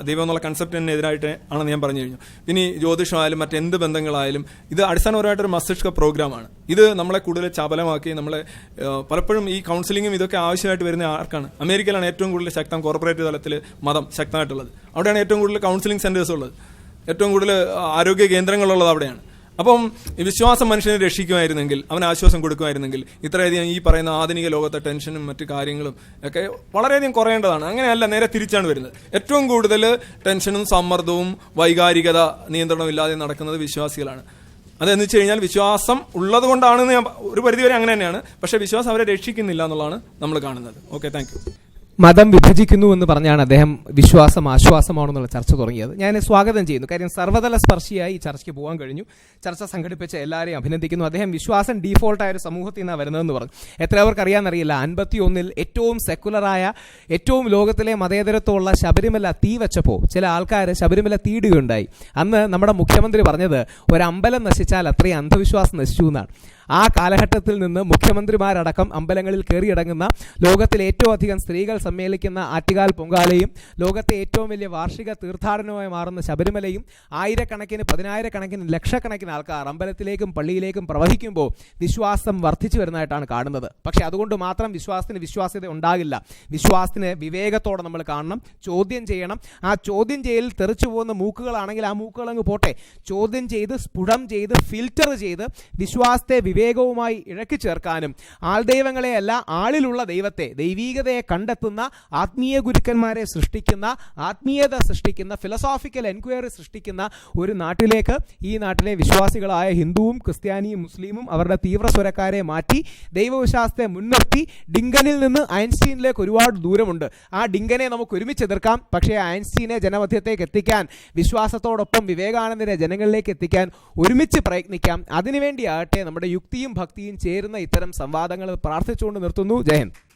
ദൈവം എന്നുള്ള കൺസെപ്റ്റിനെതിരായിട്ട് ആണെന്ന് ഞാൻ പറഞ്ഞു കഴിഞ്ഞു. ഇനി ജ്യോതിഷമായാലും മറ്റെന്ത് ബന്ധങ്ങളായാലും ഇത് അടിസ്ഥാനപരമായിട്ടൊരു മസ്തിഷ്ക പ്രോഗ്രാമാണ്. ഇത് നമ്മളെ കൂടുതൽ ചപലമാക്കി, നമ്മളെ പലപ്പോഴും ഈ കൗൺസിലിങ്ങും ഇതൊക്കെ ആവശ്യമായിട്ട് വരുന്ന ആർക്കാണ്? അമേരിക്കയിലാണ് ഏറ്റവും കൂടുതൽ ശക്തം കോർപ്പറേറ്റ് തലത്തിൽ മതം ശക്തമായിട്ടുള്ളത്. അവിടെയാണ് ഏറ്റവും കൂടുതൽ കൗൺസിലിംഗ് സെന്റേഴ്സ് ഉള്ളത്, ഏറ്റവും കൂടുതൽ ആരോഗ്യ കേന്ദ്രങ്ങളുള്ളത് അവിടെയാണ്. അപ്പം ഈ വിശ്വാസം മനുഷ്യനെ രക്ഷിക്കുമായിരുന്നെങ്കിൽ, അവന് ആശ്വാസം കൊടുക്കുമായിരുന്നെങ്കിൽ ഇത്രയധികം ഈ പറയുന്ന ആധുനിക ലോകത്തെ ടെൻഷനും മറ്റു കാര്യങ്ങളും ഒക്കെ വളരെയധികം കുറയേണ്ടതാണ്. അങ്ങനെയല്ല, നേരെ തിരിച്ചാണ് വരുന്നത്. ഏറ്റവും കൂടുതൽ ടെൻഷനും സമ്മർദ്ദവും വൈകാരികത നിയന്ത്രണവും ഇല്ലാതെ നടക്കുന്നത് വിശ്വാസികളാണ്. അതെന്ന് വെച്ച് കഴിഞ്ഞാൽ വിശ്വാസം ഉള്ളത് കൊണ്ടാണെന്ന് ഞാൻ ഒരു പരിധിവരെ അങ്ങനെ തന്നെയാണ്. പക്ഷേ വിശ്വാസം അവരെ രക്ഷിക്കുന്നില്ല എന്നുള്ളതാണ് നമ്മൾ കാണുന്നത്. Okay, thank you. മതം വിഭജിക്കുന്നു എന്ന് പറഞ്ഞാണ് അദ്ദേഹം വിശ്വാസം ആശ്വാസമാണെന്നുള്ള ചർച്ച തുടങ്ങിയത്. ഞാൻ സ്വാഗതം ചെയ്യുന്നു. കാര്യം സർവ്വതല സ്പർശിയായി ഈ ചർച്ചയ്ക്ക് പോകാൻ കഴിഞ്ഞു. ചർച്ച സംഘടിപ്പിച്ച എല്ലാവരെയും അഭിനന്ദിക്കുന്നു. അദ്ദേഹം വിശ്വാസം ഡീഫോൾട്ടായ ഒരു സമൂഹത്തിൽ നിന്നാണ് വരുന്നതെന്ന് പറഞ്ഞു. എത്ര പേർക്ക് അറിയാമെന്നറിയില്ല, 51 ഏറ്റവും സെക്കുലറായ, ഏറ്റവും ലോകത്തിലെ മതേതരത്വമുള്ള ശബരിമല തീ വെച്ചപ്പോൾ ചില ആൾക്കാർ ശബരിമല തീടുകയുണ്ടായി. അന്ന് നമ്മുടെ മുഖ്യമന്ത്രി പറഞ്ഞത് ഒരമ്പലം നശിച്ചാൽ അത്രയും അന്ധവിശ്വാസം നശിച്ചു എന്നാണ്. ആ കാലഘട്ടത്തിൽ നിന്ന് മുഖ്യമന്ത്രിമാരടക്കം അമ്പലങ്ങളിൽ കയറിയിടങ്ങുന്ന, ലോകത്തിലെ ഏറ്റവും അധികം സ്ത്രീകൾ സമ്മേളിക്കുന്ന ആറ്റുകാൽ പൊങ്കാലയും ലോകത്തെ ഏറ്റവും വലിയ വാർഷിക തീർത്ഥാടനമായി മാറുന്ന ശബരിമലയും ആയിരക്കണക്കിന്, പതിനായിരക്കണക്കിന്, ലക്ഷക്കണക്കിന് ആൾക്കാർ അമ്പലത്തിലേക്കും പള്ളിയിലേക്കും പ്രവഹിക്കുമ്പോൾ വിശ്വാസം വർദ്ധിച്ചു വരുന്നതായിട്ടാണ് കാണുന്നത്. പക്ഷേ അതുകൊണ്ട് മാത്രം വിശ്വാസത്തിന് വിശ്വാസ്യത ഉണ്ടാകില്ല. വിശ്വാസത്തിന് വിവേകത്തോടെ നമ്മൾ കാണണം, ചോദ്യം ചെയ്യണം. ആ ചോദ്യം ചെയ്യലിൽ തെറിച്ചു പോകുന്ന മൂക്കുകളാണെങ്കിൽ ആ മൂക്കുകൾ അങ്ങ് പോട്ടെ. ചോദ്യം ചെയ്ത്, സ്ഫുടം ചെയ്ത്, ഫിൽറ്റർ ചെയ്ത് വിശ്വാസത്തെ വിവേകവുമായി ഇഴക്കി ചേർക്കാനും ആൾദൈവങ്ങളെയല്ല, ആളിലുള്ള ദൈവത്തെ, ദൈവീകതയെ കണ്ടെത്തുന്ന, ആത്മീയ ഗുരുക്കന്മാരെ സൃഷ്ടിക്കുന്ന, ആത്മീയത സൃഷ്ടിക്കുന്ന, ഫിലോസോഫിക്കൽ എൻക്വയറി സൃഷ്ടിക്കുന്ന ഒരു നാട്ടിലേക്ക് ഈ നാട്ടിലെ വിശ്വാസികളായ ഹിന്ദുവും ക്രിസ്ത്യാനിയും മുസ്ലിമും അവരുടെ തീവ്ര സ്വരക്കാരെ മാറ്റി ദൈവവിശ്വാസത്തെ മുൻനിർത്തി ഡിങ്കനിൽ നിന്ന് ഐൻസ്റ്റീനിലേക്ക് ഒരുപാട് ദൂരമുണ്ട്. ആ ഡിങ്കനെ നമുക്ക് ഒരുമിച്ച് എതിർക്കാം. പക്ഷേ ഐൻസ്റ്റീനെ ജനമധ്യത്തേക്ക് എത്തിക്കാൻ, വിശ്വാസത്തോടൊപ്പം വിവേകാനന്ദനെ ജനങ്ങളിലേക്ക് എത്തിക്കാൻ ഒരുമിച്ച് പ്രയത്നിക്കാം. അതിനുവേണ്ടിയാകട്ടെ നമ്മുടെ യുക്തിയും ഭക്തിയും ചേരുന്ന ഇത്തരം സംവാദങ്ങൾ പ്രാർത്ഥിച്ചുകൊണ്ട് നിർത്തുന്നു. ജയ് ഹിന്ദ്.